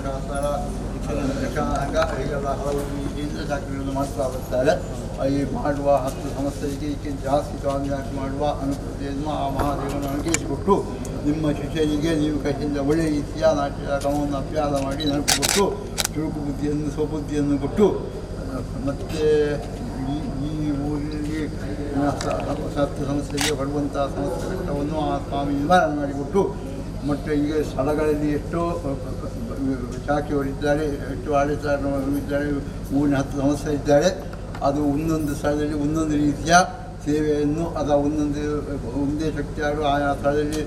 ಶಾಸ್ತ್ರ ಯಕ್ಷಗಾನ ಹೀಗೆಲ್ಲ ಹಲವು ರೀತಿಯಿಂದ ಚಾಕರಿಯನ್ನು ಮಾಡ್ತಾ ಬರ್ತಾರೆ. ಈ ಮಾಡುವ 10 ಸಂವತ್ಸರಕ್ಕೆ ಇದಕ್ಕೆ ಜಾಸ್ತಿ ಸ್ವಾಮಿಯಾಗಿ ಮಾಡುವ ಅನುಕೂಲತೆಯನ್ನು ಆ ಮಹಾದೇವನ ಅನುಗ್ರಹಿಸಿಕೊಟ್ಟು ನಿಮ್ಮ ಶಿಷ್ಯರಿಗೆ ನೀವು ಕೈಯಿಂದ ಒಳ್ಳೆಯ ರೀತಿಯ ನಾಟ್ಯ ಕ್ರಮವನ್ನು ಅಭ್ಯಾಸ ಮಾಡಿ ನೆನಪುಕೊಟ್ಟು ಚುರುಕು ಬುದ್ಧಿಯನ್ನು ಸ್ವಬುದ್ಧಿಯನ್ನು ಕೊಟ್ಟು ಮತ್ತು ಈ ಊರಿನಲ್ಲಿ 10 ಸಂವತ್ಸರಕ್ಕೆ ಬರುವಂಥ ಸಮಸ್ಯೆ ಕಷ್ಟವನ್ನು ಆ ಸ್ವಾಮಿ ನಿವಾರಣೆ ಮಾಡಿಕೊಟ್ಟು ಮತ್ತು ಈಗ ಸ್ಥಳಗಳಲ್ಲಿ ಎಷ್ಟೋ ಶಾಖೆಯವರಿದ್ದಾರೆ, ಎಷ್ಟು ಆಡಳಿತರಿದ್ದಾರೆ, ಊರಿನ 10 ಸಂವತ್ಸರ ಇದ್ದಾರೆ. ಅದು ಒಂದೊಂದು ಸ್ಥಳದಲ್ಲಿ ಒಂದೊಂದು ರೀತಿಯ ಸೇವೆಯನ್ನು ಒಂದೇ ಶಕ್ತಿಯಾರು ಆಯಾ ಸ್ಥಳದಲ್ಲಿ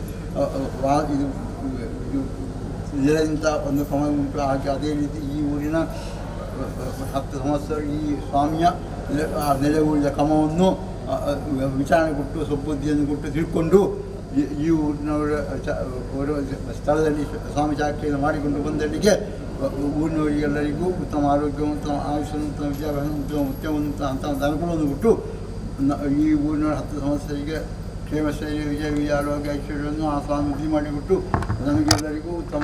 ಇದು ಇದರಿಂದ ಒಂದು ಕ್ರಮ ಉಂಟು. ಹಾಗೆ ಅದೇ ರೀತಿ ಈ ಊರಿನ 10 ಸಂವತ್ಸರ ಈ ಸ್ವಾಮಿಯ ನೆಲೆಯೂರಿನ ಕ್ರಮವನ್ನು ವಿಚಾರಣೆ ಕೊಟ್ಟು ಸ್ವಬುದ್ಧಿಯನ್ನು ಕೊಟ್ಟು ತಿಳ್ಕೊಂಡು ಈ ಊರಿನವರ ಸ್ಥಳದಲ್ಲಿ ಸ್ವಾಮಿ ಶಾಖೆಯನ್ನು ಮಾಡಿಕೊಂಡು ಬಂದಲ್ಲಿಗೆ ಊರಿನವರಿಗೆಲ್ಲರಿಗೂ ಉತ್ತಮ ಆರೋಗ್ಯ, ಉತ್ತಮ ಆಯುಷ್ಯ, ಉತ್ತಮ ವಿದ್ಯಾಭ್ಯಾಸ, ಉತ್ತಮ ಅಂತ ಅನುಕೂಲವನ್ನು ಕೊಟ್ಟು ಈ ಊರಿನ 10 ಸಂವತ್ಸರಿಗೆ ಕ್ಷೇಮಶ್ರೇಯ ವಿಜಯ ಆರೋಗ್ಯ ಐಶ್ವರ್ಯವನ್ನು ಆ ಸ್ವಾಮಿ ವೃದ್ಧಿ ಮಾಡಿಕೊಟ್ಟು ನಮಗೆಲ್ಲರಿಗೂ ಉತ್ತಮ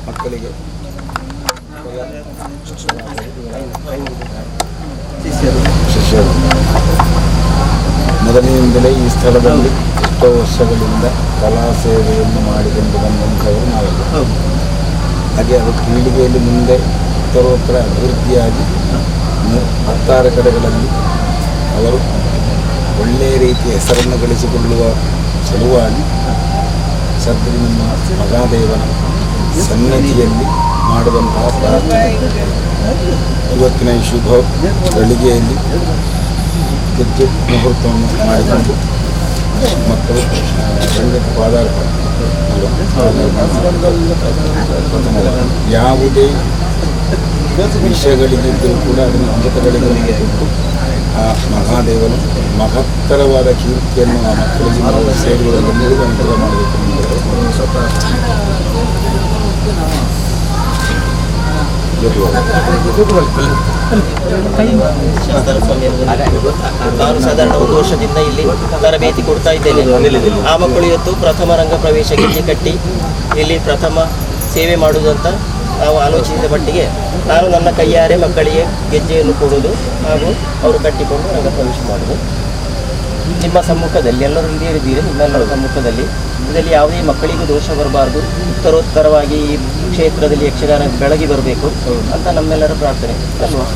ಮಕ್ಕಳಿಗೆ ಶಿಷ್ಯರು ಮೊದಲಿನಿಂದಲೇ ಈ ಸ್ಥಳದಲ್ಲಿ ಎಷ್ಟೋ ವರ್ಷಗಳಿಂದ ಕಲಾ ಸೇವೆಯನ್ನು ಮಾಡಿಕೊಂಡು ಬಂದಂಥವರು ನಾವೆಲ್ಲ. ಹಾಗೆ ಅದು ಪೀಳಿಗೆಯಲ್ಲಿ ಮುಂದೆ ಉತ್ತರೋತ್ತರ ಅಭಿವೃದ್ಧಿಯಾಗಿ 16 ಕಡೆಗಳಲ್ಲಿ ಅವರು ಒಳ್ಳೆಯ ರೀತಿಯ ಹೆಸರನ್ನು ಗಳಿಸಿಕೊಳ್ಳುವ ಸಲುವಾಗಿ ಸದ್ರಿ ನಮ್ಮ ಮಹಾದೇವನ ಸನ್ನಿಧಿಯಲ್ಲಿ ಮಾಡುವಂತಹ ಪ್ರಾರ್ಥನೆ ಇವತ್ತಿನ ಈ ಶುಭ ಗಳಿಗೆಯಲ್ಲಿ ಗೆಜ್ಜೆ ಮುಹೂರ್ತವನ್ನು ಮಾಡಿಕೊಂಡು ಮಕ್ಕಳು ರಂಗಕ್ಕೆ ಪಾದಾರ್ಪಣೆ ಯಾವುದೇ ವಿಷಯಗಳಿದ್ದರೂ ಕೂಡ ಅದನ್ನು ಅಮೃತಗಳಿಗೆ ಕೊಟ್ಟು ಆ ಮಹಾದೇವನು ಮಹತ್ತರವಾದ ಕೀರ್ತಿಯನ್ನು ಆ ಮಕ್ಕಳಿಗೆ ನಾವು ಸೇರುವುದರಲ್ಲಿ ಅನುಕೂಲ ಮಾಡಬೇಕು ನಾನು ಸಾಧಾರಣ 1 ವರ್ಷದಿಂದ ಇಲ್ಲಿ ತರಬೇತಿ ಕೊಡ್ತಾ ಇದ್ದೇನೆ. ಆ ಮಕ್ಕಳು ಇವತ್ತು ಪ್ರಥಮ ರಂಗ ಪ್ರವೇಶ ಗೆಜ್ಜೆ ಕಟ್ಟಿ ಇಲ್ಲಿ ಪ್ರಥಮ ಸೇವೆ ಮಾಡುವುದಂತ ನಾವು ಆಲೋಚಿಸಿದ ಮಟ್ಟಿಗೆ ನಾನು ನನ್ನ ಕೈಯಾರೆ ಮಕ್ಕಳಿಗೆ ಗೆಜ್ಜೆಯನ್ನು ಕೊಡುವುದು ಹಾಗೂ ಅವರು ಕಟ್ಟಿಕೊಂಡು ರಂಗ ಪ್ರವೇಶ ಮಾಡುವುದು. ನಿಮ್ಮ ಸಮ್ಮುಖದಲ್ಲಿ ಎಲ್ಲರೂ ಹಿರಿಯರಿದ್ದೀರಿ, ನಿಮ್ಮೆಲ್ಲರ ಸಮ್ಮುಖದಲ್ಲಿ ಇದರಲ್ಲಿ ಯಾವುದೇ ಮಕ್ಕಳಿಗೂ ದೋಷ ಬರಬಾರ್ದು, ಉತ್ತರೋತ್ತರವಾಗಿ ಈ ಕ್ಷೇತ್ರದಲ್ಲಿ ಯಕ್ಷಗಾನ ಬೆಳಗಿ ಬರಬೇಕು ಅಂತ ನಮ್ಮೆಲ್ಲರ ಪ್ರಾರ್ಥನೆ ಅಲ್ವಾ.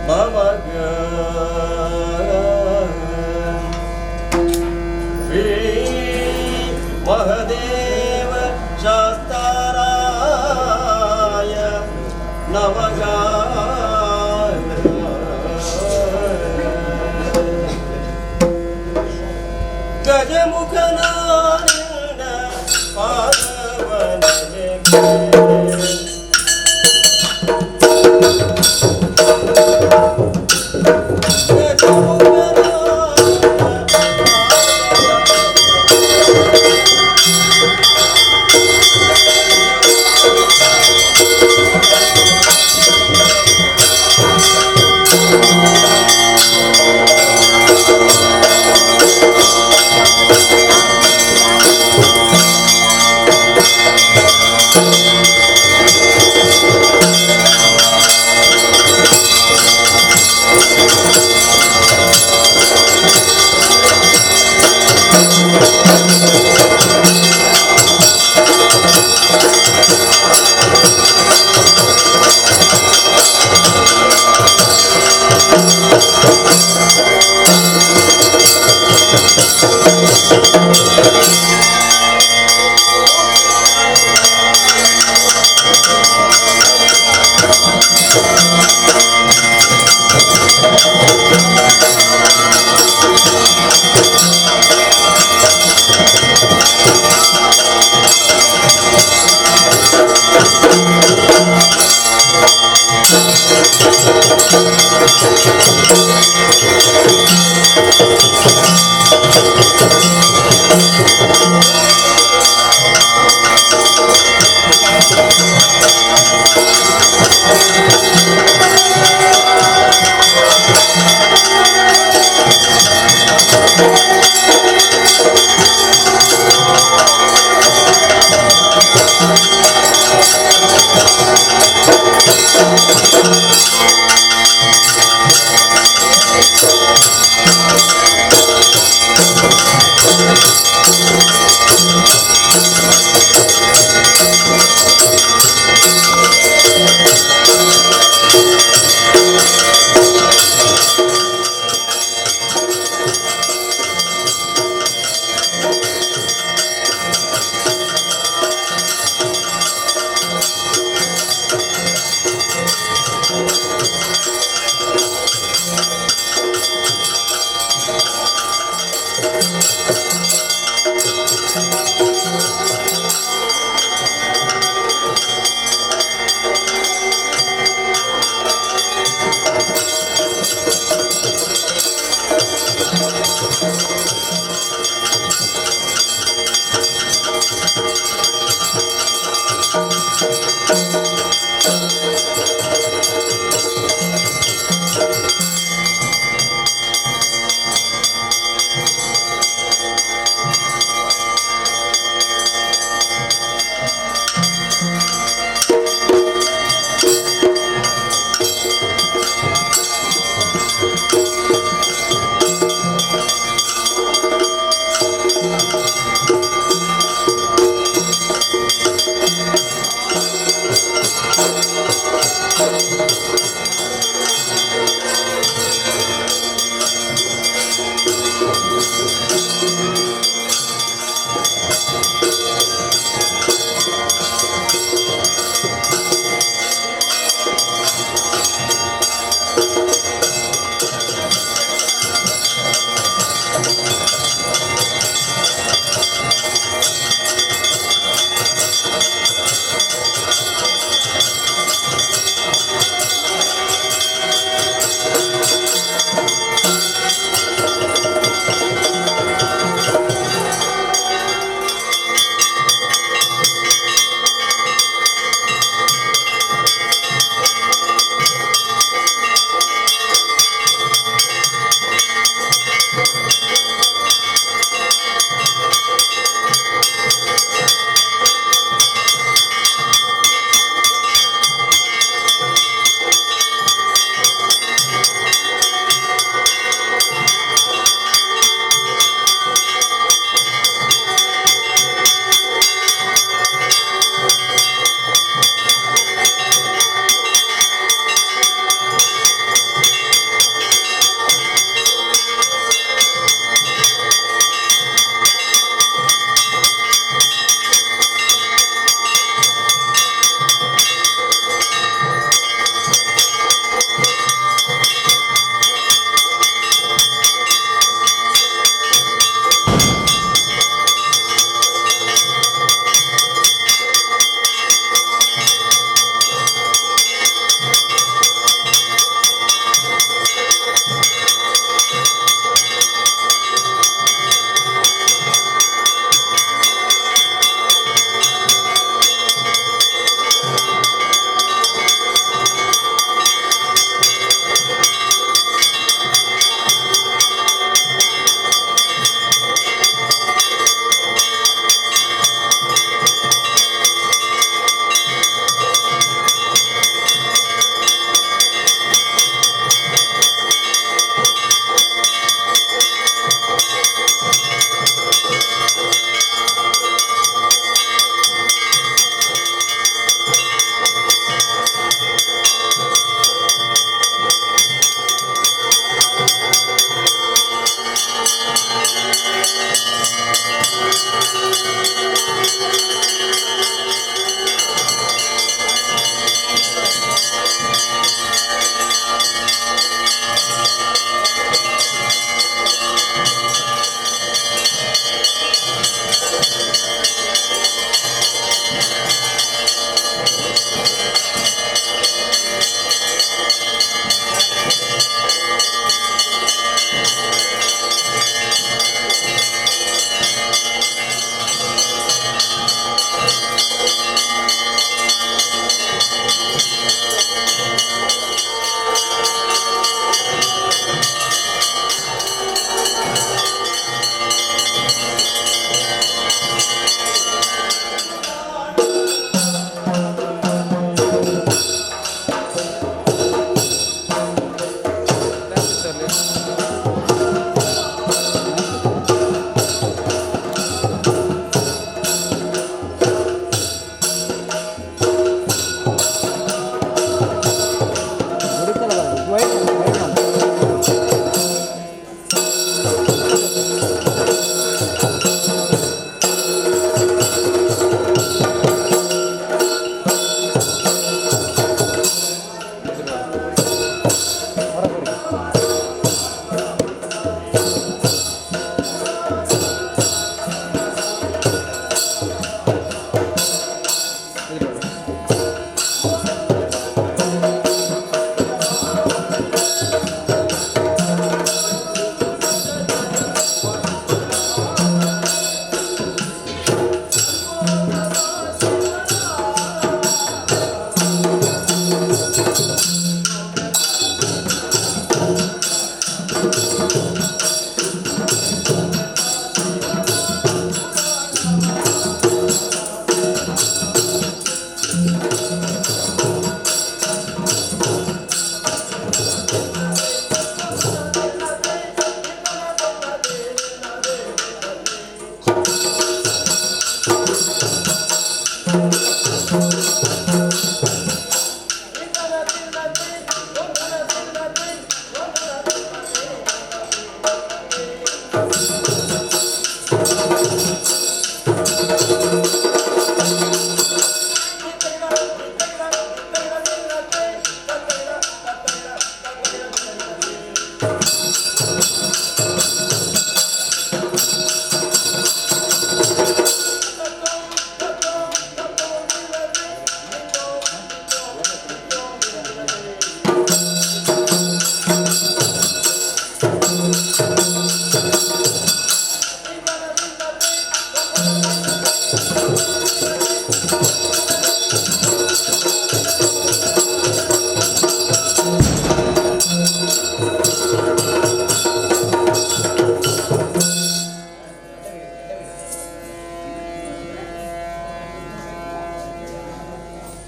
ಮಮ ಶ್ರೀ ಮಹದೇವ ಶಾಸ್ತಾರಾಯ ನವಗಾ ಗಜಮುಖನಾರಾಯಣ ಪಾದವನಗೆ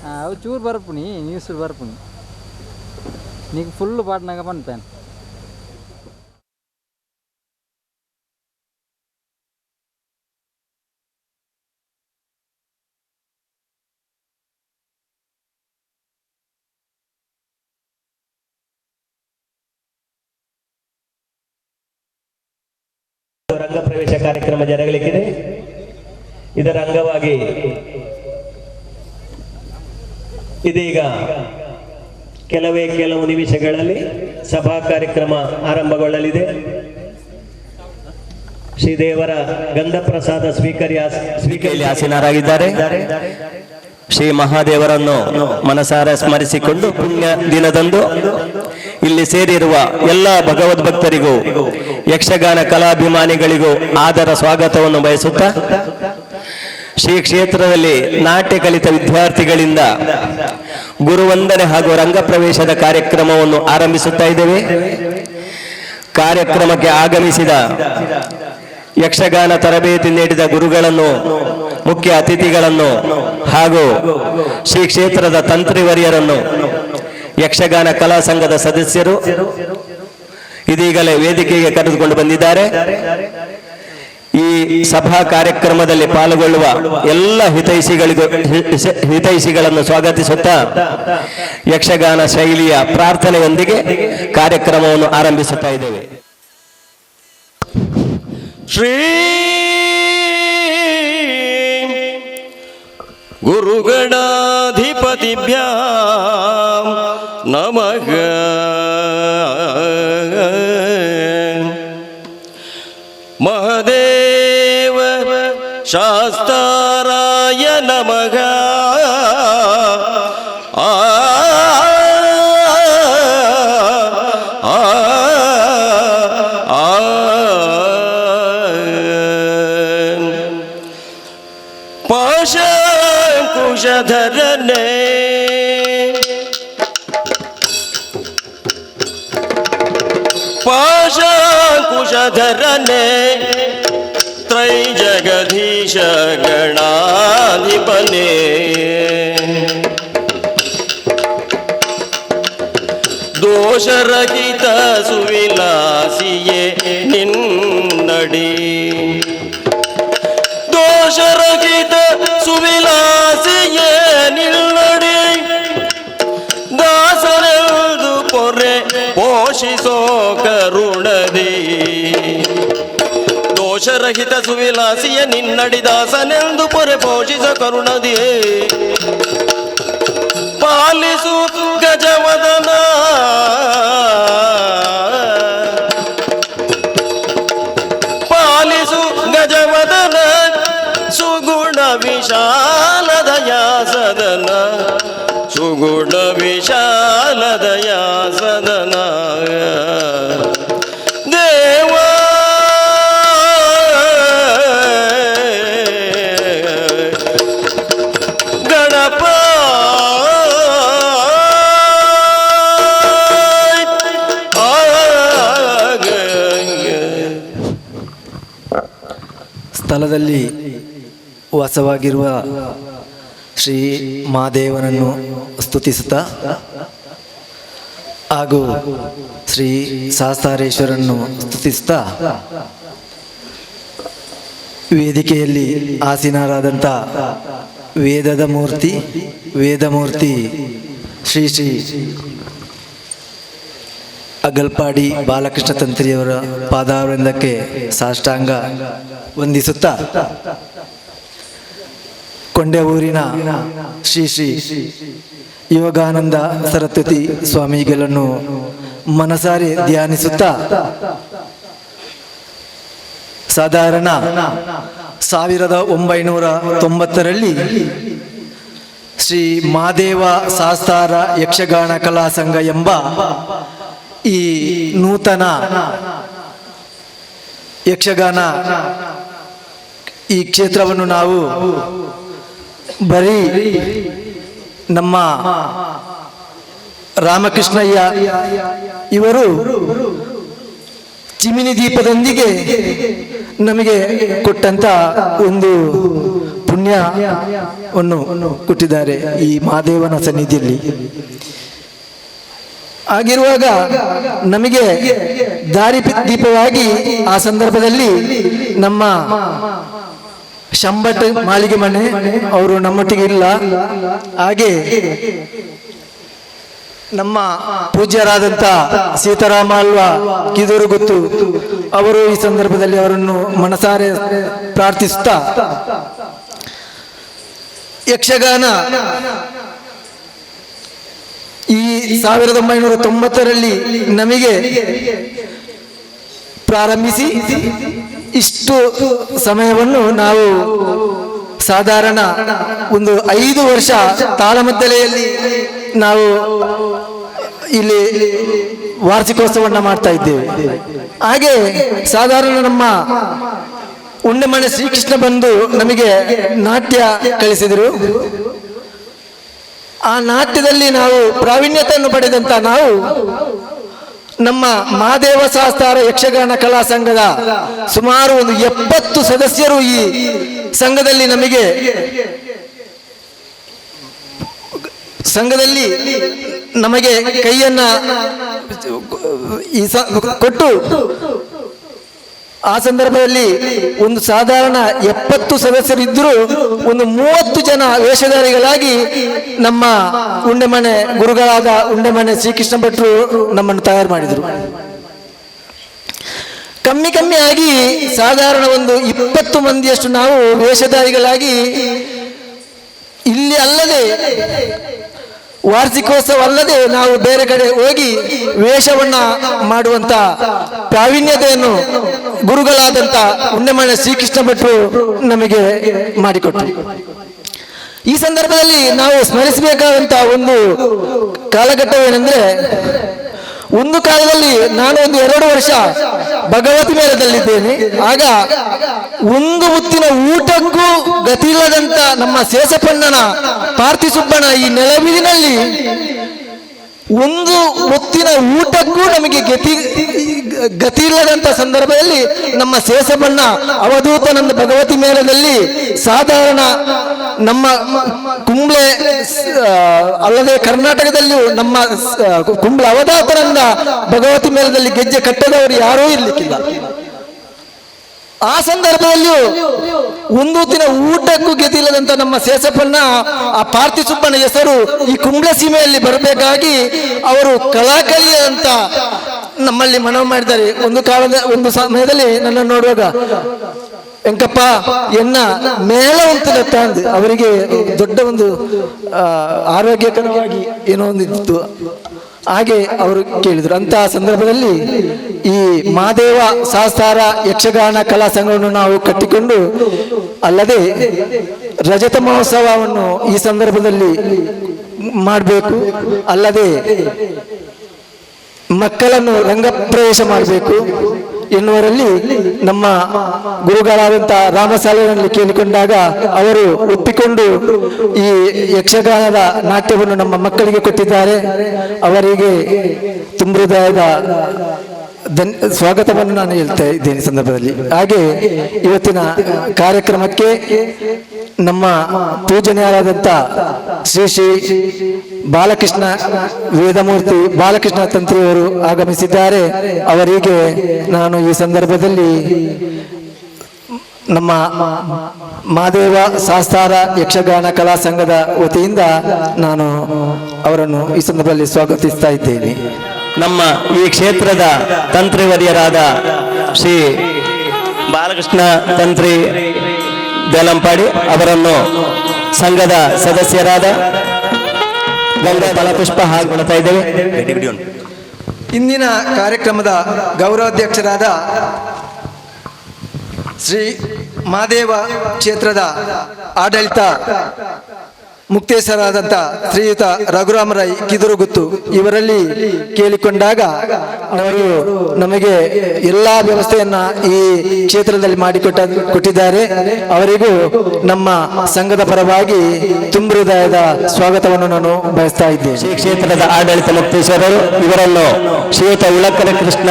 అవి చూరు బరపుని న్యూస్ బరపుని నీకు ఫుల్ పాడినాక పంపాను. ರಂಗ ಪ್ರವೇಶ ಕಾರ್ಯಕ್ರಮ ಜರಗಲಿಕ್ಕಿದೆ. ಇದರ ಅಂಗವಾಗಿ ಇದೀಗ ಕೆಲವು ನಿಮಿಷಗಳಲ್ಲಿ ಸಭಾ ಕಾರ್ಯಕ್ರಮ ಆರಂಭಗೊಳ್ಳಲಿದೆ. ಶ್ರೀದೇವರ ಗಂಧಪ್ರಸಾದ ಸ್ವೀಕರಿಸಿ ಆಸೀನರಾಗಿದ್ದಾರೆ. ಶ್ರೀ ಮಹಾದೇವರನ್ನು ಮನಸಾರ ಸ್ಮರಿಸಿಕೊಂಡು ಪುಣ್ಯ ದಿನದಂದು ಇಲ್ಲಿ ಸೇರಿರುವ ಎಲ್ಲ ಭಗವದ್ಭಕ್ತರಿಗೂ ಯಕ್ಷಗಾನ ಕಲಾಭಿಮಾನಿಗಳಿಗೂ ಆದರ ಸ್ವಾಗತವನ್ನು ಬಯಸುತ್ತಾ, ಶ್ರೀ ಕ್ಷೇತ್ರದಲ್ಲಿ ನಾಟ್ಯ ಕಲಿತ ವಿದ್ಯಾರ್ಥಿಗಳಿಂದ ಗುರುವಂದನೆ ಹಾಗೂ ರಂಗಪ್ರವೇಶದ ಕಾರ್ಯಕ್ರಮವನ್ನು ಆರಂಭಿಸುತ್ತಾ ಇದ್ದೇವೆ. ಕಾರ್ಯಕ್ರಮಕ್ಕೆ ಆಗಮಿಸಿದ ಯಕ್ಷಗಾನ ತರಬೇತಿ ನೀಡಿದ ಗುರುಗಳನ್ನು, ಮುಖ್ಯ ಅತಿಥಿಗಳನ್ನು ಹಾಗೂ ಶ್ರೀ ಕ್ಷೇತ್ರದ ತಂತ್ರಿವರಿಯರನ್ನು, ಯಕ್ಷಗಾನ ಕಲಾ ಸಂಘದ ಸದಸ್ಯರು ಇದೀಗಲೇ ವೇದಿಕೆಗೆ ಕರೆದುಕೊಂಡು ಬಂದಿದ್ದಾರೆ. ಈ ಸಭಾ ಕಾರ್ಯಕ್ರಮದಲ್ಲಿ ಪಾಲ್ಗೊಳ್ಳುವ ಎಲ್ಲ ಹಿತೈಷಿಗಳನ್ನು ಸ್ವಾಗತಿಸುತ್ತಾ ಯಕ್ಷಗಾನ ಶೈಲಿಯ ಪ್ರಾರ್ಥನೆಯೊಂದಿಗೆ ಕಾರ್ಯಕ್ರಮವನ್ನು ಆರಂಭಿಸುತ್ತಾ ಇದ್ದೇವೆ. ಶ್ರೀ ಗುರುಗಣಾಧಿಪತಿಭ್ಯಾಂ ನಮಃ. ಮಹದೇವ ಶಾಸ್ತಾರಾಯ ನಮಃ. ಪಾಶಂಕುಶಧರನೇ ಪಾಶಂಕುಶಧರನೇ ತ್ರೈಜಗದೀಶ ಗಣಾಧಿಪನೇ ದೋಷರಹಿತ ಸುವಿಲಾಸಿಯೇ ನಿನ್ನಡಿ ದೋಷರಹಿತ ಸುವಿಲಾಸಿಯೇ ನಿನ್ನಡಿ ದಾಸರೆಂದು ಪೊರೆ ಪೋಷಿಸೋ ಕರುಣದಿ ದೋಷರಹಿತ ಸುವಿಲಾಸಿಯ ನಿನ್ನಡಿ ದಾಸನೆಂದು ಪೊರೆ ಪೋಷಿಸೋ ಕರುಣದಿಯೇ ಪಾಲಿಸು ಗಜವದನ ಪಾಲಿಸು ಗಜವದನ ಸುಗುಣ ವಿಶಾಲ ದಯಾ ಸದನ ಸುಗುಣ ವಿಶಾಲ ದಯಾ ಸದನ ದೇವ ಗಣಪ ಸ್ಥಳದಲ್ಲಿ ವಾಸವಾಗಿರುವ ಶ್ರೀ ಮಹಾದೇವನನ್ನು ಸ್ತುತಿಸುತ್ತಾ ಹಾಗೂ ಶ್ರೀ ಸಹಸ್ರಾರೇಶ್ವರನ್ನು ಸ್ತುತಿಸುತ್ತಾ ವೇದಿಕೆಯಲ್ಲಿ ಆಸೀನರಾದಂಥ ವೇದಮೂರ್ತಿ ಶ್ರೀ ಅಗಲ್ಪಾಡಿ ಬಾಲಕೃಷ್ಣ ತಂತ್ರಿಯವರ ಪಾದಾರವಿಂದಕ್ಕೆ ಸಾಷ್ಟಾಂಗ ವಂದಿಸುತ್ತಾ, ಕೊಂಡೆ ಊರಿನ ಶ್ರೀ ಯೋಗಾನಂದ ಸರಸ್ವತಿ ಸ್ವಾಮಿಗಳನ್ನು ಮನಸಾರೆ ಧ್ಯಾನಿಸುತ್ತಾ, ಸಾಧಾರಣ 1990ರಲ್ಲಿ ಶ್ರೀ ಮಹಾದೇವ ಶಾಸ್ತಾರ ಯಕ್ಷಗಾನ ಕಲಾ ಸಂಘ ಎಂಬ ಈ ನೂತನ ಯಕ್ಷಗಾನ ಈ ಕ್ಷೇತ್ರವನ್ನು ನಾವು ಬರೀ ನಮ್ಮ ರಾಮಕೃಷ್ಣಯ್ಯ ಇವರು ಚಿಮಿನಿ ದೀಪದೊಂದಿಗೆ ನಮಗೆ ಕೊಟ್ಟಂತ ಒಂದು ಪುಣ್ಯವನ್ನು ಕೊಟ್ಟಿದ್ದಾರೆ ಈ ಮಹಾದೇವನ ಸನ್ನಿಧಿಯಲ್ಲಿ. ಆಗಿರುವಾಗ ನಮಗೆ ದಾರಿ ದೀಪವಾಗಿ ಆ ಸಂದರ್ಭದಲ್ಲಿ ನಮ್ಮ ಶಂಬಟ್ ಮಾಳಿಗೆ ಮನೆ ಅವರು ನಮ್ಮೊಟ್ಟಿಗೆ ಇಲ್ಲ. ಹಾಗೆ ನಮ್ಮ ಪೂಜ್ಯರಾದಂಥ ಸೀತಾರಾಮ ಅಲ್ವಾ ಕಿದೂರು ಗೊತ್ತು, ಅವರು ಈ ಸಂದರ್ಭದಲ್ಲಿ ಅವರನ್ನು ಮನಸಾರೆ ಪ್ರಾರ್ಥಿಸುತ್ತಾ, ಯಕ್ಷಗಾನ ಈ 1990ರಲ್ಲಿ ನಮಗೆ ಪ್ರಾರಂಭಿಸಿ ಇಷ್ಟು ಸಮಯವನ್ನು ನಾವು ಸಾಧಾರಣ ಒಂದು 5 ವರ್ಷ ತಾಳಮದ್ದಲೆಯಲ್ಲಿ ನಾವು ಇಲ್ಲಿ ವಾರ್ಷಿಕೋತ್ಸವವನ್ನು ಮಾಡ್ತಾ ಇದ್ದೇವೆ. ಹಾಗೆ ಸಾಧಾರಣ ನಮ್ಮ ಉಂಡೆಮನೆ ಶ್ರೀಕೃಷ್ಣ ಬಂದು ನಮಗೆ ನಾಟ್ಯ ಕಲಿಸಿದರು. ಆ ನಾಟ್ಯದಲ್ಲಿ ನಾವು ಪ್ರಾವೀಣ್ಯತೆಯನ್ನು ಪಡೆದಂತ ನಾವು ನಮ್ಮ ಮಹಾದೇವ ಶಾಸ್ತಾರ ಯಕ್ಷಗಾನ ಕಲಾ ಸಂಘದ ಸುಮಾರು ಒಂದು 70 ಸದಸ್ಯರು ಈ ಸಂಘದಲ್ಲಿ ನಮಗೆ ಕೈಯನ್ನ ಕೊಟ್ಟು ಆ ಸಂದರ್ಭದಲ್ಲಿ ಒಂದು ಸಾಧಾರಣ 70 ಸದಸ್ಯರಿದ್ದರೂ ಒಂದು 30 ಜನ ವೇಷಧಾರಿಗಳಾಗಿ ನಮ್ಮ ಉಂಡೆಮನೆ ಗುರುಗಳಾದ ಉಂಡೆಮನೆ ಶ್ರೀಕೃಷ್ಣ ಭಟ್ರು ನಮ್ಮನ್ನು ತಯಾರು ಮಾಡಿದರು. ಕಮ್ಮಿ ಆಗಿ ಸಾಧಾರಣ ಒಂದು 20 ಮಂದಿಯಷ್ಟು ನಾವು ವೇಷಧಾರಿಗಳಾಗಿ ಇಲ್ಲಿ ಅಲ್ಲದೆ ವಾರ್ಷಿಕೋತ್ಸವ ಅಲ್ಲದೆ ನಾವು ಬೇರೆ ಕಡೆ ಹೋಗಿ ವೇಷವನ್ನ ಮಾಡುವಂತ ಪ್ರಾವೀಣ್ಯತೆಯನ್ನು ಗುರುಗಳಾದಂಥ ಉಂಡೆಮನೆ ಶ್ರೀಕೃಷ್ಣ ಭಟ್ರು ನಮಗೆ ಮಾಡಿಕೊಟ್ಟರು. ಈ ಸಂದರ್ಭದಲ್ಲಿ ನಾವು ಸ್ಮರಿಸಬೇಕಾದಂತ ಒಂದು ಕಾಲಘಟ್ಟವೇನೆಂದ್ರೆ, ಒಂದು ಕಾಲದಲ್ಲಿ ನಾನು ಒಂದು 2 ವರ್ಷ ಭಗವತಿ ಮೇಳದಲ್ಲಿದ್ದೇನೆ. ಆಗ ಒಂದು ಹೊತ್ತಿನ ಊಟಕ್ಕೂ ಗತಿಯಿಲ್ಲದಂತ ನಮ್ಮ ಶೇಷಪ್ಪಣ್ಣನ ಪಾರ್ಥಿಸುಬ್ಬನ ಈ ನೆಲವಿನಲ್ಲಿ ಒಂದು ಹೊತ್ತಿನ ಊಟಕ್ಕೂ ನಮಗೆ ಗತಿ ಇಲ್ಲದಂತ ಸಂದರ್ಭದಲ್ಲಿ ನಮ್ಮ ಶೇಷಬಣ್ಣ ಅವಧೂತನಂದ ಭಗವತಿ ಮೇಳದಲ್ಲಿ ಸಾಧಾರಣ ನಮ್ಮ ಕುಂಬ್ಳೆ ಅಲ್ಲದೆ ಕರ್ನಾಟಕದಲ್ಲಿಯೂ ನಮ್ಮ ಕುಂಬ್ಳೆ ಅವಧೂತನಂದ ಭಗವತಿ ಮೇಳದಲ್ಲಿ ಗೆಜ್ಜೆ ಕಟ್ಟದವರು ಯಾರೂ ಇರ್ಲಿಕ್ಕಿಲ್ಲ. ಆ ಸಂದರ್ಭದಲ್ಲಿಯೂ ಒಂದು ದಿನ ಊಟಕ್ಕೂ ಗೆದಿಲ್ಲದಂತ ನಮ್ಮ ಶೇಷಪ್ಪಣ್ಣ ಆ ಪಾರ್ಥಿಸುಬ್ಬನ ಹೆಸರು ಈ ಕುಂಬ್ಳೆ ಸೀಮೆಯಲ್ಲಿ ಬರಬೇಕಾಗಿ ಅವರು ಕಲಾಕಲಿ ಅಂತ ನಮ್ಮಲ್ಲಿ ಮನವಿ ಮಾಡಿದ್ದಾರೆ. ಒಂದು ಸಮಯದಲ್ಲಿ ನನ್ನ ನೋಡುವಾಗ, ಎಂಕಪ್ಪ ಎನ್ನ ಮೇಳ ಉಂಟು ಅಂದು ಅವರಿಗೆ ದೊಡ್ಡ ಒಂದು ಆರೋಗ್ಯಕರವಾಗಿ ಏನೋ ಒಂದಿತ್ತು. ಹಾಗೆ ಅವರು ಕೇಳಿದರು. ಅಂತಹ ಸಂದರ್ಭದಲ್ಲಿ ಈ ಮಹಾದೇವ ಶಾಸ್ತಾರ ಯಕ್ಷಗಾನ ಕಲಾ ಸಂಘವನ್ನು ನಾವು ಕಟ್ಟಿಕೊಂಡು, ಅಲ್ಲದೆ ರಜತ ಮಹೋತ್ಸವವನ್ನು ಈ ಸಂದರ್ಭದಲ್ಲಿ ಮಾಡಬೇಕು, ಅಲ್ಲದೆ ಮಕ್ಕಳನ್ನು ರಂಗಪ್ರವೇಶ ಮಾಡಬೇಕು ಎನ್ನುವರಲ್ಲಿ ನಮ್ಮ ಗುರುಗಳಾದಂಥ ರಾಮಸಾಲೆಯಲ್ಲಿ ಕೇಳಿಕೊಂಡಾಗ ಅವರು ಒಪ್ಪಿಕೊಂಡು ಈ ಯಕ್ಷಗಾನದ ನಾಟ್ಯವನ್ನು ನಮ್ಮ ಮಕ್ಕಳಿಗೆ ಕೊಟ್ಟಿದ್ದಾರೆ. ಅವರಿಗೆ ತುಂಬ ಹೃದಯದ ಸ್ವಾಗತವನ್ನು ನಾನು ಹೇಳ್ತಾ ಇದ್ದೇನೆ ಸಂದರ್ಭದಲ್ಲಿ. ಹಾಗೆ ಇವತ್ತಿನ ಕಾರ್ಯಕ್ರಮಕ್ಕೆ ನಮ್ಮ ಪೂಜನೀಯರಾದಂಥ ಶ್ರೀ ಬಾಲಕೃಷ್ಣ ವೇದಮೂರ್ತಿ ಬಾಲಕೃಷ್ಣ ತಂತ್ರಿಯವರು ಆಗಮಿಸಿದ್ದಾರೆ. ಅವರಿಗೆ ನಾನು ಈ ಸಂದರ್ಭದಲ್ಲಿ ನಮ್ಮ ಮಹಾದೇವ ಶಾಸ್ತಾರ ಯಕ್ಷಗಾನ ಕಲಾ ಸಂಘದ ವತಿಯಿಂದ ನಾನು ಅವರನ್ನು ಈ ಸಂದರ್ಭದಲ್ಲಿ ಸ್ವಾಗತಿಸ್ತಾ ಇದ್ದೇನೆ. ನಮ್ಮ ಈ ಕ್ಷೇತ್ರದ ತಂತ್ರಿವರ್ಯರಾದ ಶ್ರೀ ಬಾಲಕೃಷ್ಣ ತಂತ್ರಿ ದೇಲಂಪಾಡಿ ಅವರನ್ನು ಸಂಘದ ಸದಸ್ಯರಾದ ಗೌರವ ಫಲಪುಷ್ಪ ಹಾಕೊಳ್ತಾ ಇದ್ದೇವೆ. ಇಂದಿನ ಕಾರ್ಯಕ್ರಮದ ಗೌರವಾಧ್ಯಕ್ಷರಾದ ಶ್ರೀ ಮಹಾದೇವ ಕ್ಷೇತ್ರದ ಆಡಳಿತ ಮುಕ್ತೇಶ್ವರಾದಂಥ ಶ್ರೀಯುತ ರಘುರಾಮ ರೈ ಕಿದುರುಗುತ್ತು ಇವರಲ್ಲಿ ಕೇಳಿಕೊಂಡಾಗ ಅವರು ನಮಗೆ ಎಲ್ಲ ವ್ಯವಸ್ಥೆಯನ್ನ ಈ ಕ್ಷೇತ್ರದಲ್ಲಿ ಕೊಟ್ಟಿದ್ದಾರೆ. ಅವರಿಗೂ ನಮ್ಮ ಸಂಘದ ಪರವಾಗಿ ತುಂಬ ಹೃದಯದ ಸ್ವಾಗತವನ್ನು ನಾನು ಬಯಸ್ತಾ ಇದ್ದೇನೆ. ಶ್ರೀ ಕ್ಷೇತ್ರದ ಆಡಳಿತ ಮುಕ್ತೇಶ್ವರರು ಇವರನ್ನು ಶ್ರೀಯುತ ಉಳಕರ ಕೃಷ್ಣ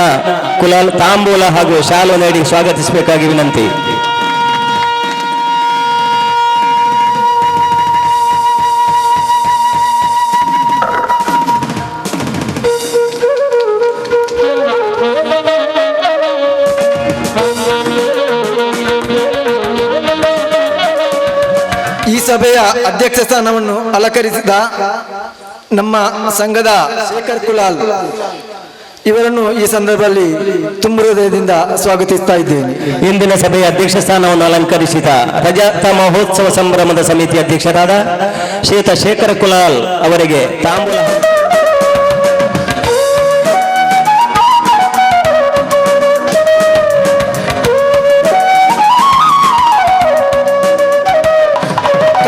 ಕುಲಾಲ್ ತಾಂಬೂಲ ಹಾಗೂ ಶಾಲು ನೀಡಿ ಸ್ವಾಗತಿಸಬೇಕಾಗಿ ವಿನಂತಿ. ಈ ಸಭೆಯ ಅಧ್ಯಕ್ಷ ಸ್ಥಾನವನ್ನು ಅಲಂಕರಿಸಿದ ನಮ್ಮ ಸಂಘದ ಶೇಖರ್ ಕುಲಾಲ್ ಇವರನ್ನು ಈ ಸಂದರ್ಭದಲ್ಲಿ ತುಂಬ ಹೃದಯದಿಂದ ಸ್ವಾಗತಿಸ್ತಾ ಇದ್ದೇನೆ. ಇಂದಿನ ಸಭೆಯ ಅಧ್ಯಕ್ಷ ಸ್ಥಾನವನ್ನು ಅಲಂಕರಿಸಿದ ರಜತ ಮಹೋತ್ಸವ ಸಂಭ್ರಮದ ಸಮಿತಿ ಅಧ್ಯಕ್ಷರಾದ ಶ್ರೀಯುತ ಶೇಖರ್ ಕುಲಾಲ್ ಅವರಿಗೆ ತಾಂಬೂಲ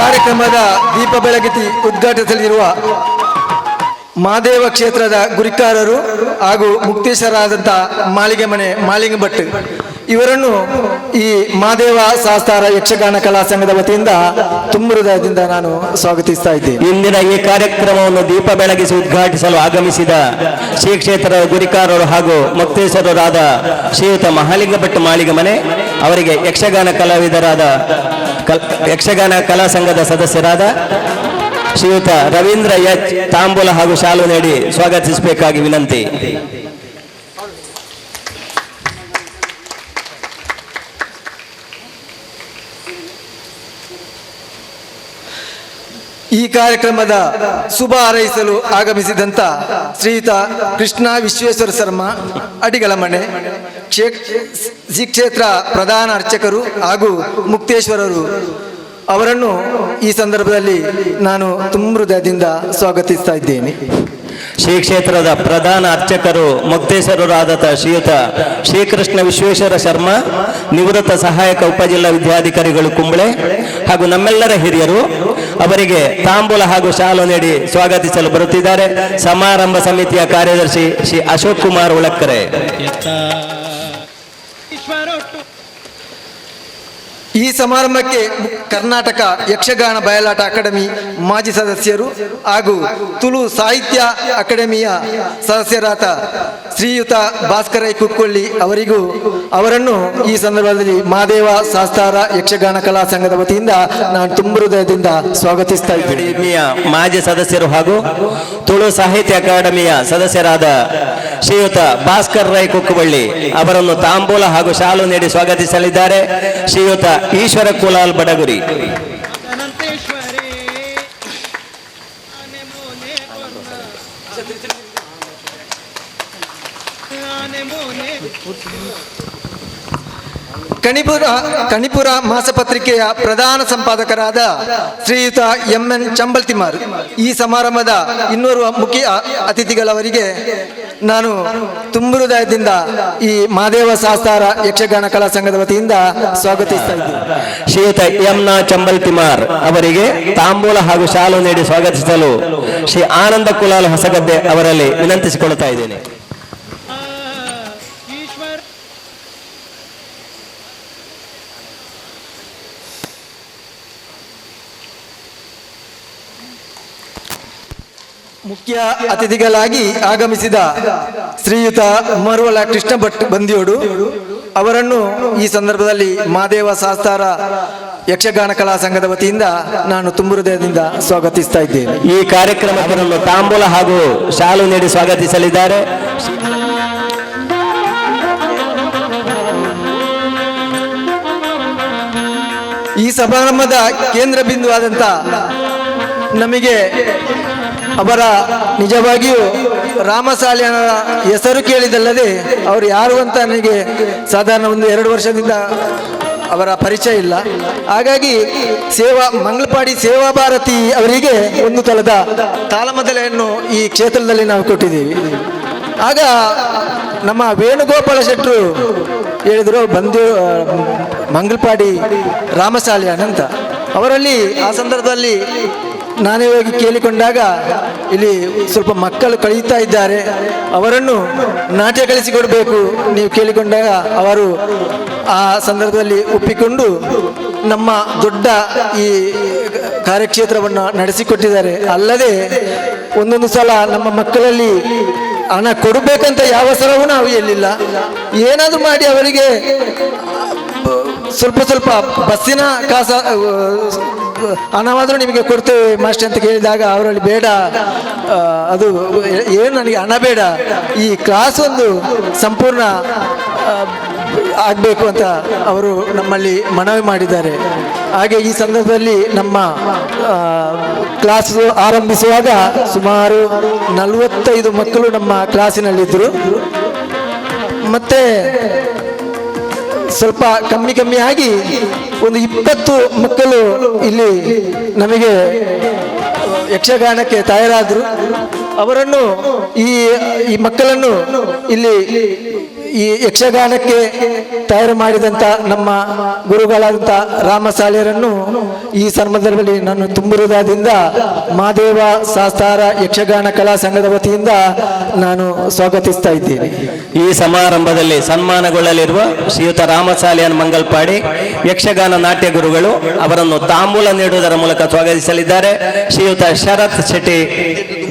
ಕಾರ್ಯಕ್ರಮದ ದೀಪ ಬೆಳಗಿಸಿ ಉದ್ಘಾಟಿಸಲಿರುವ ಮಹಾದೇವ ಕ್ಷೇತ್ರದ ಗುರಿಕಾರರು ಹಾಗೂ ಮುಕ್ತೇಶ್ವರಾದಂಥ ಮಾಳಿಗೆ ಮನೆ ಮಾಲಿಂಗ ಭಟ್ ಇವರನ್ನು ಈ ಮಹಾದೇವ ಶಾಸ್ತಾರ ಯಕ್ಷಗಾನ ಕಲಾ ಸಂಘದ ವತಿಯಿಂದ ತುಂಬ ಹೃದಯದಿಂದ ನಾನು ಸ್ವಾಗತಿಸ್ತಾ ಇದ್ದೇನೆ. ಇಂದಿನ ಈ ಕಾರ್ಯಕ್ರಮವನ್ನು ದೀಪ ಬೆಳಗಿಸಿ ಉದ್ಘಾಟಿಸಲು ಆಗಮಿಸಿದ ಶ್ರೀ ಕ್ಷೇತ್ರದ ಗುರಿಕಾರರು ಹಾಗೂ ಮುಕ್ತೇಶ್ವರರಾದ ಶ್ರೀಯುತ ಮಹಾಲಿಂಗ ಭಟ್ ಮಾಳಿಗೆ ಮನೆ ಅವರಿಗೆ ಯಕ್ಷಗಾನ ಕಲಾವಿದರಾದ ಯಕ್ಷಗಾನ ಕಲಾ ಸಂಘದ ಸದಸ್ಯರಾದ ಶ್ರೀಯುತ ರವೀಂದ್ರ ಎಚ್ ತಾಂಬೂಲ ಹಾಗೂ ಶಾಲು ನೀಡಿ ಸ್ವಾಗತಿಸಬೇಕಾಗಿ ವಿನಂತಿ. ಈ ಕಾರ್ಯಕ್ರಮದ ಶುಭ ಹಾರೈಸಲು ಆಗಮಿಸಿದಂಥ ಶ್ರೀಯುತ ಕೃಷ್ಣ ವಿಶ್ವೇಶ್ವರ ಶರ್ಮ ಅಡಿಗಳ ಮನೆ ಶ್ರೀ ಕ್ಷೇತ್ರ ಪ್ರಧಾನ ಅರ್ಚಕರು ಹಾಗೂ ಮುಕ್ತೇಶ್ವರರು ಅವರನ್ನು ಈ ಸಂದರ್ಭದಲ್ಲಿ ನಾನು ತುಂಬ ಹೃದಯದಿಂದ ಸ್ವಾಗತಿಸ್ತಾ ಇದ್ದೇನೆ. ಶ್ರೀ ಕ್ಷೇತ್ರದ ಪ್ರಧಾನ ಅರ್ಚಕರು ಮುಕ್ತೇಶ್ವರರಾದ ಶ್ರೀಯುತ ಶ್ರೀಕೃಷ್ಣ ವಿಶ್ವೇಶ್ವರ ಶರ್ಮಾ, ನಿವೃತ್ತ ಸಹಾಯಕ ಉಪಜಿಲ್ಲಾ ವಿದ್ಯಾಧಿಕಾರಿಗಳು ಕುಂಬಳೆ ಹಾಗೂ ನಮ್ಮೆಲ್ಲರ ಹಿರಿಯರು ಅವರಿಗೆ ತಾಂಬೂಲ ಹಾಗೂ ಶಾಲು ನೀಡಿ ಸ್ವಾಗತಿಸಲು ಬರುತ್ತಿದ್ದಾರೆ. ಸಮಾರಂಭ ಸಮಿತಿಯ ಕಾರ್ಯದರ್ಶಿ ಶ್ರೀ ಅಶೋಕ್ ಕುಮಾರ್ ಉಳಕ್ಕರೆ. ಈ ಸಮಾರಂಭಕ್ಕೆ ಕರ್ನಾಟಕ ಯಕ್ಷಗಾನ ಬಯಲಾಟ ಅಕಾಡೆಮಿ ಮಾಜಿ ಸದಸ್ಯರು ಹಾಗೂ ತುಳು ಸಾಹಿತ್ಯ ಅಕಾಡೆಮಿಯ ಸದಸ್ಯರಾದ ಶ್ರೀಯುತ ಭಾಸ್ಕರ ಕುಕ್ಕೊಳ್ಳಿ ಅವರನ್ನು ಈ ಸಂದರ್ಭದಲ್ಲಿ ಮಹಾದೇವ ಶಾಸ್ತಾರ ಯಕ್ಷಗಾನ ಕಲಾ ಸಂಘದ ವತಿಯಿಂದ ನಾನು ತುಂಬ ಹೃದಯದಿಂದ ಸ್ವಾಗತಿಸ್ತಾ ಇದ್ದೇನೆ. ಮಾಜಿ ಸದಸ್ಯರು ಹಾಗೂ ತುಳು ಸಾಹಿತ್ಯ ಅಕಾಡೆಮಿಯ ಸದಸ್ಯರಾದ ಶ್ರೀಯುತ ಭಾಸ್ಕರ್ ರೈ ಕುಕ್ಕಬಳ್ಳಿ ಅವರನ್ನು ತಾಂಬೂಲ ಹಾಗೂ ಶಾಲು ನೀಡಿ ಸ್ವಾಗತಿಸಲಿದ್ದಾರೆ. ಶ್ರೀಯುತ ಈಶ್ವರ ಕುಲಾಲ್ ಬಡಗುರಿ. ಕಣಿಪುರ ಮಾಸಪತ್ರಿಕೆಯ ಪ್ರಧಾನ ಸಂಪಾದಕರಾದ ಶ್ರೀಯುತ MN ಚಂಬಲ್ತಿಮಾರ್ ಈ ಸಮಾರಂಭದ ಇನ್ನೋರ್ವ ಮುಖ್ಯ ಅತಿಥಿಗಳವರಿಗೆ ನಾನು ತುಂಬ ಹೃದಯದಿಂದ ಈ ಮಹಾದೇವ ಶಾಸ್ತಾರ ಯಕ್ಷಗಾನ ಕಲಾ ಸಂಘದ ವತಿಯಿಂದ ಸ್ವಾಗತಿಸ್ತಾ ಇದ್ದೇನೆ. ಶ್ರೀಯುತ MN ಚಂಬಲ್ತಿಮಾರ್ ಅವರಿಗೆ ತಾಂಬೂಲ ಹಾಗೂ ಶಾಲು ನೀಡಿ ಸ್ವಾಗತಿಸಲು ಶ್ರೀ ಆನಂದ ಕುಲಾಲ್ ಹೊಸಗದ್ದೆ ಅವರಲ್ಲಿ ವಿನಂತಿಸಿಕೊಳ್ಳುತ್ತಾ ಇದ್ದೇನೆ. ಮುಖ್ಯ ಅತಿಥಿಗಳಾಗಿ ಆಗಮಿಸಿದ ಶ್ರೀಯುತ ಮರುವಲ ಕೃಷ್ಣ ಭಟ್ ಬಂದಿಯೋಡು ಅವರನ್ನು ಈ ಸಂದರ್ಭದಲ್ಲಿ ಮಹಾದೇವ ಶಾಸ್ತಾರ ಯಕ್ಷಗಾನ ಕಲಾ ಸಂಘದ ವತಿಯಿಂದ ನಾನು ತುಂಬ ಹೃದಯದಿಂದ ಸ್ವಾಗತಿಸ್ತಾ ಇದ್ದೇನೆ. ಈ ಕಾರ್ಯಕ್ರಮವನ್ನು ತಾಂಬೂಲ ಹಾಗೂ ಶಾಲು ನೀಡಿ ಸ್ವಾಗತಿಸಲಿದ್ದಾರೆ. ಈ ಸಮಾರಂಭದ ಕೇಂದ್ರ ಬಿಂದುವಾದಂಥ ನಮಗೆ ಅವರ ನಿಜವಾಗಿಯೂ ರಾಮಸಾಲಿಯನರ ಹೆಸರು ಕೇಳಿದಲ್ಲದೆ ಅವರು ಯಾರು ಅಂತ ನನಗೆ ಸಾಧಾರಣ 1-2 ವರ್ಷದಿಂದ ಅವರ ಪರಿಚಯ ಇಲ್ಲ. ಹಾಗಾಗಿ ಮಂಗಳಪಾಡಿ ಸೇವಾ ಭಾರತಿ ಅವರಿಗೆ ಒಂದು ತಲದ ತಾಳಮದ್ದಲೆಯನ್ನು ಈ ಕ್ಷೇತ್ರದಲ್ಲಿ ನಾವು ಕೊಟ್ಟಿದ್ದೀವಿ. ಆಗ ನಮ್ಮ ವೇಣುಗೋಪಾಲ ಶೆಟ್ಟರು ಹೇಳಿದರು, ಬಂದು ಮಂಗಳಪಾಡಿ ರಾಮಸಾಲಿಯನ್ ಅಂತ. ಅವರಲ್ಲಿ ಆ ಸಂದರ್ಭದಲ್ಲಿ ನಾನೇ ಹೋಗಿ ಕೇಳಿಕೊಂಡಾಗ ಇಲ್ಲಿ ಸ್ವಲ್ಪ ಮಕ್ಕಳು ಕಳೀತಾ ಇದ್ದಾರೆ, ಅವರನ್ನು ನಾಟ್ಯ ಕಲಿಸಿಕೊಡಬೇಕು ನೀವು ಕೇಳಿಕೊಂಡಾಗ ಅವರು ಆ ಸಂದರ್ಭದಲ್ಲಿ ಒಪ್ಪಿಕೊಂಡು ನಮ್ಮ ದೊಡ್ಡ ಈ ಕಾರ್ಯಕ್ಷೇತ್ರವನ್ನು ನಡೆಸಿಕೊಟ್ಟಿದ್ದಾರೆ. ಅಲ್ಲದೆ ಒಂದೊಂದು ಸಲ ನಮ್ಮ ಮಕ್ಕಳಲ್ಲಿ ಹಣ ಕೊಡಬೇಕಂತ ಯಾವ ಸಲವೂ ನಾವು ಎಲ್ಲಿಲ್ಲ, ಏನಾದರೂ ಮಾಡಿ ಅವರಿಗೆ ಸ್ವಲ್ಪ ಬಸ್ಸಿನ ಹಣವಾದರೂ ನಿಮಗೆ ಕೊಡ್ತೇವೆ ಮಾಸ್ಟರ್ ಅಂತ ಕೇಳಿದಾಗ ಅವರಲ್ಲಿ ಬೇಡ, ಅದು ಏನು ನನಗೆ ಹಣ ಬೇಡ, ಈ ಕ್ಲಾಸ್ ಒಂದು ಸಂಪೂರ್ಣ ಆಗಬೇಕು ಅಂತ ಅವರು ನಮ್ಮಲ್ಲಿ ಮನವಿ ಮಾಡಿದ್ದಾರೆ. ಹಾಗೆ ಈ ಸಂದರ್ಭದಲ್ಲಿ ನಮ್ಮ ಕ್ಲಾಸ್ ಆರಂಭಿಸುವಾಗ ಸುಮಾರು 45 ಮಕ್ಕಳು ನಮ್ಮ ಕ್ಲಾಸಿನಲ್ಲಿದ್ದರು. ಮತ್ತೆ ಸ್ವಲ್ಪ ಕಮ್ಮಿ ಆಗಿ ಒಂದು 20 ಮಕ್ಕಳು ಇಲ್ಲಿ ನಮಗೆ ಯಕ್ಷಗಾನಕ್ಕೆ ತಯಾರಾದರು. ಅವರನ್ನು ಈ ಮಕ್ಕಳನ್ನು ಇಲ್ಲಿ ಈ ಯಕ್ಷಗಾನಕ್ಕೆ ತಯಾರು ಮಾಡಿದಂಥ ನಮ್ಮ ಗುರುಗಳಾದಂಥ ರಾಮಸಾಲಿಯರನ್ನು ಈ ಸಂದರ್ಭದಲ್ಲಿ ನಾನು ತುಂಬ ಹೃದಯದಿಂದ ಮಹಾದೇವ ಶಾಸ್ತಾರ ಯಕ್ಷಗಾನ ಕಲಾ ಸಂಘದ ವತಿಯಿಂದ ನಾನು ಸ್ವಾಗತಿಸ್ತಾ ಇದ್ದೇನೆ. ಈ ಸಮಾರಂಭದಲ್ಲಿ ಸನ್ಮಾನಗೊಳ್ಳಲಿರುವ ಶ್ರೀಯುತ ರಾಮಸಾಲಿಯನ್ ಮಂಗಲ್ಪಾಡಿ ಯಕ್ಷಗಾನ ನಾಟ್ಯ ಗುರುಗಳು ಅವರನ್ನು ತಾಂಬೂಲ ನೀಡುವುದರ ಮೂಲಕ ಸ್ವಾಗತಿಸಲಿದ್ದಾರೆ. ಶ್ರೀಯುತ ಶರತ್ ಶೆಟ್ಟಿ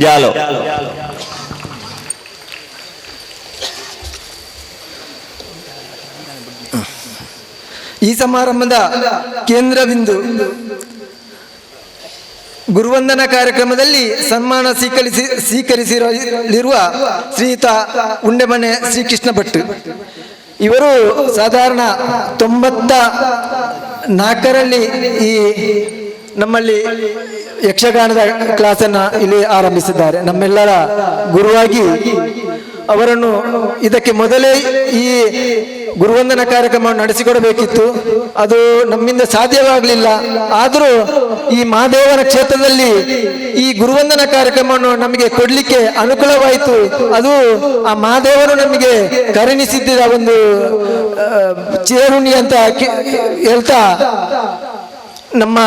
ಜಾಲೋ. ಈ ಸಮಾರಂಭದ ಕೇಂದ್ರ ಬಿಂದು ಗುರುವಂದನಾ ಕಾರ್ಯಕ್ರಮದಲ್ಲಿ ಸನ್ಮಾನ ಸ್ವೀಕರಿಸಿರುವ ಶ್ರೀಯುತ ಉಂಡೆಮನೆ ಶ್ರೀಕೃಷ್ಣ ಭಟ್. ಇವರು ಸಾಧಾರಣ 94ರಲ್ಲಿ ಈ ನಮ್ಮಲ್ಲಿ ಯಕ್ಷಗಾನದ ಕ್ಲಾಸನ್ನು ಇಲ್ಲಿ ಆರಂಭಿಸಿದ್ದಾರೆ. ನಮ್ಮೆಲ್ಲರ ಗುರುವಾಗಿ ಅವರನ್ನು ಇದಕ್ಕೆ ಮೊದಲೇ ಈ ಗುರುವಂದನಾ ಕಾರ್ಯಕ್ರಮವನ್ನು ನಡೆಸಿಕೊಡಬೇಕಿತ್ತು, ಅದು ನಮ್ಮಿಂದ ಸಾಧ್ಯವಾಗಲಿಲ್ಲ. ಆದರೂ ಈ ಮಹಾದೇವನ ಕ್ಷೇತ್ರದಲ್ಲಿ ಈ ಗುರುವಂದನಾ ಕಾರ್ಯಕ್ರಮವನ್ನು ನಮಗೆ ಕೊಡಲಿಕ್ಕೆ ಅನುಕೂಲವಾಯಿತು. ಅದು ಆ ಮಹಾದೇವರು ನಮಗೆ ಕರುಣಿಸಿದ್ದ ಒಂದು ಚೇರುಣಿ ಅಂತ ಹೇಳ್ತಾ ನಮ್ಮ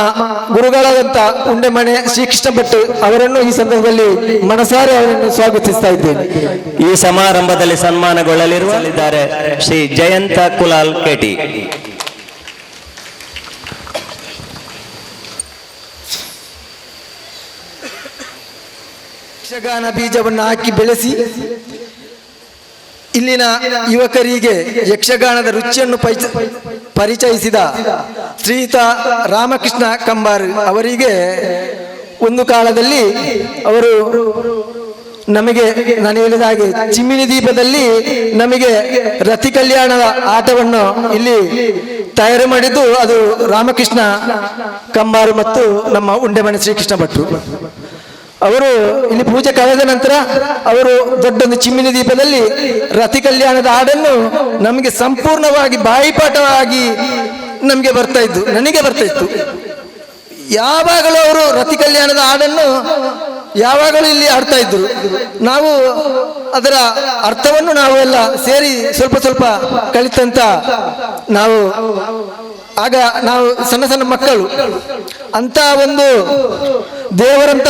ಗುರುಗಳಾದಂಥ ಉಂಡೆಮನೆ ಶ್ರೀಕೃಷ್ಣ ಭಟ್ ಅವರನ್ನು ಈ ಸಂದರ್ಭದಲ್ಲಿ ಮನಸಾರೆ ಅವರನ್ನು ಸ್ವಾಗತಿಸ್ತಾ ಇದ್ದೇನೆ. ಈ ಸಮಾರಂಭದಲ್ಲಿ ಸನ್ಮಾನಗೊಳ್ಳಲಿರುವಲ್ಲಿದ್ದಾರೆ ಶ್ರೀ ಜಯಂತ ಕುಲಾಲ್ ಕೆಟಿ. ಯಕ್ಷಗಾನ ಬೀಜವನ್ನು ಹಾಕಿ ಬೆಳೆಸಿ ಇಲ್ಲಿನ ಯುವಕರಿಗೆ ಯಕ್ಷಗಾನದ ರುಚಿಯನ್ನು ಪರಿಚಯಿಸಿದ ಶ್ರೀಯುತ ರಾಮಕೃಷ್ಣ ಕಂಬಾರ್ ಅವರಿಗೆ ಒಂದು ಕಾಲದಲ್ಲಿ ಅವರು ನಮಗೆ ನಾನು ಹೇಳಿದ ಹಾಗೆ ಚಿಮ್ಮಿನಿ ದೀಪದಲ್ಲಿ ನಮಗೆ ರತಿ ಕಲ್ಯಾಣದ ಆಟವನ್ನು ಇಲ್ಲಿ ತಯಾರು ಮಾಡಿದ್ದು ಅದು ರಾಮಕೃಷ್ಣ ಕಂಬಾರು ಮತ್ತು ನಮ್ಮ ಉಂಡೆಮನೆ ಶ್ರೀಕೃಷ್ಣ ಭಟ್ರು. ಅವರು ಇಲ್ಲಿ ಪೂಜೆ ಕಳೆದ ನಂತರ ಅವರು ದೊಡ್ಡೊಂದು ಚಿಮ್ಮಿನಿ ದೀಪದಲ್ಲಿ ರತಿ ಕಲ್ಯಾಣದ ಹಾಡನ್ನು ನಮಗೆ ಸಂಪೂರ್ಣವಾಗಿ ಬಾಯಿಪಾಠವಾಗಿ ನಮಗೆ ನನಗೆ ಬರ್ತಾ ಇತ್ತು. ಯಾವಾಗಲೂ ಅವರು ರತಿ ಕಲ್ಯಾಣದ ಹಾಡನ್ನು ಯಾವಾಗಲೂ ಇಲ್ಲಿ ಆಡ್ತಾ ಇದ್ರು. ನಾವು ಅದರ ಅರ್ಥವನ್ನು ನಾವು ಎಲ್ಲ ಸೇರಿ ಸ್ವಲ್ಪ ಕಲಿತಂತ ಆಗ ನಾವು ಸಣ್ಣ ಮಕ್ಕಳು ಅಂತ ಒಂದು ದೇವರಂತ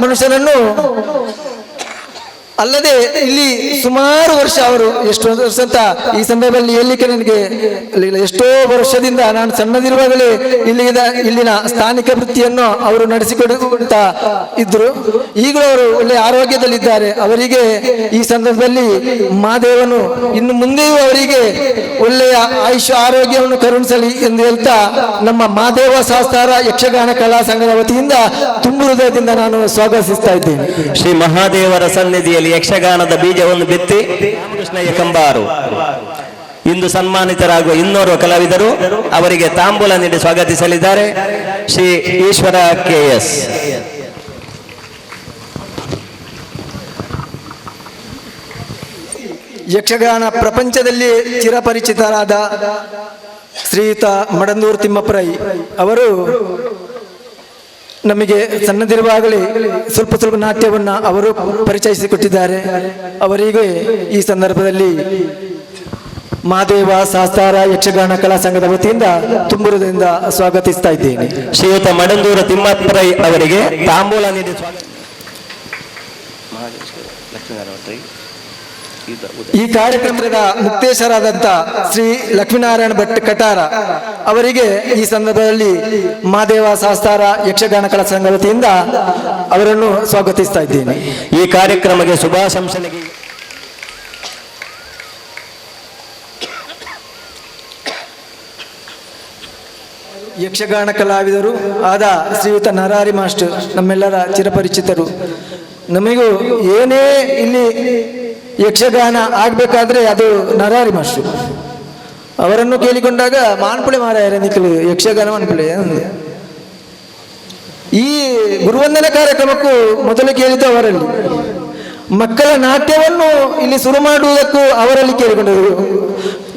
ಮನುಷ್ಯನನ್ನು ಅಲ್ಲದೆ ಇಲ್ಲಿ ಸುಮಾರು ವರ್ಷ ಅವರು ಎಷ್ಟು ವರ್ಷ ಅಂತ ಈ ಸಂದರ್ಭದಲ್ಲಿ ಹೇಳಲಿಕ್ಕೆ ನನಗೆ ಎಷ್ಟೋ ವರ್ಷದಿಂದ ನಾನು ಸಣ್ಣದಿರುವಾಗಲೇ ಇಲ್ಲಿನ ಸ್ಥಾನಿಕ ವೃತ್ತಿಯನ್ನು ಅವರು ನಡೆಸಿಕೊಡುತ್ತಾ ಇದ್ರು. ಈಗಲೂ ಅವರು ಒಳ್ಳೆಯ ಆರೋಗ್ಯದಲ್ಲಿದ್ದಾರೆ. ಅವರಿಗೆ ಈ ಸಂದರ್ಭದಲ್ಲಿ ಮಹಾದೇವನು ಇನ್ನು ಮುಂದೆಯೂ ಅವರಿಗೆ ಒಳ್ಳೆಯ ಆಯುಷ್ಯ ಆರೋಗ್ಯವನ್ನು ಕರುಣಿಸಲಿ ಎಂದು ಹೇಳ್ತಾ ನಮ್ಮ ಮಹಾದೇವ ಶಾಸ್ತಾರ ಯಕ್ಷಗಾನ ಕಲಾ ಸಂಘದ ವತಿಯಿಂದ ತುಂಬು ಹೃದಯದಿಂದ ನಾನು ಸ್ವಾಗತಿಸ್ತಾ ಇದ್ದೇನೆ. ಶ್ರೀ ಮಹಾದೇವರ ಸನ್ನಿಧಿಯಲ್ಲಿ ಯಕ್ಷಗಾನದ ಬೀಜವನ್ನು ಬಿತ್ತಿ ಕೃಷ್ಣಯ್ಯ ಕಂಬಾರು ಇಂದು ಸನ್ಮಾನಿತರಾಗುವ ಇನ್ನೋರ್ವ ಕಲಾವಿದರು ಅವರಿಗೆ ತಾಂಬೂಲ ನೀಡಿ ಸ್ವಾಗತಿಸಲಿದ್ದಾರೆ. ಶ್ರೀ ಈಶ್ವರ KS. ಯಕ್ಷಗಾನ ಪ್ರಪಂಚದಲ್ಲಿ ಚಿರಪರಿಚಿತರಾದ ಶ್ರೀಯುತ ಮಡಂದೂರು ತಿಮ್ಮಪ್ಪರೈ ಅವರು ನಮಗೆ ಸಣ್ಣದಿರುವಾಗಲೇ ಸ್ವಲ್ಪ ನಾಟ್ಯವನ್ನು ಅವರು ಪರಿಚಯಿಸಿಕೊಟ್ಟಿದ್ದಾರೆ. ಅವರಿಗೆ ಈ ಸಂದರ್ಭದಲ್ಲಿ ಮಹಾದೇವ ಶಾಸ್ತಾರ ಯಕ್ಷಗಾನ ಕಲಾ ಸಂಘದ ವತಿಯಿಂದ ತುಂಬುರದಿಂದ ಸ್ವಾಗತಿಸ್ತಾ ಇದ್ದೇನೆ. ಶ್ರೀಯುತ ಮಡಂದೂರು ತಿಮ್ಮಪ್ಪರೈ ಅವರಿಗೆ ತಾಂಬೂಲ ನೀಡಿ ಈ ಕಾರ್ಯಕ್ರಮದ ಮುಕ್ತೇಶರಾದಂಥ ಶ್ರೀ ಲಕ್ಷ್ಮೀನಾರಾಯಣ ಭಟ್ ಕಟಾರ ಅವರಿಗೆ ಈ ಸಂದರ್ಭದಲ್ಲಿ ಮಹಾದೇವ ಶಾಸ್ತಾರ ಯಕ್ಷಗಾನ ಕಲಾ ಸಂಘ ವತಿಯಿಂದ ಅವರನ್ನು ಸ್ವಾಗತಿಸ್ತಾ ಇದ್ದೇನೆ. ಈ ಕಾರ್ಯಕ್ರಮಕ್ಕೆ ಶುಭಾಶಂಸನೆಗೆ ಯಕ್ಷಗಾನ ಕಲಾವಿದರು ಆದ ಶ್ರೀಯುತ ನರಹರಿ ಮಾಸ್ಟರ್ ನಮ್ಮೆಲ್ಲರ ಚಿರಪರಿಚಿತರು. ನಮಗೂ ಏನೇ ಇಲ್ಲಿ ಯಕ್ಷಗಾನ ಆಗಬೇಕಾದ್ರೆ ಅದು ನರಹರಿ ಮಾಸ್ಟರ್ ಅವರನ್ನು ಕೇಳಿಕೊಂಡಾಗ ಮಾನ್ಪುಳೆ ಮಾರಾಯರ ನಿಖಲು ಯಕ್ಷಗಾನ ಮಾನ್ಪುಳೆ. ಈ ಗುರುವಂದನ ಕಾರ್ಯಕ್ರಮಕ್ಕೂ ಮೊದಲು ಕೇಳಿದ್ದು ಅವರಲ್ಲಿ. ಮಕ್ಕಳ ನಾಟ್ಯವನ್ನು ಇಲ್ಲಿ ಶುರು ಮಾಡುವುದಕ್ಕೂ ಅವರಲ್ಲಿ ಕೇಳಿಕೊಂಡರು.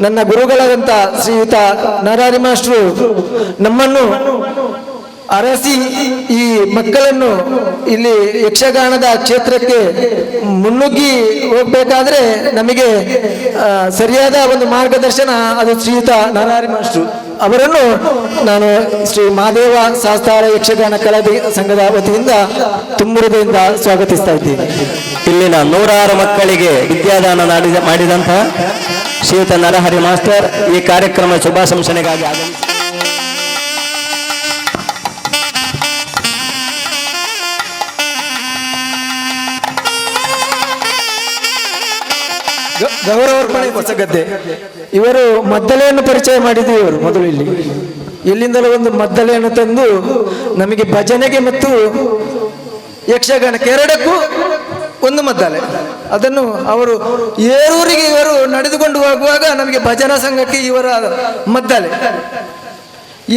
ನನ್ನ ಗುರುಗಳಾದಂಥ ಶ್ರೀಯುತ ನರಹರಿ ಮಾಸ್ಟರು ನಮ್ಮನ್ನು ಅರಸಿ ಈ ಮಕ್ಕಳನ್ನು ಇಲ್ಲಿ ಯಕ್ಷಗಾನದ ಕ್ಷೇತ್ರಕ್ಕೆ ಮುನ್ನುಗ್ಗಿ ಹೋಗ್ಬೇಕಾದ್ರೆ ನಮಗೆ ಸರಿಯಾದ ಒಂದು ಮಾರ್ಗದರ್ಶನ ಅದು ಶ್ರೀಯುತ ನರಹರಿ ಮಾಸ್ಟರು ಅವರನ್ನು ನಾನು ಶ್ರೀ ಮಹಾದೇವ ಶಾಸ್ತಾರ ಯಕ್ಷಗಾನ ಕಲಾ ಸಂಘದ ವತಿಯಿಂದ ತುಂಬುರದಿಂದ ಸ್ವಾಗತಿಸ್ತಾ ಇದ್ದೀನಿ. ಇಲ್ಲಿನ 106 ಮಕ್ಕಳಿಗೆ ವಿದ್ಯಾದಾನ ಮಾಡಿದಂತಹ ಶ್ರೀಯುತ ನರಹರಿ ಮಾಸ್ಟರ್ ಈ ಕಾರ್ಯಕ್ರಮ ಶುಭಾಶಂಸನೆಗಾಗಿ ಆಗಮಿಸಿ ಗೌರವಾರ್ಪಣೆ ಹೊಸಗದ್ದೆ. ಇವರು ಮದ್ದಲೆಯನ್ನು ಪರಿಚಯ ಮಾಡಿದ್ರು. ಇವರು ಮೊದಲು ಇಲ್ಲಿ ಎಲ್ಲಿಂದಲೂ ಒಂದು ಮದ್ದಲೆಯನ್ನು ತಂದು ನಮಗೆ ಭಜನೆಗೆ ಮತ್ತು ಯಕ್ಷಗಾನಕ್ಕೆ ಎರಡಕ್ಕೂ ಒಂದು ಮದ್ದಲೆ ಅದನ್ನು ಅವರು ಏರೂರಿಗೆ ಇವರು ನಡೆದುಕೊಂಡು ಹೋಗುವಾಗ ನಮಗೆ ಭಜನಾ ಸಂಘಕ್ಕೆ ಇವರ ಮದ್ದಲೆ.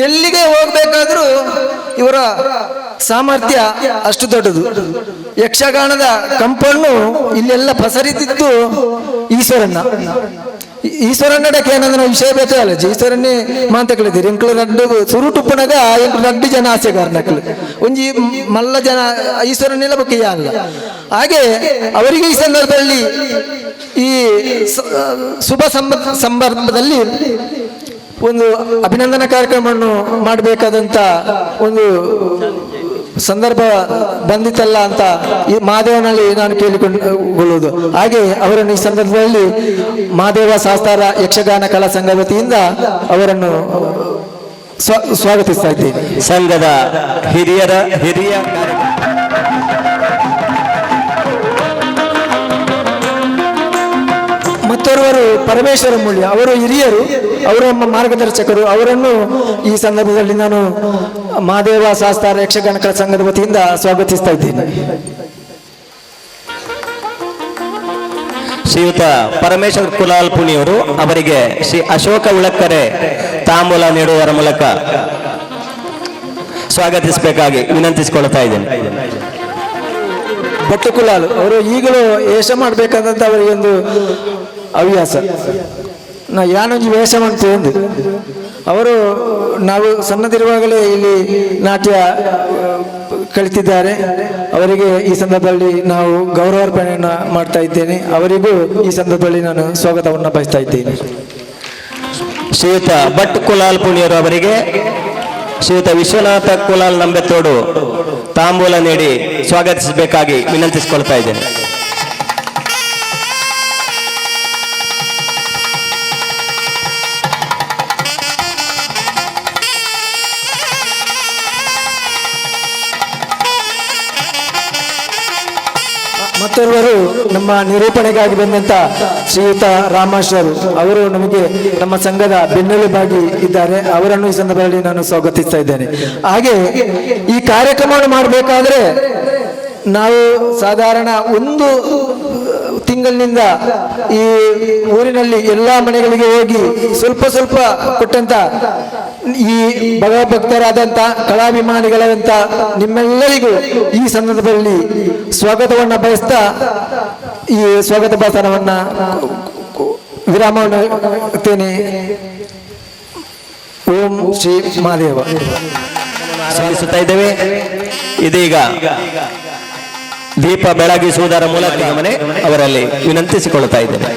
ಎಲ್ಲಿಗೆ ಹೋಗ್ಬೇಕಾದ್ರೂ ಇವರ ಸಾಮರ್ಥ್ಯ ಅಷ್ಟು ದೊಡ್ಡದು. ಯಕ್ಷಗಾನದ ಕಂಪನ್ನು ಇಲ್ಲೆಲ್ಲ ಪಸರಿದ್ದು ಈಶ್ವರನ್ನಡಕ್ಕೆ ಏನಂದ್ರೆ ವಿಷಯ ಬೇಕಲ್ಲ ಈಶ್ವರನ್ನೇ ಮಾತಕ್ಲಿದ್ದೀರಿ ಎಂಕ್ಳು ರಡ್ಡು ಸುರುಟುಪ್ಪಣಗ ಎಂಕ್ಳು ರಡ್ಡು ಜನ ಆಸೆಗಾರನಕ್ಲು ಒಂಜಿ ಮಲ್ಲ ಜನ ಈಶ್ವರನ್ನೆಲ್ಲ ಬಗ್ಗೆ ಅಲ್ಲ. ಹಾಗೆ ಅವರಿಗೆ ಈ ಸಂದರ್ಭದಲ್ಲಿ ಈ ಶುಭ ಸಂದರ್ಭದಲ್ಲಿ ಒಂದು ಅಭಿನಂದನಾ ಕಾರ್ಯಕ್ರಮವನ್ನು ಮಾಡಬೇಕಾದಂತ ಒಂದು ಸಂದರ್ಭ ಬಂದಿತ್ತಲ್ಲ ಅಂತ ಈ ಮಹಾದೇವನಲ್ಲಿ ನಾನು ಕೇಳಿಕೊಳ್ಳುವುದು. ಹಾಗೆ ಅವರನ್ನು ಈ ಸಂದರ್ಭದಲ್ಲಿ ಮಹಾದೇವ ಶಾಸ್ತಾರ ಯಕ್ಷಗಾನ ಕಲಾ ಸಂಘ ವತಿಯಿಂದ ಅವರನ್ನು ಸ್ವಾಗತಿಸ್ತಾ ಇದ್ದೇನೆ. ಸಂಘದ ಹಿರಿಯ ಮತ್ತೋರ್ವರು ಪರಮೇಶ್ವರ ಮೂಲ್ಯ ಅವರು ಹಿರಿಯರು, ಅವರು ನಮ್ಮ ಮಾರ್ಗದರ್ಶಕರು. ಅವರನ್ನು ಈ ಸಂದರ್ಭದಲ್ಲಿ ನಾನು ಮಹಾದೇವ ಶಾಸ್ತಾರ ಯಕ್ಷಗಾನ ಕಲಾ ಸಂಘದ ವತಿಯಿಂದ ಸ್ವಾಗತಿಸ್ತಾ ಇದ್ದೇನೆ. ಶ್ರೀಯುತ ಪರಮೇಶ್ವರ ಕುಲಾಲ್ ಪುಣಿಯವರು ಅವರಿಗೆ ಶ್ರೀ ಅಶೋಕ ಉಳಕ್ಕರೆ ತಾಂಬೂಲ ನೀಡುವುದರ ಮೂಲಕ ಸ್ವಾಗತಿಸಬೇಕಾಗಿ ವಿನಂತಿಸಿಕೊಳ್ತಾ ಇದ್ದೇನೆ. ಭಟ್ಟು ಕುಲಾಲ್ ಅವರು ಈಗಲೂ ವೇಷ ಮಾಡ್ಬೇಕಂತ ಅವರಿಗೆ ಒಂದು ಹವ್ಯಾಸ. ನಾ ಯಾನೊಂದು ವೇಷ ಮಾಡ್ತೇವೆ ಅವರು ನಾವು ಸಣ್ಣದಿರುವಾಗಲೇ ಇಲ್ಲಿ ನಾಟ್ಯ ಕಲಿತಿದ್ದಾರೆ. ಅವರಿಗೆ ಈ ಸಂದರ್ಭದಲ್ಲಿ ನಾವು ಗೌರವಾರ್ಪಣೆಯನ್ನು ಮಾಡ್ತಾ ಇದ್ದೇನೆ. ಅವರಿಗೂ ಈ ಸಂದರ್ಭದಲ್ಲಿ ನಾನು ಸ್ವಾಗತವನ್ನು ಬಯಸ್ತಾ ಇದ್ದೇನೆ. ಶ್ರೀಯುತ ಭಟ್ ಕುಲಾಲ್ ಪುಣಿಯರು ಅವರಿಗೆ ಶ್ರೀಯುತ ವಿಶ್ವನಾಥ ಕುಲಾಲ್ ನಂಬೆತ್ತೋಡು ತಾಂಬೂಲ ನೀಡಿ ಸ್ವಾಗತಿಸಬೇಕಾಗಿ ವಿನಂತಿಸಿಕೊಳ್ತಾ ಇದ್ದೇನೆ. ಮತ್ತೊರ್ವರು ನಮ್ಮ ನಿರೂಪಣೆಗಾಗಿ ಬಂದಂತ ಶ್ರೀಯುತ ರಾಮಾಶ್ವರು ಅವರು ನಮಗೆ ನಮ್ಮ ಸಂಘದ ಬೆನ್ನೆಲುಬಾಗಿ ಇದ್ದಾರೆ. ಅವರನ್ನು ಈ ಸಂದರ್ಭದಲ್ಲಿ ನಾನು ಸ್ವಾಗತಿಸ್ತಾ ಇದ್ದೇನೆ. ಹಾಗೆ ಈ ಕಾರ್ಯಕ್ರಮವನ್ನು ಮಾಡಬೇಕಾದ್ರೆ ನಾವು ಸಾಧಾರಣ ಒಂದು ತಿಂಗಳಿನಿಂದ ಈ ಊರಿನಲ್ಲಿ ಎಲ್ಲ ಮನೆಗಳಿಗೆ ಹೋಗಿ ಸ್ವಲ್ಪ ಸ್ವಲ್ಪ ಕೊಟ್ಟಂತ ಈ ಭಗವದ್ಭಕ್ತರಾದಂಥ ಕಲಾಭಿಮಾನಿಗಳಾದಂಥ ನಿಮ್ಮೆಲ್ಲರಿಗೂ ಈ ಸಂದರ್ಭದಲ್ಲಿ ಸ್ವಾಗತವನ್ನು ಬಯಸ್ತಾ ಈ ಸ್ವಾಗತ ಭಾಷಣವನ್ನು ವಿರಾಮವನ್ನು ಇರ್ತೇನೆ. ಓಂ ಶ್ರೀ ಮಹಾದೇವ. ಸಲ್ಲಿಸುತ್ತಾ ಇದ್ದೇವೆ. ಇದೀಗ ದೀಪ ಬೆಳಗಿಸುವುದರ ಮೂಲಕ ಗಮನೆ ಅವರಲ್ಲಿ ವಿನಂತಿಸಿಕೊಳ್ಳುತ್ತಾ ಇದ್ದೇನೆ.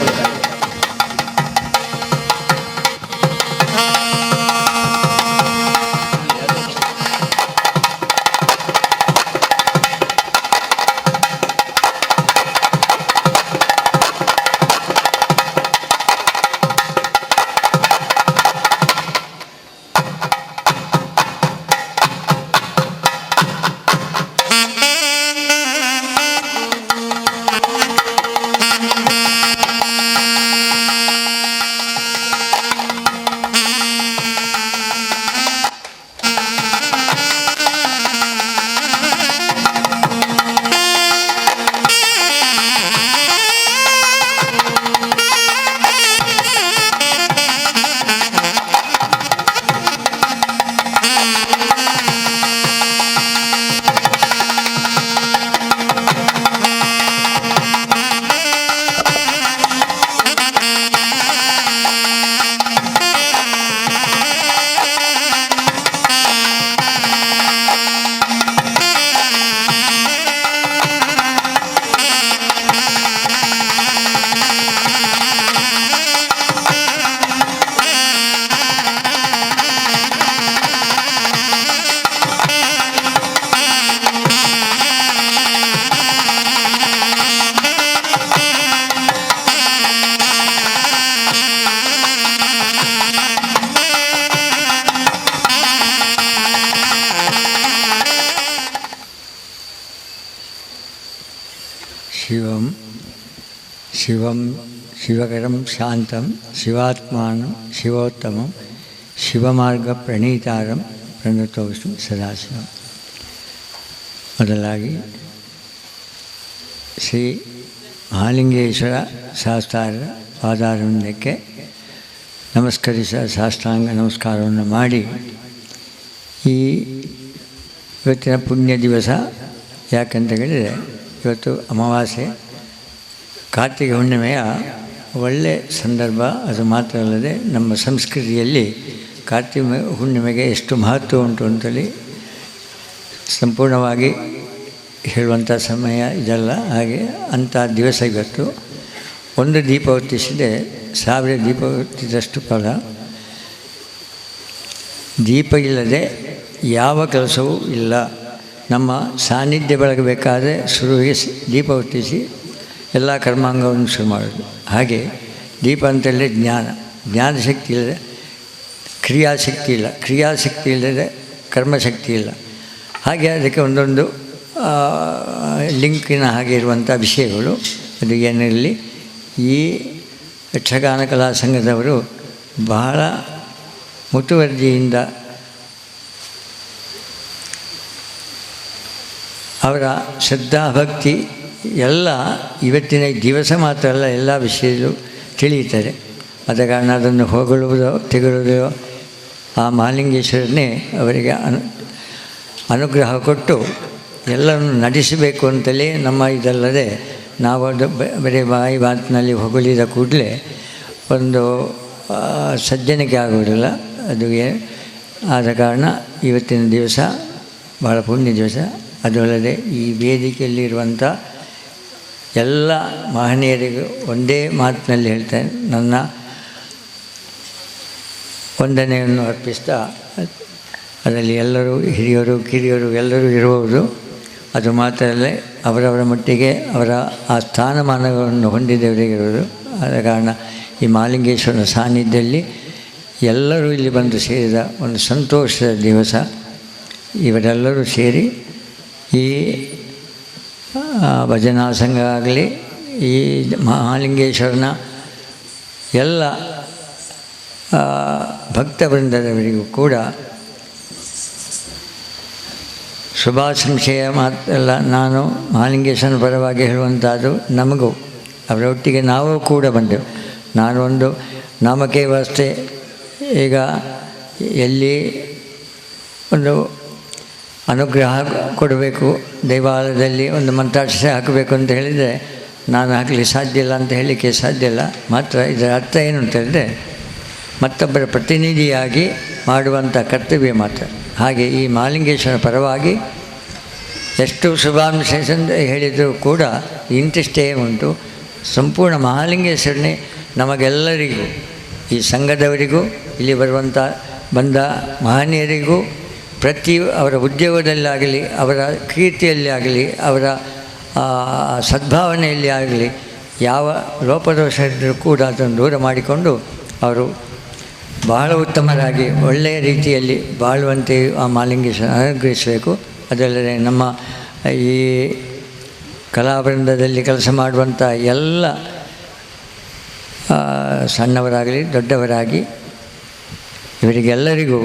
शिवं शिवं शिवकरं शांतं शिवात्मानं शिवोत्तमं शिवमार्गप्रणीतारं प्रणतोऽस्तु सदाशिवं. ಮೊದಲಾಗಿ ಶ್ರೀ ಮಹಾಲಿಂಗೇಶ್ವರ ಶಾಸ್ತ್ರಾರ್ಯ ಪಾದಾರವಿಂದಕ್ಕೆ ಸಾಷ್ಟಾಂಗ ನಮಸ್ಕಾರವನ್ನು ಮಾಡಿ ಈ ಇವತ್ತಿನ ಪುಣ್ಯ ದಿವಸ ಯಾಕಂತ ಹೇಳಿದರೆ ಇವತ್ತು ಅಮಾವಾಸ್ಯೆ, ಕಾರ್ತಿಕ ಹುಣ್ಣಿಮೆಯ ಒಳ್ಳೆಯ ಸಂದರ್ಭ. ಅದು ಮಾತ್ರ ಅಲ್ಲದೆ ನಮ್ಮ ಸಂಸ್ಕೃತಿಯಲ್ಲಿ ಕಾರ್ತಿಕ ಹುಣ್ಣಿಮೆಗೆ ಎಷ್ಟು ಮಹತ್ವ ಉಂಟು ಅಂತೇಳಿ ಸಂಪೂರ್ಣವಾಗಿ ಹೇಳುವಂಥ ಸಮಯ ಇದಲ್ಲ. ಹಾಗೆ ಅಂಥ ದಿವಸ ಇವತ್ತು. ಒಂದು ದೀಪ ಹೊತ್ತಿಸಿದೆ 1000 ದೀಪ ಹೊತ್ತಿದಷ್ಟು ಫಲ. ದೀಪ ಇಲ್ಲದೆ ಯಾವ ಕೆಲಸವೂ ಇಲ್ಲ. ನಮ್ಮ ಸಾನ್ನಿಧ್ಯ ಬೆಳಗಬೇಕಾದ್ರೆ ಶುರುವಿಗೆ ದೀಪ ಹೊತ್ತಿಸಿ ಎಲ್ಲ ಕರ್ಮಾಂಗವನ್ನು ಶುರು ಮಾಡೋದು. ಹಾಗೆ ದೀಪ ಅಂತೇಳಿ ಜ್ಞಾನಶಕ್ತಿ ಇಲ್ಲದೆ ಕ್ರಿಯಾಶಕ್ತಿ ಇಲ್ಲ, ಕ್ರಿಯಾಶಕ್ತಿ ಇಲ್ಲದೆ ಕರ್ಮಶಕ್ತಿ ಇಲ್ಲ. ಹಾಗೆ ಅದಕ್ಕೆ ಒಂದೊಂದು ಲಿಂಕಿನ ಹಾಗೆ ಇರುವಂಥ ವಿಷಯಗಳು. ಅದು ಏನಿರಲಿ, ಈ ಯಕ್ಷಗಾನ ಕಲಾ ಸಂಘದವರು ಬಹಳ ಮುತುವರ್ಜಿಯಿಂದ ಅವರ ಶ್ರದ್ಧಾಭಕ್ತಿ ಎಲ್ಲ ಇವತ್ತಿನ ದಿವಸ ಮಾತ್ರ ಅಲ್ಲ, ಎಲ್ಲ ವಿಷಯಗಳು ತಿಳಿಯುತ್ತದೆ. ಆದ ಕಾರಣ ಅದನ್ನು ಹೊಗಳುವುದೋ ತೆಗೊಳ್ಳುವುದೋ ಆ ಮಹಾಲಿಂಗೇಶ್ವರನೇ ಅವರಿಗೆ ಅನುಗ್ರಹ ಕೊಟ್ಟು ಎಲ್ಲರನ್ನು ನಡೆಸಬೇಕು ಅಂತಲೇ ನಮ್ಮ ಇದಲ್ಲದೆ ನಾವು ಅದು ಬರೀ ಬಾಯಿ ಮಾತಿನಲ್ಲಿ ಹೊಗಳಿದ ಕೂಡಲೇ ಒಂದು ಸಜ್ಜನಿಕೆ ಆಗುವುದಿಲ್ಲ. ಅದು ಆದ ಕಾರಣ ಇವತ್ತಿನ ದಿವಸ ಭಾಳ ಪುಣ್ಯ ದಿವಸ. ಅದು ಅಲ್ಲದೆ ಈ ವೇದಿಕೆಯಲ್ಲಿರುವಂಥ ಎಲ್ಲ ಮಹನೀಯರಿಗೂ ಒಂದೇ ಮಾತಿನಲ್ಲಿ ಹೇಳ್ತೇನೆ, ನನ್ನ ವಂದನೆಯನ್ನು ಅರ್ಪಿಸ್ತಾ, ಅದರಲ್ಲಿ ಎಲ್ಲರೂ ಹಿರಿಯರು ಕಿರಿಯರು ಎಲ್ಲರೂ ಇರುವುದು. ಅದು ಮಾತ್ರ ಅಲ್ಲದೆ ಅವರವರ ಮಟ್ಟಿಗೆ ಅವರ ಆ ಸ್ಥಾನಮಾನಗಳನ್ನು ಹೊಂದಿದವರಿಗಿರುವುದು. ಆದ ಕಾರಣ ಈ ಮಹಾಲಿಂಗೇಶ್ವರನ ಸಾನ್ನಿಧ್ಯದಲ್ಲಿ ಎಲ್ಲರೂ ಇಲ್ಲಿ ಬಂದು ಸೇರಿದ ಒಂದು ಸಂತೋಷದ ದಿವಸ. ಇವರೆಲ್ಲರೂ ಸೇರಿ ಈ ಭಜನಾ ಸಂಘ ಆಗಲಿ, ಈ ಮಹಾಲಿಂಗೇಶ್ವರನ ಎಲ್ಲ ಭಕ್ತವೃಂದದವರಿಗೂ ಕೂಡ ಶುಭಾಶಂಸೆಯ ಮಾತಲ್ಲ. ನಾನು ಮಹಾಲಿಂಗೇಶ್ವರನ ಪರವಾಗಿ ಹೇಳುವಂಥದ್ದು, ನಮಗೂ ಅವರೊಟ್ಟಿಗೆ ನಾವು ಕೂಡ ಬಂದೆವು. ನಾನು ಒಂದು ನಾಮಕೆ ವ್ಯವಸ್ಥೆ ಈಗ ಎಲ್ಲಿ ಒಂದು ಅನುಗ್ರಹ ಕೊಡಬೇಕು, ದೇವಾಲಯದಲ್ಲಿ ಒಂದು ಮಂತ್ರಾಕ್ಷತೆ ಹಾಕಬೇಕು ಅಂತ ಹೇಳಿದರೆ ನಾನು ಹಾಕಲಿಕ್ಕೆ ಸಾಧ್ಯ ಇಲ್ಲ ಅಂತ ಹೇಳಲಿಕ್ಕೆ ಸಾಧ್ಯ ಇಲ್ಲ. ಮಾತ್ರ ಇದರ ಅರ್ಥ ಏನು ಅಂತ ಹೇಳಿದ್ರೆ ಮತ್ತೊಬ್ಬರ ಪ್ರತಿನಿಧಿಯಾಗಿ ಮಾಡುವಂಥ ಕರ್ತವ್ಯ ಮಾತ್ರ. ಹಾಗೆ ಈ ಮಹಾಲಿಂಗೇಶ್ವರ ಪರವಾಗಿ ಎಷ್ಟು ಶುಭಾಂಶ ಹೇಳಿದರೂ ಕೂಡ ಇಂತಿಷ್ಟೇ ಉಂಟು. ಸಂಪೂರ್ಣ ಮಹಾಲಿಂಗೇಶ್ವರನೇ ನಮಗೆಲ್ಲರಿಗೂ, ಈ ಸಂಘದವರಿಗೂ, ಇಲ್ಲಿ ಬಂದ ಮಹನೀಯರಿಗೂ, ಅವರ ಉದ್ಯೋಗದಲ್ಲಾಗಲಿ, ಅವರ ಕೀರ್ತಿಯಲ್ಲಿ ಆಗಲಿ, ಅವರ ಸದ್ಭಾವನೆಯಲ್ಲಿ ಆಗಲಿ ಯಾವ ಲೋಪದೋಷ ಇದ್ದರೂ ಕೂಡ ಅದನ್ನು ದೂರ ಮಾಡಿಕೊಂಡು ಅವರು ಬಹಳ ಉತ್ತಮರಾಗಿ ಒಳ್ಳೆಯ ರೀತಿಯಲ್ಲಿ ಬಾಳುವಂತೆ ಆ ಮಹಾಲಿಂಗೇಶ್ವರ ಅನುಗ್ರಹಿಸಬೇಕು. ಅದಲ್ಲದೆ ನಮ್ಮ ಈ ಕಲಾವೃಂದದಲ್ಲಿ ಕೆಲಸ ಮಾಡುವಂಥ ಎಲ್ಲ ಸಣ್ಣವರಾಗಲಿ ದೊಡ್ಡವರಾಗಿ ಇವರಿಗೆಲ್ಲರಿಗೂ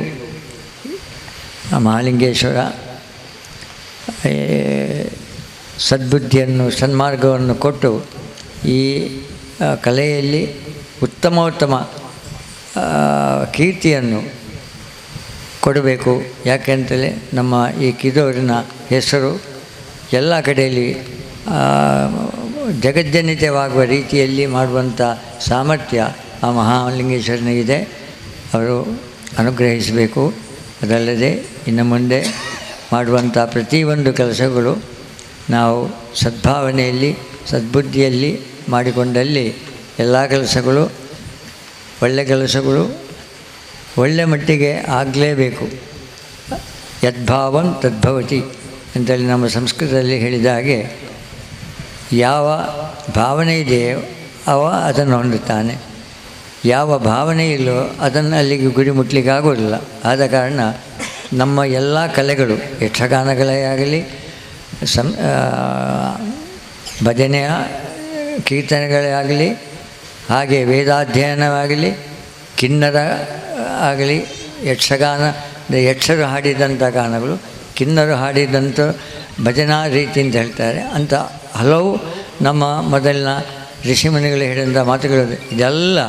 ಮಹಾಲಿಂಗೇಶ್ವರ ಸದ್ಬುದ್ಧಿಯನ್ನು ಸನ್ಮಾರ್ಗವನ್ನು ಕೊಟ್ಟು ಈ ಕಲೆಯಲ್ಲಿ ಉತ್ತಮ ಕೀರ್ತಿಯನ್ನು ಕೊಡಬೇಕು. ಯಾಕೆಂತಲೇ ನಮ್ಮ ಈ ಕಿದೂರಿನ ಹೆಸರು ಎಲ್ಲ ಕಡೆಯಲ್ಲಿ ಜಗಜ್ಜನಿತವಾಗುವ ರೀತಿಯಲ್ಲಿ ಮಾಡುವಂಥ ಸಾಮರ್ಥ್ಯ ಆ ಮಹಾಲಿಂಗೇಶ್ವರನಿಗಿದೆ. ಅವರು ಅನುಗ್ರಹಿಸಬೇಕು. ಅದಲ್ಲದೆ ಇನ್ನು ಮುಂದೆ ಮಾಡುವಂಥ ಪ್ರತಿಯೊಂದು ಕೆಲಸಗಳು ನಾವು ಸದ್ಭಾವನೆಯಲ್ಲಿ ಸದ್ಬುದ್ಧಿಯಲ್ಲಿ ಮಾಡಿಕೊಂಡಲ್ಲಿ ಎಲ್ಲ ಕೆಲಸಗಳು ಒಳ್ಳೆಯ ಕೆಲಸಗಳು ಒಳ್ಳೆ ಮಟ್ಟಿಗೆ ಆಗಲೇಬೇಕು. ಯದ್ಭಾವಂ ತದ್ಭವತಿ ಅಂತೇಳಿ ನಮ್ಮ ಸಂಸ್ಕೃತದಲ್ಲಿ ಹೇಳಿದ ಹಾಗೆ ಯಾವ ಭಾವನೆ ಇದೆಯೋ ಅದನ್ನು ಹೊಂದುತ್ತಾನೆ, ಯಾವ ಭಾವನೆ ಇಲ್ಲೋ ಅದನ್ನು ಅಲ್ಲಿಗೆ ಗುರಿ ಮುಟ್ಲಿಕ್ಕೆ ಆಗೋದಿಲ್ಲ. ಆದ ಕಾರಣ ನಮ್ಮ ಎಲ್ಲ ಕಲೆಗಳು, ಯಕ್ಷಗಾನಗಳೇ ಆಗಲಿ, ಭಜನೆಯ ಕೀರ್ತನೆಗಳೇ ಆಗಲಿ, ಹಾಗೆ ವೇದಾಧ್ಯಯನವಾಗಲಿ, ಕಿನ್ನರ ಆಗಲಿ, ಯಕ್ಷರು ಹಾಡಿದಂಥ ಗಾನಗಳು, ಕಿನ್ನರು ಹಾಡಿದಂಥ ಭಜನಾ ರೀತಿ ಅಂತ ಹೇಳ್ತಾರೆ. ಅಂಥ ಹಲವು ನಮ್ಮ ಮೊದಲಿನ ಋಷಿಮುನಿಗಳು ಹೇಳಿದಂಥ ಮಾತುಗಳು. ಇದೆಲ್ಲ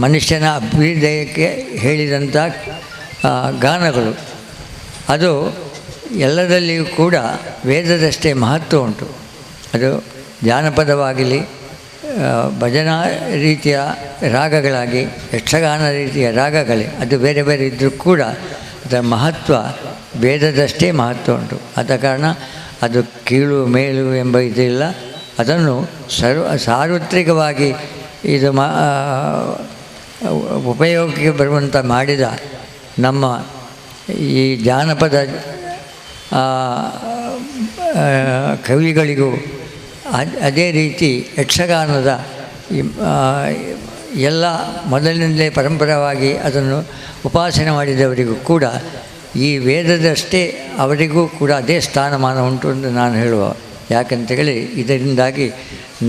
ಮನುಷ್ಯನ ಅಭ್ಯುದಯಕ್ಕೆ ಹೇಳಿದಂಥ ಗಾನಗಳು. ಅದು ಎಲ್ಲದಲ್ಲಿಯೂ ಕೂಡ ವೇದದಷ್ಟೇ ಮಹತ್ವ ಉಂಟು. ಅದು ಜಾನಪದವಾಗಲಿ, ಭಜನಾ ರೀತಿಯ ರಾಗಗಳಾಗಿ, ಯಕ್ಷಗಾನ ರೀತಿಯ ರಾಗಗಳೇ, ಅದು ಬೇರೆ ಬೇರೆ ಇದ್ದರೂ ಕೂಡ ಅದರ ಮಹತ್ವ ವೇದದಷ್ಟೇ ಮಹತ್ವ ಉಂಟು. ಆದ ಕಾರಣ ಅದು ಕೀಳು ಮೇಲು ಎಂಬ ಇದಿಲ್ಲ. ಅದನ್ನು ಸಾರ್ವತ್ರಿಕವಾಗಿ ಇದು ಉಪಯೋಗಕ್ಕೆ ಬರುವಂಥ ಮಾಡಿದ ನಮ್ಮ ಈ ಜಾನಪದ ಕವಿಗಳಿಗೂ ಅದೇ ರೀತಿ ಯಕ್ಷಗಾನದ ಎಲ್ಲ ಮೊದಲಿನಿಂದಲೇ ಪರಂಪರವಾಗಿ ಅದನ್ನು ಉಪಾಸನೆ ಮಾಡಿದವರಿಗೂ ಕೂಡ ಈ ವೇದದಷ್ಟೇ ಅವರಿಗೂ ಕೂಡ ಅದೇ ಸ್ಥಾನಮಾನ ಉಂಟು ಎಂದು ನಾನು ಹೇಳುವ. ಯಾಕಂತೇಳಿ ಇದರಿಂದಾಗಿ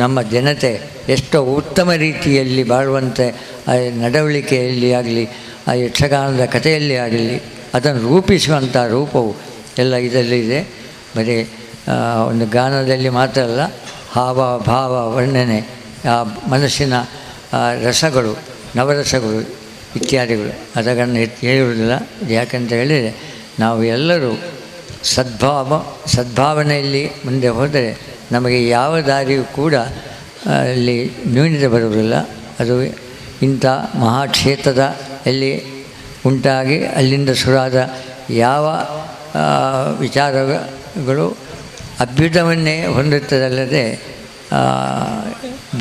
ನಮ್ಮ ಜನತೆ ಎಷ್ಟೋ ಉತ್ತಮ ರೀತಿಯಲ್ಲಿ ಬಾಳುವಂತೆ ಆ ನಡವಳಿಕೆಯಲ್ಲಿ ಆಗಲಿ, ಆ ಯಕ್ಷಗಾನದ ಕಥೆಯಲ್ಲಿ ಆಗಲಿ ಅದನ್ನು ರೂಪಿಸುವಂಥ ರೂಪವು ಎಲ್ಲ ಇದರಲ್ಲಿದೆ. ಬರೀ ಒಂದು ಗಾನದಲ್ಲಿ ಮಾತ್ರ ಅಲ್ಲ, ಹಾವ ಭಾವ ವರ್ಣನೆ, ಆ ಮನಸ್ಸಿನ ರಸಗಳು, ನವರಸಗಳು ಇತ್ಯಾದಿಗಳು ಅದನ್ನು ಹೇಳುವುದಿಲ್ಲ. ಯಾಕಂತ ಹೇಳಿದರೆ ನಾವು ಎಲ್ಲರೂ ಸದ್ಭಾವನೆಯಲ್ಲಿ ಮುಂದೆ ಹೋದರೆ ನಮಗೆ ಯಾವ ದಾರಿಯೂ ಕೂಡ ಅಲ್ಲಿ ನ್ಯೂನತೆ ಬರುವುದಿಲ್ಲ. ಅದು ಇಂಥ ಮಹಾಕ್ಷೇತ್ರದ ಎಲ್ಲಿ ಉಂಟಾಗಿ ಅಲ್ಲಿಂದ ಶುರುವಾದ ಯಾವ ವಿಚಾರಗಳು ಅಭ್ಯುದಯವನ್ನೇ ಹೊಂದುತ್ತದಲ್ಲದೆ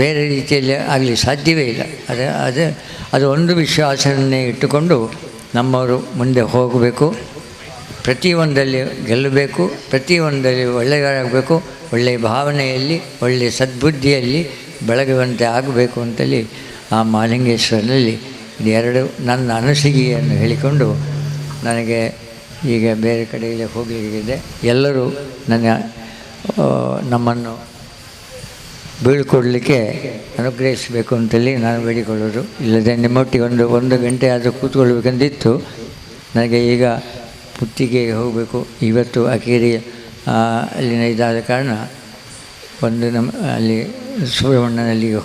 ಬೇರೆ ರೀತಿಯಲ್ಲಿ ಆಗಲಿ ಸಾಧ್ಯವೇ ಇಲ್ಲ. ಅದು ಒಂದು ವಿಶ್ವಾಸವನ್ನೇ ಇಟ್ಟುಕೊಂಡು ನಮ್ಮವರು ಮುಂದೆ ಹೋಗಬೇಕು, ಪ್ರತಿಯೊಂದರಲ್ಲಿ ಗೆಲ್ಲಬೇಕು, ಪ್ರತಿಯೊಂದರಲ್ಲಿ ಒಳ್ಳೆಯದಾಗಬೇಕು, ಒಳ್ಳೆಯ ಭಾವನೆಯಲ್ಲಿ ಒಳ್ಳೆಯ ಸದ್ಬುದ್ಧಿಯಲ್ಲಿ ಬೆಳಗುವಂತೆ ಆಗಬೇಕು ಅಂತೇಳಿ ಆ ಮಹಾಲಿಂಗೇಶ್ವರನಲ್ಲಿ ಇದೆರಡು ನನ್ನ ಅನಿಸಿಕೆಯನ್ನು ಹೇಳಿಕೊಂಡು ನನಗೆ ಈಗ ಬೇರೆ ಕಡೆಗೆ ಹೋಗಲಿಕ್ಕಿದೆ. ಎಲ್ಲರೂ ನಮ್ಮನ್ನು ಬೀಳ್ಕೊಡಲಿಕ್ಕೆ ಅನುಗ್ರಹಿಸಬೇಕು ಅಂತೇಳಿ ನಾನು ಬೇಡಿಕೊಳ್ಳೋದು. ಇಲ್ಲದೆ ನಿಮ್ಮೊಟ್ಟಿಗೆ ಒಂದು ಗಂಟೆ ಆದರೂ ಕೂತ್ಕೊಳ್ಬೇಕಂದಿತ್ತು. ನನಗೆ ಈಗ ಪುತ್ತಿಗೆಗೆ ಹೋಗಬೇಕು. ಇವತ್ತು ಅಕೇರಿ ಅಲ್ಲಿನ ಇದಾದ ಕಾರಣ ಅಲ್ಲಿ ಸುಬ್ರಹ್ಮಣ್ಯನಲ್ಲಿಗೆ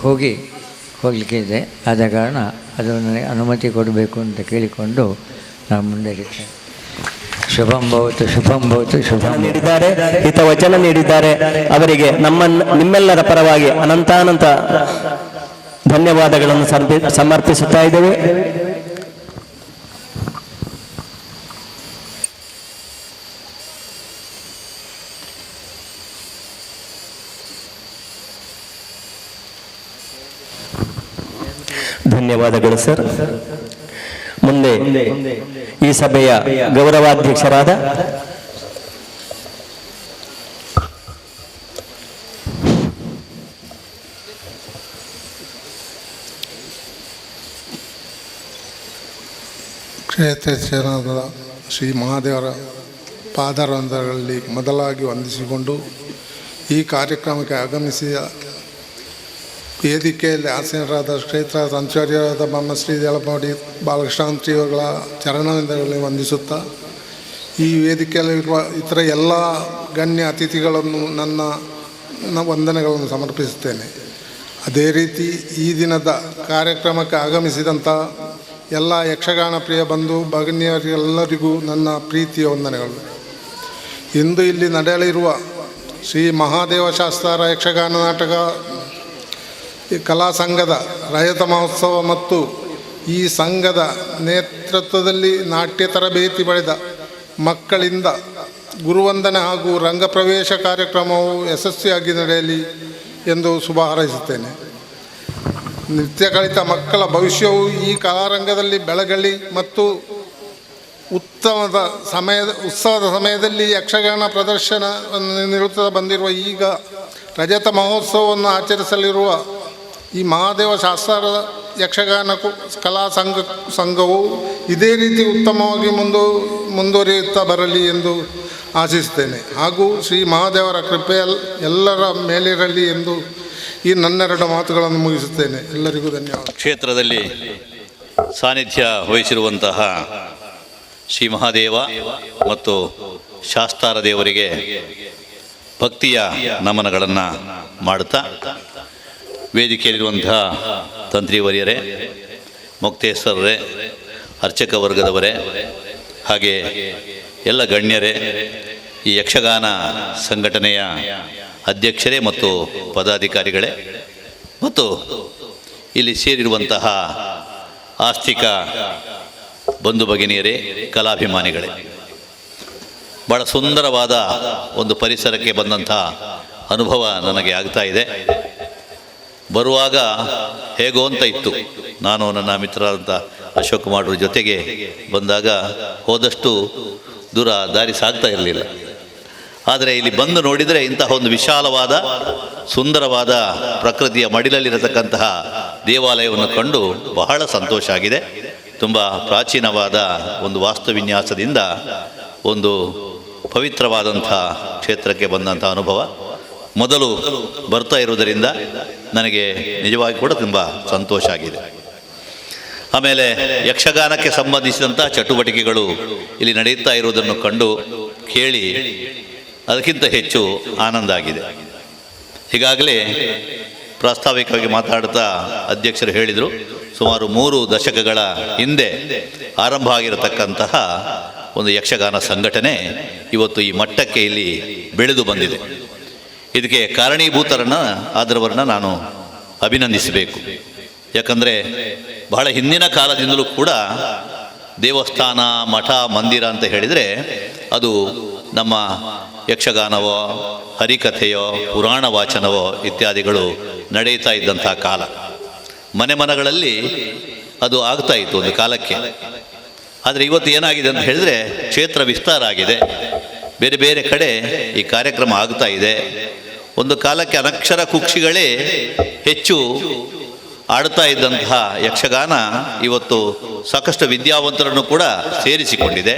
ಹೋಗಲಿಕ್ಕೆ ಇದೆ. ಆದ ಕಾರಣ ಅದು ನನಗೆ ಅನುಮತಿ ಕೊಡಬೇಕು ಅಂತ ಕೇಳಿಕೊಂಡು ನಾನು ಮುಂದರಿದ್ದೇನೆ. ಶುಭಂ ಭವತು ಶುಭಂ ಭವತು ಶುಭಂ ನೀಡಿದ್ದಾರೆ, ಹಿತವಚನ ನೀಡಿದ್ದಾರೆ. ಅವರಿಗೆ ನಿಮ್ಮೆಲ್ಲರ ಪರವಾಗಿ ಅನಂತಾನಂತ ಧನ್ಯವಾದಗಳನ್ನು ಸಮರ್ಪಿಸುತ್ತಾ ಇದ್ದೇವೆ. ಧನ್ಯವಾದಗಳು ಸರ್. ಮುಂದೆ ಈ ಸಭೆಯ ಗೌರವಾಧ್ಯಕ್ಷರಾದ ಕ್ಷೇತ್ರದ ಶ್ರೀ ಮಹಾದೇವರ ಪಾದಾರವಿಂದಗಳಲ್ಲಿ ಮೊದಲಾಗಿ ವಂದಿಸಿಕೊಂಡು ಈ ಕಾರ್ಯಕ್ರಮಕ್ಕೆ ಆಗಮಿಸಿದ ವೇದಿಕೆಯಲ್ಲಿ ಆಸೀನರಾದ ಕ್ಷೇತ್ರ ಸಂಚಾರ್ಯರಾದ ಬ್ರಹ್ಮಶ್ರೀ ದೇಳಪಾಡಿ ಬಾಲಕೃಷ್ಣಾಂತ್ರಿಯವರ ಚರಣವಿಂದಗಳಲ್ಲಿ ವಂದಿಸುತ್ತಾ, ಈ ವೇದಿಕೆಯಲ್ಲಿರುವ ಇತರ ಎಲ್ಲ ಗಣ್ಯ ಅತಿಥಿಗಳನ್ನು ನನ್ನ ವಂದನೆಗಳನ್ನು ಸಮರ್ಪಿಸುತ್ತೇನೆ. ಅದೇ ರೀತಿ ಈ ದಿನದ ಕಾರ್ಯಕ್ರಮಕ್ಕೆ ಆಗಮಿಸಿದಂಥ ಎಲ್ಲ ಯಕ್ಷಗಾನ ಪ್ರಿಯ ಬಂಧು ಭಗಿನಿಯರಿಗೆಲ್ಲರಿಗೂ ನನ್ನ ಪ್ರೀತಿಯ ವಂದನೆಗಳು. ಇಂದು ಇಲ್ಲಿ ನಡೆಯಲಿರುವ ಶ್ರೀ ಮಹಾದೇವ ಶಾಸ್ತಾರ ಯಕ್ಷಗಾನ ನಾಟಕ ಕಲಾ ಸಂಘದ ರಜತ ಮಹೋತ್ಸವ ಮತ್ತು ಈ ಸಂಘದ ನೇತೃತ್ವದಲ್ಲಿ ನಾಟ್ಯ ತರಬೇತಿ ಪಡೆದ ಮಕ್ಕಳಿಂದ ಗುರುವಂದನೆ ಹಾಗೂ ರಂಗಪ್ರವೇಶ ಕಾರ್ಯಕ್ರಮವು ಯಶಸ್ವಿಯಾಗಿ ನಡೆಯಲಿ ಎಂದು ಶುಭ ಹಾರೈಸುತ್ತೇನೆ. ನೃತ್ಯ ಕಲಿತ ಮಕ್ಕಳ ಭವಿಷ್ಯವು ಈ ಕಲಾರಂಗದಲ್ಲಿ ಬೆಳಗಲಿ ಮತ್ತು ಉತ್ಸವದ ಸಮಯದಲ್ಲಿ ಯಕ್ಷಗಾನ ಪ್ರದರ್ಶನವನ್ನು ನೀಡುತ್ತಾ ಬಂದಿರುವ ಈಗ ರಜತ ಮಹೋತ್ಸವವನ್ನು ಆಚರಿಸಲಿರುವ ಈ ಮಹಾದೇವ ಶಾಸ್ತ್ರ ಯಕ್ಷಗಾನ ಕಲಾ ಸಂಘವು ಇದೇ ರೀತಿ ಉತ್ತಮವಾಗಿ ಮುಂದುವರಿಯುತ್ತಾ ಬರಲಿ ಎಂದು ಆಶಿಸುತ್ತೇನೆ. ಹಾಗೂ ಶ್ರೀ ಮಹಾದೇವರ ಕೃಪೆ ಎಲ್ಲರ ಮೇಲಿರಲಿ ಎಂದು ಈ ನನ್ನೆರಡು ಮಾತುಗಳನ್ನು ಮುಗಿಸುತ್ತೇನೆ. ಎಲ್ಲರಿಗೂ ಧನ್ಯವಾದ. ಕ್ಷೇತ್ರದಲ್ಲಿ ಸಾನ್ನಿಧ್ಯ ವಹಿಸಿರುವಂತಹ ಶ್ರೀ ಮಹಾದೇವ ಮತ್ತು ಶಾಸ್ತಾರ ದೇವರಿಗೆ ಭಕ್ತಿಯ ನಮನಗಳನ್ನು ಮಾಡುತ್ತಾ, ವೇದಿಕೆಯಲ್ಲಿರುವಂತಹ ತಂತ್ರಿವರಿಯರೇ, ಮುಕ್ತೇಶ್ವರರೇ, ಅರ್ಚಕ ವರ್ಗದವರೇ, ಹಾಗೆ ಎಲ್ಲ ಗಣ್ಯರೇ, ಈ ಯಕ್ಷಗಾನ ಸಂಘಟನೆಯ ಅಧ್ಯಕ್ಷರೇ ಮತ್ತು ಪದಾಧಿಕಾರಿಗಳೇ, ಮತ್ತು ಇಲ್ಲಿ ಸೇರಿರುವಂತಹ ಆಸ್ತಿಕ ಬಂಧು ಭಗಿನಿಯರೇ, ಕಲಾಭಿಮಾನಿಗಳೇ, ಭಾಳ ಸುಂದರವಾದ ಒಂದು ಪರಿಸರಕ್ಕೆ ಬಂದಂಥ ಅನುಭವ ನನಗೆ ಆಗ್ತಾ ಇದೆ. ಬರುವಾಗ ಹೇಗೋ ಅಂತ ಇತ್ತು. ನಾನು ನನ್ನ ಮಿತ್ರರಾದಂಥ ಅಶೋಕ್ ಕುಮಾರ್ ಜೊತೆಗೆ ಬಂದಾಗ ಹೋದಷ್ಟು ದೂರ ದಾರಿ ಸಾಗ್ತಾ ಇರಲಿಲ್ಲ. ಆದರೆ ಇಲ್ಲಿ ಬಂದು ನೋಡಿದರೆ ಇಂತಹ ಒಂದು ವಿಶಾಲವಾದ ಸುಂದರವಾದ ಪ್ರಕೃತಿಯ ಮಡಿಲಲ್ಲಿರತಕ್ಕಂತಹ ದೇವಾಲಯವನ್ನು ಕಂಡು ಬಹಳ ಸಂತೋಷ ಆಗಿದೆ. ತುಂಬ ಪ್ರಾಚೀನವಾದ ಒಂದು ವಾಸ್ತುವಿನ್ಯಾಸದಿಂದ ಒಂದು ಪವಿತ್ರವಾದಂಥ ಕ್ಷೇತ್ರಕ್ಕೆ ಬಂದಂಥ ಅನುಭವ ಮೊದಲು ಬರ್ತಾ ಇರುವುದರಿಂದ ನನಗೆ ನಿಜವಾಗಿ ಕೂಡ ತುಂಬ ಸಂತೋಷ ಆಗಿದೆ. ಆಮೇಲೆ ಯಕ್ಷಗಾನಕ್ಕೆ ಸಂಬಂಧಿಸಿದಂಥ ಚಟುವಟಿಕೆಗಳು ಇಲ್ಲಿ ನಡೆಯುತ್ತಾ ಇರುವುದನ್ನು ಕಂಡು ಕೇಳಿ ಅದಕ್ಕಿಂತ ಹೆಚ್ಚು ಆನಂದ ಆಗಿದೆ. ಈಗಾಗಲೇ ಪ್ರಾಸ್ತಾವಿಕವಾಗಿ ಮಾತಾಡ್ತಾ ಅಧ್ಯಕ್ಷರು ಹೇಳಿದರು, ಸುಮಾರು 3 ದಶಕಗಳ ಹಿಂದೆ ಆರಂಭ ಆಗಿರತಕ್ಕಂತಹ ಒಂದು ಯಕ್ಷಗಾನ ಸಂಘಟನೆ ಇವತ್ತು ಈ ಮಟ್ಟಕ್ಕೆ ಇಲ್ಲಿ ಬೆಳೆದು ಬಂದಿದೆ. ಇದಕ್ಕೆ ಆದರವರನ್ನ ನಾನು ಅಭಿನಂದಿಸಬೇಕು. ಯಾಕಂದರೆ ಬಹಳ ಹಿಂದಿನ ಕಾಲದಿಂದಲೂ ಕೂಡ ದೇವಸ್ಥಾನ, ಮಠ, ಮಂದಿರ ಅಂತ ಹೇಳಿದರೆ ಅದು ನಮ್ಮ ಯಕ್ಷಗಾನವೋ, ಹರಿಕಥೆಯೋ, ಪುರಾಣ ವಾಚನವೋ ಇತ್ಯಾದಿಗಳು ನಡೆಯುತ್ತಾ ಇದ್ದಂಥ ಕಾಲ. ಮನೆಗಳಲ್ಲಿ ಅದು ಆಗ್ತಾ ಇತ್ತು ಒಂದು ಕಾಲಕ್ಕೆ. ಆದರೆ ಇವತ್ತು ಏನಾಗಿದೆ ಅಂತ ಹೇಳಿದ್ರೆ ಕ್ಷೇತ್ರ ವಿಸ್ತಾರ ಆಗಿದೆ, ಬೇರೆ ಬೇರೆ ಕಡೆ ಈ ಕಾರ್ಯಕ್ರಮ ಆಗ್ತಾ ಇದೆ. ಒಂದು ಕಾಲಕ್ಕೆ ಅನಕ್ಷರ ಕುಕ್ಷಿಗಳೇ ಹೆಚ್ಚು ಆಡ್ತಾ ಇದ್ದಂತಹ ಯಕ್ಷಗಾನ ಇವತ್ತು ಸಾಕಷ್ಟು ವಿದ್ಯಾವಂತರನ್ನು ಕೂಡ ಸೇರಿಸಿಕೊಂಡಿದೆ.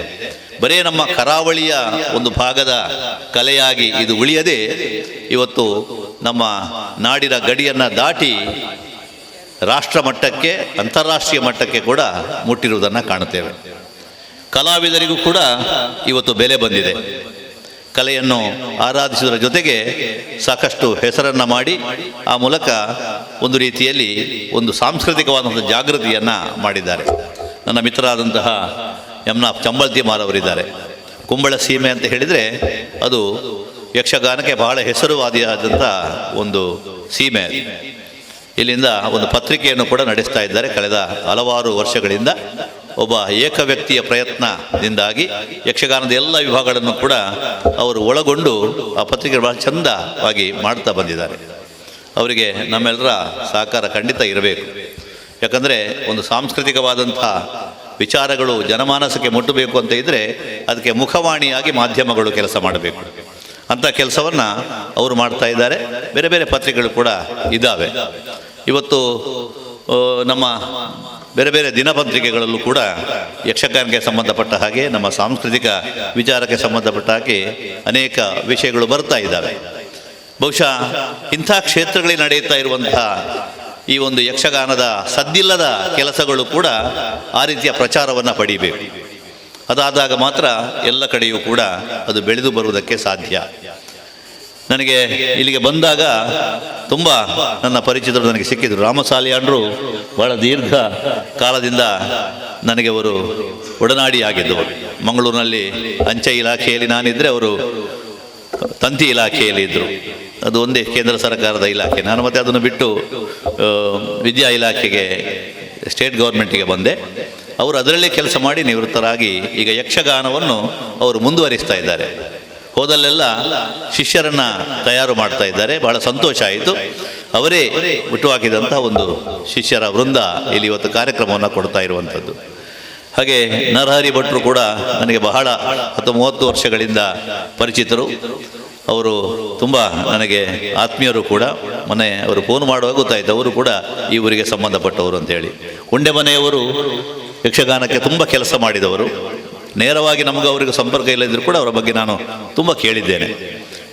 ಬರೀ ನಮ್ಮ ಕರಾವಳಿಯ ಒಂದು ಭಾಗದ ಕಲೆಯಾಗಿ ಇದು ಉಳಿಯದೆ ಇವತ್ತು ನಮ್ಮ ನಾಡಿನ ಗಡಿಯನ್ನು ದಾಟಿ ರಾಷ್ಟ್ರ ಮಟ್ಟಕ್ಕೆ, ಅಂತಾರಾಷ್ಟ್ರೀಯ ಮಟ್ಟಕ್ಕೆ ಕೂಡ ಮುಟ್ಟಿರುವುದನ್ನು ಕಾಣುತ್ತೇವೆ. ಕಲಾವಿದರಿಗೂ ಕೂಡ ಇವತ್ತು ಬೆಲೆ ಬಂದಿದೆ. ಕಲೆಯನ್ನು ಆರಾಧಿಸುವುದರ ಜೊತೆಗೆ ಸಾಕಷ್ಟು ಹೆಸರನ್ನು ಮಾಡಿ ಆ ಮೂಲಕ ಒಂದು ರೀತಿಯಲ್ಲಿ ಒಂದು ಸಾಂಸ್ಕೃತಿಕವಾದಂಥ ಜಾಗೃತಿಯನ್ನು ಮಾಡಿದ್ದಾರೆ. ನನ್ನ ಮಿತ್ರರಾದಂತಹ ಚಂಬಲ್ತಿಮಾರ್ ಅವರಿದ್ದಾರೆ. ಕುಂಬಳ ಸೀಮೆ ಅಂತ ಹೇಳಿದರೆ ಅದು ಯಕ್ಷಗಾನಕ್ಕೆ ಬಹಳ ಹೆಸರುವಾದಿಯಾದಂಥ ಒಂದು ಸೀಮೆ. ಇಲ್ಲಿಂದ ಒಂದು ಪತ್ರಿಕೆಯನ್ನು ಕೂಡ ನಡೆಸ್ತಾ ಇದ್ದಾರೆ. ಕಳೆದ ಹಲವಾರು ವರ್ಷಗಳಿಂದ ಒಬ್ಬ ಏಕ ವ್ಯಕ್ತಿಯ ಪ್ರಯತ್ನದಿಂದಾಗಿ ಯಕ್ಷಗಾನದ ಎಲ್ಲ ವಿಭಾಗಗಳನ್ನು ಕೂಡ ಅವರು ಒಳಗೊಂಡು ಆ ಪತ್ರಿಕೆ ಬಹಳ ಚಂದವಾಗಿ ಮಾಡ್ತಾ ಬಂದಿದ್ದಾರೆ. ಅವರಿಗೆ ನಮ್ಮೆಲ್ಲರ ಸಹಕಾರ ಖಂಡಿತ ಇರಬೇಕು. ಯಾಕಂದರೆ ಒಂದು ಸಾಂಸ್ಕೃತಿಕವಾದಂಥ ವಿಚಾರಗಳು ಜನಮಾನಸಕ್ಕೆ ಮುಟ್ಟಬೇಕು ಅಂತ ಇದ್ದರೆ ಅದಕ್ಕೆ ಮುಖವಾಣಿಯಾಗಿ ಮಾಧ್ಯಮಗಳು ಕೆಲಸ ಮಾಡಬೇಕು. ಅಂಥ ಕೆಲಸವನ್ನು ಅವರು ಮಾಡ್ತಾ ಇದ್ದಾರೆ. ಬೇರೆ ಬೇರೆ ಪತ್ರಿಕೆಗಳು ಕೂಡ ಇದ್ದಾವೆ. ಇವತ್ತು ನಮ್ಮ ಬೇರೆ ಬೇರೆ ದಿನಪತ್ರಿಕೆಗಳಲ್ಲೂ ಕೂಡ ಯಕ್ಷಗಾನಕ್ಕೆ ಸಂಬಂಧಪಟ್ಟ ಹಾಗೆ, ನಮ್ಮ ಸಾಂಸ್ಕೃತಿಕ ವಿಚಾರಕ್ಕೆ ಸಂಬಂಧಪಟ್ಟ ಹಾಗೆ ಅನೇಕ ವಿಷಯಗಳು ಬರ್ತಾ ಇದ್ದಾವೆ. ಬಹುಶಃ ಇಂಥ ಕ್ಷೇತ್ರಗಳಲ್ಲಿ ನಡೆಯುತ್ತಾ ಇರುವಂತಹ ಈ ಒಂದು ಯಕ್ಷಗಾನದ ಸದ್ದಿಲ್ಲದ ಕೆಲಸಗಳು ಕೂಡ ಆ ರೀತಿಯ ಪ್ರಚಾರವನ್ನು ಪಡೀಬೇಕು. ಅದಾದಾಗ ಮಾತ್ರ ಎಲ್ಲ ಕಡೆಯೂ ಕೂಡ ಅದು ಬೆಳೆದು ಬರುವುದಕ್ಕೆ ಸಾಧ್ಯ. ನನಗೆ ಇಲ್ಲಿಗೆ ಬಂದಾಗ ತುಂಬ ನನ್ನ ಪರಿಚಿತರು ನನಗೆ ಸಿಕ್ಕಿದರು. ರಾಮಸಾಲಿಯಾಣರು ಬಹಳ ದೀರ್ಘ ಕಾಲದಿಂದ ನನಗೆ ಅವರು ಒಡನಾಡಿಯಾಗಿದ್ದವರು. ಮಂಗಳೂರಿನಲ್ಲಿ ಅಂಚೆ ಇಲಾಖೆಯಲ್ಲಿ ನಾನಿದ್ದರೆ ಅವರು ತಂತಿ ಇಲಾಖೆಯಲ್ಲಿ ಇದ್ದರು. ಅದು ಒಂದೇ ಕೇಂದ್ರ ಸರ್ಕಾರದ ಇಲಾಖೆ. ನಾನು ಮತ್ತೆ ಅದನ್ನು ಬಿಟ್ಟು ವಿದ್ಯಾ ಇಲಾಖೆಗೆ, ಸ್ಟೇಟ್ ಗೌರ್ಮೆಂಟಿಗೆ ಬಂದೆ. ಅವರು ಅದರಲ್ಲೇ ಕೆಲಸ ಮಾಡಿ ನಿವೃತ್ತರಾಗಿ ಈಗ ಯಕ್ಷಗಾನವನ್ನು ಅವರು ಮುಂದುವರಿಸ್ತಾ ಇದ್ದಾರೆ. ಹೋದಲ್ಲೆಲ್ಲ ಶಿಷ್ಯರನ್ನು ತಯಾರು ಮಾಡ್ತಾ ಇದ್ದಾರೆ. ಬಹಳ ಸಂತೋಷ ಆಯಿತು. ಅವರೇ ಹುಟ್ಟುಹಾಕಿದಂಥ ಒಂದು ಶಿಷ್ಯರ ವೃಂದ ಇಲ್ಲಿ ಇವತ್ತು ಕಾರ್ಯಕ್ರಮವನ್ನು ಕೊಡ್ತಾ ಇರುವಂಥದ್ದು. ಹಾಗೆ ನರಹರಿ ಭಟ್ರು ಕೂಡ ನನಗೆ ಬಹಳ 30 ವರ್ಷಗಳಿಂದ ಪರಿಚಿತರು. ಅವರು ತುಂಬ ನನಗೆ ಆತ್ಮೀಯರು ಕೂಡ. ಮೊನ್ನೆ ಅವರು ಫೋನ್ ಮಾಡುವಾಗ ಗೊತ್ತಾಯಿತು ಅವರು ಕೂಡ ಈ ಊರಿಗೆ ಸಂಬಂಧಪಟ್ಟವರು ಅಂತೇಳಿ. ಉಂಡೆ ಮನೆಯವರು ಯಕ್ಷಗಾನಕ್ಕೆ ತುಂಬ ಕೆಲಸ ಮಾಡಿದವರು. ನೇರವಾಗಿ ನಮಗೂ ಅವರಿಗೆ ಸಂಪರ್ಕ ಇಲ್ಲದಿದ್ದರೂ ಕೂಡ ಅವರ ಬಗ್ಗೆ ನಾನು ತುಂಬ ಕೇಳಿದ್ದೇನೆ.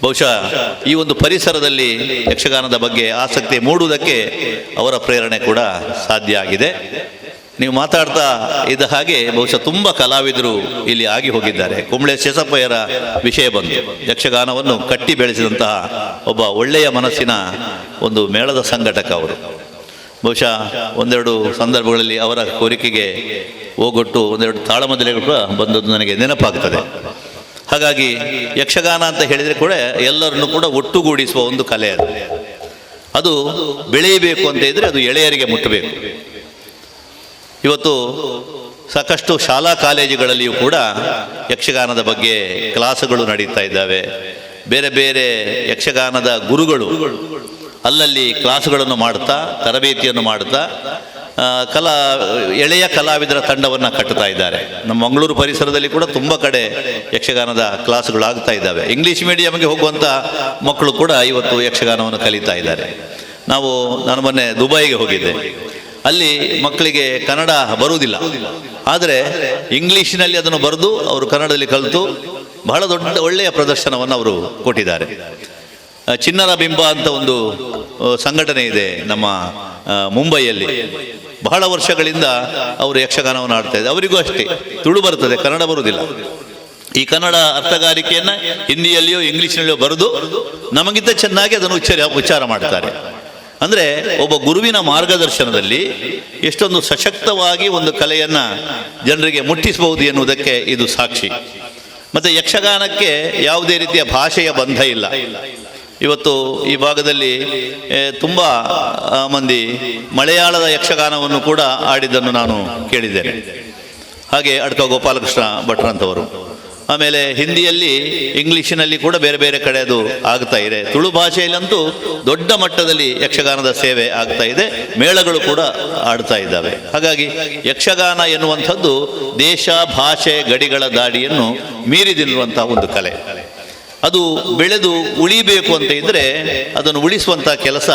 ಬಹುಶಃ ಈ ಒಂದು ಪರಿಸರದಲ್ಲಿ ಯಕ್ಷಗಾನದ ಬಗ್ಗೆ ಆಸಕ್ತಿ ಮೂಡುವುದಕ್ಕೆ ಅವರ ಪ್ರೇರಣೆ ಕೂಡ ಸಾಧ್ಯ ಆಗಿದೆ. ನೀವು ಮಾತಾಡ್ತಾ ಇದ್ದ ಹಾಗೆ ಬಹುಶಃ ತುಂಬ ಕಲಾವಿದರು ಇಲ್ಲಿ ಆಗಿ ಹೋಗಿದ್ದಾರೆ. ಕುಂಬಳೆ ಶೇಷಪ್ಪಯ್ಯರ ವಿಷಯ ಬಂತು. ಯಕ್ಷಗಾನವನ್ನು ಕಟ್ಟಿ ಬೆಳೆಸಿದಂತಹ ಒಬ್ಬ ಒಳ್ಳೆಯ ಮನಸ್ಸಿನ ಒಂದು ಮೇಳದ ಸಂಘಟಕ ಅವರು. ಬಹುಶಃ ಒಂದೆರಡು ಸಂದರ್ಭಗಳಲ್ಲಿ ಅವರ ಕೋರಿಕೆಗೆ ಹೋಗೊಟ್ಟು ಒಂದೆರಡು ತಾಳಮದ್ದಲೆಗಳು ಕೂಡ ಬಂದದ್ದು ನನಗೆ ನೆನಪಾಗ್ತದೆ. ಹಾಗಾಗಿ ಯಕ್ಷಗಾನ ಅಂತ ಹೇಳಿದರೆ ಕೂಡ ಎಲ್ಲರನ್ನು ಕೂಡ ಒಟ್ಟುಗೂಡಿಸುವ ಒಂದು ಕಲೆ ಅದು. ಅದು ಬೆಳೆಯಬೇಕು ಅಂತ ಇದ್ದರೆ ಅದು ಎಳೆಯರಿಗೆ ಮುಟ್ಟಬೇಕು. ಇವತ್ತು ಸಾಕಷ್ಟು ಶಾಲಾ ಕಾಲೇಜುಗಳಲ್ಲಿಯೂ ಕೂಡ ಯಕ್ಷಗಾನದ ಬಗ್ಗೆ ಕ್ಲಾಸುಗಳು ನಡೀತಾ ಇದ್ದಾವೆ. ಬೇರೆ ಬೇರೆ ಯಕ್ಷಗಾನದ ಗುರುಗಳು ಅಲ್ಲಲ್ಲಿ ಕ್ಲಾಸುಗಳನ್ನು ಮಾಡ್ತಾ, ತರಬೇತಿಯನ್ನು ಮಾಡ್ತಾ ಎಳೆಯ ಕಲಾವಿದರ ತಂಡವನ್ನು ಕಟ್ಟುತ್ತಾ ಇದ್ದಾರೆ. ನಮ್ಮ ಮಂಗಳೂರು ಪರಿಸರದಲ್ಲಿ ಕೂಡ ತುಂಬ ಕಡೆ ಯಕ್ಷಗಾನದ ಕ್ಲಾಸುಗಳು ಆಗ್ತಾ ಇದ್ದಾವೆ. ಇಂಗ್ಲೀಷ್ ಮೀಡಿಯಮ್ಗೆ ಹೋಗುವಂಥ ಮಕ್ಕಳು ಕೂಡ ಇವತ್ತು ಯಕ್ಷಗಾನವನ್ನು ಕಲಿತಾ ಇದ್ದಾರೆ. ನಾನು ಮೊನ್ನೆ ದುಬೈಗೆ ಹೋಗಿದ್ದೆ. ಅಲ್ಲಿ ಮಕ್ಕಳಿಗೆ ಕನ್ನಡ ಬರುವುದಿಲ್ಲ, ಆದರೆ ಇಂಗ್ಲೀಷಿನಲ್ಲಿ ಅದನ್ನು ಬರೆದು ಅವರು ಕನ್ನಡದಲ್ಲಿ ಕಲಿತು ಬಹಳ ಒಳ್ಳೆಯ ಪ್ರದರ್ಶನವನ್ನು ಅವರು ಕೊಟ್ಟಿದ್ದಾರೆ. ಚಿನ್ನರ ಬಿಂಬ ಅಂತ ಒಂದು ಸಂಘಟನೆ ಇದೆ ನಮ್ಮ ಮುಂಬೈಯಲ್ಲಿ. ಬಹಳ ವರ್ಷಗಳಿಂದ ಅವರು ಯಕ್ಷಗಾನವನ್ನು ಆಡ್ತಾ ಇದ್ದಾರೆ. ಅವರಿಗೂ ಅಷ್ಟೇ ತುಳು ಬರ್ತದೆ, ಕನ್ನಡ ಬರುವುದಿಲ್ಲ. ಈ ಕನ್ನಡ ಅರ್ಥಗಾರಿಕೆಯನ್ನು ಹಿಂದಿಯಲ್ಲಿಯೋ ಇಂಗ್ಲೀಷ್ನಲ್ಲಿಯೋ ಬರೆದು ನಮಗಿಂತ ಚೆನ್ನಾಗಿ ಅದನ್ನು ಉಚ್ಚಾರ ಮಾಡ್ತಾರೆ. ಅಂದರೆ ಒಬ್ಬ ಗುರುವಿನ ಮಾರ್ಗದರ್ಶನದಲ್ಲಿ ಎಷ್ಟೊಂದು ಸಶಕ್ತವಾಗಿ ಒಂದು ಕಲೆಯನ್ನು ಜನರಿಗೆ ಮುಟ್ಟಿಸಬಹುದು ಎನ್ನುವುದಕ್ಕೆ ಇದು ಸಾಕ್ಷಿ. ಮತ್ತು ಯಕ್ಷಗಾನಕ್ಕೆ ಯಾವುದೇ ರೀತಿಯ ಭಾಷೆಯ ಬಂಧ ಇಲ್ಲ. ಇವತ್ತು ಈ ಭಾಗದಲ್ಲಿ ತುಂಬ ಮಂದಿ ಮಲಯಾಳದ ಯಕ್ಷಗಾನವನ್ನು ಕೂಡ ಆಡಿದ್ದನ್ನು ನಾನು ಕೇಳಿದ್ದೇನೆ. ಹಾಗೆ ಅಡ್ಕ ಗೋಪಾಲಕೃಷ್ಣ ಭಟ್ರಂಥವರು. ಆಮೇಲೆ ಹಿಂದಿಯಲ್ಲಿ, ಇಂಗ್ಲೀಷಿನಲ್ಲಿ ಕೂಡ ಬೇರೆ ಬೇರೆ ಕಡೆ ಅದು ಆಗ್ತಾ ಇದೆ. ತುಳು ಭಾಷೆಯಲ್ಲಂತೂ ದೊಡ್ಡ ಮಟ್ಟದಲ್ಲಿ ಯಕ್ಷಗಾನದ ಸೇವೆ ಆಗ್ತಾ ಇದೆ. ಮೇಳಗಳು ಕೂಡ ಆಡ್ತಾ ಇದ್ದಾವೆ. ಹಾಗಾಗಿ ಯಕ್ಷಗಾನ ಎನ್ನುವಂಥದ್ದು ದೇಶ ಭಾಷೆ ಗಡಿಗಳ ದಾಡಿಯನ್ನು ಮೀರಿದಿರುವಂಥ ಒಂದು ಕಲೆ. ಅದು ಬೆಳೆದು ಉಳಿಬೇಕು ಅಂತ ಇದ್ದರೆ ಅದನ್ನು ಉಳಿಸುವಂಥ ಕೆಲಸ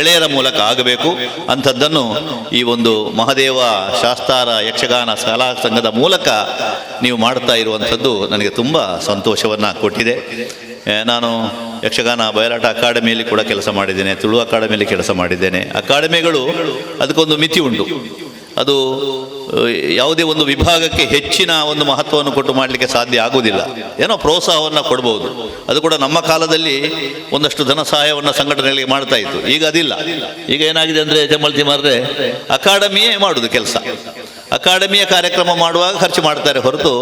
ಎಳೆಯರ ಮೂಲಕ ಆಗಬೇಕು. ಅಂಥದ್ದನ್ನು ಈ ಒಂದು ಮಹದೇವ ಶಾಸ್ತಾರ ಯಕ್ಷಗಾನ ಶಾಲಾ ಸಂಘದ ಮೂಲಕ ನೀವು ಮಾಡ್ತಾ ಇರುವಂಥದ್ದು ನನಗೆ ತುಂಬ ಸಂತೋಷವನ್ನು ಕೊಟ್ಟಿದೆ. ನಾನು ಯಕ್ಷಗಾನ ಬಯಲಾಟ ಅಕಾಡೆಮಿಯಲ್ಲಿ ಕೂಡ ಕೆಲಸ ಮಾಡಿದ್ದೇನೆ, ತುಳು ಅಕಾಡೆಮಿಯಲ್ಲಿ ಕೆಲಸ ಮಾಡಿದ್ದೇನೆ. ಅಕಾಡೆಮಿಗಳು ಅದಕ್ಕೊಂದು ಮಿತಿ ಉಂಟು. ಅದು ಯಾವುದೇ ಒಂದು ವಿಭಾಗಕ್ಕೆ ಹೆಚ್ಚಿನ ಒಂದು ಮಹತ್ವವನ್ನು ಕೊಟ್ಟು ಮಾಡಲಿಕ್ಕೆ ಸಾಧ್ಯ ಆಗುವುದಿಲ್ಲ. ಏನೋ ಪ್ರೋತ್ಸಾಹವನ್ನು ಕೊಡ್ಬೋದು. ಅದು ಕೂಡ ನಮ್ಮ ಕಾಲದಲ್ಲಿ ಒಂದಷ್ಟು ಧನ ಸಹಾಯವನ್ನು ಸಂಘಟನೆಗಳಿಗೆ ಮಾಡ್ತಾ ಇತ್ತು. ಈಗ ಅದಿಲ್ಲ. ಈಗ ಏನಾಗಿದೆ ಅಂದರೆ ಜಮಲ್ತಿಮಾರ್ರೆ ಅಕಾಡೆಮಿಯೇ ಮಾಡೋದು ಕೆಲಸ. ಅಕಾಡೆಮಿಯ ಕಾರ್ಯಕ್ರಮ ಮಾಡುವಾಗ ಖರ್ಚು ಮಾಡ್ತಾರೆ ಹೊರತು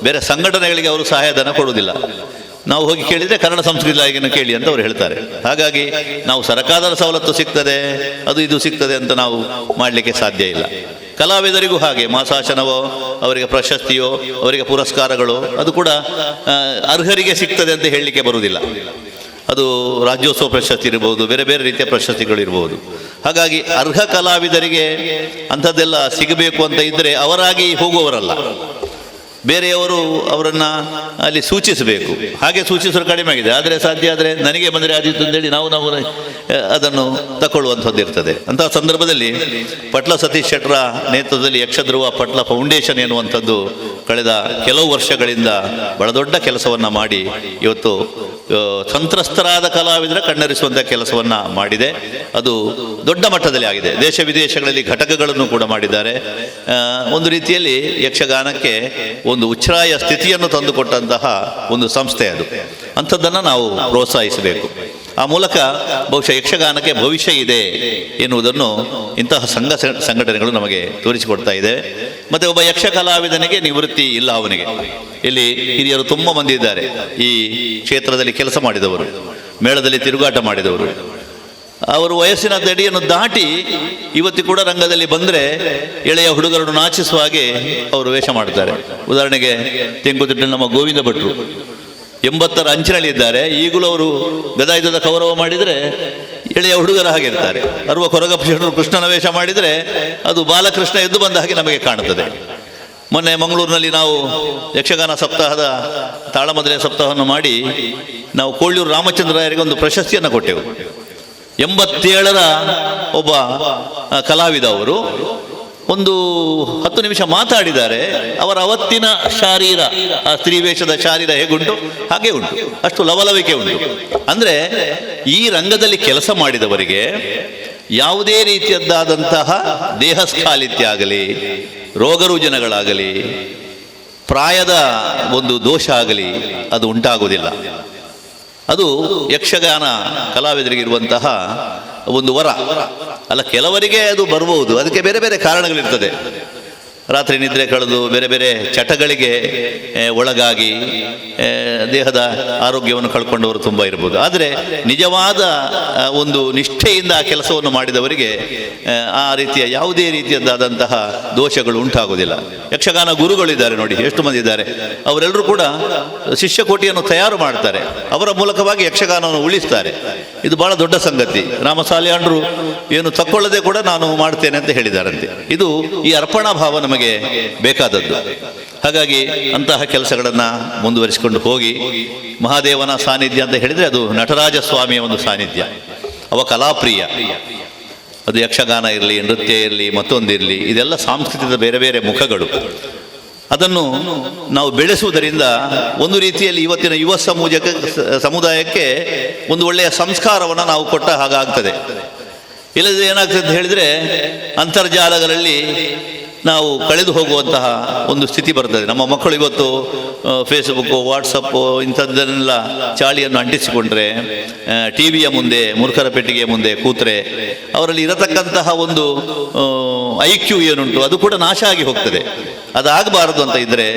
ಬೇರೆ ಸಂಘಟನೆಗಳಿಗೆ ಅವರು ಸಹಾಯಧನ ಕೊಡುವುದಿಲ್ಲ. ನಾವು ಹೋಗಿ ಕೇಳಿದರೆ ಕನ್ನಡ ಸಂಸ್ಕೃತಿ ಇಲಾಖೆಯನ್ನು ಕೇಳಿ ಅಂತ ಅವ್ರು ಹೇಳ್ತಾರೆ. ಹಾಗಾಗಿ ನಾವು ಸರ್ಕಾರದ ಸವಲತ್ತು ಸಿಗ್ತದೆ, ಅದು ಇದು ಸಿಗ್ತದೆ ಅಂತ ನಾವು ಮಾಡಲಿಕ್ಕೆ ಸಾಧ್ಯ ಇಲ್ಲ. ಕಲಾವಿದರಿಗೂ ಹಾಗೆ ಮಾಸಾಶನವೋ, ಅವರಿಗೆ ಪ್ರಶಸ್ತಿಯೋ, ಅವರಿಗೆ ಪುರಸ್ಕಾರಗಳು ಅದು ಕೂಡ ಅರ್ಹರಿಗೆ ಸಿಗ್ತದೆ ಅಂತ ಹೇಳಲಿಕ್ಕೆ ಬರುವುದಿಲ್ಲ. ಅದು ರಾಜ್ಯೋತ್ಸವ ಪ್ರಶಸ್ತಿ ಇರ್ಬೋದು, ಬೇರೆ ಬೇರೆ ರೀತಿಯ ಪ್ರಶಸ್ತಿಗಳಿರ್ಬೋದು. ಹಾಗಾಗಿ ಅರ್ಹ ಕಲಾವಿದರಿಗೆ ಅಂಥದ್ದೆಲ್ಲ ಸಿಗಬೇಕು ಅಂತ ಇದ್ದರೆ ಅವರಾಗಿ ಹೋಗುವವರಲ್ಲ, ಬೇರೆಯವರು ಅವರನ್ನು ಅಲ್ಲಿ ಸೂಚಿಸಬೇಕು. ಹಾಗೆ ಸೂಚಿಸಲು ಕಡಿಮೆ ಆಗಿದೆ. ಆದರೆ ಸಾಧ್ಯ ಆದರೆ ನನಗೆ ಬಂದರೆ ಆದಿತ್ತು ಅಂತೇಳಿ ನಾವು ಅದನ್ನು ತಗೊಳ್ಳುವಂಥದ್ದು ಇರ್ತದೆ. ಅಂತಹ ಸಂದರ್ಭದಲ್ಲಿ ಪಟ್ಲ ಸತೀಶ್ ಶೆಟ್ಟರ ನೇತೃತ್ವದಲ್ಲಿ ಯಕ್ಷಧ್ರುವ ಪಟ್ಲ ಫೌಂಡೇಶನ್ ಎನ್ನುವಂಥದ್ದು ಕಳೆದ ಕೆಲವು ವರ್ಷಗಳಿಂದ ಬಹಳ ದೊಡ್ಡ ಕೆಲಸವನ್ನು ಮಾಡಿ ಇವತ್ತು ಸಂತ್ರಸ್ತರಾದ ಕಲಾವಿದರ ಕಣ್ಣರಿಸುವಂಥ ಕೆಲಸವನ್ನು ಮಾಡಿದೆ. ಅದು ದೊಡ್ಡ ಮಟ್ಟದಲ್ಲಿ ಆಗಿದೆ. ದೇಶ ವಿದೇಶಗಳಲ್ಲಿ ಘಟಕಗಳನ್ನು ಕೂಡ ಮಾಡಿದ್ದಾರೆ. ಒಂದು ರೀತಿಯಲ್ಲಿ ಯಕ್ಷಗಾನಕ್ಕೆ ಒಂದು ಉಚ್ಛ್ರಾಯ ಸ್ಥಿತಿಯನ್ನು ತಂದುಕೊಟ್ಟಂತಹ ಒಂದು ಸಂಸ್ಥೆ ಅದು. ಅಂಥದ್ದನ್ನು ನಾವು ಪ್ರೋತ್ಸಾಹಿಸಬೇಕು. ಆ ಮೂಲಕ ಬಹುಶಃ ಯಕ್ಷಗಾನಕ್ಕೆ ಭವಿಷ್ಯ ಇದೆ ಎನ್ನುವುದನ್ನು ಇಂತಹ ಸಂಘಟನೆಗಳು ನಮಗೆ ತೋರಿಸಿಕೊಡ್ತಾ ಇದೆ. ಮತ್ತು ಒಬ್ಬ ಯಕ್ಷ ಕಲಾವಿದನಿಗೆ ನಿವೃತ್ತಿ ಇಲ್ಲ. ಅವನಿಗೆ ಇಲ್ಲಿ ಹಿರಿಯರು ತುಂಬ ಮಂದಿ ಇದ್ದಾರೆ. ಈ ಕ್ಷೇತ್ರದಲ್ಲಿ ಕೆಲಸ ಮಾಡಿದವರು, ಮೇಳದಲ್ಲಿ ತಿರುಗಾಟ ಮಾಡಿದವರು. ಅವರು ವಯಸ್ಸಿನ ಗಡಿಯನ್ನು ದಾಟಿ ಇವತ್ತು ಕೂಡ ರಂಗದಲ್ಲಿ ಬಂದರೆ ಎಳೆಯ ಹುಡುಗರನ್ನು ನಾಚಿಸುವ ಹಾಗೆ ಅವರು ವೇಷ ಮಾಡ್ತಾರೆ. ಉದಾಹರಣೆಗೆ ತೆಂಕುತಿಟ್ಟಿನ ನಮ್ಮ ಗೋವಿಂದ ಭಟ್ರು 80ರ ಅಂಚಿನಲ್ಲಿದ್ದಾರೆ. ಈಗಲೂ ಅವರು ಗದಾಯುಧದ ಕೌರವ ಮಾಡಿದರೆ ಎಳೆಯ ಹುಡುಗರ ಹಾಗೆ ಇರ್ತಾರೆ. ಅರುವ ಕೊರಗಪ್ಪ ಶೆಟ್ಟರು ಕೃಷ್ಣನ ವೇಷ ಮಾಡಿದರೆ ಅದು ಬಾಲಕೃಷ್ಣ ಎದ್ದು ಬಂದ ಹಾಗೆ ನಮಗೆ ಕಾಣುತ್ತದೆ. ಮೊನ್ನೆ ಮಂಗಳೂರಿನಲ್ಲಿ ನಾವು ಯಕ್ಷಗಾನ ಸಪ್ತಾಹದ ತಾಳಮದ್ದಲೆ ಸಪ್ತಾಹವನ್ನು ಮಾಡಿ ನಾವು ಕೋಳ್ಯೂರು ರಾಮಚಂದ್ರರಾಯರಿಗೆ ಒಂದು ಪ್ರಶಸ್ತಿಯನ್ನು ಕೊಟ್ಟೆವು. 87ರ ಒಬ್ಬ ಕಲಾವಿದ. ಅವರು ಒಂದು 10 ನಿಮಿಷ ಮಾತಾಡಿದ್ದಾರೆ. ಅವರ ಅವತ್ತಿನ ಶಾರೀರ, ಆ ಸ್ತ್ರೀ ವೇಷದ ಶಾರೀರ ಹೇಗುಂಟು ಹಾಗೆ ಉಂಟು, ಅಷ್ಟು ಲವಲವಿಕೆ ಉಂಟು. ಅಂದರೆ ಈ ರಂಗದಲ್ಲಿ ಕೆಲಸ ಮಾಡಿದವರಿಗೆ ಯಾವುದೇ ರೀತಿಯದ್ದಾದಂತಹ ದೇಹಸ್ಖಾಲಿತ್ಯ ಆಗಲಿ, ರೋಗರುಜಿನಗಳಾಗಲಿ, ಪ್ರಾಯದ ಒಂದು ದೋಷ ಆಗಲಿ ಅದು ಉಂಟಾಗುವುದಿಲ್ಲ. ಅದು ಯಕ್ಷಗಾನ ಕಲಾವಿದರಿಗಿರುವಂತಹ ಒಂದು ವರ ಅಲ್ಲ. ಕೆಲವರಿಗೆ ಅದು ಬರ್ಬೋದು, ಅದಕ್ಕೆ ಬೇರೆ ಬೇರೆ ಕಾರಣಗಳಿರ್ತದೆ. ರಾತ್ರಿ ನಿದ್ರೆ ಕಳೆದು ಬೇರೆ ಬೇರೆ ಚಟಗಳಿಗೆ ಒಳಗಾಗಿ ದೇಹದ ಆರೋಗ್ಯವನ್ನು ಕಳ್ಕೊಂಡವರು ತುಂಬ ಇರ್ಬೋದು. ಆದರೆ ನಿಜವಾದ ಒಂದು ನಿಷ್ಠೆಯಿಂದ ಆ ಕೆಲಸವನ್ನು ಮಾಡಿದವರಿಗೆ ಆ ರೀತಿಯ ಯಾವುದೇ ರೀತಿಯದ್ದಾದಂತಹ ದೋಷಗಳು ಉಂಟಾಗುವುದಿಲ್ಲ. ಯಕ್ಷಗಾನ ಗುರುಗಳಿದ್ದಾರೆ ನೋಡಿ, ಎಷ್ಟು ಮಂದಿ ಇದ್ದಾರೆ. ಅವರೆಲ್ಲರೂ ಕೂಡ ಶಿಷ್ಯಕೋಟಿಯನ್ನು ತಯಾರು ಮಾಡ್ತಾರೆ. ಅವರ ಮೂಲಕವಾಗಿ ಯಕ್ಷಗಾನವನ್ನು ಉಳಿಸ್ತಾರೆ. ಇದು ಬಹಳ ದೊಡ್ಡ ಸಂಗತಿ. ರಾಮ ಸಾಲಿಯಾಂಡ್ರು ಏನು ತಕ್ಕೊಳ್ಳದೆ ಕೂಡ ನಾನು ಮಾಡ್ತೇನೆ ಅಂತ ಹೇಳಿದಾರಂತೆ. ಇದು ಈ ಅರ್ಪಣಾ ಭಾವ ನಮಗೆ ಬೇಕಾದದ್ದು. ಹಾಗಾಗಿ ಅಂತಹ ಕೆಲಸಗಳನ್ನು ಮುಂದುವರಿಸಿಕೊಂಡು ಹೋಗಿ ಮಹಾದೇವನ ಸಾನ್ನಿಧ್ಯ ಅಂತ ಹೇಳಿದರೆ ಅದು ನಟರಾಜ ಸ್ವಾಮಿಯ ಒಂದು ಸಾನ್ನಿಧ್ಯ. ಅವ ಕಲಾಪ್ರಿಯ. ಅದು ಯಕ್ಷಗಾನ ಇರಲಿ, ನೃತ್ಯ ಇರಲಿ, ಮತ್ತೊಂದಿರಲಿ, ಇದೆಲ್ಲ ಸಾಂಸ್ಕೃತಿಕ ಬೇರೆ ಬೇರೆ ಮುಖಗಳು. ಅದನ್ನು ನಾವು ಬೆಳೆಸುವುದರಿಂದ ಒಂದು ರೀತಿಯಲ್ಲಿ ಇವತ್ತಿನ ಯುವ ಸಮುದಾಯಕ್ಕೆ ಒಂದು ಒಳ್ಳೆಯ ಸಂಸ್ಕಾರವನ್ನು ನಾವು ಕೊಟ್ಟ ಹಾಗಾಗ್ತದೆ. ಇಲ್ಲದೆ ಏನಾಗ್ತದೆ ಅಂತ ಹೇಳಿದರೆ ಅಂತರ್ಜಾಲಗಳಲ್ಲಿ ನಾವು ಕಳೆದು ಹೋಗುವಂತಹ ಒಂದು ಸ್ಥಿತಿ ಬರ್ತದೆ. ನಮ್ಮ ಮಕ್ಕಳು ಇವತ್ತು ಫೇಸ್ಬುಕ್ಕು, ವಾಟ್ಸಪ್ಪು ಇಂಥದ್ದನ್ನೆಲ್ಲ ಚಾಳಿಯನ್ನು ಅಂಟಿಸಿಕೊಂಡ್ರೆ, ಟಿ ವಿಯ ಮುಂದೆ, ಮೂರ್ಖರ ಪೆಟ್ಟಿಗೆಯ ಮುಂದೆ ಕೂತ್ರೆ ಅವರಲ್ಲಿ ಇರತಕ್ಕಂತಹ ಒಂದು IQ ಏನುಂಟು ಅದು ಕೂಡ ನಾಶ ಆಗಿ ಹೋಗ್ತದೆ. ಅದಾಗಬಾರದು ಅಂತ ಇದ್ದರೆ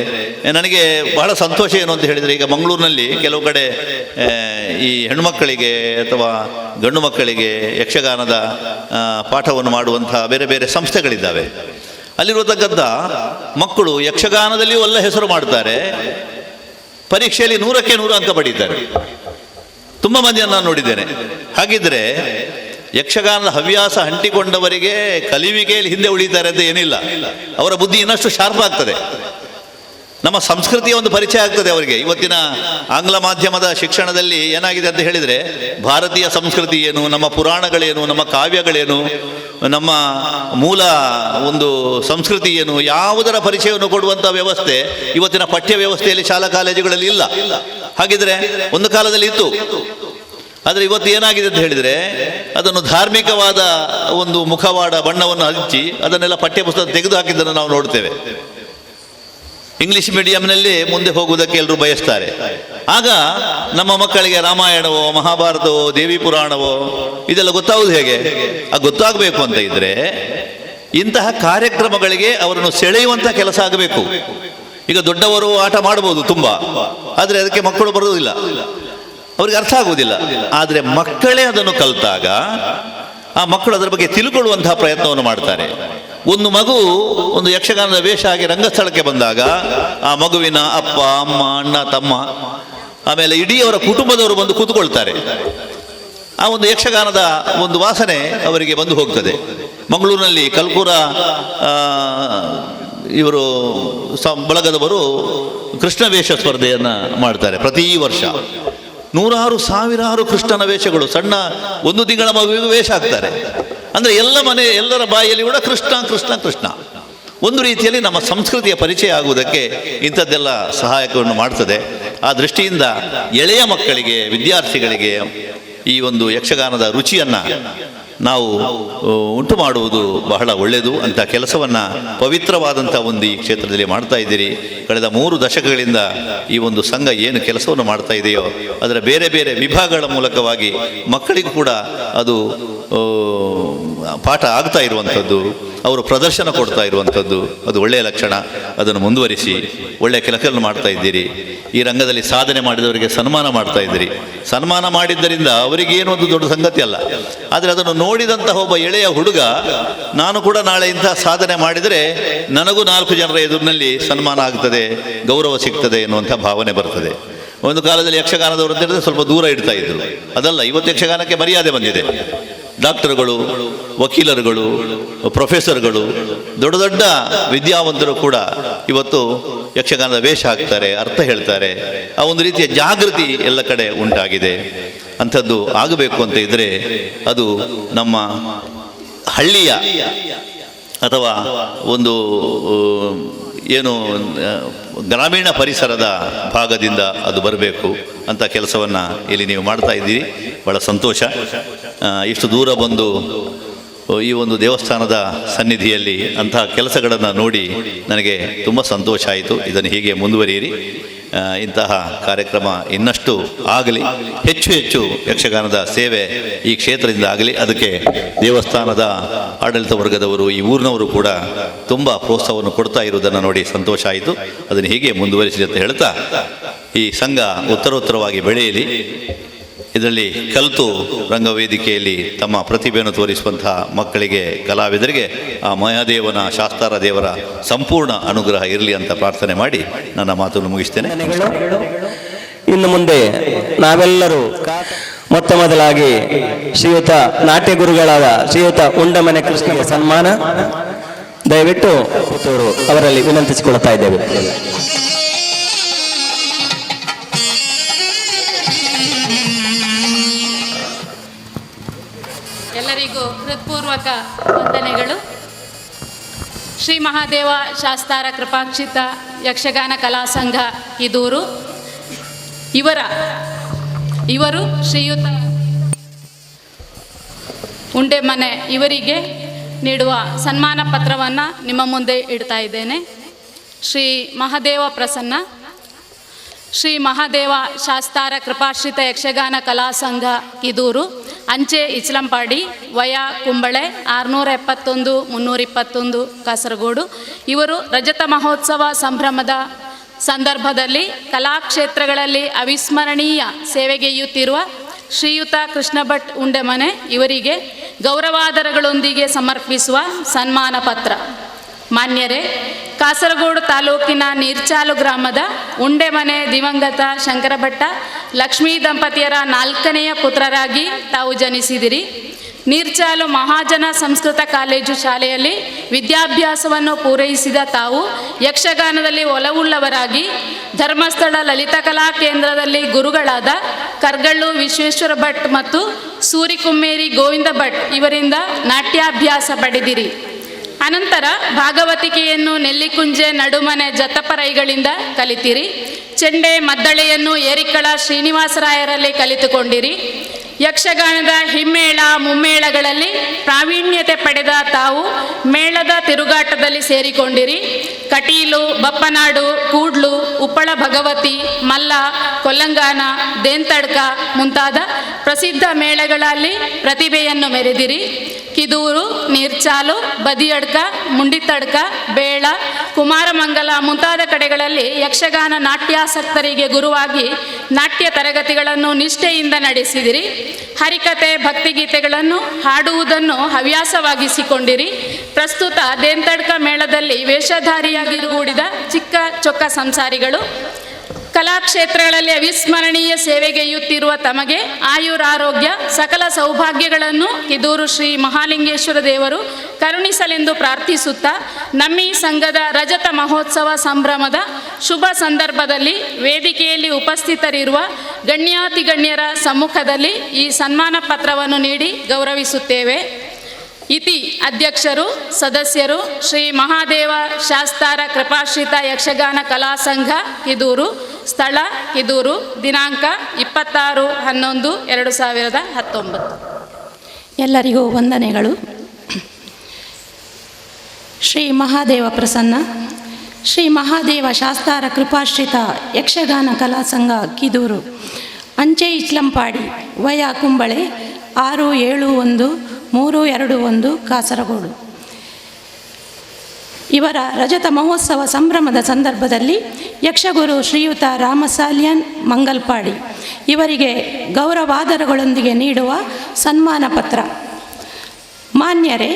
ನನಗೆ ಬಹಳ ಸಂತೋಷ ಏನು ಅಂತ ಹೇಳಿದರೆ, ಈಗ ಮಂಗಳೂರಿನಲ್ಲಿ ಕೆಲವು ಕಡೆ ಈ ಹೆಣ್ಣುಮಕ್ಕಳಿಗೆ ಅಥವಾ ಗಂಡು ಮಕ್ಕಳಿಗೆ ಯಕ್ಷಗಾನದ ಪಾಠವನ್ನು ಮಾಡುವಂಥ ಬೇರೆ ಬೇರೆ ಸಂಸ್ಥೆಗಳಿದ್ದಾವೆ. ಅಲ್ಲಿರತಕ್ಕಂಥ ಮಕ್ಕಳು ಯಕ್ಷಗಾನದಲ್ಲಿ ಒಳ್ಳೆ ಹೆಸರು ಮಾಡ್ತಾರೆ, ಪರೀಕ್ಷೆಯಲ್ಲಿ 100ಕ್ಕೆ 100 ಅಂಕ ಪಡೀತಾರೆ. ತುಂಬ ಮಂದಿಯನ್ನು ನಾನು ನೋಡಿದ್ದೇನೆ. ಹಾಗಿದ್ರೆ ಯಕ್ಷಗಾನದ ಹವ್ಯಾಸ ಅಂಟಿಕೊಂಡವರಿಗೆ ಕಲಿವಿಕೆಯಲ್ಲಿ ಹಿಂದೆ ಉಳಿತಾರೆ ಅಂತ ಏನಿಲ್ಲ. ಅವರ ಬುದ್ಧಿ ಇನ್ನಷ್ಟು ಶಾರ್ಪ್ ಆಗ್ತದೆ. ನಮ್ಮ ಸಂಸ್ಕೃತಿಯ ಒಂದು ಪರಿಚಯ ಆಗ್ತದೆ ಅವರಿಗೆ. ಇವತ್ತಿನ ಆಂಗ್ಲ ಮಾಧ್ಯಮದ ಶಿಕ್ಷಣದಲ್ಲಿ ಏನಾಗಿದೆ ಅಂತ ಹೇಳಿದರೆ, ಭಾರತೀಯ ಸಂಸ್ಕೃತಿ ಏನು, ನಮ್ಮ ಪುರಾಣಗಳೇನು, ನಮ್ಮ ಕಾವ್ಯಗಳೇನು, ನಮ್ಮ ಮೂಲ ಒಂದು ಸಂಸ್ಕೃತಿ ಏನು, ಯಾವುದರ ಪರಿಚಯವನ್ನು ಕೊಡುವಂಥ ವ್ಯವಸ್ಥೆ ಇವತ್ತಿನ ಪಠ್ಯ ವ್ಯವಸ್ಥೆಯಲ್ಲಿ ಶಾಲಾ ಕಾಲೇಜುಗಳಲ್ಲಿ ಇಲ್ಲ. ಹಾಗಿದ್ರೆ ಒಂದು ಕಾಲದಲ್ಲಿ ಇತ್ತು. ಆದರೆ ಇವತ್ತು ಏನಾಗಿದೆ ಅಂತ ಹೇಳಿದರೆ ಅದನ್ನು ಧಾರ್ಮಿಕವಾದ ಒಂದು ಮುಖವಾಡ ಬಣ್ಣವನ್ನು ಹಚ್ಚಿ ಅದನ್ನೆಲ್ಲ ಪಠ್ಯಪುಸ್ತಕ ತೆಗೆದು ಹಾಕಿದ್ದನ್ನು ನಾವು ನೋಡ್ತೇವೆ. ಇಂಗ್ಲಿಷ್ ಮೀಡಿಯಂನಲ್ಲಿ ಮುಂದೆ ಹೋಗುವುದಕ್ಕೆ ಎಲ್ಲರೂ ಬಯಸ್ತಾರೆ. ಆಗ ನಮ್ಮ ಮಕ್ಕಳಿಗೆ ರಾಮಾಯಣವೋ ಮಹಾಭಾರತವೋ ದೇವಿ ಪುರಾಣವೋ ಇದೆಲ್ಲ ಗೊತ್ತಾಗುವುದು ಹೇಗೆ? ಗೊತ್ತಾಗಬೇಕು ಅಂತ ಇದ್ದರೆ ಇಂತಹ ಕಾರ್ಯಕ್ರಮಗಳಿಗೆ ಅವರನ್ನು ಸೆಳೆಯುವಂಥ ಕೆಲಸ ಆಗಬೇಕು. ಈಗ ದೊಡ್ಡವರು ಆಟ ಮಾಡ್ಬೋದು ತುಂಬ, ಆದರೆ ಅದಕ್ಕೆ ಮಕ್ಕಳು ಬರುವುದಿಲ್ಲ, ಅವ್ರಿಗೆ ಅರ್ಥ ಆಗುವುದಿಲ್ಲ. ಆದರೆ ಮಕ್ಕಳೇ ಅದನ್ನು ಕಲಿತಾಗ ಆ ಮಕ್ಕಳು ಅದರ ಬಗ್ಗೆ ತಿಳ್ಕೊಳ್ಳುವಂತಹ ಪ್ರಯತ್ನವನ್ನು ಮಾಡ್ತಾರೆ. ಒಂದು ಮಗು ಒಂದು ಯಕ್ಷಗಾನದ ವೇಷ ಆಗಿ ರಂಗಸ್ಥಳಕ್ಕೆ ಬಂದಾಗ ಆ ಮಗುವಿನ ಅಪ್ಪ ಅಮ್ಮ ಅಣ್ಣ ತಮ್ಮ ಆಮೇಲೆ ಇಡೀ ಅವರ ಕುಟುಂಬದವರು ಬಂದು ಕೂತ್ಕೊಳ್ತಾರೆ. ಆ ಒಂದು ಯಕ್ಷಗಾನದ ಒಂದು ವಾಸನೆ ಅವರಿಗೆ ಬಂದು ಹೋಗ್ತದೆ. ಮಂಗಳೂರಿನಲ್ಲಿ ಕಲ್ಕೂರ ಇವರು ಬಳಗದವರು ಕೃಷ್ಣ ವೇಷ ಸ್ಪರ್ಧೆಯನ್ನು ಮಾಡ್ತಾರೆ ಪ್ರತಿ ವರ್ಷ. ನೂರಾರು ಸಾವಿರಾರು ಕೃಷ್ಣನ ವೇಷಗಳು, ಸಣ್ಣ 1 ತಿಂಗಳ ಮಗುವಿಗೂ ವೇಷ ಹಾಕ್ತಾರೆ. ಅಂದರೆ ಎಲ್ಲರ ಬಾಯಲ್ಲಿ ಕೂಡ ಕೃಷ್ಣ ಕೃಷ್ಣ ಕೃಷ್ಣ. ಒಂದು ರೀತಿಯಲ್ಲಿ ನಮ್ಮ ಸಂಸ್ಕೃತಿಯ ಪರಿಚಯ ಆಗುವುದಕ್ಕೆ ಇಂಥದ್ದೆಲ್ಲ ಸಹಾಯಕವನ್ನು ಮಾಡ್ತದೆ. ಆ ದೃಷ್ಟಿಯಿಂದ ಎಳೆಯ ಮಕ್ಕಳಿಗೆ, ವಿದ್ಯಾರ್ಥಿಗಳಿಗೆ ಈ ಒಂದು ಯಕ್ಷಗಾನದ ರುಚಿಯನ್ನು ನಾವು ಉಂಟು ಮಾಡುವುದು ಬಹಳ ಒಳ್ಳೆಯದು. ಅಂಥ ಕೆಲಸವನ್ನು ಪವಿತ್ರವಾದಂಥ ಒಂದು ಈ ಕ್ಷೇತ್ರದಲ್ಲಿ ಮಾಡ್ತಾ ಇದ್ದೀರಿ. ಕಳೆದ 3 ದಶಕಗಳಿಂದ ಈ ಒಂದು ಸಂಘ ಏನು ಕೆಲಸವನ್ನು ಮಾಡ್ತಾ ಇದೆಯೋ ಅದರ ಬೇರೆ ಬೇರೆ ವಿಭಾಗಗಳ ಮೂಲಕವಾಗಿ ಮಕ್ಕಳಿಗೂ ಕೂಡ ಅದು ಪಾಠ ಆಗ್ತಾ ಇರುವಂಥದ್ದು, ಅವರು ಪ್ರದರ್ಶನ ಕೊಡ್ತಾ ಇರುವಂಥದ್ದು ಅದು ಒಳ್ಳೆಯ ಲಕ್ಷಣ. ಅದನ್ನು ಮುಂದುವರಿಸಿ ಒಳ್ಳೆಯ ಕೆಲಸಗಳನ್ನು ಮಾಡ್ತಾ ಇದ್ದೀರಿ. ಈ ರಂಗದಲ್ಲಿ ಸಾಧನೆ ಮಾಡಿದವರಿಗೆ ಸನ್ಮಾನ ಮಾಡ್ತಾ ಇದ್ದೀರಿ. ಸನ್ಮಾನ ಮಾಡಿದ್ದರಿಂದ ಅವರಿಗೇನು ಒಂದು ದೊಡ್ಡ ಸಂಗತಿ ಅಲ್ಲ, ಆದರೆ ಅದನ್ನು ನೋಡಿದಂತಹ ಒಬ್ಬ ಎಳೆಯ ಹುಡುಗ ನಾನು ಕೂಡ ನಾಳೆ ಇಂತಹ ಸಾಧನೆ ಮಾಡಿದರೆ ನನಗೂ 4 ಜನರ ಎದುರಿನಲ್ಲಿ ಸನ್ಮಾನ ಆಗ್ತದೆ, ಗೌರವ ಸಿಗ್ತದೆ ಎನ್ನುವಂಥ ಭಾವನೆ ಬರ್ತದೆ. ಒಂದು ಕಾಲದಲ್ಲಿ ಯಕ್ಷಗಾನದವರು ಅಂತ ಹೇಳಿದ್ರೆ ಸ್ವಲ್ಪ ದೂರ ಇಡ್ತಾ ಇದ್ರು, ಅದಲ್ಲ, ಇವತ್ತು ಯಕ್ಷಗಾನಕ್ಕೆ ಮರ್ಯಾದೆ ಬಂದಿದೆ. ಡಾಕ್ಟರ್ಗಳು, ವಕೀಲರುಗಳು, ಪ್ರೊಫೆಸರ್ಗಳು, ದೊಡ್ಡ ದೊಡ್ಡ ವಿದ್ಯಾವಂತರು ಕೂಡ ಇವತ್ತು ಯಕ್ಷಗಾನದ ವೇಷ ಹಾಕ್ತಾರೆ, ಅರ್ಥ ಹೇಳ್ತಾರೆ. ಆ ಒಂದು ರೀತಿಯ ಜಾಗೃತಿ ಎಲ್ಲ ಕಡೆ ಉಂಟಾಗಿದೆ. ಅಂಥದ್ದು ಆಗಬೇಕು ಅಂತ ಇದ್ದರೆ ಅದು ನಮ್ಮ ಹಳ್ಳಿಯ ಅಥವಾ ಒಂದು ಏನು ಗ್ರಾಮೀಣ ಪರಿಸರದ ಭಾಗದಿಂದ ಅದು ಬರಬೇಕು ಅಂತ ಕೆಲಸವನ್ನು ಇಲ್ಲಿ ನೀವು ಮಾಡ್ತಾ ಇದ್ದೀರಿ. ಭಾಳ ಸಂತೋಷ. ಇಷ್ಟು ದೂರ ಬಂದು ಈ ಒಂದು ದೇವಸ್ಥಾನದ ಸನ್ನಿಧಿಯಲ್ಲಿ ಅಂತಹ ಕೆಲಸಗಳನ್ನು ನೋಡಿ ನನಗೆ ತುಂಬ ಸಂತೋಷ ಆಯಿತು. ಇದನ್ನು ಹೀಗೆ ಮುಂದುವರಿಯಿರಿ. ಇಂತಹ ಕಾರ್ಯಕ್ರಮ ಇನ್ನಷ್ಟು ಆಗಲಿ, ಹೆಚ್ಚು ಹೆಚ್ಚು ಯಕ್ಷಗಾನದ ಸೇವೆ ಈ ಕ್ಷೇತ್ರದಿಂದ ಆಗಲಿ. ಅದಕ್ಕೆ ದೇವಸ್ಥಾನದ ಆಡಳಿತ ವರ್ಗದವರು, ಈ ಊರಿನವರು ಕೂಡ ತುಂಬ ಪ್ರೋತ್ಸಾಹವನ್ನು ಕೊಡ್ತಾ ಇರುವುದನ್ನು ನೋಡಿ ಸಂತೋಷ ಆಯಿತು. ಅದನ್ನು ಹೀಗೆ ಮುಂದುವರಿಸಲಿ ಅಂತ ಹೇಳ್ತಾ ಈ ಸಂಘ ಉತ್ತರೋತ್ತರವಾಗಿ ಬೆಳೆಯಲಿ. ಇದರಲ್ಲಿ ಕಲಿತು ರಂಗವೇದಿಕೆಯಲ್ಲಿ ತಮ್ಮ ಪ್ರತಿಭೆಯನ್ನು ತೋರಿಸುವಂತಹ ಮಕ್ಕಳಿಗೆ, ಕಲಾವಿದರಿಗೆ ಆ ಮಹಾದೇವನ, ಶಾಸ್ತಾರ ದೇವರ ಸಂಪೂರ್ಣ ಅನುಗ್ರಹ ಇರಲಿ ಅಂತ ಪ್ರಾರ್ಥನೆ ಮಾಡಿ ನನ್ನ ಮಾತನ್ನು ಮುಗಿಸ್ತೇನೆ. ಇನ್ನು ಮುಂದೆ ನಾವೆಲ್ಲರೂ ಮೊತ್ತ ಮೊದಲಾಗಿ ಶ್ರೀಯುತ ನಾಟ್ಯ ಗುರುಗಳಾದ ಶ್ರೀಯುತ ಉಂಡಮನೆ ಕೃಷ್ಣಗೆ ಸನ್ಮಾನ ದಯವಿಟ್ಟು ಪುತ್ತೂರು ಅವರಲ್ಲಿ ವಿನಂತಿಸಿಕೊಳ್ತಾ ಇದ್ದೇವೆ. ಎಲ್ಲರಿಗೂ ಹೃತ್ಪೂರ್ವಕ ವಂದನೆಗಳು. ಶ್ರೀ ಮಹಾದೇವ ಶಾಸ್ತಾರ ಕೃಪಾಕ್ಷಿತ ಯಕ್ಷಗಾನ ಕಲಾ ಸಂಘ ಕಿದೂರು ಇವರು ಶ್ರೀಯುತ ಉಂಡೆಮನೆ ಇವರಿಗೆ ನೀಡುವ ಸನ್ಮಾನ ಪತ್ರವನ್ನು ನಿಮ್ಮ ಮುಂದೆ ಇಡ್ತಾ ಇದ್ದೇನೆ. ಶ್ರೀ ಮಹಾದೇವ ಪ್ರಸನ್ನ, ಶ್ರೀ ಮಹಾದೇವ ಶಾಸ್ತಾರ ಕೃಪಾಶ್ರಿತ ಯಕ್ಷಗಾನ ಕಲಾ ಸಂಘ ಕಿದೂರು, ಅಂಚೆ ಇಚ್ಲಂಪಾಡಿ, ವಯ ಕುಂಬಳೆ 671 321 ಕಾಸರಗೋಡು. ಇವರು ರಜತ ಮಹೋತ್ಸವ ಸಂಭ್ರಮದ ಸಂದರ್ಭದಲ್ಲಿ ಕಲಾಕ್ಷೇತ್ರಗಳಲ್ಲಿ ಅವಿಸ್ಮರಣೀಯ ಸೇವೆಗೈಯುತ್ತಿರುವ ಶ್ರೀಯುತ ಕೃಷ್ಣ ಭಟ್ ಉಂಡೆಮನೆ ಇವರಿಗೆ ಗೌರವಾದರಗಳೊಂದಿಗೆ ಸಮರ್ಪಿಸುವ ಸನ್ಮಾನ ಪತ್ರ. ಮಾನ್ಯರೇ, ಕಾಸರಗೋಡು ತಾಲೂಕಿನ ನೀರ್ಚಾಲು ಗ್ರಾಮದ ಉಂಡೆಮನೆ ದಿವಂಗತ ಶಂಕರಭಟ್ಟ ಲಕ್ಷ್ಮೀ ದಂಪತಿಯರ 4ನೆಯ ಪುತ್ರರಾಗಿ ತಾವು ಜನಿಸಿದಿರಿ. ನೀರ್ಚಾಲು ಮಹಾಜನ ಸಂಸ್ಕೃತ ಕಾಲೇಜು ಶಾಲೆಯಲ್ಲಿ ವಿದ್ಯಾಭ್ಯಾಸವನ್ನು ಪೂರೈಸಿದ ತಾವು ಯಕ್ಷಗಾನದಲ್ಲಿ ಒಲವುಳ್ಳವರಾಗಿ ಧರ್ಮಸ್ಥಳ ಲಲಿತಕಲಾ ಕೇಂದ್ರದಲ್ಲಿ ಗುರುಗಳಾದ ಕರ್ಗಳ್ಳು ವಿಶ್ವೇಶ್ವರ ಭಟ್ ಮತ್ತು ಸೂರಿಕುಮ್ಮೇರಿ ಗೋವಿಂದ ಭಟ್ ಇವರಿಂದ ನಾಟ್ಯಾಭ್ಯಾಸ ಪಡೆದಿರಿ. ಅನಂತರ ಭಾಗವತಿಕೆಯನ್ನು ನೆಲ್ಲಿಕುಂಜೆ ನಡುಮನೆ ಜತಪರೈಗಳಿಂದ ಕಲಿತಿರಿ. ಚೆಂಡೆ ಮದ್ದಳೆಯನ್ನು ಏರಿಕಳ ಶ್ರೀನಿವಾಸರಾಯರಲ್ಲಿ ಕಲಿತುಕೊಂಡಿರಿ. ಯಕ್ಷಗಾನದ ಹಿಮ್ಮೇಳ ಮುಮ್ಮೇಳಗಳಲ್ಲಿ ಪ್ರಾವೀಣ್ಯತೆ ಪಡೆದ ತಾವು ಮೇಳದ ತಿರುಗಾಟದಲ್ಲಿ ಸೇರಿಕೊಂಡಿರಿ. ಕಟೀಲು, ಬಪ್ಪನಾಡು, ಕೂಡ್ಲು, ಉಪ್ಪಳ ಭಗವತಿ, ಮಲ್ಲ, ಕೊಲ್ಲಂಗಾನ, ದೇಂತಡ್ಕ ಮುಂತಾದ ಪ್ರಸಿದ್ಧ ಮೇಳಗಳಲ್ಲಿ ಪ್ರತಿಭೆಯನ್ನು ಮೆರೆದಿರಿ. ಕಿದೂರು, ನೀರ್ಚಾಲು, ಬದಿಯಡ್ಕ, ಮುಂಡಿತಡ್ಕ, ಬೇಳ, ಕುಮಾರಮಂಗಲ ಮುಂತಾದ ಕಡೆಗಳಲ್ಲಿ ಯಕ್ಷಗಾನ ನಾಟ್ಯಾಸಕ್ತರಿಗೆ ಗುರುವಾಗಿ ನಾಟ್ಯ ತರಗತಿಗಳನ್ನು ನಿಷ್ಠೆಯಿಂದ ನಡೆಸಿದಿರಿ. ಹರಿಕತೆ, ಭಕ್ತಿಗೀತೆಗಳನ್ನು ಹಾಡುವುದನ್ನು ಹವ್ಯಾಸವಾಗಿಸಿಕೊಂಡಿರಿ. ಪ್ರಸ್ತುತ ದೇಂತಡ್ಕ ಮೇಳದಲ್ಲಿ ವೇಷಧಾರಿಯಾಗಿರುಗೂಡಿದ ಚಿಕ್ಕ ಚೊಕ್ಕ ಸಂಸಾರಿಗಳು. ಕಲಾಕ್ಷೇತ್ರಗಳಲ್ಲಿ ಅವಿಸ್ಮರಣೀಯ ಸೇವೆಗೈಯುತ್ತಿರುವ ತಮಗೆ ಆಯುರಾರೋಗ್ಯ ಸಕಲ ಸೌಭಾಗ್ಯಗಳನ್ನು ಕಿದೂರು ಶ್ರೀ ಮಹಾಲಿಂಗೇಶ್ವರ ದೇವರು ಕರುಣಿಸಲೆಂದು ಪ್ರಾರ್ಥಿಸುತ್ತಾ, ನಮ್ಮಿ ಸಂಘದ ರಜತ ಮಹೋತ್ಸವ ಸಂಭ್ರಮದ ಶುಭ ಸಂದರ್ಭದಲ್ಲಿ ವೇದಿಕೆಯಲ್ಲಿ ಉಪಸ್ಥಿತರಿರುವ ಗಣ್ಯಾತಿಗಣ್ಯರ ಸಮ್ಮುಖದಲ್ಲಿ ಈ ಸನ್ಮಾನ ಪತ್ರವನ್ನು ನೀಡಿ ಗೌರವಿಸುತ್ತೇವೆ. ಇತಿ ಅಧ್ಯಕ್ಷರು, ಸದಸ್ಯರು, ಶ್ರೀ ಮಹಾದೇವ ಶಾಸ್ತಾರ ಕೃಪಾಶ್ರಿತ ಯಕ್ಷಗಾನ ಕಲಾ ಸಂಘ ಕಿದೂರು, ಸ್ಥಳ ಕಿದೂರು, ದಿನಾಂಕ 26/11/2019. ಎಲ್ಲರಿಗೂ ವಂದನೆಗಳು. ಶ್ರೀ ಮಹಾದೇವ ಪ್ರಸನ್ನ, ಶ್ರೀ ಮಹಾದೇವ ಶಾಸ್ತಾರ ಕೃಪಾಶ್ರಿತ ಯಕ್ಷಗಾನ ಕಲಾ ಸಂಘ ಕಿದೂರು, ಅಂಚೆ ಇಚ್ಲಂಪಾಡಿ, ವಯ ಕುಂಬಳೆ, 671-321 ಕಾಸರಗೋಡು. ಇವರ ರಜತ ಮಹೋತ್ಸವ ಸಂಭ್ರಮದ ಸಂದರ್ಭದಲ್ಲಿ ಯಕ್ಷಗುರು ಶ್ರೀಯುತ ರಾಮಸಾಲ್ಯನ್ ಮಂಗಲ್ಪಾಡಿ ಇವರಿಗೆ ಗೌರವಾದರಗಳೊಂದಿಗೆ ನೀಡುವ ಸನ್ಮಾನ ಪತ್ರ. ಮಾನ್ಯರೇ,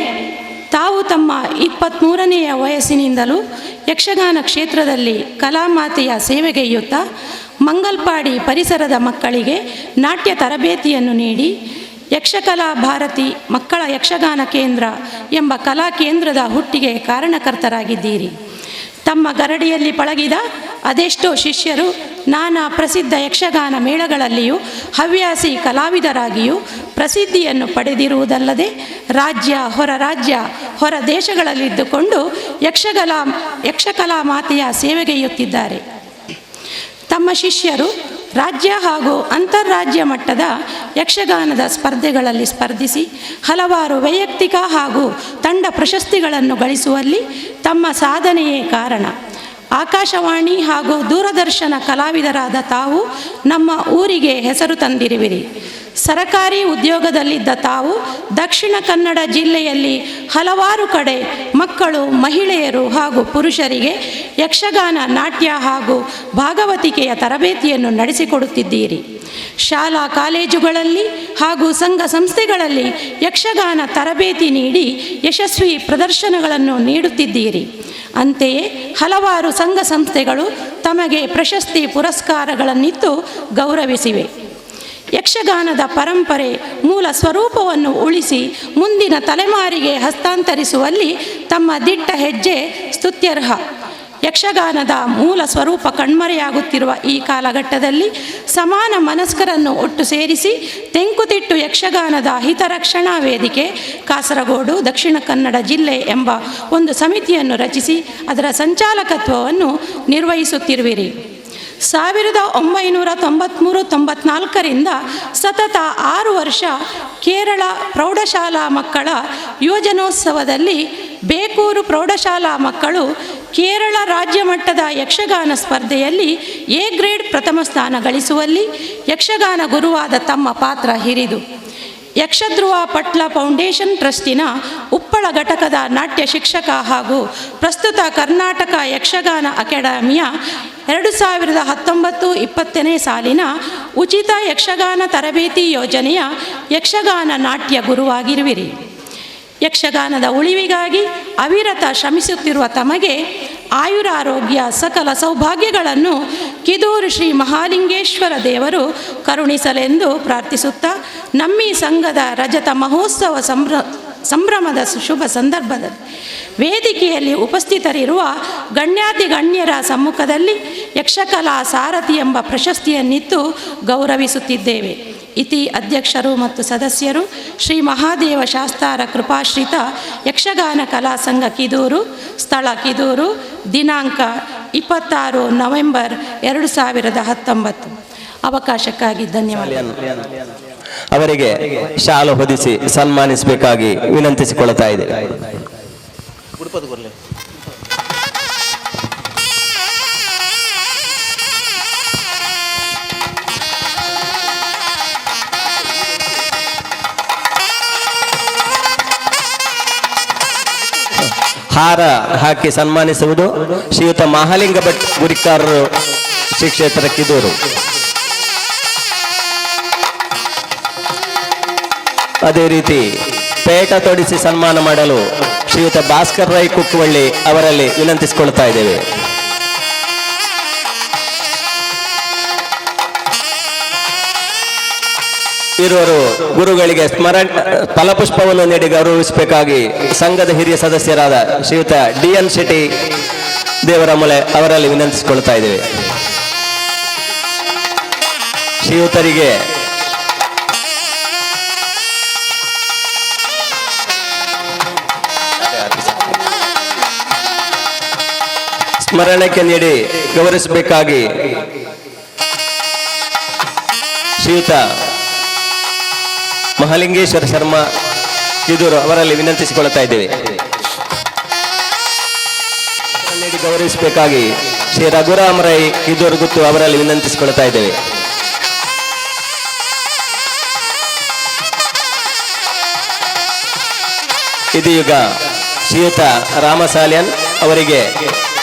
ತಾವು ತಮ್ಮ 23ನೆಯ ವಯಸ್ಸಿನಿಂದಲೂ ಯಕ್ಷಗಾನ ಕ್ಷೇತ್ರದಲ್ಲಿ ಕಲಾಮಾತೆಯ ಸೇವೆಗೈಯುತ್ತಾ ಮಂಗಲ್ಪಾಡಿ ಪರಿಸರದ ಮಕ್ಕಳಿಗೆ ನಾಟ್ಯ ತರಬೇತಿಯನ್ನು ನೀಡಿ ಯಕ್ಷಕಲಾ ಭಾರತಿ ಮಕ್ಕಳ ಯಕ್ಷಗಾನ ಕೇಂದ್ರ ಎಂಬ ಕಲಾ ಕೇಂದ್ರದ ಹುಟ್ಟಿಗೆ ಕಾರಣಕರ್ತರಾಗಿದ್ದೀರಿ. ತಮ್ಮ ಗರಡಿಯಲ್ಲಿ ಪಳಗಿದ ಅದೆಷ್ಟೋ ಶಿಷ್ಯರು ನಾನಾ ಪ್ರಸಿದ್ಧ ಯಕ್ಷಗಾನ ಮೇಳಗಳಲ್ಲಿಯೂ ಹವ್ಯಾಸಿ ಕಲಾವಿದರಾಗಿಯೂ ಪ್ರಸಿದ್ಧಿಯನ್ನು ಪಡೆದಿರುವುದಲ್ಲದೆ ರಾಜ್ಯ, ಹೊರ ರಾಜ್ಯ, ಹೊರ ದೇಶಗಳಲ್ಲಿದ್ದುಕೊಂಡು ಯಕ್ಷಕಲಾ ಮಾತೆಯ ಸೇವೆಗೈಯುತ್ತಿದ್ದಾರೆ. ತಮ್ಮ ಶಿಷ್ಯರು ರಾಜ್ಯ ಹಾಗೂ ಅಂತಾರಾಜ್ಯ ಮಟ್ಟದ ಯಕ್ಷಗಾನದ ಸ್ಪರ್ಧೆಗಳಲ್ಲಿ ಸ್ಪರ್ಧಿಸಿ ಹಲವಾರು ವೈಯಕ್ತಿಕ ಹಾಗೂ ತಂಡ ಪ್ರಶಸ್ತಿಗಳನ್ನು ಗಳಿಸುವಲ್ಲಿ ತಮ್ಮ ಸಾಧನೆಯೇ ಕಾರಣ. ಆಕಾಶವಾಣಿ ಹಾಗೂ ದೂರದರ್ಶನ ಕಲಾವಿದರಾದ ತಾವು ನಮ್ಮ ಊರಿಗೆ ಹೆಸರು ತಂದಿರುವಿರಿ. ಸರಕಾರಿ ಉದ್ಯೋಗದಲ್ಲಿದ್ದ ತಾವು ದಕ್ಷಿಣ ಕನ್ನಡ ಜಿಲ್ಲೆಯಲ್ಲಿ ಹಲವಾರು ಕಡೆ ಮಕ್ಕಳು, ಮಹಿಳೆಯರು ಹಾಗೂ ಪುರುಷರಿಗೆ ಯಕ್ಷಗಾನ, ನಾಟ್ಯ ಹಾಗೂ ಭಾಗವತಿಕೆಯ ತರಬೇತಿಯನ್ನು ನಡೆಸಿಕೊಡುತ್ತಿದ್ದೀರಿ. ಶಾಲಾ ಕಾಲೇಜುಗಳಲ್ಲಿ ಹಾಗೂ ಸಂಘ ಸಂಸ್ಥೆಗಳಲ್ಲಿ ಯಕ್ಷಗಾನ ತರಬೇತಿ ನೀಡಿ ಯಶಸ್ವಿ ಪ್ರದರ್ಶನಗಳನ್ನು ನೀಡುತ್ತಿದ್ದೀರಿ. ಅಂತೆಯೇ ಹಲವಾರು ಸಂಘ ಸಂಸ್ಥೆಗಳು ತಮಗೆ ಪ್ರಶಸ್ತಿ ಪುರಸ್ಕಾರಗಳನ್ನಿತ್ತು ಗೌರವಿಸಿವೆ. ಯಕ್ಷಗಾನದ ಪರಂಪರೆ ಮೂಲ ಸ್ವರೂಪವನ್ನು ಉಳಿಸಿ ಮುಂದಿನ ತಲೆಮಾರಿಗೆ ಹಸ್ತಾಂತರಿಸುವಲ್ಲಿ ತಮ್ಮ ದಿಟ್ಟ ಹೆಜ್ಜೆ ಸ್ತುತ್ಯರ್ಹ. ಯಕ್ಷಗಾನದ ಮೂಲ ಸ್ವರೂಪ ಕಣ್ಮರೆಯಾಗುತ್ತಿರುವ ಈ ಕಾಲಘಟ್ಟದಲ್ಲಿ ಸಮಾನ ಮನಸ್ಕರನ್ನು ಒಟ್ಟು ಸೇರಿಸಿ ತೆಂಕುತಿಟ್ಟು ಯಕ್ಷಗಾನದ ಹಿತರಕ್ಷಣಾ ವೇದಿಕೆ ಕಾಸರಗೋಡು ದಕ್ಷಿಣ ಕನ್ನಡ ಜಿಲ್ಲೆ ಎಂಬ ಒಂದು ಸಮಿತಿಯನ್ನು ರಚಿಸಿ ಅದರ ಸಂಚಾಲಕತ್ವವನ್ನು ನಿರ್ವಹಿಸುತ್ತಿರುವಿರಿ. 1993-94ರಿಂದ ಸತತ 6 ವರ್ಷ ಕೇರಳ ಪ್ರೌಢಶಾಲಾ ಮಕ್ಕಳ ಯುವಜನೋತ್ಸವದಲ್ಲಿ ಬೇಕೂರು ಪ್ರೌಢಶಾಲಾ ಮಕ್ಕಳು ಕೇರಳ ರಾಜ್ಯ ಮಟ್ಟದ ಯಕ್ಷಗಾನ ಸ್ಪರ್ಧೆಯಲ್ಲಿ ಎ ಗ್ರೇಡ್ ಪ್ರಥಮ ಸ್ಥಾನ ಗಳಿಸುವಲ್ಲಿ ಯಕ್ಷಗಾನ ಗುರುವಾದ ತಮ್ಮ ಪಾತ್ರ ಹಿರಿದು. ಯಕ್ಷಧ್ರುವ ಪಟ್ಲ ಫೌಂಡೇಶನ್ ಟ್ರಸ್ಟಿನ ಉಪ್ಪಳ ಘಟಕದ ನಾಟ್ಯ ಶಿಕ್ಷಕ ಹಾಗೂ ಪ್ರಸ್ತುತ ಕರ್ನಾಟಕ ಯಕ್ಷಗಾನ ಅಕಾಡೆಮಿಯ 2019-20 ಸಾಲಿನ ಉಚಿತ ಯಕ್ಷಗಾನ ತರಬೇತಿ ಯೋಜನೆಯ ಯಕ್ಷಗಾನ ನಾಟ್ಯ ಗುರುವಾಗಿರುವಿರಿ. ಯಕ್ಷಗಾನದ ಉಳಿವಿಗಾಗಿ ಅವಿರತ ಶ್ರಮಿಸುತ್ತಿರುವ ತಮಗೆ ಆಯುರಾರೋಗ್ಯ ಸಕಲ ಸೌಭಾಗ್ಯಗಳನ್ನು ಕಿದೂರು ಶ್ರೀ ಮಹಾಲಿಂಗೇಶ್ವರ ದೇವರು ಕರುಣಿಸಲೆಂದು ಪ್ರಾರ್ಥಿಸುತ್ತಾ, ನಮ್ಮಿ ಸಂಘದ ರಜತ ಮಹೋತ್ಸವ ಸಂಭ್ರಮದ ಶುಭ ಸಂದರ್ಭದಲ್ಲಿ ವೇದಿಕೆಯಲ್ಲಿ ಉಪಸ್ಥಿತರಿರುವ ಗಣ್ಯಾತಿ ಗಣ್ಯರ ಸಮ್ಮುಖದಲ್ಲಿ ಯಕ್ಷಕಲಾ ಸಾರಥಿ ಎಂಬ ಪ್ರಶಸ್ತಿಯನ್ನಿತ್ತು ಗೌರವಿಸುತ್ತಿದ್ದೇವೆ. ಇತಿ ಅಧ್ಯಕ್ಷರು ಮತ್ತು ಸದಸ್ಯರು, ಶ್ರೀ ಮಹಾದೇವ ಶಾಸ್ತಾರ ಕೃಪಾಶ್ರಿತ ಯಕ್ಷಗಾನ ಕಲಾ ಸಂಘ ಕಿದೂರು, ಸ್ಥಳ ಕಿದೂರು, ದಿನಾಂಕ 26 ನವೆಂಬರ್ 2019. ಅವಕಾಶಕ್ಕಾಗಿ ಧನ್ಯವಾದ. ಅವರಿಗೆ ಶಾಲು ಹೊದಿಸಿ ಸನ್ಮಾನಿಸಬೇಕಾಗಿ ವಿನಂತಿಸಿಕೊಳ್ಳುತ್ತಾ ಇದೆ. ಹಾರ ಹಾಕಿ ಸನ್ಮಾನಿಸುವುದು ಶ್ರೀಯುತ ಮಹಾಲಿಂಗ ಭಟ್ ಗುರಿಕಾರರು ಶ್ರೀ ಕ್ಷೇತ್ರ ಕಿದೂರು. ಅದೇ ರೀತಿ ಪೇಟ ತೊಡಿಸಿ ಸನ್ಮಾನ ಮಾಡಲು ಶ್ರೀಯುತ ಭಾಸ್ಕರ್ ರೈ ಕುಕ್ಕವಳ್ಳಿ ಅವರಲ್ಲಿ ವಿನಂತಿಸಿಕೊಳ್ತಾ ಇದ್ದೇವೆ. ಇರುವರು ಗುರುಗಳಿಗೆ ಫಲಪುಷ್ಪವನ್ನು ನೀಡಿ ಗೌರವಿಸಬೇಕಾಗಿ ಸಂಘದ ಹಿರಿಯ ಸದಸ್ಯರಾದ ಶ್ರೀಯುತ DN ಶೆಟ್ಟಿ ದೇವರಮೂಲೆ ಅವರಲ್ಲಿ ವಿನಂತಿಸಿಕೊಳ್ತಾ ಇದ್ದೇವೆ. ಶ್ರೀಯುತರಿಗೆ ಸ್ಮರಣಕ್ಕೆ ನೀಡಿ ಗೌರವಿಸಬೇಕಾಗಿ ಶ್ರೀಯುತ ಮಹಾಲಿಂಗೇಶ್ವರ ಶರ್ಮಾ ಕಿದೂರು ಅವರಲ್ಲಿ ವಿನಂತಿಸಿಕೊಳ್ಳುತ್ತಾ ಇದ್ದೇವೆ. ನೀಡಿ ಗೌರವಿಸಬೇಕಾಗಿ ಶ್ರೀ ರಘುರಾಮ್ ರೈ ಕಿದೂರು ಗುತ್ತು ಅವರಲ್ಲಿ ವಿನಂತಿಸಿಕೊಳ್ಳುತ್ತಾ ಇದ್ದೇವೆ. ಇದೀಗ ಶ್ರೀಯುತ ರಾಮಸಾಲ್ಯನ್ ಅವರಿಗೆ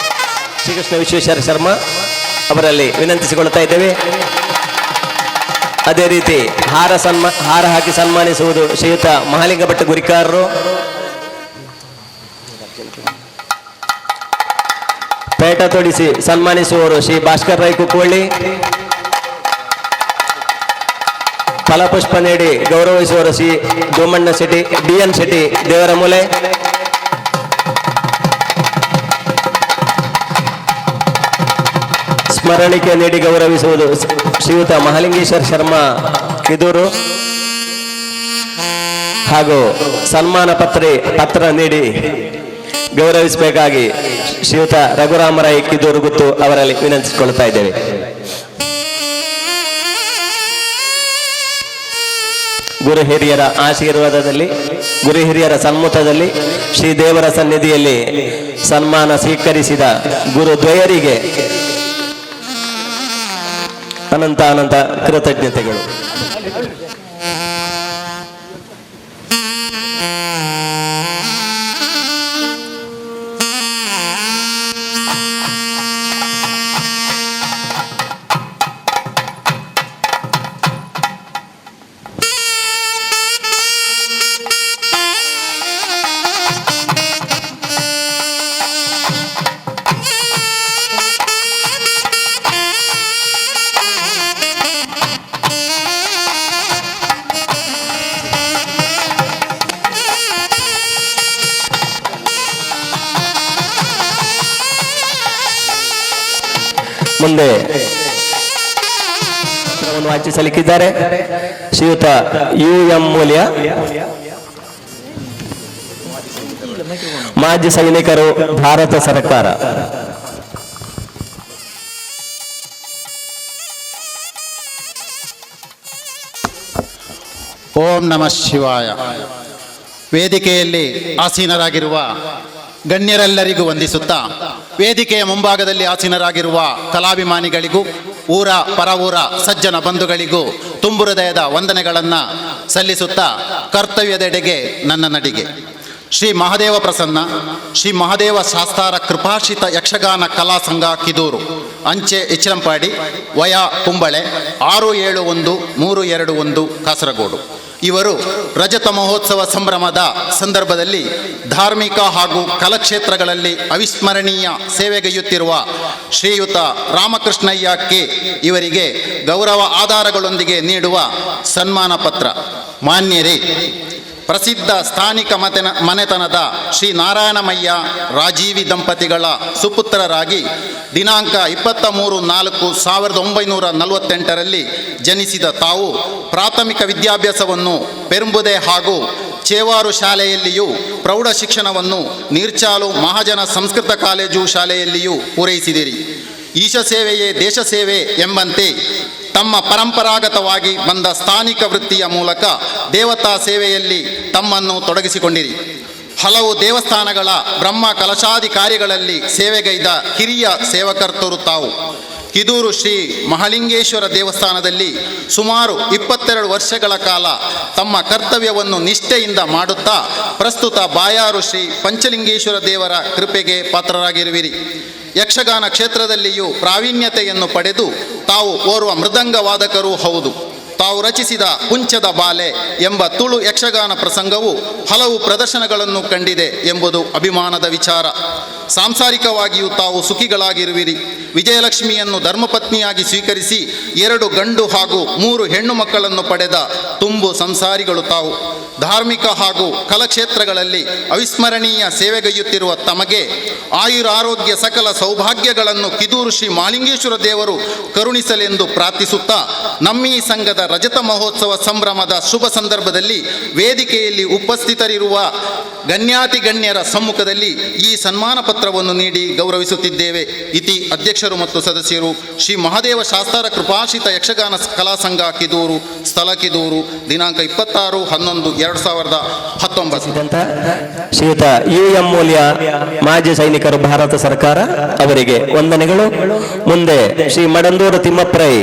ಶ್ರೀಕೃಷ್ಣ ವಿಶ್ವೇಶ್ವರ ಶರ್ಮಾ ಅವರಲ್ಲಿ ವಿನಂತಿಸಿಕೊಳ್ಳುತ್ತಾ ಇದ್ದೇವೆ. ಅದೇ ರೀತಿ ಹಾರ ಹಾಕಿ ಸನ್ಮಾನಿಸುವುದು ಶ್ರೀಯುತ ಮಹಾಲಿಂಗ ಭಟ್ ಗುರಿಕಾರರು. ಪೇಟ ತೊಡಿಸಿ ಸನ್ಮಾನಿಸುವವರು ಶ್ರೀ ಭಾಸ್ಕರ್ ರೈ ಕುಕ್ಕವಳ್ಳಿ. ಫಲಪುಷ್ಪ ನೀಡಿ ಗೌರವಿಸುವವರು ಶ್ರೀ ದೋಮಣ್ಣ ಶೆಟ್ಟಿ DN ಶೆಟ್ಟಿ ದೇವರಮೂಲೆ. ಸ್ಮರಣಿಕೆ ನೀಡಿ ಗೌರವಿಸುವುದು ಶ್ರೀಯುತ ಮಹಾಲಿಂಗೇಶ್ವರ ಶರ್ಮಾ ಕಿದೂರು ಹಾಗೂ ಸನ್ಮಾನ ಪತ್ರ ನೀಡಿ ಗೌರವಿಸಬೇಕಾಗಿ ಶ್ರೀಯುತ ರಘುರಾಮರಾಯ್ ಕಿದೂರು ಗುತ್ತು ಅವರಲ್ಲಿ ವಿನಂತಿಸಿಕೊಳ್ಳುತ್ತಾ ಇದ್ದೇವೆ. ಗುರು ಹಿರಿಯರ ಆಶೀರ್ವಾದದಲ್ಲಿ, ಗುರು ಹಿರಿಯರ ಸನ್ಮುಖದಲ್ಲಿ, ಶ್ರೀದೇವರ ಸನ್ನಿಧಿಯಲ್ಲಿ ಸನ್ಮಾನ ಸ್ವೀಕರಿಸಿದ ಗುರುದ್ವಯರಿಗೆ ಅನಂತ ಅನಂತ ಕೃತಜ್ಞತೆಗಳು. ಮುಂದೆ ವಾಚಿಸಲಿಕ್ಕಿದ್ದಾರೆ ಶ್ರೀಯುತ UM ಮೂಲ್ಯ, ಮಾಜಿ ಸೈನಿಕರು, ಭಾರತ ಸರ್ಕಾರ. ಓಂ ನಮಃ ಶಿವಾಯ. ವೇದಿಕೆಯಲ್ಲಿ ಆಸೀನರಾಗಿರುವ ಗಣ್ಯರೆಲ್ಲರಿಗೂ ವಂದಿಸುತ್ತಾ, ವೇದಿಕೆಯ ಮುಂಭಾಗದಲ್ಲಿ ಆಸೀನರಾಗಿರುವ ಕಲಾಭಿಮಾನಿಗಳಿಗೂ ಊರ ಪರವೂರ ಸಜ್ಜನ ಬಂಧುಗಳಿಗೂ ತುಂಬು ಹೃದಯದ ವಂದನೆಗಳನ್ನು ಸಲ್ಲಿಸುತ್ತಾ, ಕರ್ತವ್ಯದೆಡೆಗೆ ನನ್ನ ನಡಿಗೆ. ಶ್ರೀ ಮಹಾದೇವ ಪ್ರಸನ್ನ, ಶ್ರೀ ಮಹಾದೇವ ಶಾಸ್ತಾರ ಕೃಪಾಶಿತ ಯಕ್ಷಗಾನ ಕಲಾ ಸಂಘ ಕಿದೂರು, ಅಂಚೆ ಎಚ್ರಂಪಾಡಿ, ವಯ ಕುಂಬಳೆ 671321 ಕಾಸರಗೋಡು. ಇವರು ರಜತ ಮಹೋತ್ಸವ ಸಂಭ್ರಮದ ಸಂದರ್ಭದಲ್ಲಿ ಧಾರ್ಮಿಕ ಹಾಗೂ ಕಲಾಕ್ಷೇತ್ರಗಳಲ್ಲಿ ಅವಿಸ್ಮರಣೀಯ ಸೇವೆಗೈಯುತ್ತಿರುವ ಶ್ರೀಯುತ ರಾಮಕೃಷ್ಣಯ್ಯ ಕೆ ಇವರಿಗೆ ಗೌರವ ಆಧಾರಗಳೊಂದಿಗೆ ನೀಡುವ ಸನ್ಮಾನ ಪತ್ರ. ಮಾನ್ಯರೇ, ಪ್ರಸಿದ್ಧ ಸ್ಥಾನಿಕ ಮನೆತನದ ಶ್ರೀ ನಾರಾಯಣಮಯ್ಯ ರಾಜೀವಿ ದಂಪತಿಗಳ ಸುಪುತ್ರರಾಗಿ ದಿನಾಂಕ 23/4/1948 ಜನಿಸಿದ ತಾವು ಪ್ರಾಥಮಿಕ ವಿದ್ಯಾಭ್ಯಾಸವನ್ನು ಪೆರುಂಬುದೆ ಹಾಗೂ ಚೇವಾರು ಶಾಲೆಯಲ್ಲಿಯೂ, ಪ್ರೌಢ ಶಿಕ್ಷಣವನ್ನು ನೀರ್ಚಾಲು ಮಹಾಜನ ಸಂಸ್ಕೃತ ಕಾಲೇಜು ಶಾಲೆಯಲ್ಲಿಯೂ ಪೂರೈಸಿದಿರಿ. ಈಶ ಸೇವೆಯೇ ದೇಶ ಸೇವೆ ಎಂಬಂತೆ ತಮ್ಮ ಪರಂಪರಾಗತವಾಗಿ ಬಂದ ಸ್ಥಾನಿಕ ವೃತ್ತಿಯ ಮೂಲಕ ದೇವತಾ ಸೇವೆಯಲ್ಲಿ ತಮ್ಮನ್ನು ತೊಡಗಿಸಿಕೊಂಡಿರಿ. ಹಲವು ದೇವಸ್ಥಾನಗಳ ಬ್ರಹ್ಮ ಕಲಶಾದಿ ಕಾರ್ಯಗಳಲ್ಲಿ ಸೇವೆಗೈದ ಹಿರಿಯ ಸೇವಕರ್ತರು ತಾವು. ಕಿದೂರು ಶ್ರೀ ಮಹಾಲಿಂಗೇಶ್ವರ ದೇವಸ್ಥಾನದಲ್ಲಿ ಸುಮಾರು 22 ವರ್ಷಗಳ ಕಾಲ ತಮ್ಮ ಕರ್ತವ್ಯವನ್ನು ನಿಷ್ಠೆಯಿಂದ ಮಾಡುತ್ತಾ ಪ್ರಸ್ತುತ ಬಾಯಾರು ಶ್ರೀ ಪಂಚಲಿಂಗೇಶ್ವರ ದೇವರ ಕೃಪೆಗೆ ಪಾತ್ರರಾಗಿರುವಿರಿ. ಯಕ್ಷಗಾನ ಕ್ಷೇತ್ರದಲ್ಲಿಯೂ ಪ್ರಾವೀಣ್ಯತೆಯನ್ನು ಪಡೆದು ತಾವು ಓರ್ವ ಮೃದಂಗ ವಾದಕರೂ ಹೌದು. ತಾವು ರಚಿಸಿದ ಕುಂಚದ ಬಾಲೆ ಎಂಬ ತುಳು ಯಕ್ಷಗಾನ ಪ್ರಸಂಗವು ಹಲವು ಪ್ರದರ್ಶನಗಳನ್ನು ಕಂಡಿದೆ ಎಂಬುದು ಅಭಿಮಾನದ ವಿಚಾರ. ಸಾಂಸಾರಿಕವಾಗಿಯೂ ತಾವು ಸುಖಿಗಳಾಗಿರುವಿರಿ. ವಿಜಯಲಕ್ಷ್ಮಿಯನ್ನು ಧರ್ಮಪತ್ನಿಯಾಗಿ ಸ್ವೀಕರಿಸಿ 2 ಗಂಡು ಹಾಗೂ 3 ಹೆಣ್ಣು ಮಕ್ಕಳನ್ನು ಪಡೆದ ತುಂಬು ಸಂಸಾರಿಗಳು ತಾವು. ಧಾರ್ಮಿಕ ಹಾಗೂ ಕಲಾಕ್ಷೇತ್ರಗಳಲ್ಲಿ ಅವಿಸ್ಮರಣೀಯ ಸೇವೆಗೈಯುತ್ತಿರುವ ತಮಗೆ ಆಯುರಾರೋಗ್ಯ ಸಕಲ ಸೌಭಾಗ್ಯಗಳನ್ನು ಕಿದೂರು ಶ್ರೀ ಮಹಾಲಿಂಗೇಶ್ವರ ದೇವರು ಕರುಣಿಸಲೆಂದು ಪ್ರಾರ್ಥಿಸುತ್ತಾ ನಮ್ಮೀ ಸಂಘದ ರಜತ ಮಹೋತ್ಸವ ಸಂಭ್ರಮದ ಶುಭ ಸಂದರ್ಭದಲ್ಲಿ ವೇದಿಕೆಯಲ್ಲಿ ಉಪಸ್ಥಿತರಿರುವ ಗಣ್ಯಾತಿಗಣ್ಯರ ಸಮ್ಮುಖದಲ್ಲಿ ಈ ಸನ್ಮಾನ ಪತ್ರವನ್ನು ನೀಡಿ ಗೌರವಿಸುತ್ತಿದ್ದೇವೆ. ಇತಿ ಅಧ್ಯಕ್ಷರು ಮತ್ತು ಸದಸ್ಯರು ಶ್ರೀ ಮಹಾದೇವ ಶಾಸ್ತಾರ ಕೃಪಾಶಿತ ಯಕ್ಷಗಾನ ಕಲಾ ಸಂಘ ಕಿದೂರು, ಸ್ಥಳ ಕಿದೂರು, ದಿನಾಂಕ 26/11/2019. ಶ್ರೀಯುತ UM ಮೂಲ್ಯ ಮಾಜಿ ಸೈನಿಕರು, ಭಾರತ ಸರ್ಕಾರ ಅವರಿಗೆ ವಂದನೆಗಳು. ಮುಂದೆ ಶ್ರೀ ಮಡಂದೂರು ತಿಮ್ಮಪ್ಪರೈ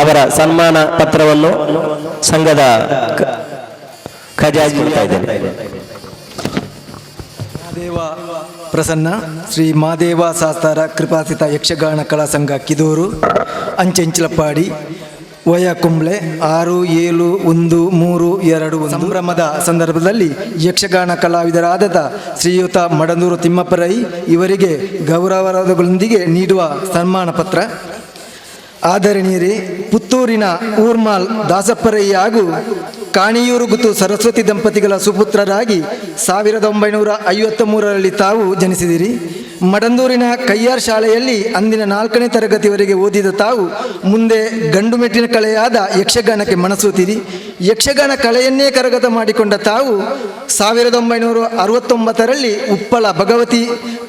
ಅವರ ಸನ್ಮಾನ ಪತ್ರವನ್ನು ಸಂಘದ ಖಜಾಂಚಿ ಕೊಡ್ತಾ ಇದ್ದೇನೆ. ಮಹಾದೇವ ಪ್ರಸನ್ನ ಶ್ರೀ ಮಹಾದೇವ ಶಾಸ್ತಾರ ಕೃಪಾಸಿತ ಯಕ್ಷಗಾನ ಕಲಾ ಸಂಘ ಕಿದೂರು, ಅಂಚೆಂಚಲಪಾಡಿ, ವಯ ಕುಂಬ್ಳೆ 67132 ಸಂಭ್ರಮದ ಸಂದರ್ಭದಲ್ಲಿ ಯಕ್ಷಗಾನ ಕಲಾವಿದರಾದ ಶ್ರೀಯುತ ಮಡಂದೂರು ತಿಮ್ಮಪ್ಪರೈ ಇವರಿಗೆ ಗೌರವಗಳೊಂದಿಗೆ ನೀಡುವ ಸನ್ಮಾನ ಪತ್ರ. ಆದರಣೀಯರೇ, ಪುತ್ತೂರಿನ ಊರ್ಮಾಲ್ ದಾಸಪ್ಪರೈ ಹಾಗೂ ಕಾಣಿಯೂರು ಗುತ್ತು ಸರಸ್ವತಿ ದಂಪತಿಗಳ ಸುಪುತ್ರರಾಗಿ 1953ರಲ್ಲಿ ತಾವು ಜನಿಸಿದಿರಿ. ಮಡಂದೂರಿನ ಕಯ್ಯಾರ್ ಶಾಲೆಯಲ್ಲಿ ಅಂದಿನ 4ನೇ ತರಗತಿವರೆಗೆ ಓದಿದ ತಾವು ಮುಂದೆ ಗಂಡು ಮೆಟ್ಟಿನ ಕಲೆಯಾದ ಯಕ್ಷಗಾನಕ್ಕೆ ಮನಸೂತಿರಿ. ಯಕ್ಷಗಾನ ಕಲೆಯನ್ನೇ ಕರಗತ ಮಾಡಿಕೊಂಡ ತಾವು 1969ರಲ್ಲಿ ಉಪ್ಪಳ ಭಗವತಿ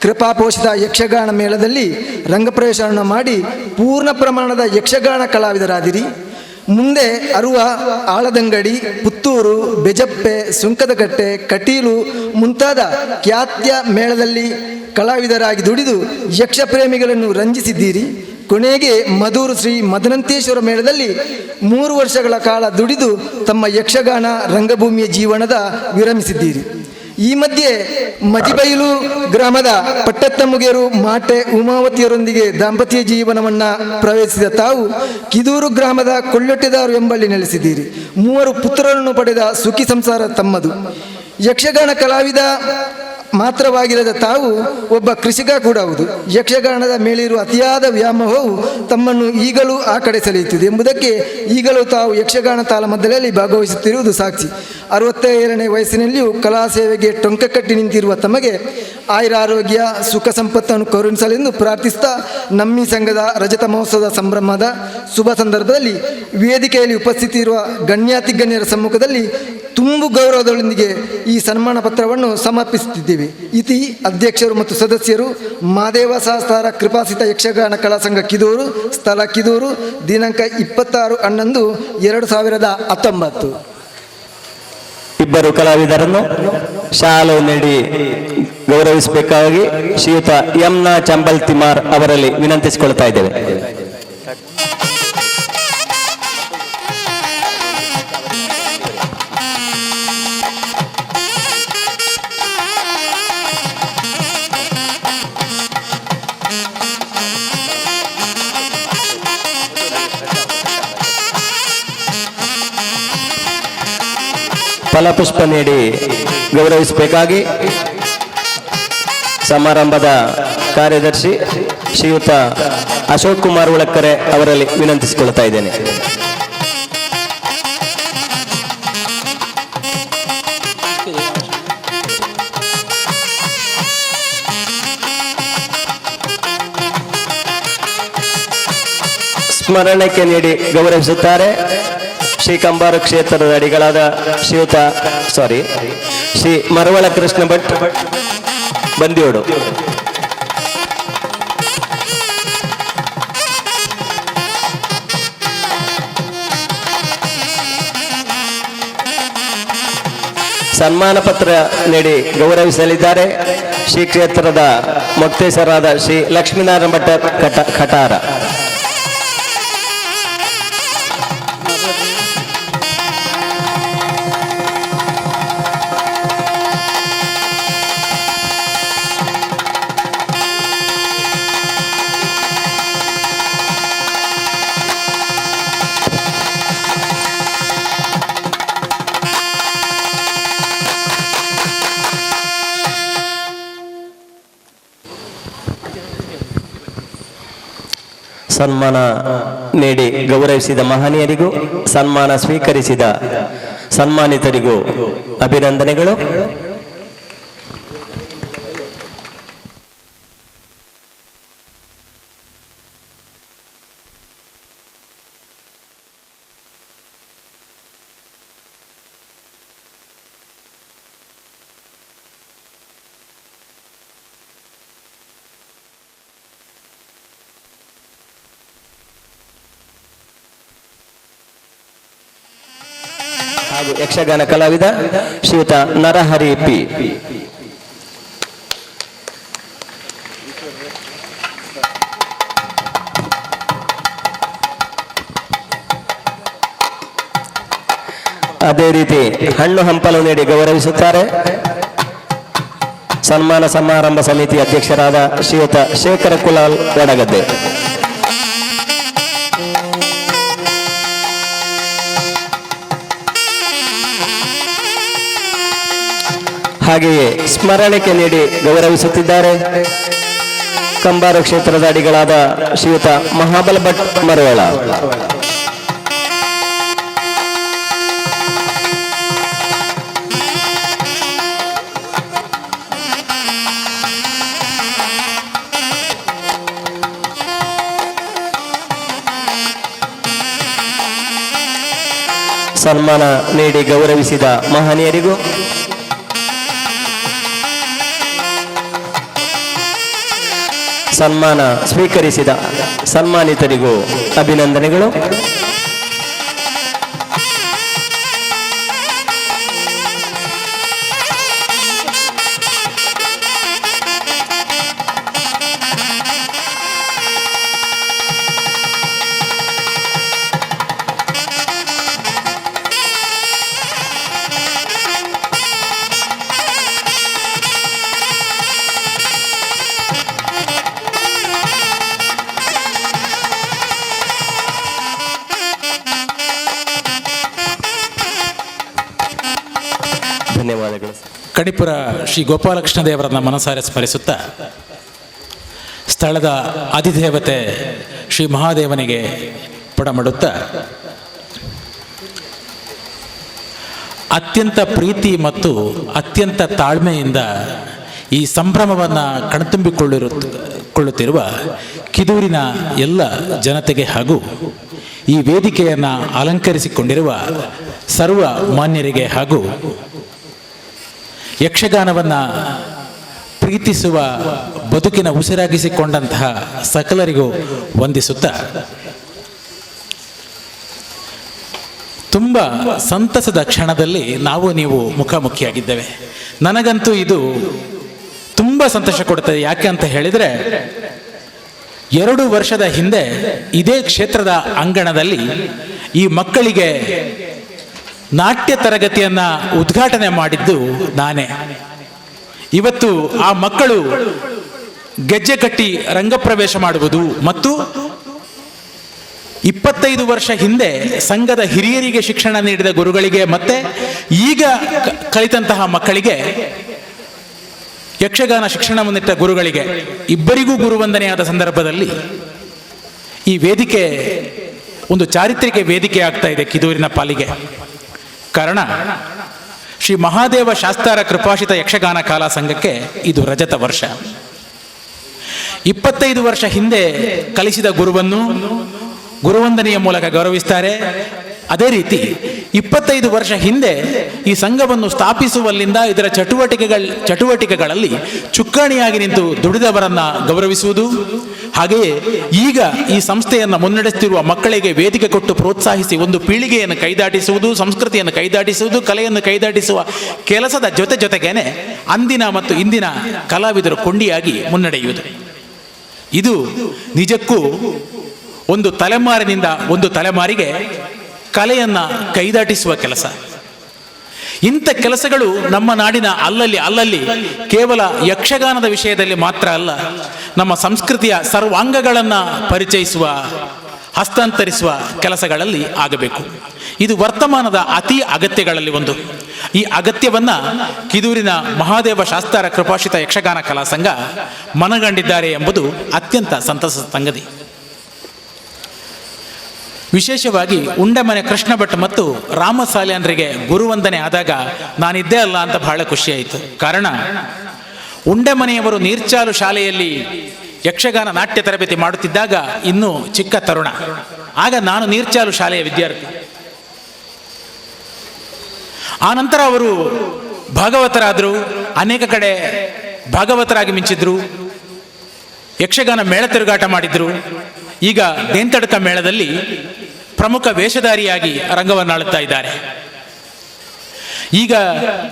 ಕೃಪಾಪೋಷಿತ ಯಕ್ಷಗಾನ ಮೇಳದಲ್ಲಿ ರಂಗಪ್ರವೇಶವನ್ನು ಮಾಡಿ ಪೂರ್ಣ ಪ್ರಮಾಣದ ಯಕ್ಷಗಾನ ಕಲಾವಿದರಾದಿರಿ. ಮುಂದೆ ಅರುವ ಆಳದಂಗಡಿ, ಪುತ್ತೂರು, ಬೆಜಪ್ಪೆ, ಸುಂಕದಕಟ್ಟೆ, ಕಟೀಲು ಮುಂತಾದ ಖ್ಯಾತ್ಯ ಮೇಳದಲ್ಲಿ ಕಲಾವಿದರಾಗಿ ದುಡಿದು ಯಕ್ಷ ಪ್ರೇಮಿಗಳನ್ನು ರಂಜಿಸಿದ್ದೀರಿ. ಕೊನೆಗೆ ಮಧೂರು ಶ್ರೀ ಮದನಂತೇಶ್ವರ ಮೇಳದಲ್ಲಿ 3 ವರ್ಷಗಳ ಕಾಲ ದುಡಿದು ತಮ್ಮ ಯಕ್ಷಗಾನ ರಂಗಭೂಮಿಯ ಜೀವನದ ವಿರಮಿಸಿದ್ದೀರಿ. ಈ ಮಧ್ಯೆ ಮಜಿಬೈಲು ಗ್ರಾಮದ ಪಟ್ಟತ್ತಮ್ಮುಗೆರು, ಮಾಟೆ ಉಮಾವತಿಯರೊಂದಿಗೆ ದಾಂಪತ್ಯ ಜೀವನವನ್ನು ಪ್ರವೇಶಿಸಿದ ತಾವು ಕಿದೂರು ಗ್ರಾಮದ ಕೊಳ್ಳೊಟ್ಟೆದಾರು ಎಂಬಲ್ಲಿ ನೆಲೆಸಿದ್ದೀರಿ. 3 ಪುತ್ರರನ್ನು ಪಡೆದ ಸುಖಿ ಸಂಸಾರ ತಮ್ಮದು. ಯಕ್ಷಗಾನ ಕಲಾವಿದ ಮಾತ್ರವಾಗಿರದ ತಾವು ಒಬ್ಬ ಕೃಷಿಕ ಕೂಡ ಹೌದು. ಯಕ್ಷಗಾನದ ಮೇಲಿರುವ ಅತಿಯಾದ ವ್ಯಾಮೋಹವು ತಮ್ಮನ್ನು ಈಗಲೂ ಆ ಕಡೆ ಸೆಳೆಯುತ್ತಿದೆ ಎಂಬುದಕ್ಕೆ ಈಗಲೂ ತಾವು ಯಕ್ಷಗಾನ ತಾಳಮದ್ದಲೆಯಲ್ಲಿ ಭಾಗವಹಿಸುತ್ತಿರುವುದು ಸಾಕ್ಷಿ. 62ನೇ ವಯಸ್ಸಿನಲ್ಲಿಯೂ ಕಲಾ ಸೇವೆಗೆ ಟೊಂಕ ಕಟ್ಟಿ ನಿಂತಿರುವ ತಮಗೆ ಆಯುರಾರೋಗ್ಯ ಸುಖ ಸಂಪತ್ತನ್ನು ಕರುಣಿಸಲೆಂದು ಪ್ರಾರ್ಥಿಸ್ತಾ ನಮ್ಮಿ ಸಂಘದ ರಜತ ಮಹೋತ್ಸವದ ಸಂಭ್ರಮದ ಶುಭ ಸಂದರ್ಭದಲ್ಲಿ ವೇದಿಕೆಯಲ್ಲಿ ಉಪಸ್ಥಿತಿರುವ ಗಣ್ಯಾತಿಗಣ್ಯರ ಸಮ್ಮುಖದಲ್ಲಿ ತುಂಬು ಗೌರವದೊಂದಿಗೆ ಈ ಸನ್ಮಾನ ಪತ್ರವನ್ನು ಸಮರ್ಪಿಸುತ್ತಿದ್ದೇವೆ. ಇತಿ ಅಧ್ಯಕ್ಷರು ಮತ್ತು ಸದಸ್ಯರು, ಮಹಾದೇವ ಶಾಸ್ತಾರ ಕೃಪಾಸಿತ ಯಕ್ಷಗಾನ ಕಲಾ ಸಂಘ ಕಿದೂರು, ಸ್ಥಳ ಕಿದೂರು, ದಿನಾಂಕ 26/11/2019. ಇಬ್ಬರು ಕಲಾವಿದರನ್ನು ಶಾಲು ನೀಡಿ ಗೌರವಿಸಬೇಕಾಗಿ ಶ್ರೀಯುತ ಯಮ್ನ ಚಂಬಲ್ ತಿಮಾರ್ ಅವರಲ್ಲಿ ವಿನಂತಿಸಿಕೊಳ್ತಾ ಇದ್ದೇವೆ. ಫಲಪುಷ್ಪ ನೀಡಿ ಗೌರವಿಸಬೇಕಾಗಿ ಸಮಾರಂಭದ ಕಾರ್ಯದರ್ಶಿ ಶ್ರೀಯುತ ಅಶೋಕ್ ಕುಮಾರ್ ಉಳಕ್ಕರೆ ಅವರಲ್ಲಿ ವಿನಂತಿಸಿಕೊಳ್ತಾ ಇದ್ದೇನೆ. ಸ್ಮರಣಕ್ಕೆ ನೀಡಿ ಗೌರವಿಸುತ್ತಾರೆ ಶ್ರೀ ಕಂಬಾರು ಕ್ಷೇತ್ರದ ಅಡಿಗಳಾದ ಶ್ರೀ ಮರವಳ ಕೃಷ್ಣ ಭಟ್ ಬಂದಿಯೋಡು. ಸನ್ಮಾನ ಪತ್ರ ನೀಡಿ ಗೌರವಿಸಲಿದ್ದಾರೆ ಶ್ರೀ ಕ್ಷೇತ್ರದ ಮೊಕ್ತೇಸರಾದ ಶ್ರೀ ಲಕ್ಷ್ಮೀನಾರಾಯಣ ಭಟ್ಟ ಖಟಾರ. ಸನ್ಮಾನ ನೀಡಿ ಗೌರವಿಸಿದ ಮಹನೀಯರಿಗೂ ಸನ್ಮಾನ ಸ್ವೀಕರಿಸಿದ ಸನ್ಮಾನಿತರಿಗೂ ಅಭಿನಂದನೆಗಳು. ಹಾಗೂ ಯಕ್ಷಗಾನ ಕಲಾವಿದ ಶ್ರೀಯುತ ನರಹರಿ ಪಿ. ಅದೇ ರೀತಿ ಹಣ್ಣು ಹಂಪಲು ನೀಡಿ ಗೌರವಿಸುತ್ತಾರೆ ಸನ್ಮಾನ ಸಮಾರಂಭ ಸಮಿತಿ ಅಧ್ಯಕ್ಷರಾದ ಶ್ರೀಯುತ ಶೇಖರ ಕುಲಾಲ್ ವಡಗದ್ದೆ. ಹಾಗೆಯೇ ಸ್ಮರಣಿಕೆ ನೀಡಿ ಗೌರವಿಸುತ್ತಿದ್ದಾರೆ ಕಂಬಾರ ಕ್ಷೇತ್ರದ ಅಡಿಗಳಾದ ಶ್ರೀಯುತ ಮಹಾಬಲ ಭಟ್ ಮರವಳ. ಸನ್ಮಾನ ನೀಡಿ ಗೌರವಿಸಿದ ಮಹನೀಯರಿಗೂ ಸನ್ಮಾನ ಸ್ವೀಕರಿಸಿದ ಸನ್ಮಾನಿತರಿಗೂ ಅಭಿನಂದನೆಗಳು. ಧನ್ಯವಾದಗಳು. ಕಣಿಪುರ ಶ್ರೀ ಗೋಪಾಲಕೃಷ್ಣ ದೇವರನ್ನ ಮನಸಾರೆ ಸ್ಮರಿಸುತ್ತಾ ಸ್ಥಳದ ಅಧಿದೇವತೆ ಶ್ರೀ ಮಹಾದೇವನಿಗೆ ಪುಡಮಡುತ್ತಾ ಅತ್ಯಂತ ಪ್ರೀತಿ ಮತ್ತು ಅತ್ಯಂತ ತಾಳ್ಮೆಯಿಂದ ಈ ಸಂಭ್ರಮವನ್ನು ಕಣ್ತುಂಬಿಕೊಳ್ಳುತ್ತಿರುವ ಕಿದೂರಿನ ಎಲ್ಲ ಜನತೆಗೆ ಹಾಗೂ ಈ ವೇದಿಕೆಯನ್ನು ಅಲಂಕರಿಸಿಕೊಂಡಿರುವ ಸರ್ವ ಮಾನ್ಯರಿಗೆ ಹಾಗೂ ಯಕ್ಷಗಾನವನ್ನು ಪ್ರೀತಿಸುವ ಬದುಕಿನ ಉಸಿರಾಗಿಸಿಕೊಂಡಂತಹ ಸಕಲರಿಗೂ ವಂದಿಸುತ್ತಾ ತುಂಬ ಸಂತಸದ ಕ್ಷಣದಲ್ಲಿ ನಾವು ನೀವು ಮುಖಾಮುಖಿಯಾಗಿದ್ದೇವೆ. ನನಗಂತೂ ಇದು ತುಂಬ ಸಂತೋಷ ಕೊಡುತ್ತದೆ. ಯಾಕೆ ಅಂತ ಹೇಳಿದರೆ 2 ವರ್ಷದ ಹಿಂದೆ ಇದೇ ಕ್ಷೇತ್ರದ ಅಂಗಣದಲ್ಲಿ ಈ ಮಕ್ಕಳಿಗೆ ನಾಟ್ಯ ತರಗತಿಯನ್ನು ಉದ್ಘಾಟನೆ ಮಾಡಿದ್ದು ನಾನೇ. ಇವತ್ತು ಆ ಮಕ್ಕಳು ಗೆಜ್ಜೆ ಕಟ್ಟಿ ರಂಗಪ್ರವೇಶ ಮಾಡುವುದು ಮತ್ತು 25 ವರ್ಷ ಹಿಂದೆ ಸಂಘದ ಹಿರಿಯರಿಗೆ ಶಿಕ್ಷಣ ನೀಡಿದ ಗುರುಗಳಿಗೆ ಮತ್ತೆ ಈಗ ಕಲಿತಂತಹ ಮಕ್ಕಳಿಗೆ ಯಕ್ಷಗಾನ ಶಿಕ್ಷಣವನ್ನಿಟ್ಟ ಗುರುಗಳಿಗೆ ಇಬ್ಬರಿಗೂ ಗುರುವಂದನೆಯಾದ ಸಂದರ್ಭದಲ್ಲಿ ಈ ವೇದಿಕೆ ಒಂದು ಚಾರಿತ್ರಿಕ ವೇದಿಕೆ ಆಗ್ತಾ ಇದೆ ಕಿದೂರಿನ ಪಾಲಿಗೆ. ಕಾರಣ ಶ್ರೀ ಮಹಾದೇವ ಶಾಸ್ತಾರ ಕೃಪಾಶಿತ ಯಕ್ಷಗಾನ ಕಲಾ ಸಂಘಕ್ಕೆ ಇದು ರಜತ ವರ್ಷ. 25 ವರ್ಷ ಹಿಂದೆ ಕಲಿಸಿದ ಗುರುವನ್ನು ಗುರುವಂದನೆಯ ಮೂಲಕ ಗೌರವಿಸ್ತಾರೆ. ಅದೇ ರೀತಿ 25 ವರ್ಷ ಹಿಂದೆ ಈ ಸಂಘವನ್ನು ಸ್ಥಾಪಿಸುವಲ್ಲಿಂದ ಇದರ ಚಟುವಟಿಕೆಗಳಲ್ಲಿ ಚುಕ್ಕಾಣಿಯಾಗಿ ನಿಂತು ದುಡಿದವರನ್ನು ಗೌರವಿಸುವುದು ಹಾಗೆಯೇ ಈಗ ಈ ಸಂಸ್ಥೆಯನ್ನು ಮುನ್ನಡೆಸುತ್ತಿರುವ ಮಕ್ಕಳಿಗೆ ವೇದಿಕೆ ಕೊಟ್ಟು ಪ್ರೋತ್ಸಾಹಿಸಿ ಒಂದು ಪೀಳಿಗೆಯನ್ನು ಕೈದಾಟಿಸುವುದು, ಸಂಸ್ಕೃತಿಯನ್ನು ಕೈದಾಟಿಸುವುದು, ಕಲೆಯನ್ನು ಕೈದಾಟಿಸುವ ಕೆಲಸದ ಜೊತೆಗೇನೆ ಅಂದಿನ ಮತ್ತು ಇಂದಿನ ಕಲಾವಿದರು ಕೊಂಡಿಯಾಗಿ ಮುನ್ನಡೆಯುವುದು. ಇದು ನಿಜಕ್ಕೂ ಒಂದು ತಲೆಮಾರಿನಿಂದ ಒಂದು ತಲೆಮಾರಿಗೆ ಕಲೆಯನ್ನು ಕೈದಾಟಿಸುವ ಕೆಲಸ. ಇಂಥ ಕೆಲಸಗಳು ನಮ್ಮ ನಾಡಿನ ಅಲ್ಲಲ್ಲಿ ಕೇವಲ ಯಕ್ಷಗಾನದ ವಿಷಯದಲ್ಲಿ ಮಾತ್ರ ಅಲ್ಲ, ನಮ್ಮ ಸಂಸ್ಕೃತಿಯ ಸರ್ವಾಂಗಗಳನ್ನು ಪರಿಚಯಿಸುವ, ಹಸ್ತಾಂತರಿಸುವ ಕೆಲಸಗಳಲ್ಲಿ ಆಗಬೇಕು. ಇದು ವರ್ತಮಾನದ ಅತಿ ಅಗತ್ಯಗಳಲ್ಲಿ ಒಂದು. ಈ ಅಗತ್ಯವನ್ನು ಕಿದೂರಿನ ಮಹಾದೇವ ಶಾಸ್ತಾರ ಕೃಪಾಶ್ರಿತ ಯಕ್ಷಗಾನ ಕಲಾ ಸಂಘ ಮನಗಂಡಿದ್ದಾರೆ ಎಂಬುದು ಅತ್ಯಂತ ಸಂತಸದ ಸಂಗತಿ. ವಿಶೇಷವಾಗಿ ಉಂಡೆಮನೆ ಕೃಷ್ಣ ಭಟ್ ಮತ್ತು ರಾಮ ಸಾಲ್ಯಾನ್ರಿಗೆ ಗುರುವಂದನೆ ಆದಾಗ ನಾನಿದ್ದೇ ಅಲ್ಲ ಅಂತ ಬಹಳ ಖುಷಿಯಾಯಿತು. ಕಾರಣ, ಉಂಡೆಮನೆಯವರು ನೀರ್ಚಾಲು ಶಾಲೆಯಲ್ಲಿ ಯಕ್ಷಗಾನ ನಾಟ್ಯ ತರಬೇತಿ ಮಾಡುತ್ತಿದ್ದಾಗ ಇನ್ನೂ ಚಿಕ್ಕ ತರುಣ. ಆಗ ನಾನು ನೀರ್ಚಾಲು ಶಾಲೆಯ ವಿದ್ಯಾರ್ಥಿ. ಆನಂತರ ಅವರು ಭಾಗವತರಾದರು, ಅನೇಕ ಕಡೆ ಭಾಗವತರಾಗಿ ಮಿಂಚಿದ್ರು, ಯಕ್ಷಗಾನ ಮೇಳ ತಿರುಗಾಟ ಮಾಡಿದ್ರು. ಈಗ ದೇಂತಡ್ಕ ಮೇಳದಲ್ಲಿ ಪ್ರಮುಖ ವೇಷಧಾರಿಯಾಗಿ ರಂಗವನ್ನಾಳುತ್ತಾ ಇದ್ದಾರೆ. ಈಗ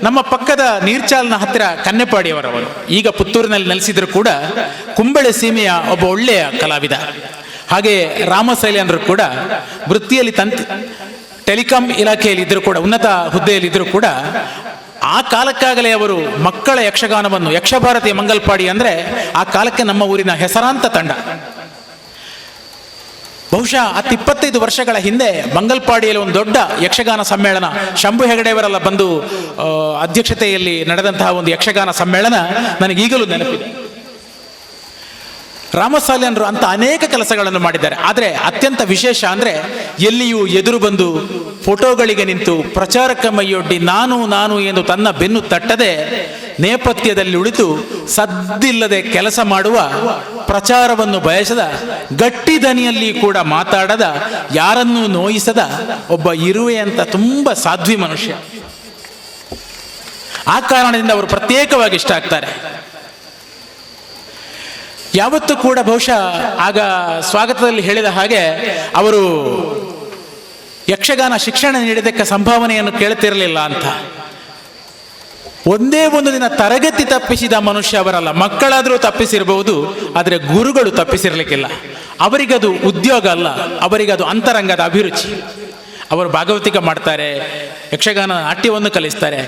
ನಮ್ಮ ಪಕ್ಕದ ನೀರ್ಚಾಲ್ನ ಹತ್ತಿರ ಕನ್ನೆಪಾಡಿಯವರವರು, ಈಗ ಪುತ್ತೂರಿನಲ್ಲಿ ನೆಲೆಸಿದ್ರು ಕೂಡ ಕುಂಬಳೆ ಸೀಮೆಯ ಒಬ್ಬ ಒಳ್ಳೆಯ ಕಲಾವಿದ. ಹಾಗೆ ರಾಮಸೈಲ್ಯನರು ಕೂಡ ವೃತ್ತಿಯಲ್ಲಿ ಟೆಲಿಕಾಂ ಇಲಾಖೆಯಲ್ಲಿ ಇದ್ದರೂ ಕೂಡ, ಉನ್ನತ ಹುದ್ದೆಯಲ್ಲಿದ್ದರೂ ಕೂಡ ಆ ಕಾಲಕ್ಕಾಗಲೇ ಅವರು ಮಕ್ಕಳ ಯಕ್ಷಗಾನವನ್ನು, ಯಕ್ಷಭಾರತಿ ಮಂಗಲ್ಪಾಡಿ ಅಂದರೆ ಆ ಕಾಲಕ್ಕೆ ನಮ್ಮ ಊರಿನ ಹೆಸರಾಂತ ತಂಡ. ಬಹುಶಃ 25 ವರ್ಷಗಳ ಹಿಂದೆ ಮಂಗಲ್ಪಾಡಿಯಲ್ಲಿ ಒಂದು ದೊಡ್ಡ ಯಕ್ಷಗಾನ ಸಮ್ಮೇಳನ, ಶಂಭು ಹೆಗಡೆಯವರೆಲ್ಲ ಬಂದು ಅಧ್ಯಕ್ಷತೆಯಲ್ಲಿ ನಡೆದಂತಹ ಒಂದು ಯಕ್ಷಗಾನ ಸಮ್ಮೇಳನ ನನಗೀಗಲೂ ನೆನಪಿದೆ. ರಾಮಸಾಲ್ಯನರು ಅಂತ ಅನೇಕ ಕೆಲಸಗಳನ್ನು ಮಾಡಿದ್ದಾರೆ. ಆದರೆ ಅತ್ಯಂತ ವಿಶೇಷ ಅಂದರೆ ಎಲ್ಲಿಯೂ ಎದುರು ಬಂದು ಫೋಟೋಗಳಿಗೆ ನಿಂತು ಪ್ರಚಾರಕ್ಕೆ ಮೈಯೊಡ್ಡಿ ನಾನು ಎಂದು ತನ್ನ ಬೆನ್ನು ತಟ್ಟದೆ ನೇಪಥ್ಯದಲ್ಲಿ ಉಳಿತು ಸದ್ದಿಲ್ಲದೆ ಕೆಲಸ ಮಾಡುವ, ಪ್ರಚಾರವನ್ನು ಬಯಸದ, ಗಟ್ಟಿ ದನಿಯಲ್ಲಿ ಕೂಡ ಮಾತಾಡದ, ಯಾರನ್ನೂ ನೋಯಿಸದ ಒಬ್ಬ ಇರುವೆ ಅಂತ ತುಂಬ ಸಾಧ್ವಿ ಮನುಷ್ಯ. ಆ ಕಾರಣದಿಂದ ಅವರು ಪ್ರತ್ಯೇಕವಾಗಿ ಇಷ್ಟ ಆಗ್ತಾರೆ. ಯಾವತ್ತೂ ಕೂಡ ಬಹುಶಃ ಆಗ ಸ್ವಾಗತದಲ್ಲಿ ಹೇಳಿದ ಹಾಗೆ ಅವರು ಯಕ್ಷಗಾನ ಶಿಕ್ಷಣ ನೀಡಿದ್ದಕ್ಕೆ ಸಂಭಾವನೆಯನ್ನು ಕೇಳುತ್ತಿರಲಿಲ್ಲ ಅಂತ. ಒಂದೇ ಒಂದು ದಿನ ತರಗತಿ ತಪ್ಪಿಸಿದ ಮನುಷ್ಯ ಅವರಲ್ಲ. ಮಕ್ಕಳಾದರೂ ತಪ್ಪಿಸಿರಬಹುದು, ಆದರೆ ಗುರುಗಳು ತಪ್ಪಿಸಿರ್ಲಿಕ್ಕಿಲ್ಲ. ಅವರಿಗದು ಉದ್ಯೋಗ ಅಲ್ಲ, ಅವರಿಗದು ಅಂತರಂಗದ ಅಭಿರುಚಿ. ಅವರು ಭಾಗವತಿಕ ಮಾಡ್ತಾರೆ, ಯಕ್ಷಗಾನ ನಾಟ್ಯವನ್ನು ಕಲಿಸ್ತಾರೆ.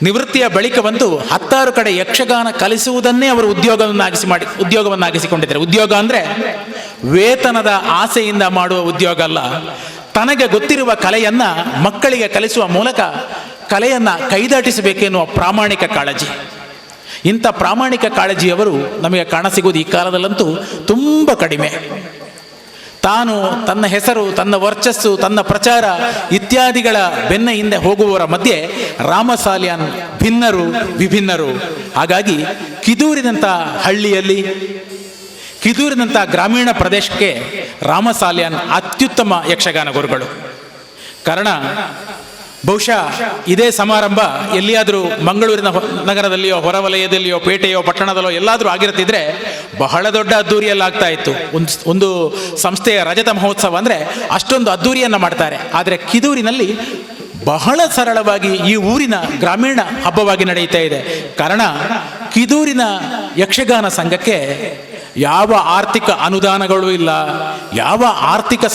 ನಿವೃತ್ತಿಯ ಬಳಿಕ ಬಂದು 10 ಕಡೆ ಯಕ್ಷಗಾನ ಕಲಿಸುವುದನ್ನೇ ಅವರು ಉದ್ಯೋಗವನ್ನಾಗಿಸಿಕೊಂಡಿದ್ದಾರೆ. ಉದ್ಯೋಗ ಅಂದರೆ ವೇತನದ ಆಸೆಯಿಂದ ಮಾಡುವ ಉದ್ಯೋಗ ಅಲ್ಲ, ತನಗೆ ಗೊತ್ತಿರುವ ಕಲೆಯನ್ನ ಮಕ್ಕಳಿಗೆ ಕಲಿಸುವ ಮೂಲಕ ಕಲೆಯನ್ನ ಕೈದಾಟಿಸಬೇಕೆನ್ನುವ ಪ್ರಾಮಾಣಿಕ ಕಾಳಜಿ. ಇಂಥ ಪ್ರಾಮಾಣಿಕ ಕಾಳಜಿಯವರು ನಮಗೆ ಕಾಣಸಿಗುವುದು ಈ ಕಾಲದಲ್ಲಂತೂ ತುಂಬ ಕಡಿಮೆ. ತಾನು ತನ್ನ ಹೆಸರು, ತನ್ನ ವರ್ಚಸ್ಸು, ತನ್ನ ಪ್ರಚಾರ ಇತ್ಯಾದಿಗಳ ಬೆನ್ನ ಹಿಂದೆ ಹೋಗುವವರ ಮಧ್ಯೆ ರಾಮಸಾಲ್ಯಾನ್ ಭಿನ್ನರು, ವಿಭಿನ್ನರು. ಹಾಗಾಗಿ ಕಿದೂರಿನಂಥ ಹಳ್ಳಿಯಲ್ಲಿ, ಕಿದೂರಿನಂಥ ಗ್ರಾಮೀಣ ಪ್ರದೇಶಕ್ಕೆ ರಾಮಸಾಲ್ಯಾನ್ ಅತ್ಯುತ್ತಮ ಯಕ್ಷಗಾನ ಗುರುಗಳು. ಕಾರಣ, ಬಹುಶಃ ಇದೇ ಸಮಾರಂಭ ಎಲ್ಲಿಯಾದರೂ ಮಂಗಳೂರಿನ ನಗರದಲ್ಲಿಯೋ, ಹೊರವಲಯದಲ್ಲಿಯೋ, ಪೇಟೆಯೋ, ಪಟ್ಟಣದಲ್ಲೋ ಎಲ್ಲಾದರೂ ಆಗಿರ್ತಿದ್ರೆ ಬಹಳ ದೊಡ್ಡ ಅದ್ದೂರಿಯಲ್ಲಿ ಆಗ್ತಾ ಇತ್ತು. ಒಂದು ಸಂಸ್ಥೆಯ ರಜತ ಮಹೋತ್ಸವ ಅಂದರೆ ಅಷ್ಟೊಂದು ಅದ್ದೂರಿಯನ್ನು ಮಾಡ್ತಾರೆ. ಆದರೆ ಕಿದೂರಿನಲ್ಲಿ ಬಹಳ ಸರಳವಾಗಿ ಈ ಊರಿನ ಗ್ರಾಮೀಣ ಹಬ್ಬವಾಗಿ ನಡೆಯುತ್ತಾ ಇದೆ. ಕಾರಣ, ಕಿದೂರಿನ ಯಕ್ಷಗಾನ ಸಂಘಕ್ಕೆ ಯಾವ ಆರ್ಥಿಕ ಅನುದಾನಗಳು ಇಲ್ಲ, ಯಾವ ಆರ್ಥಿಕ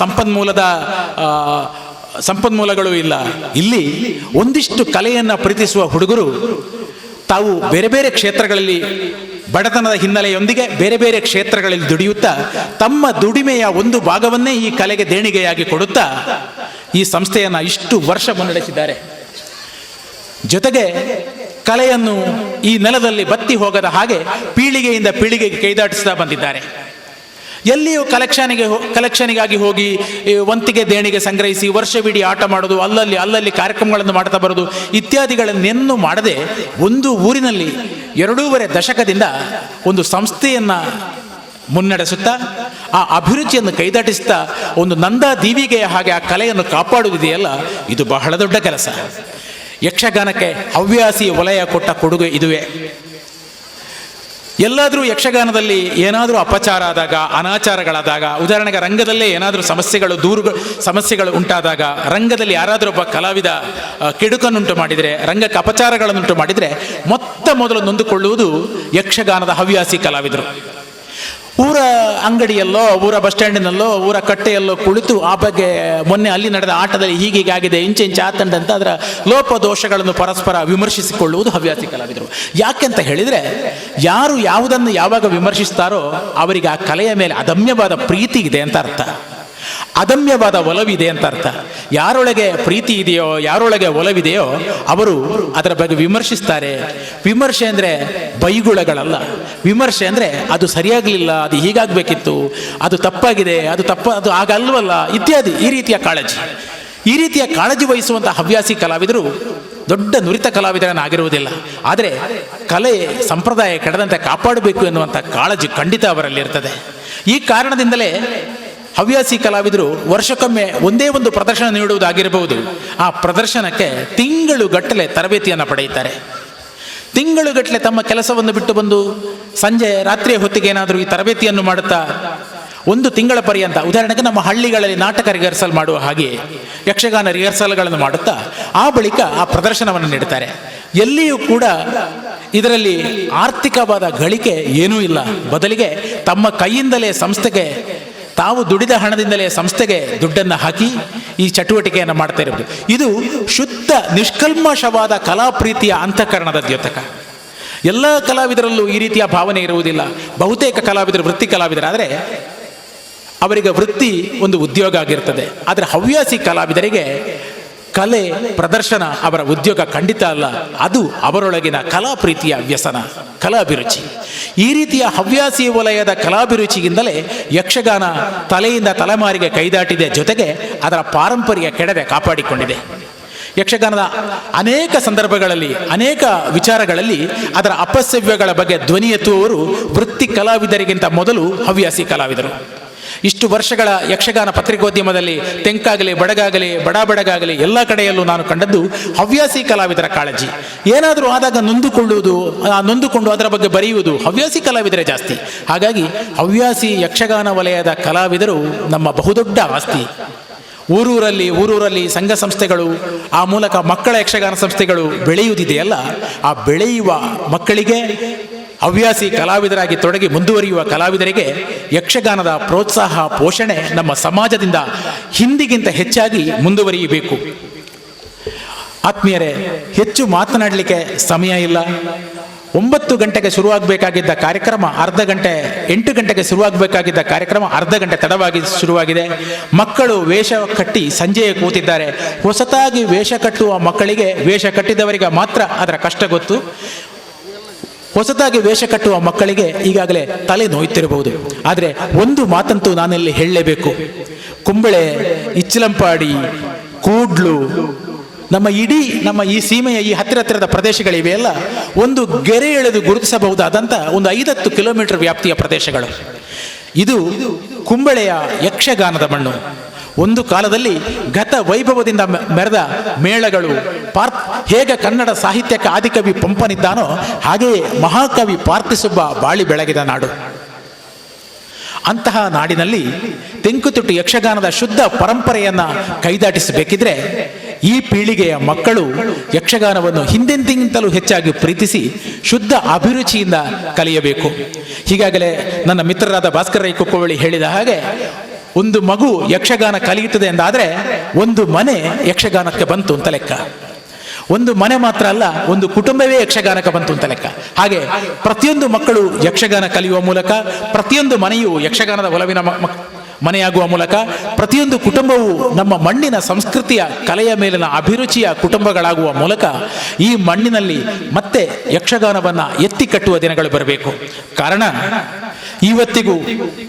ಸಂಪನ್ಮೂಲಗಳು ಇಲ್ಲ. ಇಲ್ಲಿ ಒಂದಿಷ್ಟು ಕಲೆಯನ್ನು ಪ್ರೀತಿಸುವ ಹುಡುಗರು ತಾವು ಬೇರೆ ಬೇರೆ ಕ್ಷೇತ್ರಗಳಲ್ಲಿ ಬಡತನದ ಹಿನ್ನೆಲೆಯೊಂದಿಗೆ ಬೇರೆ ಬೇರೆ ಕ್ಷೇತ್ರಗಳಲ್ಲಿ ದುಡಿಯುತ್ತಾ ತಮ್ಮ ದುಡಿಮೆಯ ಒಂದು ಭಾಗವನ್ನೇ ಈ ಕಲೆಗೆ ದೇಣಿಗೆಯಾಗಿ ಕೊಡುತ್ತಾ ಈ ಸಂಸ್ಥೆಯನ್ನು ಇಷ್ಟು ವರ್ಷ ಮುನ್ನಡೆಸಿದ್ದಾರೆ. ಜೊತೆಗೆ ಕಲೆಯನ್ನು ಈ ನೆಲದಲ್ಲಿ ಬತ್ತಿ ಹೋಗದ ಹಾಗೆ ಪೀಳಿಗೆಯಿಂದ ಪೀಳಿಗೆಗೆ ಕೈದಾಟಿಸ್ತಾ ಬಂದಿದ್ದಾರೆ. ಎಲ್ಲಿಯೂ ಕಲೆಕ್ಷನಿಗಾಗಿ ಹೋಗಿ ವಂತಿಗೆ ದೇಣಿಗೆ ಸಂಗ್ರಹಿಸಿ ವರ್ಷವಿಡೀ ಆಟ ಮಾಡೋದು, ಅಲ್ಲಲ್ಲಿ ಕಾರ್ಯಕ್ರಮಗಳನ್ನು ಮಾಡ್ತಾ ಬರೋದು ಇತ್ಯಾದಿಗಳನ್ನೆನ್ನು ಮಾಡದೆ ಒಂದು ಊರಿನಲ್ಲಿ 2.5 ದಶಕದಿಂದ ಒಂದು ಸಂಸ್ಥೆಯನ್ನು ಮುನ್ನಡೆಸುತ್ತಾ ಆ ಅಭಿರುಚಿಯನ್ನು ಕೈದಾಟಿಸುತ್ತಾ ಒಂದು ನಂದಾ ದೀವಿಗೆಯ ಹಾಗೆ ಆ ಕಲೆಯನ್ನು ಕಾಪಾಡುವುದಿದೆಯಲ್ಲ, ಇದು ಬಹಳ ದೊಡ್ಡ ಕೆಲಸ. ಯಕ್ಷಗಾನಕ್ಕೆ ಹವ್ಯಾಸಿ ವಲಯ ಕೊಟ್ಟ ಕೊಡುಗೆ ಇದುವೇ. ಎಲ್ಲಾದರೂ ಯಕ್ಷಗಾನದಲ್ಲಿ ಏನಾದರೂ ಅಪಚಾರ ಆದಾಗ, ಅನಾಚಾರಗಳಾದಾಗ, ಉದಾಹರಣೆಗೆ ರಂಗದಲ್ಲೇ ಏನಾದರೂ ಸಮಸ್ಯೆಗಳು ಉಂಟಾದಾಗ, ರಂಗದಲ್ಲಿ ಯಾರಾದರೂ ಒಬ್ಬ ಕಲಾವಿದ ಕೆಡುಕನ್ನುಂಟು ಮಾಡಿದರೆ, ರಂಗಕ್ಕೆ ಅಪಚಾರಗಳನ್ನುಂಟು ಮಾಡಿದರೆ ಮೊದಲು ನೊಂದುಕೊಳ್ಳುವುದು ಯಕ್ಷಗಾನದ ಹವ್ಯಾಸಿ ಕಲಾವಿದರು. ಊರ ಅಂಗಡಿಯಲ್ಲೋ, ಊರ ಬಸ್ ಸ್ಟ್ಯಾಂಡಿನಲ್ಲೋ, ಊರ ಕಟ್ಟೆಯಲ್ಲೋ ಕುಳಿತು ಆ ಬಗ್ಗೆ ಮೊನ್ನೆ ಅಲ್ಲಿ ನಡೆದ ಆಟದಲ್ಲಿ ಹೀಗಾಗಿದೆ, ಇಂಚೆ ಆತಂಡಂತ ಅದರ ಲೋಪದೋಷಗಳನ್ನು ಪರಸ್ಪರ ವಿಮರ್ಶಿಸಿಕೊಳ್ಳುವುದು ಹವ್ಯಾಸಿ ಕಲಾವಿದರು. ಯಾಕೆಂತ ಹೇಳಿದರೆ, ಯಾರು ಯಾವುದನ್ನು ಯಾವಾಗ ವಿಮರ್ಶಿಸ್ತಾರೋ ಅವರಿಗೆ ಆ ಕಲೆಯ ಮೇಲೆ ಅದಮ್ಯವಾದ ಪ್ರೀತಿ ಇದೆ ಅಂತ ಅರ್ಥ, ಅದಮ್ಯವಾದ ಒಲವಿದೆ ಅಂತ ಅರ್ಥ. ಯಾರೊಳಗೆ ಪ್ರೀತಿ ಇದೆಯೋ, ಯಾರೊಳಗೆ ಒಲವಿದೆಯೋ ಅವರು ಅದರ ಬಗ್ಗೆ ವಿಮರ್ಶಿಸ್ತಾರೆ. ವಿಮರ್ಶೆ ಅಂದರೆ ಬೈಗುಳಗಳಲ್ಲ. ವಿಮರ್ಶೆ ಅಂದರೆ ಅದು ಸರಿಯಾಗಲಿಲ್ಲ, ಅದು ಹೀಗಾಗಬೇಕಿತ್ತು, ಅದು ತಪ್ಪಾಗಿದೆ, ಅದು ಆಗಲ್ವಲ್ಲ ಇತ್ಯಾದಿ. ಈ ರೀತಿಯ ಕಾಳಜಿ ವಹಿಸುವಂಥ ಹವ್ಯಾಸಿ ಕಲಾವಿದರು ದೊಡ್ಡ ನುರಿತ ಕಲಾವಿದರನ್ನಾಗಿರುವುದಿಲ್ಲ. ಆದರೆ ಕಲೆ ಸಂಪ್ರದಾಯ ಕೆಡದಂತೆ ಕಾಪಾಡಬೇಕು ಎನ್ನುವಂಥ ಕಾಳಜಿ ಖಂಡಿತ ಅವರಲ್ಲಿರ್ತದೆ. ಈ ಕಾರಣದಿಂದಲೇ ಹವ್ಯಾಸಿ ಕಲಾವಿದರು ವರ್ಷಕ್ಕೊಮ್ಮೆ ಒಂದೇ ಒಂದು ಪ್ರದರ್ಶನ ನೀಡುವುದಾಗಿರಬಹುದು. ಆ ಪ್ರದರ್ಶನಕ್ಕೆ ತಿಂಗಳುಗಟ್ಟಲೆ ತರಬೇತಿಯನ್ನು ಪಡೆಯುತ್ತಾರೆ. ತಿಂಗಳುಗಟ್ಟಲೆ ತಮ್ಮ ಕೆಲಸವನ್ನು ಬಿಟ್ಟು ಬಂದು ಸಂಜೆ ರಾತ್ರಿಯ ಹೊತ್ತಿಗೆ ಏನಾದರೂ ಈ ತರಬೇತಿಯನ್ನು ಮಾಡುತ್ತಾ 1 ತಿಂಗಳ ಪರ್ಯಂತ, ಉದಾಹರಣೆಗೆ ನಮ್ಮ ಹಳ್ಳಿಗಳಲ್ಲಿ ನಾಟಕ ರಿಹರ್ಸಲ್ ಮಾಡುವ ಹಾಗೆ ಯಕ್ಷಗಾನ ರಿಹರ್ಸಲ್ಗಳನ್ನು ಮಾಡುತ್ತಾ ಆ ಬಳಿಕ ಆ ಪ್ರದರ್ಶನವನ್ನು ನೀಡುತ್ತಾರೆ. ಎಲ್ಲಿಯೂ ಕೂಡ ಇದರಲ್ಲಿ ಆರ್ಥಿಕವಾದ ಗಳಿಕೆ ಏನೂ ಇಲ್ಲ. ಬದಲಿಗೆ ತಮ್ಮ ಕೈಯಿಂದಲೇ ಸಂಸ್ಥೆಗೆ, ತಾವು ದುಡಿದ ಹಣದಿಂದಲೇ ಸಂಸ್ಥೆಗೆ ದುಡ್ಡನ್ನು ಹಾಕಿ ಈ ಚಟುವಟಿಕೆಯನ್ನು ಮಾಡ್ತಾ ಇರಬಹುದು. ಇದು ಶುದ್ಧ ನಿಷ್ಕಲ್ಮಶವಾದ ಕಲಾಪ್ರೀತಿಯ ಅಂತಃಕರಣದ ದ್ಯೋತಕ. ಎಲ್ಲ ಕಲಾವಿದರಲ್ಲೂ ಈ ರೀತಿಯ ಭಾವನೆ ಇರುವುದಿಲ್ಲ. ಬಹುತೇಕ ಕಲಾವಿದರು ವೃತ್ತಿ ಕಲಾವಿದರಾದರೆ ಅವರಿಗೆ ವೃತ್ತಿ ಒಂದು ಉದ್ಯೋಗ ಆಗಿರ್ತದೆ. ಆದರೆ ಹವ್ಯಾಸಿ ಕಲಾವಿದರಿಗೆ ಕಲೆ ಪ್ರದರ್ಶನ ಅವರ ಉದ್ಯೋಗ ಖಂಡಿತ ಅಲ್ಲ, ಅದು ಅವರೊಳಗಿನ ಕಲಾಪ್ರೀತಿಯ ವ್ಯಸನ, ಕಲಾಭಿರುಚಿ. ಈ ರೀತಿಯ ಹವ್ಯಾಸಿ ವಲಯದ ಕಲಾಭಿರುಚಿಯಿಂದಲೇ ಯಕ್ಷಗಾನ ತಲೆಯಿಂದ ತಲೆಮಾರಿಗೆ ಕೈದಾಟಿದೆ, ಜೊತೆಗೆ ಅದರ ಪಾರಂಪರ್ಯ ಕೆಡದೆ ಕಾಪಾಡಿಕೊಂಡಿದೆ. ಯಕ್ಷಗಾನದ ಅನೇಕ ಸಂದರ್ಭಗಳಲ್ಲಿ, ಅನೇಕ ವಿಚಾರಗಳಲ್ಲಿ ಅದರ ಅಪಸವ್ಯಗಳ ಬಗ್ಗೆ ಧ್ವನಿ ಎತ್ತುವವರು ವೃತ್ತಿ ಕಲಾವಿದರಿಗಿಂತ ಮೊದಲು ಹವ್ಯಾಸಿ ಕಲಾವಿದರು. ಇಷ್ಟು ವರ್ಷಗಳ ಯಕ್ಷಗಾನ ಪತ್ರಿಕೋದ್ಯಮದಲ್ಲಿ ತೆಂಕಾಗಲಿ, ಬಡಗಾಗಲಿ, ಬಡಾಬಡಗಾಗಲಿ ಎಲ್ಲ ಕಡೆಯಲ್ಲೂ ನಾನು ಕಂಡದ್ದು ಹವ್ಯಾಸಿ ಕಲಾವಿದರ ಕಾಳಜಿ. ಏನಾದರೂ ಆದಾಗ ನೊಂದುಕೊಂಡು ಅದರ ಬಗ್ಗೆ ಬರೆಯುವುದು ಹವ್ಯಾಸಿ ಕಲಾವಿದರೇ ಜಾಸ್ತಿ. ಹಾಗಾಗಿ ಹವ್ಯಾಸಿ ಯಕ್ಷಗಾನ ವಲಯದ ಕಲಾವಿದರು ನಮ್ಮ ಬಹುದೊಡ್ಡ ಆಸ್ತಿ. ಊರೂರಲ್ಲಿ ಸಂಘ ಸಂಸ್ಥೆಗಳು, ಆ ಮೂಲಕ ಮಕ್ಕಳ ಯಕ್ಷಗಾನ ಸಂಸ್ಥೆಗಳು ಬೆಳೆಯುವುದಿದೆಯಲ್ಲ, ಆ ಬೆಳೆಯುವ ಮಕ್ಕಳಿಗೆ, ಹವ್ಯಾಸಿ ಕಲಾವಿದರಾಗಿ ತೊಡಗಿ ಮುಂದುವರಿಯುವ ಕಲಾವಿದರಿಗೆ ಯಕ್ಷಗಾನದ ಪ್ರೋತ್ಸಾಹ, ಪೋಷಣೆ ನಮ್ಮ ಸಮಾಜದಿಂದ ಹಿಂದಿಗಿಂತ ಹೆಚ್ಚಾಗಿ ಮುಂದುವರಿಯಬೇಕು. ಆತ್ಮೀಯರೇ, ಹೆಚ್ಚು ಮಾತನಾಡಲಿಕ್ಕೆ ಸಮಯ ಇಲ್ಲ. 9 ಗಂಟೆಗೆ ಶುರುವಾಗಬೇಕಾಗಿದ್ದ ಕಾರ್ಯಕ್ರಮ 8 ಗಂಟೆಗೆ ಶುರುವಾಗಬೇಕಾಗಿದ್ದ ಕಾರ್ಯಕ್ರಮ ಅರ್ಧ ಗಂಟೆ ತಡವಾಗಿ ಶುರುವಾಗಿದೆ. ಮಕ್ಕಳು ವೇಷ ಕಟ್ಟಿ ಸಂಜೆಯೇ ಕೂತಿದ್ದಾರೆ. ಹೊಸತಾಗಿ ವೇಷ ಕಟ್ಟುವ ಮಕ್ಕಳಿಗೆ, ವೇಷ ಕಟ್ಟಿದವರಿಗೆ ಮಾತ್ರ ಅದರ ಕಷ್ಟ ಗೊತ್ತು. ಹೊಸದಾಗಿ ವೇಷ ಕಟ್ಟುವ ಮಕ್ಕಳಿಗೆ ಈಗಾಗಲೇ ತಲೆ ನೋಯುತ್ತಿರಬಹುದು. ಆದರೆ ಒಂದು ಮಾತಂತೂ ನಾನಲ್ಲಿ ಹೇಳಲೇಬೇಕು. ಕುಂಬಳೆ, ಇಚ್ಚಲಂಪಾಡಿ, ಕೂಡ್ಲು, ನಮ್ಮ ಈ ಸೀಮೆಯ ಈ ಹತ್ತಿರದ ಪ್ರದೇಶಗಳಿವೆಯಲ್ಲ, ಒಂದು ಗೆರೆ ಎಳೆದು ಗುರುತಿಸಬಹುದಾದಂಥ ಒಂದು 5-10 ಕಿಲೋಮೀಟರ್ ವ್ಯಾಪ್ತಿಯ ಪ್ರದೇಶಗಳು. ಇದು ಕುಂಬಳೆಯ ಯಕ್ಷಗಾನದ ಮಣ್ಣು. ಒಂದು ಕಾಲದಲ್ಲಿ ಗತ ವೈಭವದಿಂದ ಮೆರೆದ ಮೇಳಗಳು, ಹೇಗೆ ಕನ್ನಡ ಸಾಹಿತ್ಯಕ್ಕೆ ಆದಿಕವಿ ಪಂಪನಿದ್ದಾನೋ ಹಾಗೆಯೇ ಮಹಾಕವಿ ಪಾರ್ಥಿಸುಬ್ಬ ಬಾಳಿ ಬೆಳಗಿದ ನಾಡು. ಅಂತಹ ನಾಡಿನಲ್ಲಿ ತೆಂಕುತಿಟ್ಟು ಯಕ್ಷಗಾನದ ಶುದ್ಧ ಪರಂಪರೆಯನ್ನು ಕೈದಾಟಿಸಬೇಕಿದ್ರೆ ಈ ಪೀಳಿಗೆಯ ಮಕ್ಕಳು ಯಕ್ಷಗಾನವನ್ನು ಹಿಂದೆಂದಿಗಿಂತಲೂ ಹೆಚ್ಚಾಗಿ ಪ್ರೀತಿಸಿ ಶುದ್ಧ ಅಭಿರುಚಿಯಿಂದ ಕಲಿಯಬೇಕು. ಹೀಗಾಗಲೇ ನನ್ನ ಮಿತ್ರರಾದ ಭಾಸ್ಕರ ರೈ ಕುಕ್ಕವಳ್ಳಿ ಹೇಳಿದ ಹಾಗೆ, ಒಂದು ಮಗು ಯಕ್ಷಗಾನ ಕಲಿಯುತ್ತದೆ ಎಂದಾದರೆ ಒಂದು ಮನೆ ಯಕ್ಷಗಾನಕ್ಕೆ ಬಂತು ಅಂತ ಲೆಕ್ಕ. ಒಂದು ಮನೆ ಮಾತ್ರ ಅಲ್ಲ, ಒಂದು ಕುಟುಂಬವೇ ಯಕ್ಷಗಾನಕ್ಕೆ ಬಂತು ಅಂತ ಲೆಕ್ಕ. ಹಾಗೆ ಪ್ರತಿಯೊಂದು ಮಕ್ಕಳು ಯಕ್ಷಗಾನ ಕಲಿಯುವ ಮೂಲಕ, ಪ್ರತಿಯೊಂದು ಮನೆಯು ಯಕ್ಷಗಾನದ ಒಲವಿನ ಮನೆಯಾಗುವ ಮೂಲಕ, ಪ್ರತಿಯೊಂದು ಕುಟುಂಬವು ನಮ್ಮ ಮಣ್ಣಿನ ಸಂಸ್ಕೃತಿಯ ಕಲೆಯ ಮೇಲಿನ ಅಭಿರುಚಿಯ ಕುಟುಂಬಗಳಾಗುವ ಮೂಲಕ ಈ ಮಣ್ಣಿನಲ್ಲಿ ಮತ್ತೆ ಯಕ್ಷಗಾನವನ್ನು ಎತ್ತಿ ಕಟ್ಟುವ ದಿನಗಳು ಬರಬೇಕು. ಕಾರಣ, ಇವತ್ತಿಗೂ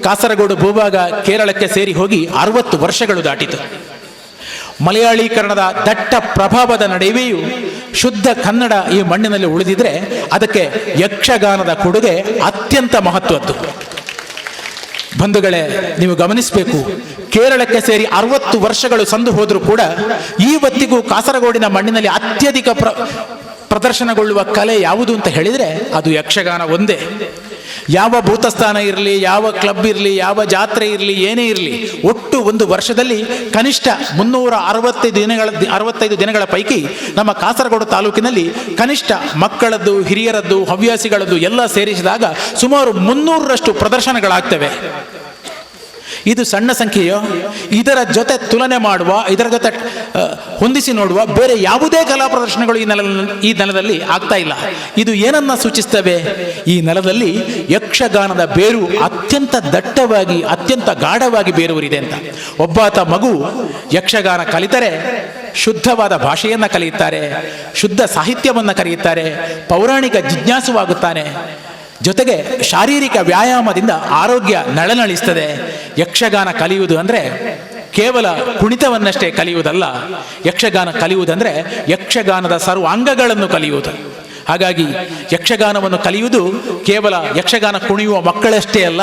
ಕಾಸರಗೋಡು ಭೂಭಾಗ ಕೇರಳಕ್ಕೆ ಸೇರಿ ಹೋಗಿ 60 ವರ್ಷಗಳು ದಾಟಿತು. ಮಲಯಾಳೀಕರಣದ ದಟ್ಟ ಪ್ರಭಾವದ ನಡುವೆಯೂ ಶುದ್ಧ ಕನ್ನಡ ಈ ಮಣ್ಣಿನಲ್ಲಿ ಉಳಿದಿದ್ರೆ ಅದಕ್ಕೆ ಯಕ್ಷಗಾನದ ಕೊಡುಗೆ ಅತ್ಯಂತ ಮಹತ್ವದ್ದು. ಬಂಧುಗಳೇ, ನೀವು ಗಮನಿಸಬೇಕು, ಕೇರಳಕ್ಕೆ ಸೇರಿ 60 ವರ್ಷಗಳು ಸಂದು ಹೋದರೂ ಕೂಡ ಇವತ್ತಿಗೂ ಕಾಸರಗೋಡಿನ ಮಣ್ಣಿನಲ್ಲಿ ಅತ್ಯಧಿಕ ಪ್ರದರ್ಶನಗೊಳ್ಳುವ ಕಲೆ ಯಾವುದು ಅಂತ ಹೇಳಿದರೆ ಅದು ಯಕ್ಷಗಾನ ಒಂದೇ. ಯಾವ ಭೂತಸ್ಥಾನ ಇರಲಿ, ಯಾವ ಕ್ಲಬ್ ಇರಲಿ, ಯಾವ ಜಾತ್ರೆ ಇರಲಿ, ಏನೇ ಇರಲಿ, ಒಟ್ಟು ಒಂದು ವರ್ಷದಲ್ಲಿ ಕನಿಷ್ಠ 365 ದಿನಗಳ ಪೈಕಿ ನಮ್ಮ ಕಾಸರಗೋಡು ತಾಲೂಕಿನಲ್ಲಿ ಕನಿಷ್ಠ ಮಕ್ಕಳದ್ದು, ಹಿರಿಯರದ್ದು, ಹವ್ಯಾಸಿಗಳದ್ದು ಎಲ್ಲ ಸೇರಿಸಿದಾಗ ಸುಮಾರು 300ರಷ್ಟು ಪ್ರದರ್ಶನಗಳಾಗ್ತವೆ. ಇದು ಸಣ್ಣ ಸಂಖ್ಯೆಯೋ? ಇದರ ಜೊತೆ ತುಲನೆ ಮಾಡುವ, ಇದರ ಜೊತೆ ಹೊಂದಿಸಿ ನೋಡುವ ಬೇರೆ ಯಾವುದೇ ಕಲಾ ಪ್ರದರ್ಶನಗಳು ಈ ನೆಲದಲ್ಲಿ ಆಗ್ತಾ ಇಲ್ಲ. ಇದು ಏನನ್ನ ಸೂಚಿಸ್ತವೆ? ಈ ನೆಲದಲ್ಲಿ ಯಕ್ಷಗಾನದ ಬೇರು ಅತ್ಯಂತ ದಟ್ಟವಾಗಿ, ಅತ್ಯಂತ ಗಾಢವಾಗಿ ಬೇರೂರಿದೆ ಅಂತ. ಒಬ್ಬಾತ ಮಗು ಯಕ್ಷಗಾನ ಕಲಿತರೆ ಶುದ್ಧವಾದ ಭಾಷೆಯನ್ನು ಕಲಿಯುತ್ತಾರೆ, ಶುದ್ಧ ಸಾಹಿತ್ಯವನ್ನು ಕಲಿಯುತ್ತಾರೆ, ಪೌರಾಣಿಕ ಜಿಜ್ಞಾಸುವಾಗುತ್ತಾನೆ. ಜೊತೆಗೆ ಶಾರೀರಿಕ ವ್ಯಾಯಾಮದಿಂದ ಆರೋಗ್ಯ ನಳನಳಿಸ್ತದೆ. ಯಕ್ಷಗಾನ ಕಲಿಯುವುದು ಅಂದರೆ ಕೇವಲ ಕುಣಿತವನ್ನಷ್ಟೇ ಕಲಿಯುವುದಲ್ಲ. ಯಕ್ಷಗಾನ ಕಲಿಯುವುದಂದರೆ ಯಕ್ಷಗಾನದ ಸರ್ವಾಂಗಗಳನ್ನು ಕಲಿಯುವುದು. ಹಾಗಾಗಿ ಯಕ್ಷಗಾನವನ್ನು ಕಲಿಯುವುದು ಕೇವಲ ಯಕ್ಷಗಾನ ಕುಣಿಯುವ ಮಕ್ಕಳಷ್ಟೇ ಅಲ್ಲ,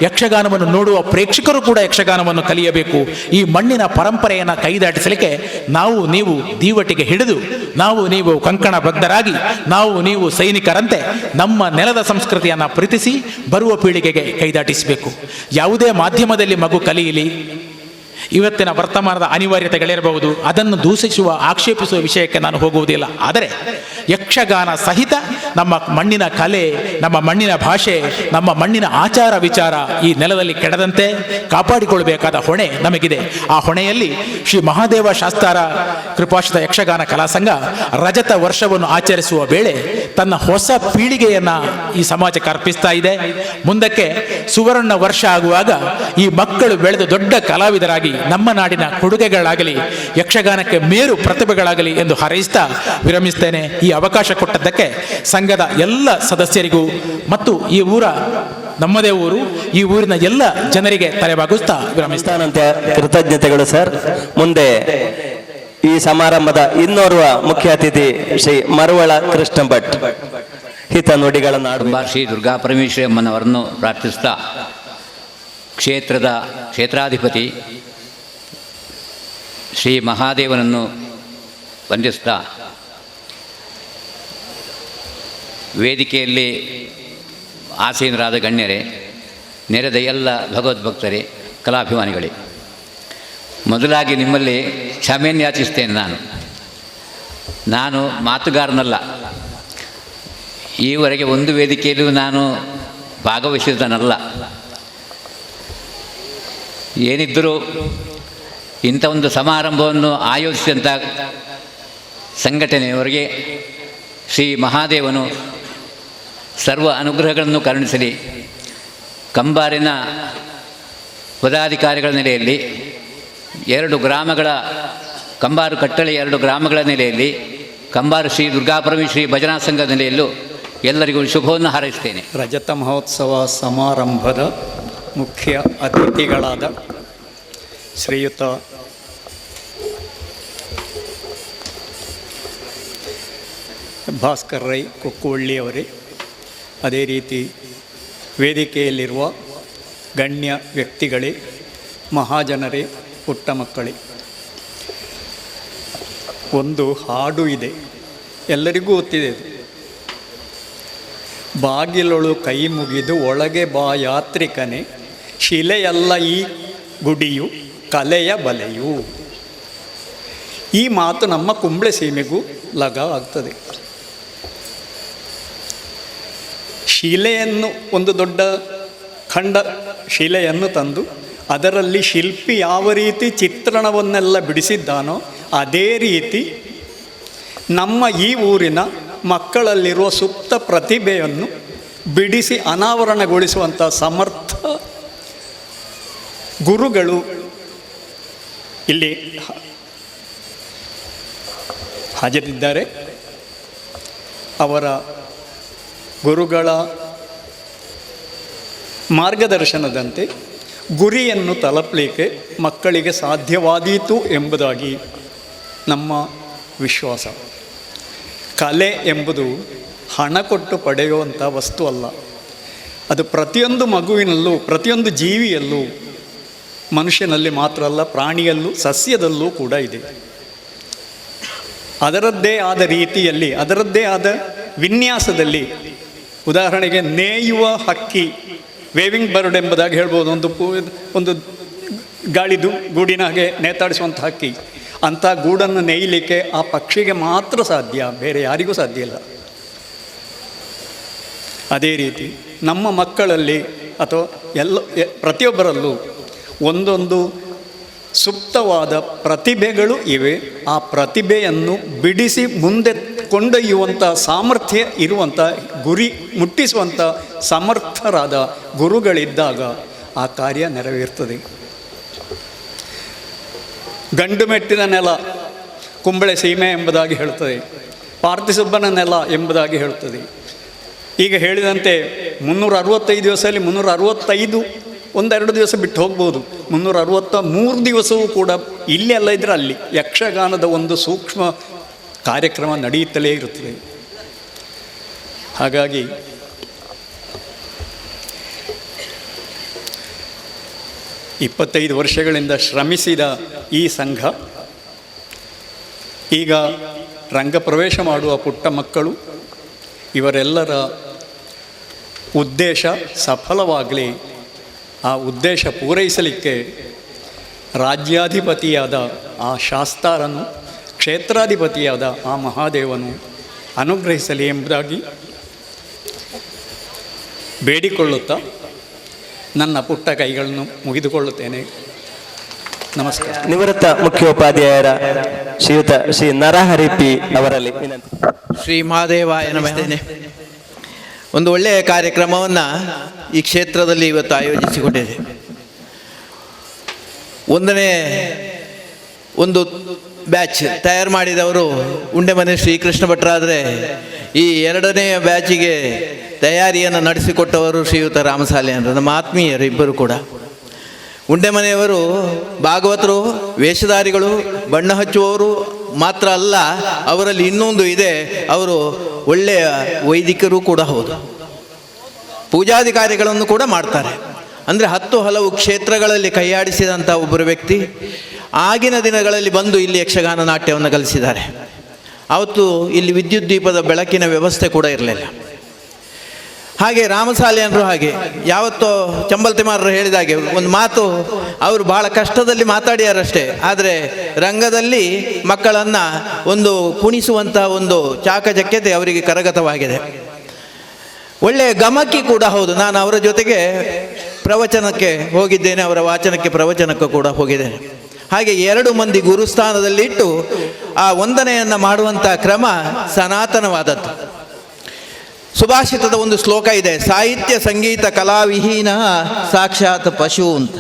ಯಕ್ಷಗಾನವನ್ನು ನೋಡುವ ಪ್ರೇಕ್ಷಕರು ಕೂಡ ಯಕ್ಷಗಾನವನ್ನು ಕಲಿಯಬೇಕು. ಈ ಮಣ್ಣಿನ ಪರಂಪರೆಯನ್ನು ಕೈದಾಟಿಸಲಿಕ್ಕೆ ನಾವು ನೀವು ದೀವಟಿಗೆ ಹಿಡಿದು, ನಾವು ನೀವು ಕಂಕಣ ಬದ್ಧರಾಗಿ, ನಾವು ನೀವು ಸೈನಿಕರಂತೆ ನಮ್ಮ ನೆಲದ ಸಂಸ್ಕೃತಿಯನ್ನು ಪ್ರೀತಿಸಿ ಬರುವ ಪೀಳಿಗೆಗೆ ಕೈದಾಟಿಸಬೇಕು. ಯಾವುದೇ ಮಾಧ್ಯಮದಲ್ಲಿ ಮಗು ಕಲಿಯಲಿ, ಇವತ್ತಿನ ವರ್ತಮಾನದ ಅನಿವಾರ್ಯತೆಗಳಿರಬಹುದು, ಅದನ್ನು ದೂಷಿಸುವ, ಆಕ್ಷೇಪಿಸುವ ವಿಷಯಕ್ಕೆ ನಾನು ಹೋಗುವುದಿಲ್ಲ. ಆದರೆ ಯಕ್ಷಗಾನ ಸಹಿತ ನಮ್ಮ ಮಣ್ಣಿನ ಕಲೆ, ನಮ್ಮ ಮಣ್ಣಿನ ಭಾಷೆ, ನಮ್ಮ ಮಣ್ಣಿನ ಆಚಾರ ವಿಚಾರ ಈ ನೆಲದಲ್ಲಿ ಕೆಡದಂತೆ ಕಾಪಾಡಿಕೊಳ್ಳಬೇಕಾದ ಹೊಣೆ ನಮಗಿದೆ. ಆ ಹೊಣೆಯಲ್ಲಿ ಶ್ರೀ ಮಹಾದೇವ ಶಾಸ್ತಾರ ಕೃಪಾಶ್ರಿತ ಯಕ್ಷಗಾನ ಕಲಾ ಸಂಘ ರಜತ ವರ್ಷವನ್ನು ಆಚರಿಸುವ ವೇಳೆ ತನ್ನ ಹೊಸ ಪೀಳಿಗೆಯನ್ನು ಈ ಸಮಾಜಕ್ಕೆ ಅರ್ಪಿಸ್ತಾ ಇದೆ. ಮುಂದಕ್ಕೆ ಸುವರ್ಣ ವರ್ಷ ಆಗುವಾಗ ಈ ಮಕ್ಕಳು ಬೆಳೆದು ದೊಡ್ಡ ಕಲಾವಿದರಾಗಿ ನಮ್ಮ ನಾಡಿನ ಕೊಡುಗೆಗಳಾಗಲಿ, ಯಕ್ಷಗಾನಕ್ಕೆ ಮೇರು ಪ್ರತಿಭೆಗಳಾಗಲಿ ಎಂದು ಹಾರೈಸ್ತಾ ವಿರಮಿಸ್ತೇನೆ. ಈ ಅವಕಾಶ ಕೊಟ್ಟದ್ದಕ್ಕೆ ಸಂಘದ ಎಲ್ಲ ಸದಸ್ಯರಿಗೂ ಮತ್ತು ಈ ಊರ, ನಮ್ಮದೇ ಊರು, ಈ ಊರಿನ ಎಲ್ಲ ಜನರಿಗೆ ತಲೆಬಾಗುತ್ತಾ ವಿರಮಿಸ್ತಾನಂತೆ ಕೃತಜ್ಞತೆಗಳು ಸರ್. ಮುಂದೆ ಈ ಸಮಾರಂಭದ ಇನ್ನೋರ್ವ ಮುಖ್ಯ ಅತಿಥಿ ಶ್ರೀ ಮರುವಳ ಕೃಷ್ಣ ಭಟ್ ಹಿತ ನುಡಿಗಳನ್ನು ಶ್ರೀ ದುರ್ಗಾ ಪರಮೇಶ್ವರಿ ಅಮ್ಮನವರನ್ನು ಪ್ರಾರ್ಥಿಸ್ತಾ, ಕ್ಷೇತ್ರಾಧಿಪತಿ ಶ್ರೀ ಮಹಾದೇವನನ್ನು ವಂದಿಸ್ತಾ, ವೇದಿಕೆಯಲ್ಲಿ ಆಸೀನರಾದ ಗಣ್ಯರೇ, ನೆರೆದ ಎಲ್ಲ ಭಗವದ್ಭಕ್ತರೇ, ಕಲಾಭಿಮಾನಿಗಳೇ, ಮೊದಲಾಗಿ ನಿಮ್ಮಲ್ಲಿ ಕ್ಷಮೆಯನ್ನು ಯಾಚಿಸ್ತೇನೆ. ನಾನು ಮಾತುಗಾರನಲ್ಲ. ಈವರೆಗೆ ಒಂದು ವೇದಿಕೆಯಲ್ಲೂ ನಾನು ಭಾಗವಹಿಸಿದನಲ್ಲ. ಏನಿದ್ದರೂ ಇಂಥ ಒಂದು ಸಮಾರಂಭವನ್ನು ಆಯೋಜಿಸಿದಂಥ ಸಂಘಟನೆಯವರಿಗೆ ಶ್ರೀ ಮಹಾದೇವನು ಸರ್ವ ಅನುಗ್ರಹಗಳನ್ನು ಕರುಣಿಸಲಿ. ಕಂಬಾರಿನ ಪದಾಧಿಕಾರಿಗಳ ನೆಲೆಯಲ್ಲಿ 2 ಗ್ರಾಮಗಳ ಕಂಬಾರು ಕಟ್ಟಳೆ 2 ಗ್ರಾಮಗಳ ನೆಲೆಯಲ್ಲಿ ಕಂಬಾರು ಶ್ರೀ ದುರ್ಗಾಪರಮೇಶ್ವರಿ ಭಜನಾ ಸಂಘದ ನೆಲೆಯಲ್ಲೂ ಎಲ್ಲರಿಗೂ ಶುಭವನ್ನು ಹಾರೈಸ್ತೇನೆ. ರಜತ ಮಹೋತ್ಸವ ಸಮಾರಂಭದ ಮುಖ್ಯ ಅತಿಥಿಗಳಾದ ಶ್ರೀಯುತ ಭಾಸ್ಕರ್ ರೈ ಕುಕ್ಕುವಳ್ಳಿಯವರೇ, ಅದೇ ರೀತಿ ವೇದಿಕೆಯಲ್ಲಿರುವ ಗಣ್ಯ ವ್ಯಕ್ತಿಗಳೇ, ಮಹಾಜನರೇ, ಪುಟ್ಟ ಮಕ್ಕಳೇ, ಒಂದು ಹಾಡು ಇದೆ, ಎಲ್ಲರಿಗೂ ಗೊತ್ತಿದೆ. ಬಾಗಿಲೊಳು ಕೈ ಮುಗಿದು ಒಳಗೆ ಬಾ ಯಾತ್ರಿಕನೇ, ಶಿಲೆಯಲ್ಲ ಈ ಗುಡಿಯು ಕಲೆಯ ಬಲೆಯು. ಈ ಮಾತು ನಮ್ಮ ಕುಂಬ್ಳೆ ಸೀಮೆಗೂ ಲಗ ಆಗ್ತದೆ. ಶಿಲೆಯನ್ನು, ಒಂದು ದೊಡ್ಡ ಖಂಡ ಶಿಲೆಯನ್ನು ತಂದು ಅದರಲ್ಲಿ ಶಿಲ್ಪಿ ಯಾವ ರೀತಿ ಚಿತ್ರಣವನ್ನೆಲ್ಲ ಬಿಡಿಸಿದ್ದಾನೋ ಅದೇ ರೀತಿ ನಮ್ಮ ಈ ಊರಿನ ಮಕ್ಕಳಲ್ಲಿರುವ ಸುಪ್ತ ಪ್ರತಿಭೆಯನ್ನು ಬಿಡಿಸಿ ಅನಾವರಣಗೊಳಿಸುವಂಥ ಸಮರ್ಥ ಗುರುಗಳು ಇಲ್ಲಿ ಹಾಜರಿದ್ದಾರೆ. ಅವರ ಗುರುಗಳ ಮಾರ್ಗದರ್ಶನದಂತೆ ಗುರಿಯನ್ನು ತಲುಪಲಿಕ್ಕೆ ಮಕ್ಕಳಿಗೆ ಸಾಧ್ಯವಾದೀತು ಎಂಬುದಾಗಿ ನಮ್ಮ ವಿಶ್ವಾಸ. ಕಲೆ ಎಂಬುದು ಹಣ ಕೊಟ್ಟು ಪಡೆಯುವಂಥ ವಸ್ತು ಅಲ್ಲ. ಅದು ಪ್ರತಿಯೊಂದು ಮಗುವಿನಲ್ಲೂ, ಪ್ರತಿಯೊಂದು ಜೀವಿಯಲ್ಲೂ, ಮನುಷ್ಯನಲ್ಲಿ ಮಾತ್ರ ಅಲ್ಲ, ಪ್ರಾಣಿಯಲ್ಲೂ, ಸಸ್ಯದಲ್ಲೂ ಕೂಡ ಇದೆ. ಅದರದ್ದೇ ಆದ ರೀತಿಯಲ್ಲಿ, ಅದರದ್ದೇ ಆದ ವಿನ್ಯಾಸದಲ್ಲಿ ಉದಾಹರಣೆಗೆ ನೇಯುವ ಹಕ್ಕಿ, ವೇವಿಂಗ್ ಬರ್ಡ್ ಎಂಬುದಾಗಿ ಹೇಳ್ಬೋದು, ಒಂದು ಗಾಳಿದು ಗೂಡಿನ ಹಾಗೆ ನೇತಾಡಿಸುವಂಥ ಹಕ್ಕಿ. ಅಂಥ ಗೂಡನ್ನು ನೇಯಲಿಕ್ಕೆ ಆ ಪಕ್ಷಿಗೆ ಮಾತ್ರ ಸಾಧ್ಯ, ಬೇರೆ ಯಾರಿಗೂ ಸಾಧ್ಯ ಇಲ್ಲ. ಅದೇ ರೀತಿ ನಮ್ಮ ಮಕ್ಕಳಲ್ಲಿ ಅಥವಾ ಪ್ರತಿಯೊಬ್ಬರಲ್ಲೂ ಒಂದೊಂದು ಸುಪ್ತವಾದ ಪ್ರತಿಭೆಗಳು ಇವೆ. ಆ ಪ್ರತಿಭೆಯನ್ನು ಬಿಡಿಸಿ ಮುಂದೆ ಕೊಂಡೊಯ್ಯುವಂಥ ಸಾಮರ್ಥ್ಯ ಇರುವಂಥ, ಗುರಿ ಮುಟ್ಟಿಸುವಂಥ ಸಮರ್ಥರಾದ ಗುರುಗಳಿದ್ದಾಗ ಆ ಕಾರ್ಯ ನೆರವೇರ್ತದೆ. ಗಂಡು ಮೆಟ್ಟಿದ ನೆಲ ಕುಂಬಳೆ ಸೀಮೆ ಎಂಬುದಾಗಿ ಹೇಳ್ತದೆ, ಪಾರ್ಥಿಸುಬ್ಬನ ನೆಲ ಎಂಬುದಾಗಿ ಹೇಳ್ತದೆ. ಈಗ ಹೇಳಿದಂತೆ 365 ದಿವಸದಲ್ಲಿ 365 ಒಂದೆರಡು ದಿವಸ ಬಿಟ್ಟು ಹೋಗ್ಬೋದು, 363 ದಿವಸವೂ ಕೂಡ ಇಲ್ಲಿ ಅಲ್ಲ ಇದ್ರೆ ಅಲ್ಲಿ ಯಕ್ಷಗಾನದ ಒಂದು ಸೂಕ್ಷ್ಮ ಕಾರ್ಯಕ್ರಮ ನಡೆಯುತ್ತಲೇ ಇರುತ್ತದೆ. ಹಾಗಾಗಿ ಇಪ್ಪತ್ತೈದು ವರ್ಷಗಳಿಂದ ಶ್ರಮಿಸಿದ ಈ ಸಂಘ ಈಗ ರಂಗಪ್ರವೇಶ ಮಾಡುವ ಪುಟ್ಟ ಮಕ್ಕಳು, ಇವರೆಲ್ಲರ ಉದ್ದೇಶ ಸಫಲವಾಗಲಿ, ಆ ಉದ್ದೇಶ ಪೂರೈಸಲಿಕ್ಕೆ ರಾಜ್ಯಾಧಿಪತಿಯಾದ ಆ ಶಾಸ್ತಾರನು, ಕ್ಷೇತ್ರಾಧಿಪತಿಯಾದ ಆ ಮಹಾದೇವನು ಅನುಗ್ರಹಿಸಲಿ ಎಂಬುದಾಗಿ ಬೇಡಿಕೊಳ್ಳುತ್ತಾ ನನ್ನ ಪುಟ್ಟ ಕೈಗಳನ್ನು ಮುಗಿದುಕೊಳ್ಳುತ್ತೇನೆ. ನಮಸ್ಕಾರ. ನಿವೃತ್ತ ಮುಖ್ಯೋಪಾಧ್ಯಾಯರ ಶ್ರೀಯುತ ಶ್ರೀ ನರಹರಿಪಿ ಅವರಲ್ಲಿ ವಿನಂತಿ. ಶ್ರೀ ಮಹಾದೇವಾಯ ನಮಃ. ಒಂದು ಒಳ್ಳೆಯ ಕಾರ್ಯಕ್ರಮವನ್ನು ಈ ಕ್ಷೇತ್ರದಲ್ಲಿ ಇವತ್ತು ಆಯೋಜಿಸಿಕೊಂಡಿದೆ. ಒಂದನೇ ಒಂದು ಬ್ಯಾಚ್ ತಯಾರು ಮಾಡಿದವರು ಉಂಡೆಮನೆ ಶ್ರೀಕೃಷ್ಣ ಭಟ್ರಾದರೆ, ಈ ಎರಡನೆಯ ಬ್ಯಾಚಿಗೆ ತಯಾರಿಯನ್ನು ನಡೆಸಿಕೊಟ್ಟವರು ಶ್ರೀಯುತ ರಾಮಸಾಲೆ ಅಂದರೆ ನಮ್ಮ ಆತ್ಮೀಯರು ಇಬ್ಬರು ಕೂಡ. ಉಂಡೆಮನೆಯವರು ಭಾಗವತರು, ವೇಷಧಾರಿಗಳು, ಬಣ್ಣ ಹಚ್ಚುವವರು ಮಾತ್ರ ಅಲ್ಲ, ಅವರಲ್ಲಿ ಇನ್ನೊಂದು ಇದೆ, ಅವರು ಒಳ್ಳೆಯ ವೈದಿಕರು ಕೂಡ ಹೌದು. ಪೂಜಾದಿ ಕಾರ್ಯಗಳನ್ನು ಕೂಡ ಮಾಡ್ತಾರೆ. ಅಂದರೆ 10 ಹಲವು ಕ್ಷೇತ್ರಗಳಲ್ಲಿ ಕೈಯಾಡಿಸಿದಂಥ ಒಬ್ಬರು ವ್ಯಕ್ತಿ ಆಗಿನ ದಿನಗಳಲ್ಲಿ ಬಂದು ಇಲ್ಲಿ ಯಕ್ಷಗಾನ ನಾಟ್ಯವನ್ನು ಕಲಿಸಿದ್ದಾರೆ. ಅವತ್ತು ಇಲ್ಲಿ ವಿದ್ಯುತ್ ದೀಪದ ಬೆಳಕಿನ ವ್ಯವಸ್ಥೆ ಕೂಡ ಇರಲಿಲ್ಲ. ಹಾಗೆ ರಾಮಸಾಲೆಯನರು ಹಾಗೆ ಯಾವತ್ತೋ ಚಂಬಲ್ತಿಮಾರರು ಹೇಳಿದಾಗೆ ಒಂದು ಮಾತು, ಅವರು ಬಹಳ ಕಷ್ಟದಲ್ಲಿ ಮಾತಾಡ್ಯಾರಷ್ಟೇ, ಆದರೆ ರಂಗದಲ್ಲಿ ಮಕ್ಕಳನ್ನು ಒಂದು ಕುಣಿಸುವಂಥ ಒಂದು ಚಾಕಚಕ್ಯತೆ ಅವರಿಗೆ ಕರಗತವಾಗಿದೆ. ಒಳ್ಳೆಯ ಗಮಕಿ ಕೂಡ ಹೌದು. ನಾನು ಅವರ ಜೊತೆಗೆ ಪ್ರವಚನಕ್ಕೆ ಹೋಗಿದ್ದೇನೆ, ಅವರ ವಾಚನಕ್ಕೆ ಪ್ರವಚನಕ್ಕೆ ಕೂಡ ಹೋಗಿದ್ದೇನೆ. ಹಾಗೆ 2 ಮಂದಿ ಗುರುಸ್ಥಾನದಲ್ಲಿಟ್ಟು ಆ ವಂದನೆಯನ್ನು ಮಾಡುವಂಥ ಕ್ರಮ ಸನಾತನವಾದದ್ದು. ಸುಭಾಷಿತದ ಒಂದು ಶ್ಲೋಕ ಇದೆ, ಸಾಹಿತ್ಯ ಸಂಗೀತ ಕಲಾವಿಹೀನ ಸಾಕ್ಷಾತ್ ಪಶು ಅಂತ.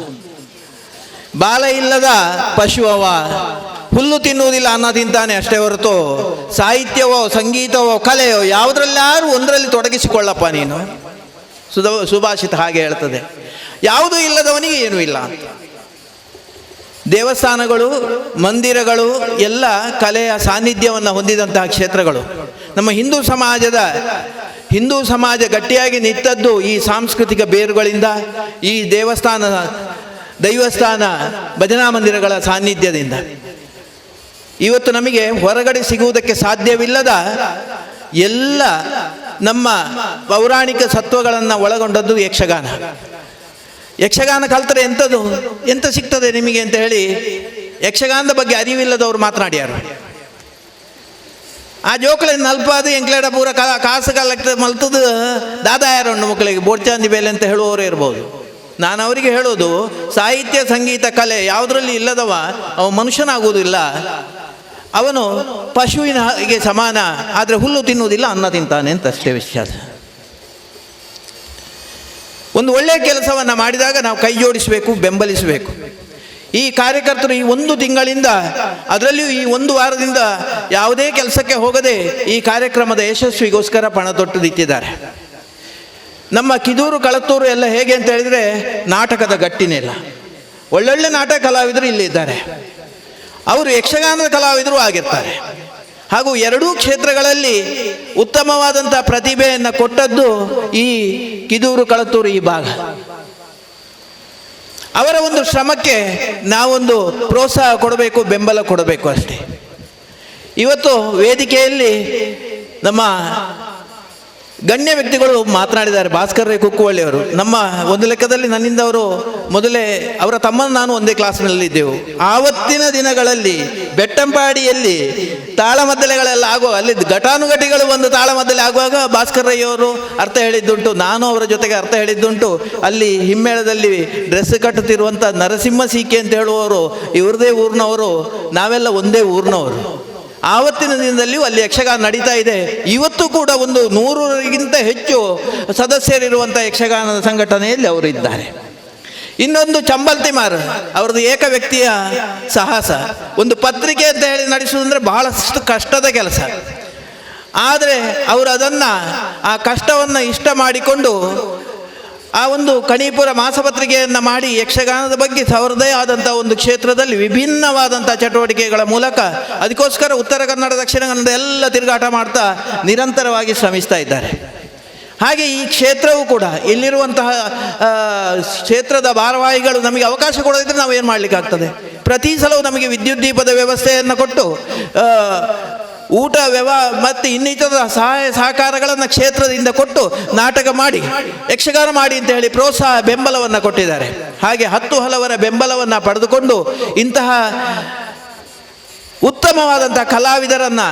ಬಾಲ ಇಲ್ಲದ ಪಶು ಅವ, ಹುಲ್ಲು ತಿನ್ನುವುದಿಲ್ಲ, ಅನ್ನ ತಿಂತಾನೆ ಅಷ್ಟೇ ಹೊರತು ಸಾಹಿತ್ಯವೋ ಸಂಗೀತವೋ ಕಲೆಯೋ ಯಾವುದ್ರಲ್ಲಾರು ಒಂದರಲ್ಲಿ ತೊಡಗಿಸಿಕೊಳ್ಳಪ್ಪ ನೀನು. ಸುಭಾಷಿತ ಹಾಗೆ ಹೇಳ್ತದೆ. ಯಾವುದೂ ಇಲ್ಲದವನಿಗೆ ಏನೂ ಇಲ್ಲ ಅಂತ. ದೇವಸ್ಥಾನಗಳು, ಮಂದಿರಗಳು ಎಲ್ಲ ಕಲೆಯ ಸಾನ್ನಿಧ್ಯವನ್ನು ಹೊಂದಿದಂತಹ ಕ್ಷೇತ್ರಗಳು. ನಮ್ಮ ಹಿಂದೂ ಸಮಾಜ ಗಟ್ಟಿಯಾಗಿ ನಿಂತದ್ದು ಈ ಸಾಂಸ್ಕೃತಿಕ ಬೇರುಗಳಿಂದ, ಈ ದೈವಸ್ಥಾನ ಭಜನಾ ಮಂದಿರಗಳ ಸಾನ್ನಿಧ್ಯದಿಂದ. ಇವತ್ತು ನಮಗೆ ಹೊರಗಡೆ ಸಿಗುವುದಕ್ಕೆ ಸಾಧ್ಯವಿಲ್ಲದ ಎಲ್ಲ ನಮ್ಮ ಪೌರಾಣಿಕ ಸತ್ವಗಳನ್ನು ಒಳಗೊಂಡದ್ದು ಯಕ್ಷಗಾನ. ಯಕ್ಷಗಾನ ಕಲ್ತರೆ ಎಂತ ಸಿಗ್ತದೆ ನಿಮಗೆ ಅಂತ ಹೇಳಿ ಯಕ್ಷಗಾನದ ಬಗ್ಗೆ ಅರಿವಿಲ್ಲದವರು ಮಾತನಾಡ್ಯಾರು. ಆ ಜೋಕಳಿನ ನಲ್ಪಾದು ಎಂಕ್ಲೇಡ ಪೂರ ಕಾಸು ಕಲೆಕ್ಟ್ ಮಲ್ತದು ದಾದಾಯಾರಣ್ಣು ಮಕ್ಕಳಿಗೆ ಬೋಡ್ಚಾಂದಿ ಬೇಲೆ ಅಂತ ಹೇಳುವವರೇ ಇರ್ಬೋದು. ನಾನು ಅವರಿಗೆ ಹೇಳೋದು, ಸಾಹಿತ್ಯ ಸಂಗೀತ ಕಲೆ ಯಾವುದರಲ್ಲಿ ಇಲ್ಲದವ ಅವ ಮನುಷ್ಯನಾಗುವುದಿಲ್ಲ, ಅವನು ಪಶುವಿಗೆ ಸಮಾನ. ಆದರೆ ಹುಲ್ಲು ತಿನ್ನುವುದಿಲ್ಲ, ಅನ್ನ ತಿಂತಾನೆ ಅಂತ ಅಷ್ಟೇ ವಿಷಯ. ಒಂದು ಒಳ್ಳೆಯ ಕೆಲಸವನ್ನು ಮಾಡಿದಾಗ ನಾವು ಕೈ ಜೋಡಿಸಬೇಕು, ಬೆಂಬಲಿಸಬೇಕು. ಈ ಕಾರ್ಯಕರ್ತರು ಈ 1 ತಿಂಗಳಿಂದ, ಅದರಲ್ಲಿಯೂ ಈ 1 ವಾರದಿಂದ ಯಾವುದೇ ಕೆಲಸಕ್ಕೆ ಹೋಗದೆ ಈ ಕಾರ್ಯಕ್ರಮದ ಯಶಸ್ವಿಗೋಸ್ಕರ ಪಣ ತೊಟ್ಟು ನಿಂತಿದ್ದಾರೆ. ನಮ್ಮ ಕಿದೂರು ಕಳತ್ತೂರು ಎಲ್ಲ ಹೇಗೆ ಅಂತ ಹೇಳಿದರೆ ನಾಟಕದ ಗಟ್ಟಿನೆಲ್ಲ ಒಳ್ಳೊಳ್ಳೆ ನಾಟಕ ಕಲಾವಿದರು ಇಲ್ಲಿದ್ದಾರೆ. ಅವರು ಯಕ್ಷಗಾನದ ಕಲಾವಿದರು ಆಗಿರ್ತಾರೆ. ಹಾಗೂ 2 ಕ್ಷೇತ್ರಗಳಲ್ಲಿ ಉತ್ತಮವಾದಂಥ ಪ್ರತಿಭೆಯನ್ನು ಕೊಟ್ಟದ್ದು ಈ ಕಿದೂರು ಕಳತ್ತೂರು ಈ ಭಾಗ. ಅವರ ಒಂದು ಶ್ರಮಕ್ಕೆ ನಾವೊಂದು ಪ್ರೋತ್ಸಾಹ ಕೊಡಬೇಕು, ಬೆಂಬಲ ಕೊಡಬೇಕು ಅಷ್ಟೇ. ಇವತ್ತು ವೇದಿಕೆಯಲ್ಲಿ ನಮ್ಮ ಗಣ್ಯ ವ್ಯಕ್ತಿಗಳು ಮಾತನಾಡಿದ್ದಾರೆ. ಭಾಸ್ಕರ್ ರೈ ಕುಕ್ಕುವಳ್ಳಿಯವರು ನಮ್ಮ ಒಂದು ಲೆಕ್ಕದಲ್ಲಿ ನನ್ನಿಂದ ಅವರು ಮೊದಲೇ ಅವರ ತಮ್ಮನ ನಾನು ಒಂದೇ ಕ್ಲಾಸ್ನಲ್ಲಿದ್ದೆವು. ಆವತ್ತಿನ ದಿನಗಳಲ್ಲಿ ಬೆಟ್ಟಂಪಾಡಿಯಲ್ಲಿ ತಾಳಮದ್ದಲೆಗಳೆಲ್ಲ ಆಗುವಾಗ ಅಲ್ಲಿ ಘಟಾನುಘಟಿಗಳು ಒಂದು ತಾಳಮದ್ದಲೆ ಆಗುವಾಗ ಭಾಸ್ಕರ್ ರೈ ಅವರು ಅರ್ಥ ಹೇಳಿದ್ದುಂಟು, ನಾನು ಅವರ ಜೊತೆಗೆ ಅರ್ಥ ಹೇಳಿದ್ದುಂಟು. ಅಲ್ಲಿ ಹಿಮ್ಮೇಳದಲ್ಲಿ ಡ್ರೆಸ್ ಕಟ್ಟುತ್ತಿರುವಂಥ ನರಸಿಂಹ ಸೀಕೆ ಅಂತ ಹೇಳುವವರು ಇವ್ರದೇ ಊರಿನವರು, ನಾವೆಲ್ಲ ಒಂದೇ ಊರಿನವರು. ಆವತ್ತಿನ ದಿನದಲ್ಲಿಯೂ ಅಲ್ಲಿ ಯಕ್ಷಗಾನ ನಡೀತಾ ಇದೆ. ಇವತ್ತು ಕೂಡ ಒಂದು 100ರಿಗಿಂತ ಹೆಚ್ಚು ಸದಸ್ಯರಿರುವಂಥ ಯಕ್ಷಗಾನದ ಸಂಘಟನೆಯಲ್ಲಿ ಅವರು ಇದ್ದಾರೆ. ಇನ್ನೊಂದು ಚಂಬಲ್ತಿಮಾರ್ ಅವ್ರದ್ದು ಏಕ ವ್ಯಕ್ತಿಯ ಸಾಹಸ. ಒಂದು ಪತ್ರಿಕೆ ಅಂತ ಹೇಳಿ ನಡೆಸುವುದಂದರೆ ಬಹಳಷ್ಟು ಕಷ್ಟದ ಕೆಲಸ. ಆದರೆ ಅವರು ಅದನ್ನು ಆ ಕಷ್ಟವನ್ನು ಇಷ್ಟ ಮಾಡಿಕೊಂಡು ಆ ಒಂದು ಕಣೀಪುರ ಮಾಸಪತ್ರಿಕೆಯನ್ನು ಮಾಡಿ ಯಕ್ಷಗಾನದ ಬಗ್ಗೆ ಅವರದೇ ಆದಂಥ ಒಂದು ಕ್ಷೇತ್ರದಲ್ಲಿ ವಿಭಿನ್ನವಾದಂಥ ಚಟುವಟಿಕೆಗಳ ಮೂಲಕ ಅದಕ್ಕೋಸ್ಕರ ಉತ್ತರ ಕನ್ನಡ ದಕ್ಷಿಣ ಕನ್ನಡ ಎಲ್ಲ ತಿರುಗಾಟ ಮಾಡ್ತಾ ನಿರಂತರವಾಗಿ ಶ್ರಮಿಸ್ತಾ ಇದ್ದಾರೆ. ಹಾಗೆ ಈ ಕ್ಷೇತ್ರವೂ ಕೂಡ ಇಲ್ಲಿರುವಂತಹ ಕ್ಷೇತ್ರದ ಭಾರವಾಹಿಗಳು ನಮಗೆ ಅವಕಾಶ ಕೊಡೋದಿದ್ರೆ ನಾವು ಏನು ಮಾಡಲಿಕ್ಕಾಗ್ತದೆ? ಪ್ರತಿ ಸಲವೂ ನಮಗೆ ವಿದ್ಯುತ್ ದೀಪದ ವ್ಯವಸ್ಥೆಯನ್ನು ಕೊಟ್ಟು ಊಟ ಮತ್ತು ಇನ್ನಿತರ ಸಹಾಯ ಸಹಕಾರಗಳನ್ನು ಕ್ಷೇತ್ರದಿಂದ ಕೊಟ್ಟು ನಾಟಕ ಮಾಡಿ ಯಕ್ಷಗಾನ ಮಾಡಿ ಅಂತ ಹೇಳಿ ಪ್ರೋತ್ಸಾಹ ಬೆಂಬಲವನ್ನು ಕೊಟ್ಟಿದ್ದಾರೆ. ಹಾಗೆ 10 ಹಲವರ ಬೆಂಬಲವನ್ನು ಪಡೆದುಕೊಂಡು ಇಂತಹ ಉತ್ತಮವಾದಂಥ ಕಲಾವಿದರನ್ನು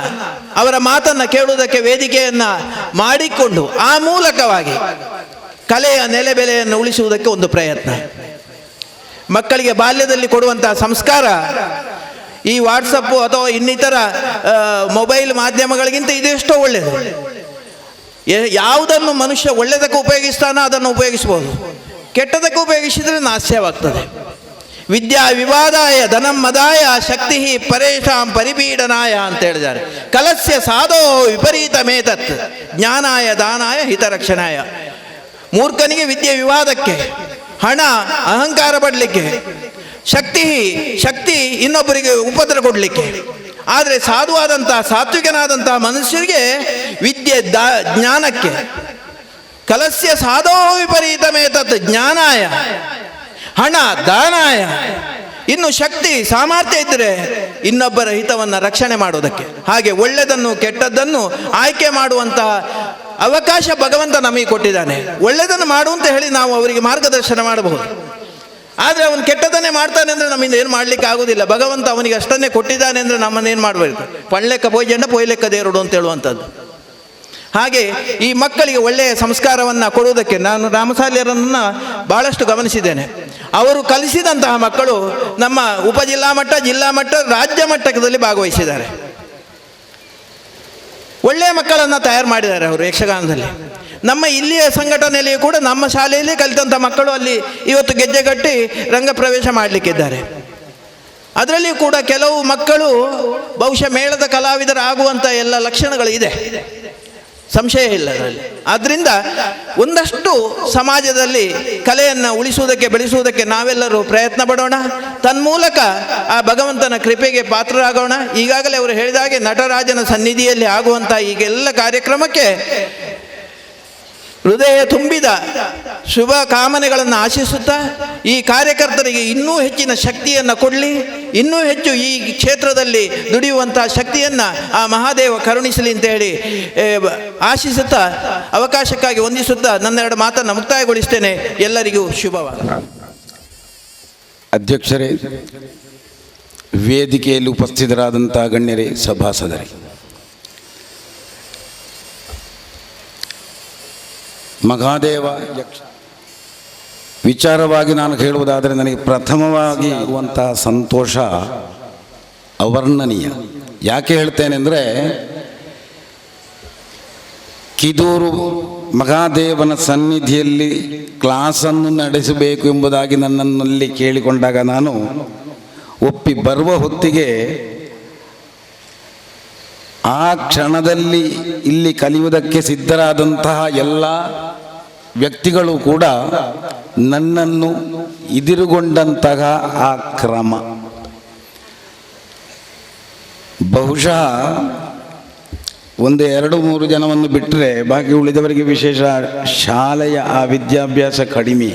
ಅವರ ಮಾತನ್ನು ಕೇಳುವುದಕ್ಕೆ ವೇದಿಕೆಯನ್ನು ಮಾಡಿಕೊಂಡು ಆ ಮೂಲಕವಾಗಿ ಕಲೆಯ ನೆಲೆಬೆಲೆಯನ್ನು ಉಳಿಸುವುದಕ್ಕೆ ಒಂದು ಪ್ರಯತ್ನ. ಮಕ್ಕಳಿಗೆ ಬಾಲ್ಯದಲ್ಲಿ ಕೊಡುವಂಥ ಸಂಸ್ಕಾರ ಈ ವಾಟ್ಸಪ್ಪು ಅಥವಾ ಇನ್ನಿತರ ಮೊಬೈಲ್ ಮಾಧ್ಯಮಗಳಿಗಿಂತ ಇದೆಷ್ಟೋ ಒಳ್ಳೆಯದು. ಯಾವುದನ್ನು ಮನುಷ್ಯ ಒಳ್ಳೆಯದಕ್ಕೆ ಉಪಯೋಗಿಸ್ತಾನೋ ಅದನ್ನು ಉಪಯೋಗಿಸ್ಬೋದು, ಕೆಟ್ಟದಕ್ಕೆ ಉಪಯೋಗಿಸಿದರೆ ನಾಶ್ಯವಾಗ್ತದೆ. ವಿದ್ಯಾ ವಿವಾದಾಯ ಧನಂ ಮದಾಯ ಶಕ್ತಿ ಪರೇಶಾಂ ಪರಿಪೀಡನಾಯ ಅಂತ ಹೇಳಿದ್ದಾರೆ. ಕಲಸ್ಯ ಸಾಧೋ ವಿಪರೀತ ಮೇತತ್ ಜ್ಞಾನಾಯ ದಾನಾಯ ಹಿತರಕ್ಷಣಾಯ. ಮೂರ್ಖನಿಗೆ ವಿದ್ಯೆ ವಿವಾದಕ್ಕೆ, ಹಣ ಅಹಂಕಾರ ಪಡಲಿಕ್ಕೆ, ಶಕ್ತಿ ಇನ್ನೊಬ್ಬರಿಗೆ ಉಪದ್ರ ಕೊಡಲಿಕ್ಕೆ. ಆದರೆ ಸಾಧುವಾದಂತಹ ಸಾತ್ವಿಕನಾದಂತಹ ಮನುಷ್ಯರಿಗೆ ವಿದ್ಯೆ ಜ್ಞಾನಕ್ಕೆ. ಕಲಸ್ಯ ಸಾಧೋ ವಿಪರೀತ ಮೇತತ್ ಜ್ಞಾನಾಯ, ಹಣ ದಾನಾಯ. ಇನ್ನು ಶಕ್ತಿ ಸಾಮರ್ಥ್ಯ ಇದ್ದರೆ ಇನ್ನೊಬ್ಬರ ಹಿತವನ್ನು ರಕ್ಷಣೆ ಮಾಡುವುದಕ್ಕೆ. ಹಾಗೆ ಒಳ್ಳೆಯದನ್ನು ಕೆಟ್ಟದ್ದನ್ನು ಆಯ್ಕೆ ಮಾಡುವಂತಹ ಅವಕಾಶ ಭಗವಂತ ನಮಗೆ ಕೊಟ್ಟಿದ್ದಾನೆ. ಒಳ್ಳೆಯದನ್ನು ಮಾಡುವಂತ ಹೇಳಿ ನಾವು ಅವರಿಗೆ ಮಾರ್ಗದರ್ಶನ ಮಾಡಬಹುದು. ಆದರೆ ಅವನು ಕೆಟ್ಟದನ್ನೇ ಮಾಡ್ತಾನೆ ಅಂದರೆ ನಮ್ಮಿಂದ ಏನು ಮಾಡಲಿಕ್ಕೆ ಆಗೋದಿಲ್ಲ. ಭಗವಂತ ಅವನಿಗೆ ಅಷ್ಟನ್ನೇ ಕೊಟ್ಟಿದ್ದಾನೆ ಅಂದರೆ ನಮ್ಮನ್ನೇನು ಮಾಡಬೇಕು? ಪಳ್ಳೆಕ್ಕ ಪೊಯ್ಜಂಡ ಪೊಯ್ಲೆಕ್ಕ ದೇರುಡು ಅಂತ ಹೇಳುವಂಥದ್ದು. ಹಾಗೆ ಈ ಮಕ್ಕಳಿಗೆ ಒಳ್ಳೆಯ ಸಂಸ್ಕಾರವನ್ನು ಕೊಡುವುದಕ್ಕೆ ನಾನು ರಾಮಸಾಲ್ಯರನ್ನು ಭಾಳಷ್ಟು ಗಮನಿಸಿದ್ದೇನೆ. ಅವರು ಕಲಿಸಿದಂತಹ ಮಕ್ಕಳು ನಮ್ಮ ಉಪಜಿಲ್ಲಾ ಮಟ್ಟ, ಜಿಲ್ಲಾ ಮಟ್ಟ, ರಾಜ್ಯ ಮಟ್ಟದಲ್ಲಿ ಭಾಗವಹಿಸಿದ್ದಾರೆ. ಒಳ್ಳೆಯ ಮಕ್ಕಳನ್ನು ತಯಾರು ಮಾಡಿದ್ದಾರೆ ಅವರು ಯಕ್ಷಗಾನದಲ್ಲಿ. ನಮ್ಮ ಇಲ್ಲಿಯ ಸಂಘಟನೆಯಲ್ಲಿಯೂ ಕೂಡ ನಮ್ಮ ಶಾಲೆಯಲ್ಲಿ ಕಲಿತಂಥ ಮಕ್ಕಳು ಅಲ್ಲಿ ಇವತ್ತು ಗೆಜ್ಜೆ ಕಟ್ಟಿ ರಂಗ ಪ್ರವೇಶ ಮಾಡಲಿಕ್ಕಿದ್ದಾರೆ. ಅದರಲ್ಲಿಯೂ ಕೂಡ ಕೆಲವು ಮಕ್ಕಳು ಬಹುಶಃ ಮೇಳದ ಕಲಾವಿದರಾಗುವಂಥ ಎಲ್ಲ ಲಕ್ಷಣಗಳು ಇದೆ, ಸಂಶಯ ಇಲ್ಲ ಅದರಲ್ಲಿ. ಆದ್ದರಿಂದ ಒಂದಷ್ಟು ಸಮಾಜದಲ್ಲಿ ಕಲೆಯನ್ನು ಉಳಿಸುವುದಕ್ಕೆ ಬೆಳೆಸುವುದಕ್ಕೆ ನಾವೆಲ್ಲರೂ ಪ್ರಯತ್ನ ಪಡೋಣ. ತನ್ಮೂಲಕ ಆ ಭಗವಂತನ ಕೃಪೆಗೆ ಪಾತ್ರರಾಗೋಣ. ಈಗಾಗಲೇ ಅವರು ಹೇಳಿದಾಗೆ ನಟರಾಜನ ಸನ್ನಿಧಿಯಲ್ಲಿ ಆಗುವಂಥ ಈಗೆಲ್ಲ ಕಾರ್ಯಕ್ರಮಕ್ಕೆ ಹೃದಯ ತುಂಬಿದ ಶುಭ ಕಾಮನೆಗಳನ್ನು ಆಶಿಸುತ್ತಾ ಈ ಕಾರ್ಯಕರ್ತರಿಗೆ ಇನ್ನೂ ಹೆಚ್ಚಿನ ಶಕ್ತಿಯನ್ನು ಕೊಡಲಿ, ಇನ್ನೂ ಹೆಚ್ಚು ಈ ಕ್ಷೇತ್ರದಲ್ಲಿ ದುಡಿಯುವಂಥ ಶಕ್ತಿಯನ್ನು ಆ ಮಹಾದೇವ ಕರುಣಿಸಲಿ ಅಂತ ಹೇಳಿ ಆಶಿಸುತ್ತಾ ಅವಕಾಶಕ್ಕಾಗಿ ವಂದಿಸುತ್ತಾ ನನ್ನೆರಡು ಮಾತನ್ನು ಮುಕ್ತಾಯಗೊಳಿಸ್ತೇನೆ. ಎಲ್ಲರಿಗೂ ಶುಭವಾಗಲಿ. ಅಧ್ಯಕ್ಷರೇ, ವೇದಿಕೆಯಲ್ಲಿ ಉಪಸ್ಥಿತರಾದಂಥ ಗಣ್ಯರೇ, ಸಭಾಸದರೇ, ಮಹಾದೇವ ವಿಚಾರವಾಗಿ ನಾನು ಹೇಳುವುದಾದರೆ ನನಗೆ ಪ್ರಥಮವಾಗಿ ಇರುವಂಥ ಸಂತೋಷ ಅವರ್ಣನೀಯ. ಯಾಕೆ ಹೇಳ್ತೇನೆ ಅಂದರೆ, ಕಿದೂರು ಮಹಾದೇವನ ಸನ್ನಿಧಿಯಲ್ಲಿ ಕ್ಲಾಸನ್ನು ನಡೆಸಬೇಕು ಎಂಬುದಾಗಿ ನನ್ನಲ್ಲಿ ಕೇಳಿಕೊಂಡಾಗ ನಾನು ಒಪ್ಪಿ ಬರುವ ಹೊತ್ತಿಗೆ ಆ ಕ್ಷಣದಲ್ಲಿ ಇಲ್ಲಿ ಕಲಿಯುವುದಕ್ಕೆ ಸಿದ್ಧರಾದಂತಹ ಎಲ್ಲ ವ್ಯಕ್ತಿಗಳು ಕೂಡ ನನ್ನನ್ನು ಎದುರುಗೊಂಡಂತಹ ಆ ಕ್ರಮ ಬಹುಶಃ 1-2-3 ಜನವನ್ನು ಬಿಟ್ಟರೆ ಬಾಕಿ ಉಳಿದವರಿಗೆ ವಿಶೇಷ ಶಾಲೆಯ ಆ ವಿದ್ಯಾಭ್ಯಾಸ ಕಡಿಮೆ,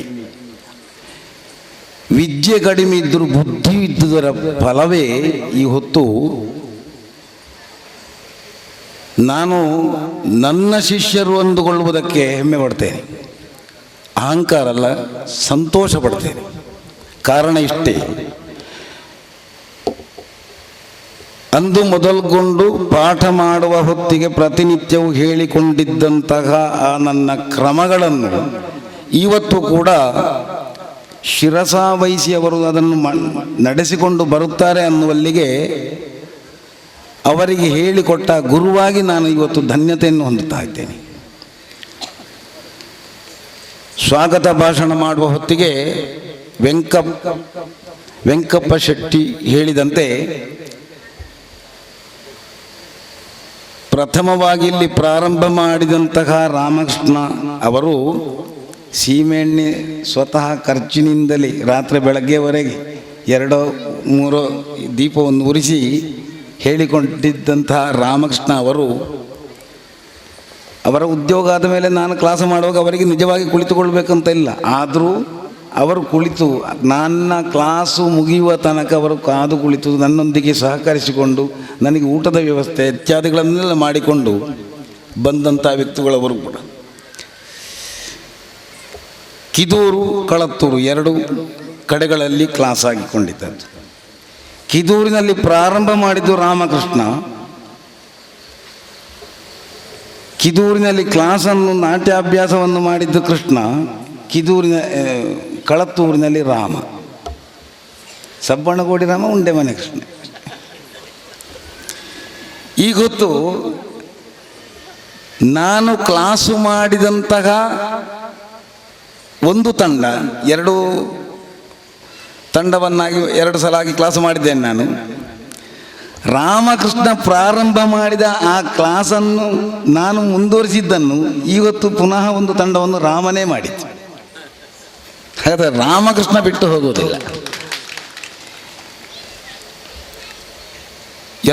ವಿದ್ಯೆ ಕಡಿಮೆ ಇದ್ದರೂ ಬುದ್ಧಿ ಇದ್ದುದರ ಫಲವೇ ಈ ಹೊತ್ತು ನಾನು ನನ್ನ ಶಿಷ್ಯರು ಅಂದುಕೊಳ್ಳುವುದಕ್ಕೆ ಹೆಮ್ಮೆ ಪಡ್ತೇನೆ, ಅಹಂಕಾರ ಅಲ್ಲ, ಸಂತೋಷ ಪಡ್ತೇನೆ. ಕಾರಣ ಇಷ್ಟೇ, ಅಂದು ಮೊದಲುಗೊಂಡು ಪಾಠ ಮಾಡುವ ಹೊತ್ತಿಗೆ ಪ್ರತಿನಿತ್ಯವೂ ಹೇಳಿಕೊಂಡಿದ್ದಂತಹ ಆ ನನ್ನ ಕ್ರಮಗಳನ್ನು ಇವತ್ತು ಕೂಡ ಶಿರಸಾವಹಿಸಿ ಅವರು ಅದನ್ನು ನಡೆಸಿಕೊಂಡು ಬರುತ್ತಾರೆ ಅನ್ನುವಲ್ಲಿಗೆ ಅವರಿಗೆ ಹೇಳಿಕೊಟ್ಟ ಗುರುವಾಗಿ ನಾನು ಇವತ್ತು ಧನ್ಯತೆಯನ್ನು ಹೊಂದುತ್ತಾ ಇದ್ದೇನೆ. ಸ್ವಾಗತ ಭಾಷಣ ಮಾಡುವ ಹೊತ್ತಿಗೆ ವೆಂಕಪ್ಪ ಶೆಟ್ಟಿ ಹೇಳಿದಂತೆ ಪ್ರಥಮವಾಗಿ ಇಲ್ಲಿ ಪ್ರಾರಂಭ ಮಾಡಿದಂತಹ ರಾಮಕೃಷ್ಣ ಅವರು ಸೀಮೆಎಣ್ಣೆ ಸ್ವತಃ ಖರ್ಚಿನಿಂದಲೇ ರಾತ್ರಿ ಬೆಳಗ್ಗೆವರೆಗೆ 2-3 ದೀಪವನ್ನು ಉರಿಸಿ ಹೇಳಿಕೊಂಡಿದ್ದಂತಹ ರಾಮಕೃಷ್ಣ ಅವರು ಅವರ ಉದ್ಯೋಗ ಆದ ಮೇಲೆ ನಾನು ಕ್ಲಾಸ್ ಮಾಡುವಾಗ ಅವರಿಗೆ ನಿಜವಾಗಿ ಕುಳಿತುಕೊಳ್ಬೇಕಂತ ಇಲ್ಲ, ಆದರೂ ಅವರು ಕುಳಿತು ನನ್ನ ಕ್ಲಾಸು ಮುಗಿಯುವ ತನಕ ಅವರು ಕಾದು ಕುಳಿತು ನನ್ನೊಂದಿಗೆ ಸಹಕರಿಸಿಕೊಂಡು ನನಗೆ ಊಟದ ವ್ಯವಸ್ಥೆ ಇತ್ಯಾದಿಗಳನ್ನೆಲ್ಲ ಮಾಡಿಕೊಂಡು ಬಂದಂಥ ವ್ಯಕ್ತಿಗಳವರು ಕೂಡ. ಕಿದೂರು ಕಳತ್ತೂರು 2 ಕಡೆಗಳಲ್ಲಿ ಕ್ಲಾಸ್ ಆಗಿಕೊಂಡಿದ್ದದ್ದು. ಕಿದೂರಿನಲ್ಲಿ ಪ್ರಾರಂಭ ಮಾಡಿದ್ದು ರಾಮಕೃಷ್ಣ, ಕಿದೂರಿನಲ್ಲಿ ಕ್ಲಾಸನ್ನು ನಾಟ್ಯಾಭ್ಯಾಸವನ್ನು ಮಾಡಿದ್ದು ಕೃಷ್ಣ, ಕಳತ್ತೂರಿನಲ್ಲಿ ರಾಮ, ಸಬ್ಬಣ್ಣಗೋಡಿ ರಾಮ, ಉಂಡೆಮನೆ ಕೃಷ್ಣ. ಈಗೊತ್ತು ನಾನು ಕ್ಲಾಸು ಮಾಡಿದಂತಹ ಒಂದು ತಂಡ 2 ತಂಡವನ್ನಾಗಿ 2 ಸಲ ಆಗಿ ಕ್ಲಾಸ್ ಮಾಡಿದ್ದೇನೆ ನಾನು. ರಾಮಕೃಷ್ಣ ಪ್ರಾರಂಭ ಮಾಡಿದ ಆ ಕ್ಲಾಸನ್ನು ನಾನು ಮುಂದುವರಿಸಿದ್ದನ್ನು ಇವತ್ತು ಪುನಃ ಒಂದು ತಂಡವನ್ನು ರಾಮನೇ ಮಾಡಿತ್ತು. ಹಾಗಾದರೆ ರಾಮಕೃಷ್ಣ ಬಿಟ್ಟು ಹೋಗುವುದಿಲ್ಲ.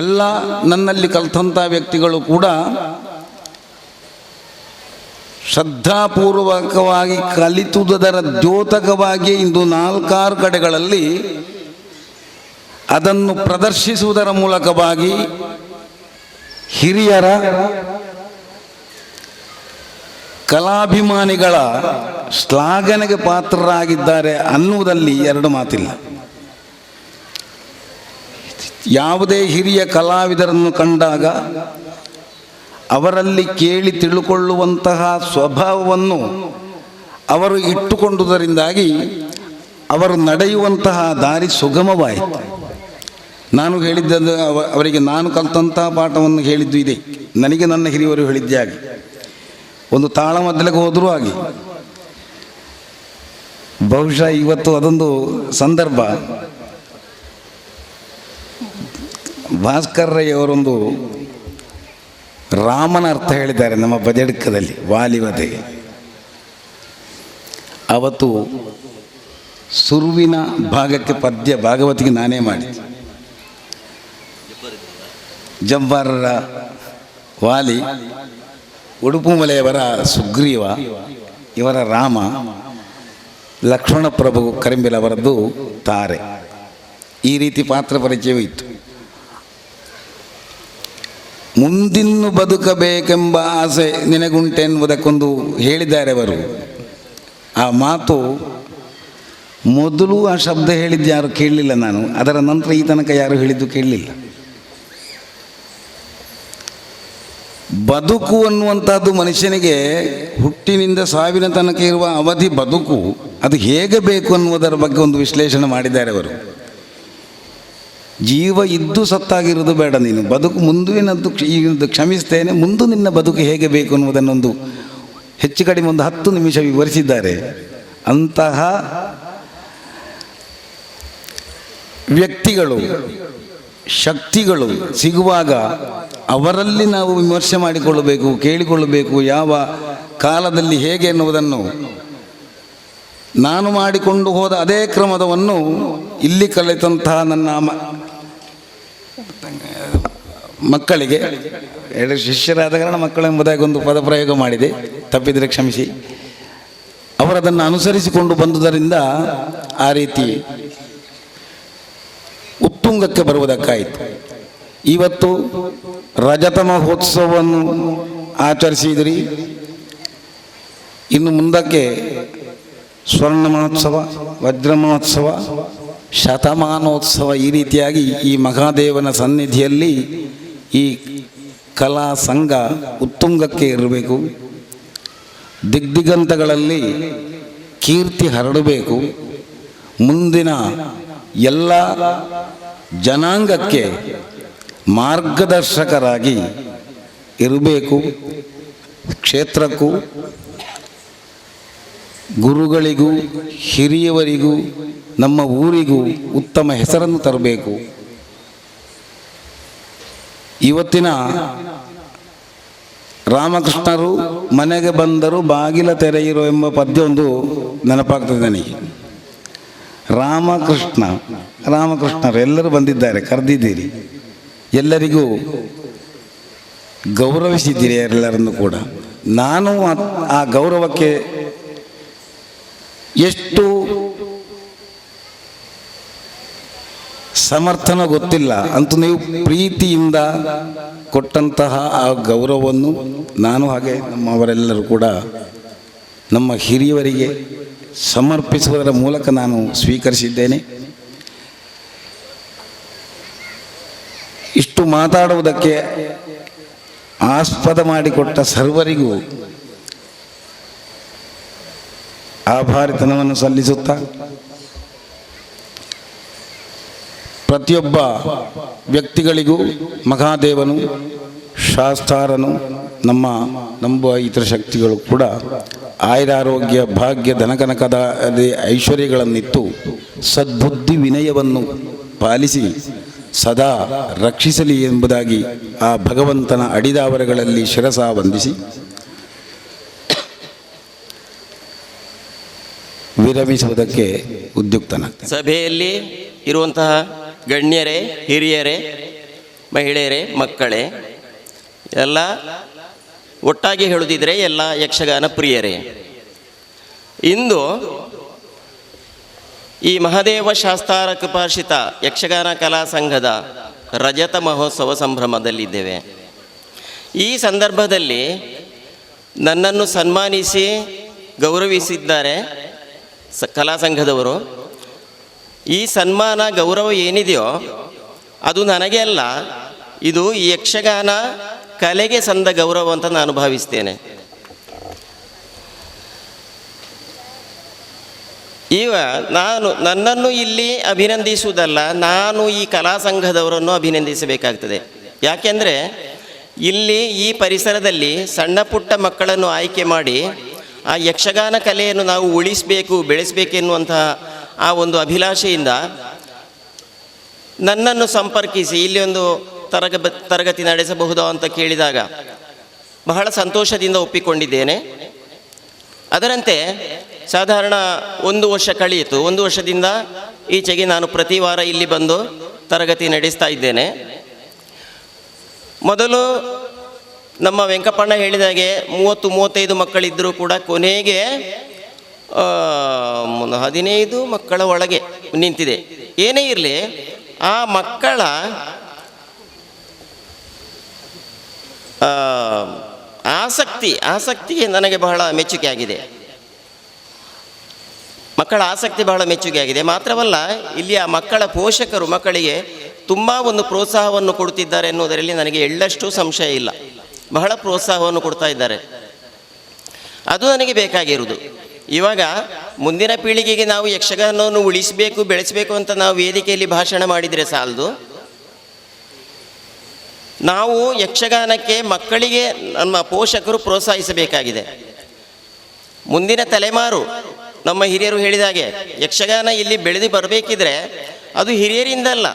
ಎಲ್ಲ ನನ್ನಲ್ಲಿ ಕಲಿತಂಥ ವ್ಯಕ್ತಿಗಳು ಕೂಡ ಶ್ರದ್ಧಾಪೂರ್ವಕವಾಗಿ ಕಲಿತುದರ ದ್ಯೋತಕವಾಗಿ ಇಂದು 4-6 ಕಡೆಗಳಲ್ಲಿ ಅದನ್ನು ಪ್ರದರ್ಶಿಸುವುದರ ಮೂಲಕವಾಗಿ ಹಿರಿಯರ ಕಲಾಭಿಮಾನಿಗಳ ಶ್ಲಾಘನೆಗೆ ಪಾತ್ರರಾಗಿದ್ದಾರೆ ಅನ್ನುವುದಲ್ಲಿ 2 ಮಾತಿಲ್ಲ. ಯಾವುದೇ ಹಿರಿಯ ಕಲಾವಿದರನ್ನು ಕಂಡಾಗ ಅವರಲ್ಲಿ ಕೇಳಿ ತಿಳುಕೊಳ್ಳುವಂತಹ ಸ್ವಭಾವವನ್ನು ಅವರು ಇಟ್ಟುಕೊಂಡುದರಿಂದಾಗಿ ಅವರು ನಡೆಯುವಂತಹ ದಾರಿ ಸುಗಮವಾಯಿತು. ನಾನು ಹೇಳಿದ್ದದು ಅವರಿಗೆ ನಾನು ಕಲಿತಂತಹ ಪಾಠವನ್ನು ಹೇಳಿದ್ದು ಇದೆ. ನನಗೆ ನನ್ನ ಹಿರಿಯವರು ಹೇಳಿದ್ದೇ ಆಗಿ, ಒಂದು ತಾಳಮದ್ದಲೆಗೆ ಹೋದರೂ ಆಗಿ. ಬಹುಶಃ ಇವತ್ತು ಅದೊಂದು ಸಂದರ್ಭ. ಭಾಸ್ಕರ್ ರೈ ಅವರೊಂದು ರಾಮನ ಅರ್ಥ ಹೇಳಿದ್ದಾರೆ ನಮ್ಮ ಬಜೆಡ್ಕದಲ್ಲಿ, ವಾಲಿವತೆಗೆ. ಅವತ್ತು ಸುರುವಿನ ಭಾಗಕ್ಕೆ ಪದ್ಯ ಭಾಗವತಿಗೆ ನಾನೇ ಮಾಡಿದೆ. ಜಬ್ಬಾರರ ವಾಲಿ, ಉಡುಪು ಮಲೆಯವರ ಸುಗ್ರೀವ, ಇವರ ರಾಮ, ಲಕ್ಷ್ಮಣ ಪ್ರಭು ಕರಿಂಬಿಲವರದ್ದು ತಾರೆ. ಈ ರೀತಿ ಪಾತ್ರ ಪರಿಚಯವೂ ಇತ್ತು. ಮುಂದಿನ್ನು ಬದುಕಬೇಕೆಂಬ ಆಸೆ ನಿನಗುಂಟೆನ್ನುವುದಕ್ಕೊಂದು ಹೇಳಿದ್ದಾರೆ ಅವರು. ಆ ಮಾತು ಮೊದಲು ಆ ಶಬ್ದ ಹೇಳಿದ್ದು ಯಾರು ಕೇಳಲಿಲ್ಲ ನಾನು, ಅದರ ನಂತರ ಈ ತನಕ ಯಾರು ಹೇಳಿದ್ದು ಕೇಳಲಿಲ್ಲ. ಬದುಕು ಅನ್ನುವಂಥದ್ದು ಮನುಷ್ಯನಿಗೆ ಹುಟ್ಟಿನಿಂದ ಸಾವಿನ ತನಕ ಇರುವ ಅವಧಿ ಬದುಕು, ಅದು ಹೇಗೆ ಬೇಕು ಅನ್ನುವುದರ ಬಗ್ಗೆ ಒಂದು ವಿಶ್ಲೇಷಣೆ ಮಾಡಿದ್ದಾರೆ ಅವರು. ಜೀವ ಇದ್ದು ಸತ್ತಾಗಿರೋದು ಬೇಡ, ನೀನು ಬದುಕು ಮುಂದಿನದ್ದು ಈಗಿನದ್ದು ಕ್ಷಮಿಸ್ತೇನೆ, ಮುಂದೆ ನಿನ್ನ ಬದುಕು ಹೇಗೆ ಬೇಕು ಅನ್ನುವುದನ್ನೊಂದು ಹೆಚ್ಚು ಕಡಿಮೆ ಒಂದು 10 ನಿಮಿಷ ವಿವರಿಸಿದ್ದಾರೆ. ಅಂತಹ ವ್ಯಕ್ತಿಗಳು, ಶಕ್ತಿಗಳು ಸಿಗುವಾಗ ಅವರಲ್ಲಿ ನಾವು ವಿಮರ್ಶೆ ಮಾಡಿಕೊಳ್ಳಬೇಕು, ಕೇಳಿಕೊಳ್ಳಬೇಕು, ಯಾವ ಕಾಲದಲ್ಲಿ ಹೇಗೆ ಎನ್ನುವುದನ್ನು. ನಾನು ಮಾಡಿಕೊಂಡು ಹೋದ ಅದೇ ಕ್ರಮದವನ್ನು ಇಲ್ಲಿ ಕಲಿತಂತಹ ನನ್ನ ಮಕ್ಕಳಿಗೆ, 2 ಶಿಷ್ಯರಾದ ಕಾರಣ ಮಕ್ಕಳೆಂಬುದಾಗಿ ಒಂದು ಪದಪ್ರಯೋಗ ಮಾಡಿದೆ, ತಪ್ಪಿದರೆ ಕ್ಷಮಿಸಿ. ಅವರದನ್ನು ಅನುಸರಿಸಿಕೊಂಡು ಬಂದುದರಿಂದ ಆ ರೀತಿ ಉತ್ತುಂಗಕ್ಕೆ ಬರುವುದಕ್ಕಾಯಿತು. ಇವತ್ತು ರಜತ ಮಹೋತ್ಸವವನ್ನು ಆಚರಿಸಿದಿರಿ. ಇನ್ನು ಮುಂದಕ್ಕೆ ಸ್ವರ್ಣ ಮಹೋತ್ಸವ, ವಜ್ರ ಮಹೋತ್ಸವ, ಶತಮಾನೋತ್ಸವ, ಈ ರೀತಿಯಾಗಿ ಈ ಮಹಾದೇವನ ಸನ್ನಿಧಿಯಲ್ಲಿ ಈ ಕಲಾ ಸಂಘ ಉತ್ತುಂಗಕ್ಕೆ ಇರಬೇಕು. ದಿಗ್ದಿಗಂತಗಳಲ್ಲಿ ಕೀರ್ತಿ ಹರಡಬೇಕು. ಮುಂದಿನ ಎಲ್ಲ ಜನಾಂಗಕ್ಕೆ ಮಾರ್ಗದರ್ಶಕರಾಗಿ ಇರಬೇಕು. ಕ್ಷೇತ್ರಕ್ಕೂ ಗುರುಗಳಿಗೂ ಹಿರಿಯವರಿಗೂ ನಮ್ಮ ಊರಿಗೂ ಉತ್ತಮ ಹೆಸರನ್ನು ತರಬೇಕು. ಇವತ್ತಿನ ರಾಮಕೃಷ್ಣರು ಮನೆಗೆ ಬಂದರು ಬಾಗಿಲ ತೆರೆಯಿರೋ ಎಂಬ ಪದ್ಯ ಒಂದು ನೆನಪಾಗ್ತದೆ ನನಗೆ. ರಾಮಕೃಷ್ಣರು ಎಲ್ಲರೂ ಬಂದಿದ್ದಾರೆ, ಕರೆದಿದ್ದೀರಿ, ಎಲ್ಲರಿಗೂ ಗೌರವಿಸಿದ್ದೀರಿ ಎಲ್ಲರನ್ನು ಕೂಡ. ನಾನು ಆ ಗೌರವಕ್ಕೆ ಎಷ್ಟು ಸಮರ್ಥನ ಗೊತ್ತಿಲ್ಲ, ಅಂತೂ ನೀವು ಪ್ರೀತಿಯಿಂದ ಕೊಟ್ಟಂತಹ ಆ ಗೌರವವನ್ನು ನಾನು ಹಾಗೆ ನಮ್ಮವರೆಲ್ಲರೂ ಕೂಡ ನಮ್ಮ ಹಿರಿಯವರಿಗೆ ಸಮರ್ಪಿಸುವುದರ ಮೂಲಕ ನಾನು ಸ್ವೀಕರಿಸಿದ್ದೇನೆ. ಇಷ್ಟು ಮಾತಾಡುವುದಕ್ಕೆ ಆಸ್ಪದ ಮಾಡಿಕೊಟ್ಟ ಸರ್ವರಿಗೂ ಆಭಾರಿತನವನ್ನು ಸಲ್ಲಿಸುತ್ತಾ, ಪ್ರತಿಯೊಬ್ಬ ವ್ಯಕ್ತಿಗಳಿಗೂ ಮಹಾದೇವನು, ಶಾಸ್ತಾರನು, ನಮ್ಮ ನಂಬುವ ಇತರ ಶಕ್ತಿಗಳು ಕೂಡ ಆಯುರಾರೋಗ್ಯ ಭಾಗ್ಯ ಧನಕನಕದ ಐಶ್ವರ್ಯಗಳನ್ನಿತ್ತು ಸದ್ಬುದ್ಧಿ ವಿನಯವನ್ನು ಪಾಲಿಸಿ ಸದಾ ರಕ್ಷಿಸಲಿ ಎಂಬುದಾಗಿ ಆ ಭಗವಂತನ ಅಡಿದಾವರಗಳಲ್ಲಿ ಶಿರಸ ವಂದಿಸಿ ವಿರಮಿಸುವುದಕ್ಕೆ ಉದ್ಯುಕ್ತನಾಗ್ತೇನೆ. ಸಭೆಯಲ್ಲಿ ಇರುವಂತಹ ಗಣ್ಯರೇ, ಹಿರಿಯರೇ, ಮಹಿಳೆಯರೇ, ಮಕ್ಕಳೇ, ಎಲ್ಲ ಒಟ್ಟಾಗಿ ಹೇಳುತ್ತಿದ್ದರೆ ಎಲ್ಲ ಯಕ್ಷಗಾನ ಪ್ರಿಯರೇ, ಇಂದು ಈ ಮಹಾದೇವ ಶಾಸ್ತಾರ ಕೃಪಾರ್ಷಿತ ಯಕ್ಷಗಾನ ಕಲಾ ಸಂಘದ ರಜತ ಮಹೋತ್ಸವ ಸಂಭ್ರಮದಲ್ಲಿದ್ದೇವೆ. ಈ ಸಂದರ್ಭದಲ್ಲಿ ನನ್ನನ್ನು ಸನ್ಮಾನಿಸಿ ಗೌರವಿಸಿದ್ದಾರೆ ಕಲಾ ಸಂಘದವರು. ಈ ಸನ್ಮಾನ ಗೌರವ ಏನಿದೆಯೋ ಅದು ನನಗೆ ಅಲ್ಲ, ಇದು ಈ ಯಕ್ಷಗಾನ ಕಲೆಗೆ ಸಂದ ಗೌರವ ಅಂತ ನಾನು ಭಾವಿಸ್ತೇನೆ. ಈಗ ನನ್ನನ್ನು ಇಲ್ಲಿ ಅಭಿನಂದಿಸುವುದಲ್ಲ, ನಾನು ಈ ಕಲಾ ಸಂಘದವರನ್ನು ಅಭಿನಂದಿಸಬೇಕಾಗ್ತದೆ. ಯಾಕೆಂದರೆ ಇಲ್ಲಿ ಈ ಪರಿಸರದಲ್ಲಿ ಸಣ್ಣ ಪುಟ್ಟ ಮಕ್ಕಳನ್ನು ಆಯ್ಕೆ ಮಾಡಿ ಆ ಯಕ್ಷಗಾನ ಕಲೆಯನ್ನು ನಾವು ಉಳಿಸಬೇಕು, ಬೆಳೆಸಬೇಕೆನ್ನುವಂತಹ ಆ ಒಂದು ಅಭಿಲಾಷೆಯಿಂದ ನನ್ನನ್ನು ಸಂಪರ್ಕಿಸಿ ಇಲ್ಲಿ ಒಂದು ತರಗತಿ ನಡೆಸಬಹುದಾ ಅಂತ ಕೇಳಿದಾಗ ಬಹಳ ಸಂತೋಷದಿಂದ ಒಪ್ಪಿಕೊಂಡಿದ್ದೇನೆ. ಅದರಂತೆ ಸಾಧಾರಣ 1 ವರ್ಷ ಕಳೆಯಿತು. 1 ವರ್ಷದಿಂದ ಈಚೆಗೆ ನಾನು ಪ್ರತಿ ವಾರ ಇಲ್ಲಿ ಬಂದು ತರಗತಿ ನಡೆಸ್ತಾ ಇದ್ದೇನೆ. ಮೊದಲು ನಮ್ಮ ವೆಂಕಪ್ಪಣ್ಣ ಹೇಳಿದಾಗೆ 30-35 ಮಕ್ಕಳಿದ್ದರೂ ಕೂಡ ಕೊನೆಗೆ 15 ಮಕ್ಕಳ ಒಳಗೆ ನಿಂತಿದೆ. ಏನೇ ಇರಲಿ, ಆ ಮಕ್ಕಳ ಆಸಕ್ತಿಗೆ ನನಗೆ ಬಹಳ ಮೆಚ್ಚುಗೆ ಆಗಿದೆ. ಮಕ್ಕಳ ಆಸಕ್ತಿ ಬಹಳ ಮೆಚ್ಚುಗೆ ಆಗಿದೆ. ಮಾತ್ರವಲ್ಲ, ಇಲ್ಲಿ ಆ ಮಕ್ಕಳ ಪೋಷಕರು ಮಕ್ಕಳಿಗೆ ತುಂಬ ಒಂದು ಪ್ರೋತ್ಸಾಹವನ್ನು ಕೊಡುತ್ತಿದ್ದಾರೆ ಎನ್ನುವುದರಲ್ಲಿ ನನಗೆ ಎಳ್ಳಷ್ಟು ಸಂಶಯ ಇಲ್ಲ. ಬಹಳ ಪ್ರೋತ್ಸಾಹವನ್ನು ಕೊಡ್ತಾ ಇದ್ದಾರೆ. ಅದು ನನಗೆ ಬೇಕಾಗಿರುವುದು. ಇವಾಗ ಮುಂದಿನ ಪೀಳಿಗೆಗೆ ನಾವು ಯಕ್ಷಗಾನವನ್ನು ಉಳಿಸಬೇಕು, ಬೆಳೆಸಬೇಕು ಅಂತ ನಾವು ವೇದಿಕೆಯಲ್ಲಿ ಭಾಷಣ ಮಾಡಿದರೆ ಸಾಲದು. ನಾವು ಯಕ್ಷಗಾನಕ್ಕೆ ಮಕ್ಕಳಿಗೆ ನಮ್ಮ ಪೋಷಕರು ಪ್ರೋತ್ಸಾಹಿಸಬೇಕಾಗಿದೆ. ಮುಂದಿನ ತಲೆಮಾರು, ನಮ್ಮ ಹಿರಿಯರು ಹೇಳಿದಾಗೆ, ಯಕ್ಷಗಾನ ಇಲ್ಲಿ ಬೆಳೆದು ಬರಬೇಕಿದ್ರೆ ಅದು ಹಿರಿಯರಿಂದಲ್ಲ,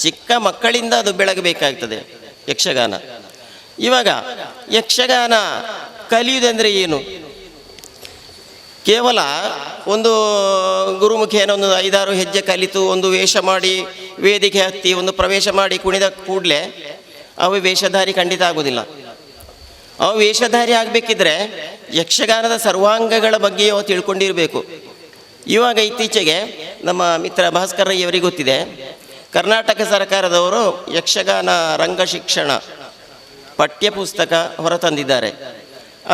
ಚಿಕ್ಕ ಮಕ್ಕಳಿಂದ ಅದು ಬೆಳಗಬೇಕಾಗ್ತದೆ ಯಕ್ಷಗಾನ. ಇವಾಗ ಯಕ್ಷಗಾನ ಕಲಿಯುವುದಂದರೆ ಏನು? ಕೇವಲ ಒಂದು ಗುರುಮುಖೇನ ಒಂದು 5-6 ಹೆಜ್ಜೆ ಕಲಿತು ಒಂದು ವೇಷ ಮಾಡಿ ವೇದಿಕೆ ಹತ್ತಿ ಒಂದು ಪ್ರವೇಶ ಮಾಡಿ ಕುಣಿದ ಕೂಡಲೇ ಅವು ವೇಷಧಾರಿ ಖಂಡಿತ ಆಗೋದಿಲ್ಲ. ಅವು ವೇಷಧಾರಿ ಆಗಬೇಕಿದ್ರೆ ಯಕ್ಷಗಾನದ ಸರ್ವಾಂಗಗಳ ಬಗ್ಗೆಯೂ ತಿಳ್ಕೊಂಡಿರಬೇಕು. ಇವಾಗ ಇತ್ತೀಚೆಗೆ ನಮ್ಮ ಮಿತ್ರ ಭಾಸ್ಕರ್ ರೈ ಅವರಿಗೆ ಗೊತ್ತಿದೆ, ಕರ್ನಾಟಕ ಸರ್ಕಾರದವರು ಯಕ್ಷಗಾನ ರಂಗ ಶಿಕ್ಷಣ ಪಠ್ಯಪುಸ್ತಕ ಹೊರತಂದಿದ್ದಾರೆ.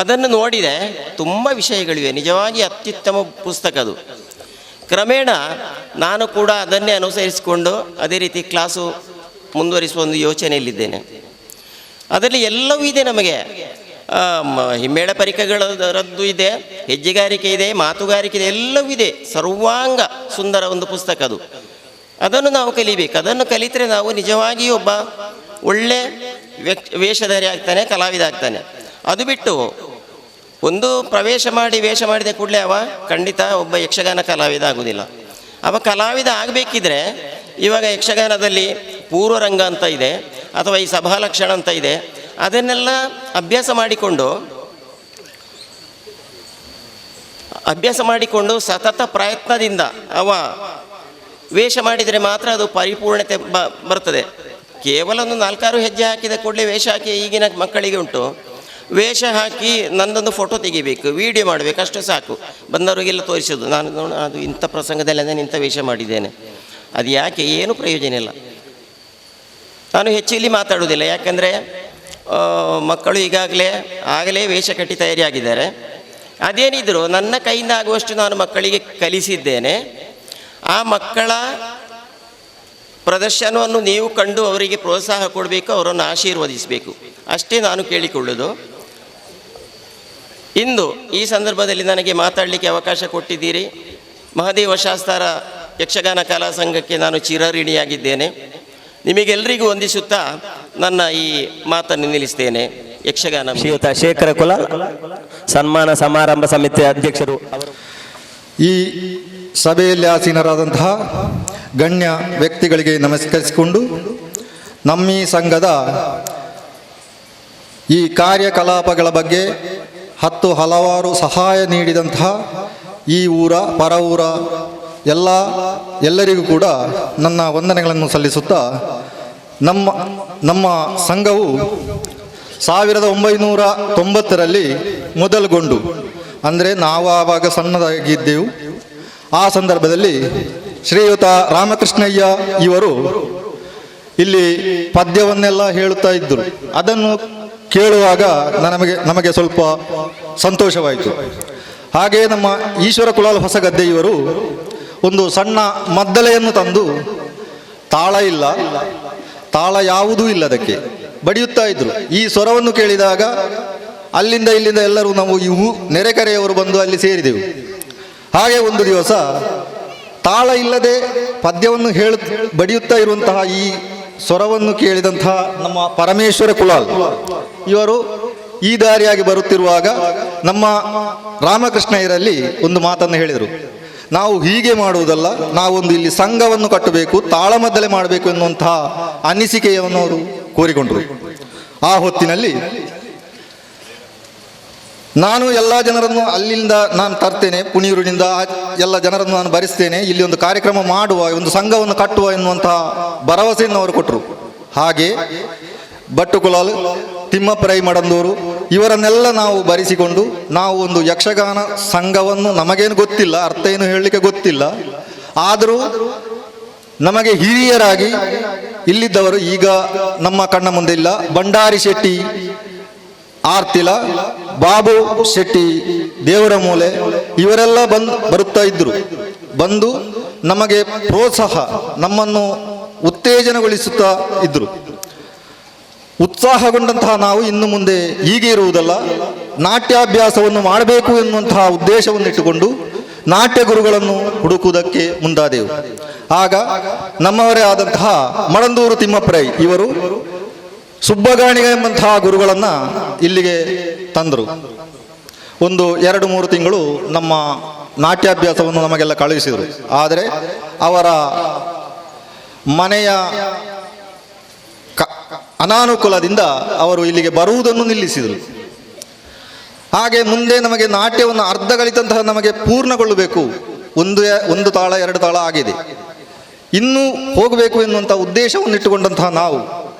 ಅದನ್ನು ನೋಡಿದರೆ ತುಂಬ ವಿಷಯಗಳಿವೆ. ನಿಜವಾಗಿ ಅತ್ಯುತ್ತಮ ಪುಸ್ತಕ ಅದು. ಕ್ರಮೇಣ ನಾನು ಕೂಡ ಅದನ್ನೇ ಅನುಸರಿಸಿಕೊಂಡು ಅದೇ ರೀತಿ ಕ್ಲಾಸು ಮುಂದುವರಿಸುವ ಒಂದು ಯೋಚನೆಯಲ್ಲಿದ್ದೇನೆ. ಅದರಲ್ಲಿ ಎಲ್ಲವೂ ಇದೆ. ನಮಗೆ ಹಿಮ್ಮೇಳ ಪರಿಕರಗಳದ್ದು ಇದೆ, ಹೆಜ್ಜೆಗಾರಿಕೆ ಇದೆ, ಮಾತುಗಾರಿಕೆ ಇದೆ, ಎಲ್ಲವೂ ಇದೆ. ಸರ್ವಾಂಗ ಸುಂದರ ಒಂದು ಪುಸ್ತಕ ಅದು. ಅದನ್ನು ನಾವು ಕಲಿಬೇಕು. ಅದನ್ನು ಕಲಿತರೆ ನಾವು ನಿಜವಾಗಿಯೂ ಒಬ್ಬ ಒಳ್ಳೆ ವೇಷಧಾರಿ ಆಗ್ತಾನೆ, ಕಲಾವಿದ ಆಗ್ತಾನೆ. ಅದು ಬಿಟ್ಟು ಒಂದು ವೇಷ ಮಾಡಿದ ಕೂಡಲೇ ಅವ ಖಂಡಿತ ಒಬ್ಬ ಯಕ್ಷಗಾನ ಕಲಾವಿದ ಆಗುವುದಿಲ್ಲ. ಅವ ಕಲಾವಿದ ಆಗಬೇಕಿದ್ರೆ ಇವಾಗ ಯಕ್ಷಗಾನದಲ್ಲಿ ಪೂರ್ವರಂಗ ಅಂತ ಇದೆ, ಅಥವಾ ಈ ಸಭಾಲಕ್ಷಣ ಅಂತ ಇದೆ. ಅದನ್ನೆಲ್ಲ ಅಭ್ಯಾಸ ಮಾಡಿಕೊಂಡು ಸತತ ಪ್ರಯತ್ನದಿಂದ ಅವ ವೇಷ ಮಾಡಿದರೆ ಮಾತ್ರ ಅದು ಪರಿಪೂರ್ಣತೆ ಬರ್ತದೆ. ಕೇವಲ ಒಂದು 4-6 ಹೆಜ್ಜೆ ಹಾಕಿದ ಕೂಡಲೇ ವೇಷ ಹಾಕಿ ಈಗಿನ ಮಕ್ಕಳಿಗೆ ಉಂಟು. ವೇಷ ಹಾಕಿ ನನ್ನದೊಂದು ಫೋಟೋ ತೆಗಿಬೇಕು, ವಿಡಿಯೋ ಮಾಡಬೇಕು, ಅಷ್ಟು ಸಾಕು. ಬಂದವರಿಗೆಲ್ಲ ತೋರಿಸೋದು, ನಾನು ಅದು ಇಂಥ ಪ್ರಸಂಗದಲ್ಲಿ ನಾನು ಇಂಥ ವೇಷ ಮಾಡಿದ್ದೇನೆ. ಅದು ಯಾಕೆ, ಏನು ಪ್ರಯೋಜನ ಇಲ್ಲ. ನಾನು ಹೆಚ್ಚು ಇಲ್ಲಿ ಮಾತಾಡುವುದಿಲ್ಲ, ಯಾಕಂದರೆ ಮಕ್ಕಳು ಆಗಲೇ ವೇಷ ಕಟ್ಟಿ ತಯಾರಿಯಾಗಿದ್ದಾರೆ. ಅದೇನಿದ್ರು ನನ್ನ ಕೈಯಿಂದ ಆಗುವಷ್ಟು ನಾನು ಮಕ್ಕಳಿಗೆ ಕಲಿಸಿದ್ದೇನೆ. ಆ ಮಕ್ಕಳ ಪ್ರದರ್ಶನವನ್ನು ನೀವು ಕಂಡು ಅವರಿಗೆ ಪ್ರೋತ್ಸಾಹ ಕೊಡಬೇಕು, ಅವರನ್ನು ಆಶೀರ್ವದಿಸಬೇಕು, ಅಷ್ಟೇ ನಾನು ಕೇಳಿಕೊಳ್ಳೋದು. ಇಂದು ಈ ಸಂದರ್ಭದಲ್ಲಿ ನನಗೆ ಮಾತಾಡಲಿಕ್ಕೆ ಅವಕಾಶ ಕೊಟ್ಟಿದ್ದೀರಿ. ಮಹಾದೇವ ಶಾಸ್ತಾರ ಯಕ್ಷಗಾನ ಕಲಾ ಸಂಘಕ್ಕೆ ನಾನು ಚಿರಋಣಿಯಾಗಿದ್ದೇನೆ. ನಿಮಗೆಲ್ಲರಿಗೂ ವಂದಿಸುತ್ತಾ ನನ್ನ ಈ ಮಾತನ್ನು ನಿಲ್ಲಿಸ್ತೇನೆ. ಯಕ್ಷಗಾನ ಶ್ರೀಯುತ ಶೇಖರ ಕುಲ ಸನ್ಮಾನ ಸಮಾರಂಭ ಸಮಿತಿಯ ಅಧ್ಯಕ್ಷರು. ಈ ಸಭೆಯಲ್ಲಿ ಆಸೀನರಾದಂತಹ ಗಣ್ಯ ವ್ಯಕ್ತಿಗಳಿಗೆ ನಮಸ್ಕರಿಸಿಕೊಂಡು ನಮ್ಮ ಈ ಸಂಘದ ಈ ಕಾರ್ಯಕಲಾಪಗಳ ಬಗ್ಗೆ ಹಲವಾರು ಸಹಾಯ ನೀಡಿದಂತಹ ಈ ಊರ ಪರ ಊರ ಎಲ್ಲರಿಗೂ ಕೂಡ ನನ್ನ ವಂದನೆಗಳನ್ನು ಸಲ್ಲಿಸುತ್ತಾ, ನಮ್ಮ ಸಂಘವು 1990ರಲ್ಲಿ ಮೊದಲುಗೊಂಡು, ಅಂದರೆ ನಾವು ಆವಾಗ ಸಣ್ಣದಾಗಿದ್ದೆವು. ಆ ಸಂದರ್ಭದಲ್ಲಿ ಶ್ರೀಯುತ ರಾಮಕೃಷ್ಣಯ್ಯ ಇವರು ಇಲ್ಲಿ ಪದ್ಯವನ್ನೆಲ್ಲ ಹೇಳುತ್ತಾ ಇದ್ದರು. ಅದನ್ನು ಕೇಳುವಾಗ ನಮಗೆ ಸ್ವಲ್ಪ ಸಂತೋಷವಾಯಿತು. ಹಾಗೆ ನಮ್ಮ ಈಶ್ವರ ಕುಲಾಲ್ ಹೊಸಗದ್ದೆ ಇವರು ಒಂದು ಸಣ್ಣ ಮದ್ದಲೆಯನ್ನು ತಂದು, ತಾಳ ಯಾವುದೂ ಇಲ್ಲ, ಅದಕ್ಕೆ ಬಡಿಯುತ್ತಾ ಇದ್ರು. ಈ ಸ್ವರವನ್ನು ಕೇಳಿದಾಗ ಅಲ್ಲಿಂದ ಇಲ್ಲಿಂದ ಎಲ್ಲರೂ ನಾವು ನೆರೆಕರೆಯವರು ಬಂದು ಅಲ್ಲಿ ಸೇರಿದೆವು. ಹಾಗೆ ಒಂದು ದಿವಸ ತಾಳ ಇಲ್ಲದೆ ಪದ್ಯವನ್ನು ಬಡಿಯುತ್ತಾ ಇರುವಂತಹ ಈ ಸ್ವರವನ್ನು ಕೇಳಿದಂತಹ ನಮ್ಮ ಪರಮೇಶ್ವರ ಕುಲಾಲ್ ಇವರು ಈ ದಾರಿಯಾಗಿ ಬರುತ್ತಿರುವಾಗ ನಮ್ಮ ರಾಮಕೃಷ್ಣಯ್ಯರಲ್ಲಿ ಒಂದು ಮಾತನ್ನು ಹೇಳಿದರು. ನಾವು ಹೀಗೆ ಮಾಡುವುದಲ್ಲ, ನಾವೊಂದು ಇಲ್ಲಿ ಸಂಘವನ್ನು ಕಟ್ಟಬೇಕು, ತಾಳಮದ್ದಲೆ ಮಾಡಬೇಕು ಎನ್ನುವಂತಹ ಅನಿಸಿಕೆಯನ್ನು ಅವರು ಕೋರಿಕೊಂಡರು. ಆ ಹೊತ್ತಿನಲ್ಲಿ ನಾನು ಎಲ್ಲ ಜನರನ್ನು ಅಲ್ಲಿಂದ ನಾನು ತರ್ತೇನೆ, ಪುಣಿಯೂರಿನಿಂದ ಎಲ್ಲ ಜನರನ್ನು ನಾನು ಭರಿಸ್ತೇನೆ, ಇಲ್ಲಿ ಒಂದು ಕಾರ್ಯಕ್ರಮ ಮಾಡುವ, ಒಂದು ಸಂಘವನ್ನು ಕಟ್ಟುವ ಎನ್ನುವಂತಹ ಭರವಸೆಯನ್ನು ಅವರು ಕೊಟ್ಟರು. ಹಾಗೆ ಭಟ್ಟು ಕುಲಾಲ್, ತಿಮ್ಮಪ್ಪರೈ ಮಡಂದೂರು ಇವರನ್ನೆಲ್ಲ ನಾವು ಭರಿಸಿಕೊಂಡು ನಾವು ಒಂದು ಯಕ್ಷಗಾನ ಸಂಘವನ್ನು, ನಮಗೇನು ಗೊತ್ತಿಲ್ಲ, ಅರ್ಥ ಏನು ಹೇಳಲಿಕ್ಕೆ ಗೊತ್ತಿಲ್ಲ, ಆದರೂ ನಮಗೆ ಹಿರಿಯರಾಗಿ ಇಲ್ಲಿದ್ದವರು ಈಗ ನಮ್ಮ ಕಣ್ಣ ಮುಂದೆ ಇಲ್ಲ. ಭಂಡಾರಿ ಶೆಟ್ಟಿ ಆರ್ತಿಲ, ಬಾಬು ಶೆಟ್ಟಿ ದೇವರ ಮೂಲೆ ಇವರೆಲ್ಲ ಬರುತ್ತಾ ಇದ್ದರು. ಬಂದು ನಮಗೆ ಪ್ರೋತ್ಸಾಹ, ನಮ್ಮನ್ನು ಉತ್ತೇಜನಗೊಳಿಸುತ್ತಾ ಇದ್ದರು. ಉತ್ಸಾಹಗೊಂಡಂತಹ ನಾವು ಇನ್ನು ಮುಂದೆ ಹೀಗೆ ಇರುವುದಲ್ಲ, ನಾಟ್ಯಾಭ್ಯಾಸವನ್ನು ಮಾಡಬೇಕು ಎನ್ನುವಂತಹ ಉದ್ದೇಶವನ್ನು ಇಟ್ಟುಕೊಂಡು ನಾಟ್ಯ ಗುರುಗಳನ್ನು ಹುಡುಕುವುದಕ್ಕೆ ಮುಂದಾದೆವು. ಆಗ ನಮ್ಮವರೇ ಆದಂತಹ ಮಡಂದೂರು ತಿಮ್ಮಪ್ಪರೈ ಇವರು ಸುಬ್ಬಗಾಣಿಗ ಎಂಬಂತಹ ಗುರುಗಳನ್ನು ಇಲ್ಲಿಗೆ ತಂದರು. ಒಂದು 2-3 ತಿಂಗಳು ನಮ್ಮ ನಾಟ್ಯಾಭ್ಯಾಸವನ್ನು ನಮಗೆಲ್ಲ ಕಳುಹಿಸಿದರು. ಆದರೆ ಅವರ ಮನೆಯ ಅನಾನುಕೂಲದಿಂದ ಅವರು ಇಲ್ಲಿಗೆ ಬರುವುದನ್ನು ನಿಲ್ಲಿಸಿದರು. ಹಾಗೆ ಮುಂದೆ ನಮಗೆ ನಾಟ್ಯವನ್ನು ಅರ್ಧಗಳಿತಂತಹ ನಮಗೆ ಪೂರ್ಣಗೊಳ್ಳಬೇಕು, ಒಂದು ತಾಳ 2 ತಾಳ ಆಗಿದೆ, ಇನ್ನೂ ಹೋಗಬೇಕು ಎನ್ನುವಂಥ ಉದ್ದೇಶವನ್ನು ಇಟ್ಟುಕೊಂಡಂತಹ ನಾವು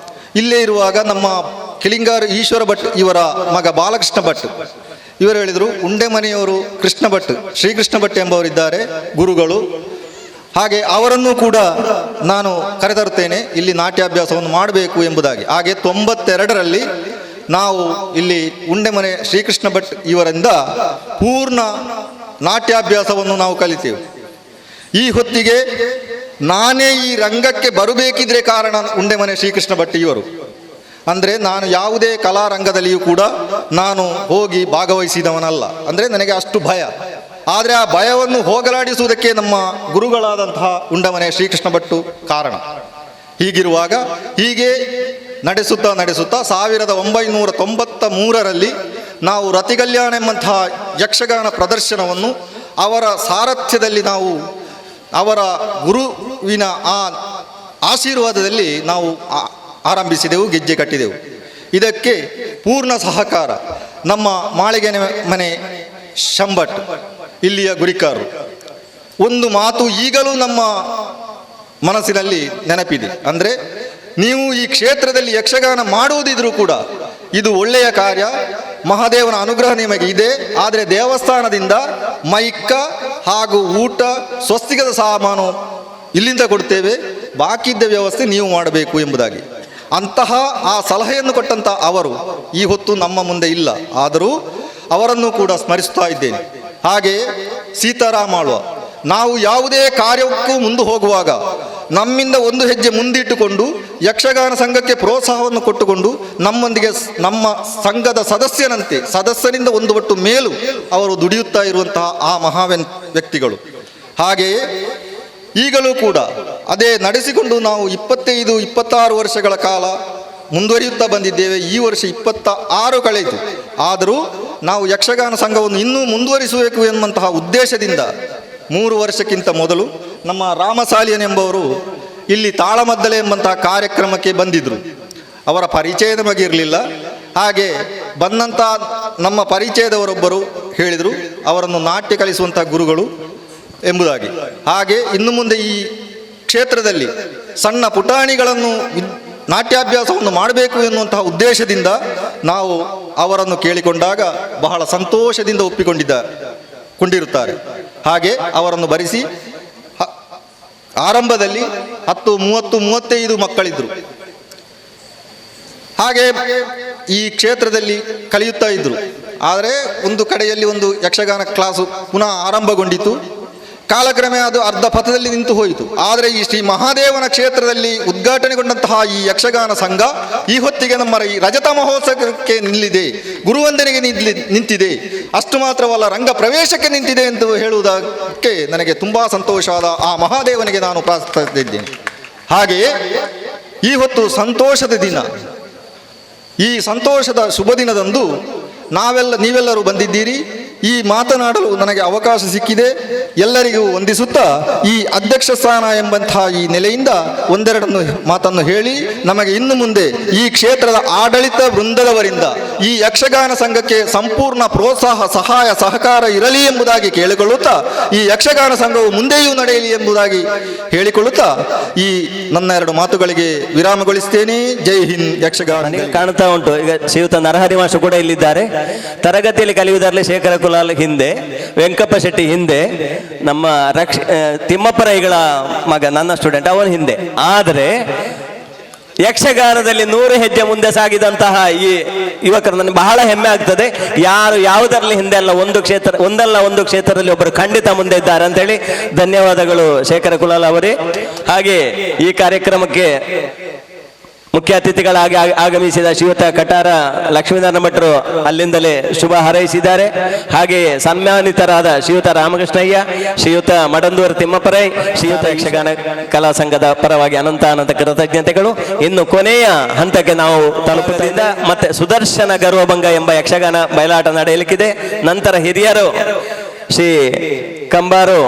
ಇಲ್ಲೇ ಇರುವಾಗ ನಮ್ಮ ಕಿಳಿಂಗಾರು ಈಶ್ವರ ಭಟ್ ಇವರ ಮಗ ಬಾಲಕೃಷ್ಣ ಭಟ್ ಇವರು ಹೇಳಿದರು, ಉಂಡೆ ಮನೆಯವರು ಕೃಷ್ಣ ಭಟ್, ಶ್ರೀಕೃಷ್ಣ ಭಟ್ ಎಂಬವರಿದ್ದಾರೆ ಗುರುಗಳು, ಹಾಗೆ ಅವರನ್ನು ಕೂಡ ನಾನು ಕರೆತರುತ್ತೇನೆ, ಇಲ್ಲಿ ನಾಟ್ಯಾಭ್ಯಾಸವನ್ನು ಮಾಡಬೇಕು ಎಂಬುದಾಗಿ. ಹಾಗೆ 92ರಲ್ಲಿ ನಾವು ಇಲ್ಲಿ ಉಂಡೆಮನೆ ಶ್ರೀಕೃಷ್ಣ ಭಟ್ ಇವರಿಂದ ಪೂರ್ಣ ನಾಟ್ಯಾಭ್ಯಾಸವನ್ನು ನಾವು ಕಲಿತೇವೆ. ಈ ಹೊತ್ತಿಗೆ ನಾನೇ ಈ ರಂಗಕ್ಕೆ ಬರಬೇಕಿದ್ರೆ ಕಾರಣ ಉಂಡೆಮನೆ ಶ್ರೀಕೃಷ್ಣ ಭಟ್ ಇವರು. ಅಂದರೆ ನಾನು ಯಾವುದೇ ಕಲಾರಂಗದಲ್ಲಿಯೂ ಕೂಡ ನಾನು ಹೋಗಿ ಭಾಗವಹಿಸಿದವನಲ್ಲ. ಅಂದರೆ ನನಗೆ ಅಷ್ಟು ಭಯ. ಆದರೆ ಆ ಭಯವನ್ನು ಹೋಗಲಾಡಿಸುವುದಕ್ಕೆ ನಮ್ಮ ಗುರುಗಳಾದಂತಹ ಉಂಡಮನೆ ಶ್ರೀಕೃಷ್ಣ ಭಟ್ಟು ಕಾರಣ. ಹೀಗಿರುವಾಗ ಹೀಗೆ ನಡೆಸುತ್ತಾ 1993ರಲ್ಲಿ ನಾವು ರತಿಕಲ್ಯಾಣ ಎಂಬಂತಹ ಯಕ್ಷಗಾನ ಪ್ರದರ್ಶನವನ್ನು ಅವರ ಸಾರಥ್ಯದಲ್ಲಿ ನಾವು ಅವರ ಗುರುವಿನ ಆ ಆಶೀರ್ವಾದದಲ್ಲಿ ನಾವು ಆರಂಭಿಸಿದೆವು, ಗೆಜ್ಜೆ ಕಟ್ಟಿದೆವು. ಇದಕ್ಕೆ ಪೂರ್ಣ ಸಹಕಾರ ನಮ್ಮ ಮಾಳಿಗೆ ಮನೆ ಶಂಭಟ್ ಇಲ್ಲಿಯ ಗುರಿಕಾರರು. ಒಂದು ಮಾತು ಈಗಲೂ ನಮ್ಮ ಮನಸ್ಸಿನಲ್ಲಿ ನೆನಪಿದೆ. ಅಂದರೆ ನೀವು ಈ ಕ್ಷೇತ್ರದಲ್ಲಿ ಯಕ್ಷಗಾನ ಮಾಡುವುದಿದ್ರೂ ಕೂಡ ಇದು ಒಳ್ಳೆಯ ಕಾರ್ಯ, ಮಹಾದೇವನ ಅನುಗ್ರಹ ನಿಮಗೆ ಇದೆ. ಆದರೆ ದೇವಸ್ಥಾನದಿಂದ ಮೈಕ್ಕ ಹಾಗೂ ಊಟ ಸ್ವಸ್ತಿಕದ ಸಾಮಾನು ಇಲ್ಲಿಂದ ಕೊಡ್ತೇವೆ, ಬಾಕಿದ್ದ ವ್ಯವಸ್ಥೆ ನೀವು ಮಾಡಬೇಕು ಎಂಬುದಾಗಿ ಅಂತಹ ಆ ಸಲಹೆಯನ್ನು ಕೊಟ್ಟಂಥ ಅವರು ಈ ಹೊತ್ತು ನಮ್ಮ ಮುಂದೆ ಇಲ್ಲ. ಆದರೂ ಅವರನ್ನು ಕೂಡ ಸ್ಮರಿಸ್ತಾ ಇದ್ದೇನೆ. ಹಾಗೆಯೇ ಸೀತಾರಾಮ ಆಳ್ವ, ನಾವು ಯಾವುದೇ ಕಾರ್ಯಕ್ಕೂ ಮುಂದೆ ಹೋಗುವಾಗ ನಮ್ಮಿಂದ ಒಂದು ಹೆಜ್ಜೆ ಮುಂದಿಟ್ಟುಕೊಂಡು ಯಕ್ಷಗಾನ ಸಂಘಕ್ಕೆ ಪ್ರೋತ್ಸಾಹವನ್ನು ಕೊಟ್ಟುಕೊಂಡು ನಮ್ಮೊಂದಿಗೆ ನಮ್ಮ ಸಂಘದ ಸದಸ್ಯನಿಂದ ಒಂದು ಒಟ್ಟು ಮೇಲೂ ಅವರು ದುಡಿಯುತ್ತಾ ಇರುವಂತಹ ಆ ವ್ಯಕ್ತಿಗಳು. ಹಾಗೆಯೇ ಈಗಲೂ ಕೂಡ ಅದೇ ನಡೆಸಿಕೊಂಡು ನಾವು 25-26 ವರ್ಷಗಳ ಕಾಲ ಮುಂದುವರಿಯುತ್ತಾ ಬಂದಿದ್ದೇವೆ. ಈ ವರ್ಷ 26 ಕಳೆಯಿತು. ಆದರೂ ನಾವು ಯಕ್ಷಗಾನ ಸಂಘವನ್ನು ಇನ್ನೂ ಮುಂದುವರಿಸಬೇಕು ಎನ್ನುವಂತಹ ಉದ್ದೇಶದಿಂದ 3 ವರ್ಷಕ್ಕಿಂತ ಮೊದಲು ನಮ್ಮ ರಾಮಸಾಲಿಯನ್ ಎಂಬವರು ಇಲ್ಲಿ ತಾಳಮದ್ದಲೆ ಎಂಬಂತಹ ಕಾರ್ಯಕ್ರಮಕ್ಕೆ ಬಂದಿದ್ದರು. ಅವರ ಪರಿಚಯ ನಮಗೆ ಇರಲಿಲ್ಲ. ಹಾಗೆ ಬಂದಂಥ ನಮ್ಮ ಪರಿಚಯದವರೊಬ್ಬರು ಹೇಳಿದರು ಅವರನ್ನು ನಾಟ್ಯ ಕಲಿಸುವಂಥ ಗುರುಗಳು ಎಂಬುದಾಗಿ. ಹಾಗೆ ಇನ್ನು ಮುಂದೆ ಈ ಕ್ಷೇತ್ರದಲ್ಲಿ ಸಣ್ಣ ಪುಟಾಣಿಗಳನ್ನು ನಾಟ್ಯಾಭ್ಯಾಸವನ್ನು ಮಾಡಬೇಕು ಎನ್ನುವಂತಹ ಉದ್ದೇಶದಿಂದ ನಾವು ಅವರನ್ನು ಕೇಳಿಕೊಂಡಾಗ ಬಹಳ ಸಂತೋಷದಿಂದ ಕೊಂಡಿರುತ್ತಾರೆ. ಹಾಗೆ ಅವರನ್ನು ಬರೆಸಿ ಆರಂಭದಲ್ಲಿ 10, 30, 35 ಮಕ್ಕಳಿದ್ರು. ಹಾಗೆ ಈ ಕ್ಷೇತ್ರದಲ್ಲಿ ಕಲಿಯುತ್ತಾ ಇದ್ದರು. ಆದರೆ ಒಂದು ಕಡೆಯಲ್ಲಿ ಒಂದು ಯಕ್ಷಗಾನ ಕ್ಲಾಸು ಪುನಃ ಆರಂಭಗೊಂಡಿತು. ಕಾಲಕ್ರಮ ಅದು ಅರ್ಧ ಪಥದಲ್ಲಿ ನಿಂತು ಹೋಯಿತು. ಆದರೆ ಈ ಶ್ರೀ ಮಹಾದೇವನ ಕ್ಷೇತ್ರದಲ್ಲಿ ಉದ್ಘಾಟನೆಗೊಂಡಂತಹ ಈ ಯಕ್ಷಗಾನ ಸಂಘ ಈ ಹೊತ್ತಿಗೆ ನಮ್ಮ ಈ ರಜತ ಮಹೋತ್ಸವಕ್ಕೆ ನಿಲ್ಲಿದೆ, ಗುರುವಂದನೆಗೆ ನಿಂತಿದೆ. ಅಷ್ಟು ಮಾತ್ರವಲ್ಲ, ರಂಗ ಪ್ರವೇಶಕ್ಕೆ ನಿಂತಿದೆ ಎಂದು ಹೇಳುವುದಕ್ಕೆ ನನಗೆ ತುಂಬ ಸಂತೋಷವಾದ ಆ ಮಹಾದೇವನಿಗೆ ನಾನು ಪ್ರಾರ್ಥಿಸುತ್ತಿದ್ದೇನೆ. ಹಾಗೆಯೇ ಈ ಹೊತ್ತು ಸಂತೋಷದ ದಿನ, ಈ ಸಂತೋಷದ ಶುಭ ದಿನದಂದು ನೀವೆಲ್ಲರೂ ಬಂದಿದ್ದೀರಿ. ಈ ಮಾತನಾಡಲು ನನಗೆ ಅವಕಾಶ ಸಿಕ್ಕಿದೆ. ಎಲ್ಲರಿಗೂ ವಂದಿಸುತ್ತಾ ಈ ಅಧ್ಯಕ್ಷ ಸ್ಥಾನ ಎಂಬಂತಹ ಈ ನೆಲೆಯಿಂದ ಒಂದೆರಡನ್ನು ಮಾತನ್ನು ಹೇಳಿ ನಮಗೆ ಇನ್ನು ಮುಂದೆ ಈ ಕ್ಷೇತ್ರದ ಆಡಳಿತ ವೃಂದದವರಿಂದ ಈ ಯಕ್ಷಗಾನ ಸಂಘಕ್ಕೆ ಸಂಪೂರ್ಣ ಪ್ರೋತ್ಸಾಹ, ಸಹಾಯ, ಸಹಕಾರ ಇರಲಿ ಎಂಬುದಾಗಿ ಕೇಳಿಕೊಳ್ಳುತ್ತಾ ಈ ಯಕ್ಷಗಾನ ಸಂಘವು ಮುಂದೆಯೂ ನಡೆಯಲಿ ಎಂಬುದಾಗಿ ಹೇಳಿಕೊಳ್ಳುತ್ತಾ ಈ ನನ್ನ 2 ಮಾತುಗಳಿಗೆ ವಿರಾಮಗೊಳಿಸ್ತೇನೆ. ಜೈ ಹಿಂದ್. ಯಕ್ಷಗಾನ ಕಾಣ್ತಾ ಉಂಟು. ಈಗ ಶ್ರೀಯುತ ನರಹರಿ ಮಾಸ್ಟರ್ ಕೂಡ ಇಲ್ಲಿದ್ದಾರೆ. ತರಗತಿಯಲ್ಲಿ ಕಲಿಯುವುದರಲ್ಲಿ ಶೇಖರ ಕುಲಾಲ್ ಹಿಂದೆ, ವೆಂಕಪ್ಪ ಶೆಟ್ಟಿ ಹಿಂದೆ, ನಮ್ಮ ತಿಮ್ಮಪ್ಪ ರೈಗಳ ಮಗ ನನ್ನ ಸ್ಟೂಡೆಂಟ್ ಅವನು ಹಿಂದೆ. ಆದರೆ ಯಕ್ಷಗಾನದಲ್ಲಿ 100 ಹೆಜ್ಜೆ ಮುಂದೆ ಸಾಗಿದಂತಹ ಈ ಯುವಕರು ನನಗೆ ಬಹಳ ಹೆಮ್ಮೆ ಆಗ್ತದೆ. ಯಾರು ಯಾವುದರಲ್ಲಿ ಹಿಂದೆ ಅಲ್ಲ, ಒಂದಲ್ಲ ಒಂದು ಕ್ಷೇತ್ರದಲ್ಲಿ ಒಬ್ಬರು ಖಂಡಿತ ಮುಂದೆ ಇದ್ದಾರೆ ಅಂತೇಳಿ ಧನ್ಯವಾದಗಳು ಶೇಖರ ಕುಲಾಲ್ ಅವರೇ. ಹಾಗೆ ಈ ಕಾರ್ಯಕ್ರಮಕ್ಕೆ ಮುಖ್ಯ ಅತಿಥಿಗಳಾಗಿ ಆಗಮಿಸಿದ ಶ್ರೀಯುತ ಕಟಾರ ಲಕ್ಷ್ಮೀನಾರಾಯಣ ಭಟ್ರು ಅಲ್ಲಿಂದಲೇ ಶುಭ ಹಾರೈಸಿದ್ದಾರೆ. ಹಾಗೆಯೇ ಸನ್ಮಾನಿತರಾದ ಶ್ರೀಯುತ ರಾಮಕೃಷ್ಣಯ್ಯ, ಶ್ರೀಯುತ ಮಡಂದೂರು ತಿಮ್ಮಪ್ಪರೈ, ಶ್ರೀಯುತ ಯಕ್ಷಗಾನ ಕಲಾ ಸಂಘದ ಪರವಾಗಿ ಅನಂತ ಕೃತಜ್ಞತೆಗಳು. ಇನ್ನು ಕೊನೆಯ ಹಂತಕ್ಕೆ ನಾವು ತಲುಪುವುದರಿಂದ ಮತ್ತೆ ಸುದರ್ಶನ ಗರ್ವಭಂಗ ಎಂಬ ಯಕ್ಷಗಾನ ಬಯಲಾಟ ನಡೆಯಲಿಕ್ಕಿದೆ. ನಂತರ ಹಿರಿಯರು ಶ್ರೀ ಕಂಬಾರು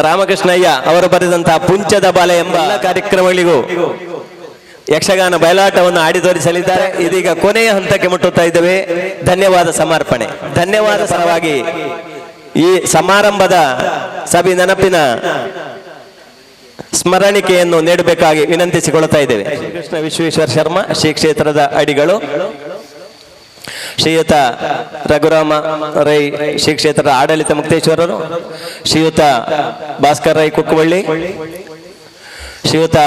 ರಾಮಕೃಷ್ಣಯ್ಯ ಅವರು ಬರೆದಂತಹ ಪುಂಚದ ಬಾಲೆ ಎಂಬ ಕಾರ್ಯಕ್ರಮಗಳಿಗೂ ಯಕ್ಷಗಾನ ಬಯಲಾಟವನ್ನು ಆಡಿ ತೋರಿಸಲಿದ್ದಾರೆ. ಇದೀಗ ಕೊನೆಯ ಹಂತಕ್ಕೆ ಮುಟ್ಟುತ್ತಾ ಇದ್ದೇವೆ. ಧನ್ಯವಾದ ಸಮರ್ಪಣೆ. ಧನ್ಯವಾದ ಸಲುವಾಗಿ ಈ ಸಮಾರಂಭದ ಸಭೆ ನೆನಪಿನ ಸ್ಮರಣಿಕೆಯನ್ನು ನೀಡಬೇಕಾಗಿ ವಿನಂತಿಸಿಕೊಳ್ಳುತ್ತಾ ಇದ್ದೇವೆ. ಶ್ರೀಕೃಷ್ಣ ವಿಶ್ವೇಶ್ವರ ಶರ್ಮಾ ಶ್ರೀ ಕ್ಷೇತ್ರದ ಅಡಿಗಳು, ಶ್ರೀಯುತ ರಘುರಾಮ ರೈ ಶ್ರೀ ಕ್ಷೇತ್ರದ ಆಡಳಿತ ಮುಕ್ತೇಶ್ವರರು, ಶ್ರೀಯುತ ಭಾಸ್ಕರ್ ರೈ ಕುಕ್ಕವಳ್ಳಿ, ಶ್ರೀಯುತ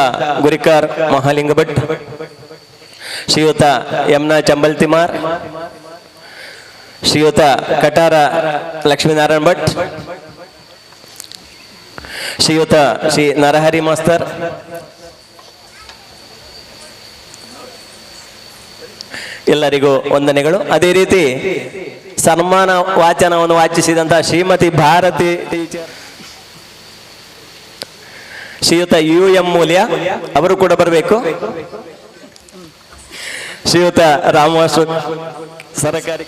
ಗುರಿಕಾರ್ ಮಹಾಲಿಂಗ ಭಟ್, ಶ್ರೀಯುತ ಯಮ್ನ ಚಂಬಲ್ತಿಮಾರ್, ಶ್ರೀಯುತ ಕಟಾರ ಲಕ್ಷ್ಮೀನಾರಾಯಣ್ ಭಟ್, ಶ್ರೀಯುತ ಶ್ರೀ ನರಹರಿ ಮಾಸ್ತರ್, ಎಲ್ಲರಿಗೂ ವಂದನೆಗಳು. ಅದೇ ರೀತಿ ಸನ್ಮಾನ ವಾಚನವನ್ನು ವಾಚಿಸಿದಂತಹ ಶ್ರೀಮತಿ ಭಾರತಿ ಟೀಚರ್, ಶ್ರೀಯುತ UM ಮೂಲ್ಯ ಅವರು ಕೂಡ ಬರಬೇಕು. ಶ್ರೀಯುತ ರಾಮವಾಸು ಸರಕಾರಿ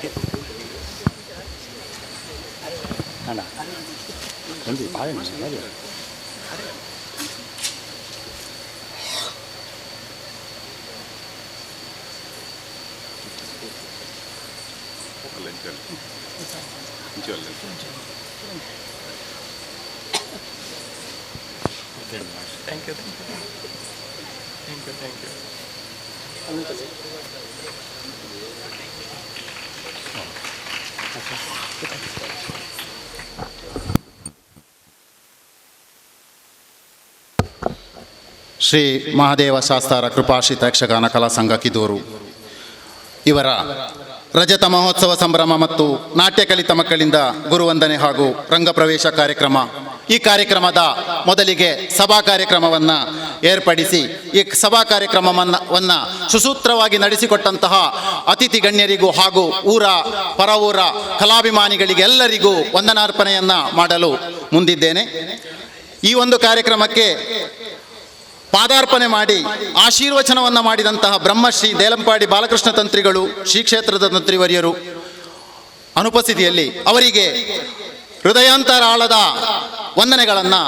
ಶ್ರೀ ಮಹಾದೇವ ಶಾಸ್ತಾರ ಕೃಪಾಶ್ರಿತ ಯಕ್ಷಗಾನ ಕಲಾ ಸಂಘ ಕಿದೂರು ಇವರ ರಜತ ಮಹೋತ್ಸವ ಸಂಭ್ರಮ ಮತ್ತು ನಾಟ್ಯ ಕಲಿತ ಮಕ್ಕಳಿಂದ ಗುರುವಂದನೆ ಹಾಗೂ ರಂಗಪ್ರವೇಶ ಕಾರ್ಯಕ್ರಮ. ಈ ಕಾರ್ಯಕ್ರಮದ ಮೊದಲಿಗೆ ಸಭಾ ಕಾರ್ಯಕ್ರಮವನ್ನು ಏರ್ಪಡಿಸಿ ಈ ಸಭಾ ಕಾರ್ಯಕ್ರಮವನ್ನು ಸುಸೂತ್ರವಾಗಿ ನಡೆಸಿಕೊಟ್ಟಂತಹ ಅತಿಥಿ ಗಣ್ಯರಿಗೂ ಹಾಗೂ ಪರ ಊರ ಕಲಾಭಿಮಾನಿಗಳಿಗೆ ಎಲ್ಲರಿಗೂ ವಂದನಾರ್ಪಣೆಯನ್ನು ಮಾಡಲು ಮುಂದಿದ್ದೇನೆ. ಈ ಒಂದು ಕಾರ್ಯಕ್ರಮಕ್ಕೆ ಪಾದಾರ್ಪಣೆ ಮಾಡಿ ಆಶೀರ್ವಚನವನ್ನು ಮಾಡಿದಂತಹ ಬ್ರಹ್ಮಶ್ರೀ ದೇಲಂಪಾಡಿ ಬಾಲಕೃಷ್ಣ ತಂತ್ರಿಗಳು, ಶ್ರೀ ಕ್ಷೇತ್ರದ ತಂತ್ರಿವರ್ಯರು ಅನುಪಸ್ಥಿತಿಯಲ್ಲಿ ಅವರಿಗೆ ಹೃದಯಾಂತರಾಳದ ವಂದನೆಗಳನ್ನು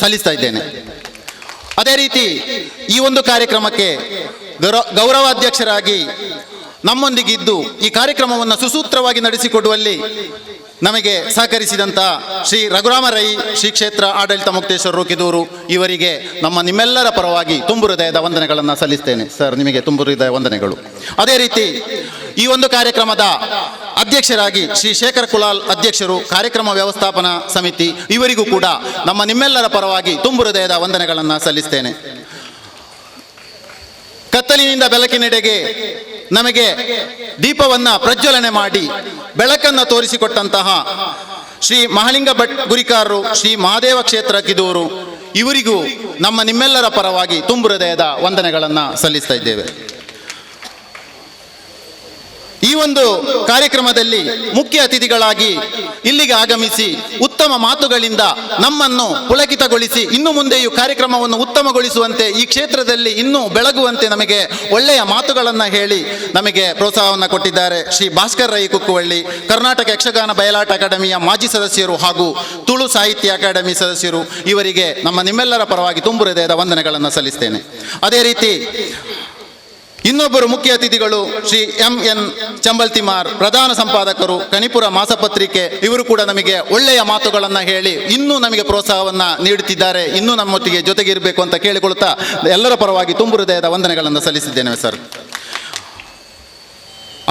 ಸಲ್ಲಿಸ್ತಾ ಇದ್ದೇನೆ. ಅದೇ ರೀತಿ ಈ ಒಂದು ಕಾರ್ಯಕ್ರಮಕ್ಕೆ ಗೌರವಾಧ್ಯಕ್ಷರಾಗಿ ನಮ್ಮೊಂದಿಗಿದ್ದು ಈ ಕಾರ್ಯಕ್ರಮವನ್ನು ಸುಸೂತ್ರವಾಗಿ ನಡೆಸಿಕೊಡುವಲ್ಲಿ ನಮಗೆ ಸಹಕರಿಸಿದಂಥ ಶ್ರೀ ರಘುರಾಮ ರೈ, ಶ್ರೀ ಕ್ಷೇತ್ರ ಆಡಳಿತ ಮುಕ್ತೇಶ್ವರರು ಕಿದೂರು ಇವರಿಗೆ ನಿಮ್ಮೆಲ್ಲರ ಪರವಾಗಿ ತುಂಬು ಹೃದಯದ ವಂದನೆಗಳನ್ನು ಸಲ್ಲಿಸ್ತೇನೆ. ಸರ್, ನಿಮಗೆ ತುಂಬು ಹೃದಯ ವಂದನೆಗಳು. ಅದೇ ರೀತಿ ಈ ಒಂದು ಕಾರ್ಯಕ್ರಮದ ಅಧ್ಯಕ್ಷರಾಗಿ ಶ್ರೀ ಶೇಖರ್ ಕುಲಾಲ್ ಅಧ್ಯಕ್ಷರು, ಕಾರ್ಯಕ್ರಮ ವ್ಯವಸ್ಥಾಪನಾ ಸಮಿತಿ ಇವರಿಗೂ ಕೂಡ ನಿಮ್ಮೆಲ್ಲರ ಪರವಾಗಿ ತುಂಬು ಹೃದಯದ ವಂದನೆಗಳನ್ನು ಸಲ್ಲಿಸ್ತೇನೆ. ಕತ್ತಲಿನಿಂದ ಬೆಳಕಿನೆಡೆಗೆ ನಮಗೆ ದೀಪವನ್ನು ಪ್ರಜ್ವಲನೆ ಮಾಡಿ ಬೆಳಕನ್ನು ತೋರಿಸಿಕೊಟ್ಟಂತಹ ಶ್ರೀ ಮಹಾಲಿಂಗ ಭಟ್ ಗುರಿಕಾರರು, ಶ್ರೀ ಮಹಾದೇವ ಕ್ಷೇತ್ರ ಕಿದೂರು ಇವರಿಗೂ ನಿಮ್ಮೆಲ್ಲರ ಪರವಾಗಿ ತುಂಬು ಹೃದಯದ ವಂದನೆಗಳನ್ನು ಸಲ್ಲಿಸ್ತಾ ಇದ್ದೇವೆ. ಈ ಒಂದು ಕಾರ್ಯಕ್ರಮದಲ್ಲಿ ಮುಖ್ಯ ಅತಿಥಿಗಳಾಗಿ ಇಲ್ಲಿಗೆ ಆಗಮಿಸಿ ಉತ್ತಮ ಮಾತುಗಳಿಂದ ನಮ್ಮನ್ನು ಪುಳಕಿತಗೊಳಿಸಿ ಇನ್ನು ಮುಂದೆಯೂ ಕಾರ್ಯಕ್ರಮವನ್ನು ಉತ್ತಮಗೊಳಿಸುವಂತೆ, ಈ ಕ್ಷೇತ್ರದಲ್ಲಿ ಇನ್ನೂ ಬೆಳಗುವಂತೆ ನಮಗೆ ಒಳ್ಳೆಯ ಮಾತುಗಳನ್ನು ಹೇಳಿ ನಮಗೆ ಪ್ರೋತ್ಸಾಹವನ್ನು ಕೊಟ್ಟಿದ್ದಾರೆ ಶ್ರೀ ಭಾಸ್ಕರ್ ರೈ ಕುಕ್ಕುವಳ್ಳಿ, ಕರ್ನಾಟಕ ಯಕ್ಷಗಾನ ಬಯಲಾಟ ಅಕಾಡೆಮಿಯ ಮಾಜಿ ಸದಸ್ಯರು ಹಾಗೂ ತುಳು ಸಾಹಿತ್ಯ ಅಕಾಡೆಮಿ ಸದಸ್ಯರು. ಇವರಿಗೆ ನಿಮ್ಮೆಲ್ಲರ ಪರವಾಗಿ ತುಂಬು ಹೃದಯದ ವಂದನೆಗಳನ್ನು ಸಲ್ಲಿಸ್ತೇನೆ. ಅದೇ ರೀತಿ ಇನ್ನೊಬ್ಬರು ಮುಖ್ಯ ಅತಿಥಿಗಳು ಶ್ರೀ MN ಚಂಬಲ್ತಿಮಾರ್, ಪ್ರಧಾನ ಸಂಪಾದಕರು, ಕಣಿಪುರ ಮಾಸಪತ್ರಿಕೆ. ಇವರು ಕೂಡ ನಮಗೆ ಒಳ್ಳೆಯ ಮಾತುಗಳನ್ನು ಹೇಳಿ ಇನ್ನೂ ನಮಗೆ ಪ್ರೋತ್ಸಾಹವನ್ನು ನೀಡುತ್ತಿದ್ದಾರೆ. ಇನ್ನೂ ನಮ್ಮೊಟ್ಟಿಗೆ ಜೊತೆಗಿರಬೇಕು ಅಂತ ಕೇಳಿಕೊಳ್ಳುತ್ತಾ ಎಲ್ಲರ ಪರವಾಗಿ ತುಂಬು ಹೃದಯದ ವಂದನೆಗಳನ್ನು ಸಲ್ಲಿಸಿದ್ದೇನೆ ಸರ್.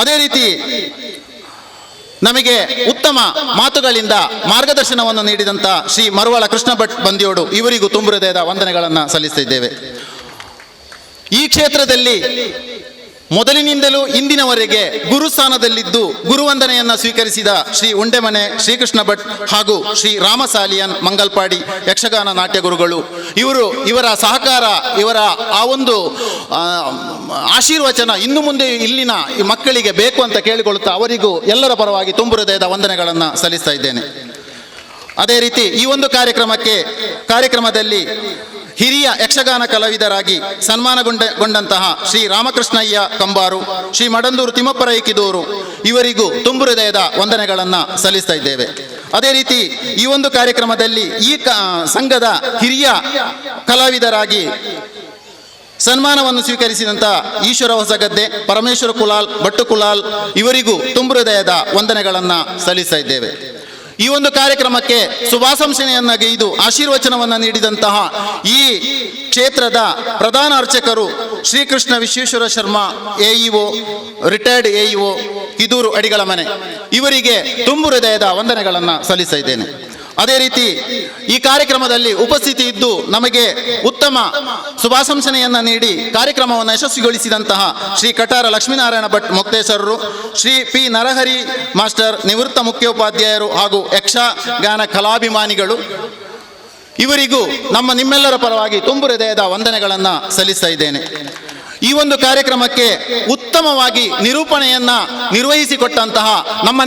ಅದೇ ರೀತಿ ನಮಗೆ ಉತ್ತಮ ಮಾತುಗಳಿಂದ ಮಾರ್ಗದರ್ಶನವನ್ನು ನೀಡಿದಂಥ ಶ್ರೀ ಮರುವಳ ಕೃಷ್ಣ ಭಟ್ ಬಂದಿಯೋಡು ಇವರಿಗೂ ತುಂಬು ಹೃದಯದ ವಂದನೆಗಳನ್ನು ಸಲ್ಲಿಸುತ್ತಿದ್ದೇವೆ. ಈ ಕ್ಷೇತ್ರದಲ್ಲಿ ಮೊದಲಿನಿಂದಲೂ ಇಂದಿನವರೆಗೆ ಗುರುಸ್ಥಾನದಲ್ಲಿದ್ದು ಗುರುವಂದನೆಯನ್ನು ಸ್ವೀಕರಿಸಿದ ಶ್ರೀ ಉಂಡೆಮನೆ ಶ್ರೀಕೃಷ್ಣ ಭಟ್ ಹಾಗೂ ಶ್ರೀ ರಾಮಸಾಲಿಯನ್ ಮಂಗಲ್ಪಾಡಿ ಯಕ್ಷಗಾನ ನಾಟ್ಯ ಗುರುಗಳು ಇವರ ಸಹಕಾರ, ಇವರ ಆ ಒಂದು ಆಶೀರ್ವಚನ ಇನ್ನು ಮುಂದೆ ಇಲ್ಲಿನ ಮಕ್ಕಳಿಗೆ ಬೇಕು ಅಂತ ಕೇಳಿಕೊಳ್ಳುತ್ತಾ ಅವರಿಗೂ ಎಲ್ಲರ ಪರವಾಗಿ ತುಂಬು ಹೃದಯದ ವಂದನೆಗಳನ್ನು ಸಲ್ಲಿಸ್ತಾ ಇದ್ದೇನೆ. ಅದೇ ರೀತಿ ಈ ಒಂದು ಕಾರ್ಯಕ್ರಮದಲ್ಲಿ ಹಿರಿಯ ಯಕ್ಷಗಾನ ಕಲಾವಿದರಾಗಿ ಸನ್ಮಾನಗೊಂಡಂತಹ ಶ್ರೀ ರಾಮಕೃಷ್ಣಯ್ಯ ಕಂಬಾರು, ಶ್ರೀ ಮಡಂದೂರು ತಿಮ್ಮಪ್ಪರೈ ಕಿದೂರು ಇವರಿಗೂ ತುಂಬು ಹೃದಯದ ವಂದನೆಗಳನ್ನು ಸಲ್ಲಿಸ್ತಾ ಇದ್ದೇವೆ. ಅದೇ ರೀತಿ ಈ ಒಂದು ಕಾರ್ಯಕ್ರಮದಲ್ಲಿ ಈ ಸಂಘದ ಹಿರಿಯ ಕಲಾವಿದರಾಗಿ ಸನ್ಮಾನವನ್ನು ಸ್ವೀಕರಿಸಿದಂಥ ಈಶ್ವರ ಹೊಸಗದ್ದೆ, ಪರಮೇಶ್ವರ ಕುಲಾಲ್, ಭಟ್ಟು ಕುಲಾಲ್ ಇವರಿಗೂ ತುಂಬು ಹೃದಯದ ವಂದನೆಗಳನ್ನು ಸಲ್ಲಿಸ್ತಾ ಇದ್ದೇವೆ. ಈ ಒಂದು ಕಾರ್ಯಕ್ರಮಕ್ಕೆ ಶುಭಾಶಂಸನೆಯನ್ನು ಗೈದು ಆಶೀರ್ವಚನವನ್ನು ನೀಡಿದಂತಹ ಈ ಕ್ಷೇತ್ರದ ಪ್ರಧಾನ ಅರ್ಚಕರು Shrikrishna Vishweshwara Sharma, AEO, retired AEO Kidoor ಅಡಿಗಳ ಮನೆ ಇವರಿಗೆ ತುಂಬು ಹೃದಯದ ವಂದನೆಗಳನ್ನು ಸಲ್ಲಿಸ್ತಾ ಇದ್ದೇನೆ. ಅದೇ ರೀತಿ ಈ ಕಾರ್ಯಕ್ರಮದಲ್ಲಿ ಉಪಸ್ಥಿತಿ ಇದ್ದು ನಮಗೆ ಉತ್ತಮ ಶುಭಾಶಂಸನೆಯನ್ನು ನೀಡಿ ಕಾರ್ಯಕ್ರಮವನ್ನು ಯಶಸ್ವಿಗೊಳಿಸಿದಂತಹ ಶ್ರೀ ಕಟಾರ ಲಕ್ಷ್ಮೀನಾರಾಯಣ ಭಟ್ ಮೊಕ್ತೇಶ್ವರರು, ಶ್ರೀ ಪಿ ನರಹರಿ ಮಾಸ್ಟರ್ ನಿವೃತ್ತ ಮುಖ್ಯೋಪಾಧ್ಯಾಯರು ಹಾಗೂ ಯಕ್ಷಗಾನ ಕಲಾಭಿಮಾನಿಗಳು, ಇವರಿಗೂ ನಿಮ್ಮೆಲ್ಲರ ಪರವಾಗಿ ತುಂಬು ಹೃದಯದ ವಂದನೆಗಳನ್ನು ಸಲ್ಲಿಸ್ತಾ ಇದ್ದೇನೆ. ಈ ಒಂದು ಕಾರ್ಯಕ್ರಮಕ್ಕೆ ಉತ್ತಮವಾಗಿ ನಿರೂಪಣೆಯನ್ನ ನಿರ್ವಹಿಸಿಕೊಟ್ಟಂತಹ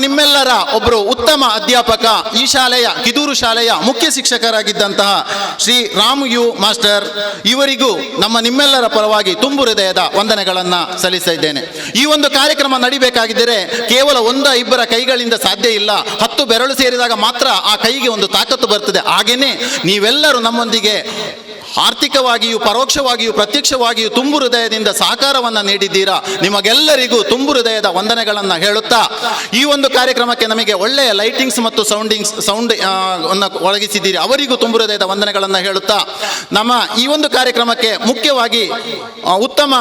ನಿಮ್ಮೆಲ್ಲರ ಒಬ್ಬರು ಉತ್ತಮ ಅಧ್ಯಾಪಕ, ಈ ಶಾಲೆಯ ಕಿದೂರು ಶಾಲೆಯ ಮುಖ್ಯ ಶಿಕ್ಷಕರಾಗಿದ್ದಂತಹ ಶ್ರೀ ರಾಮು ಯು ಮಾಸ್ಟರ್, ಇವರಿಗೂ ನಿಮ್ಮೆಲ್ಲರ ಪರವಾಗಿ ತುಂಬು ಹೃದಯದ ವಂದನೆಗಳನ್ನು ಸಲ್ಲಿಸ್ತಾ ಇದ್ದೇನೆ. ಈ ಒಂದು ಕಾರ್ಯಕ್ರಮ ನಡಿಬೇಕಾಗಿದ್ದರೆ ಕೇವಲ 1-2 ಕೈಗಳಿಂದ ಸಾಧ್ಯ ಇಲ್ಲ, 10 ಬೆರಳು ಸೇರಿದಾಗ ಮಾತ್ರ ಆ ಕೈಗೆ ಒಂದು ತಾಕತ್ತು ಬರ್ತದೆ. ಹಾಗೇನೆ ನೀವೆಲ್ಲರೂ ನಮ್ಮೊಂದಿಗೆ ಆರ್ಥಿಕವಾಗಿಯೂ ಪರೋಕ್ಷವಾಗಿಯೂ ಪ್ರತ್ಯಕ್ಷವಾಗಿಯೂ ತುಂಬು ಹೃದಯದಿಂದ ಸಹಕಾರವನ್ನು ನೀಡಿದ್ದೀರಾ. ನಿಮಗೆಲ್ಲರಿಗೂ ತುಂಬು ಹೃದಯದ ವಂದನೆಗಳನ್ನು ಹೇಳುತ್ತಾ, ಈ ಒಂದು ಕಾರ್ಯಕ್ರಮಕ್ಕೆ ನಮಗೆ ಒಳ್ಳೆಯ ಲೈಟಿಂಗ್ಸ್ ಮತ್ತು ಸೌಂಡ್ ಅನ್ನು ಒದಗಿಸಿದ್ದೀರಿ, ಅವರಿಗೂ ತುಂಬು ಹೃದಯದ ವಂದನೆಗಳನ್ನು ಹೇಳುತ್ತಾ, ಈ ಒಂದು ಕಾರ್ಯಕ್ರಮಕ್ಕೆ ಮುಖ್ಯವಾಗಿ ಉತ್ತಮ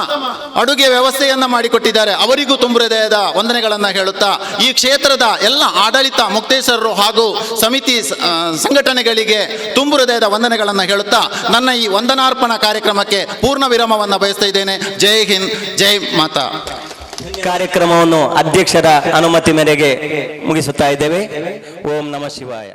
ಅಡುಗೆ ವ್ಯವಸ್ಥೆಯನ್ನು ಮಾಡಿಕೊಟ್ಟಿದ್ದಾರೆ, ಅವರಿಗೂ ತುಂಬು ಹೃದಯದ ವಂದನೆಗಳನ್ನು ಹೇಳುತ್ತಾ, ಈ ಕ್ಷೇತ್ರದ ಎಲ್ಲ ಆಡಳಿತ ಮುಕ್ತೇಶ್ವರರು ಹಾಗೂ ಸಮಿತಿ ಸಂಘಟನೆಗಳಿಗೆ ತುಂಬು ಹೃದಯದ ವಂದನೆಗಳನ್ನು ಹೇಳುತ್ತಾ ನನ್ನ ಈ ವಂದನಾರ್ಪಣಾ ಕಾರ್ಯಕ್ರಮಕ್ಕೆ ಪೂರ್ಣ ವಿರಾಮವನ್ನು ಬಯಸ್ತಾ ಇದ್ದೇನೆ. ಜೈ ಹಿಂದ್, ಜೈ ಮಾತಾ. ಕಾರ್ಯಕ್ರಮವನ್ನು ಅಧ್ಯಕ್ಷರ ಅನುಮತಿ ಮೇರೆಗೆ ಮುಗಿಸುತ್ತಾ ಇದ್ದೇವೆ. ಓಂ ನಮಃ ಶಿವಾಯ.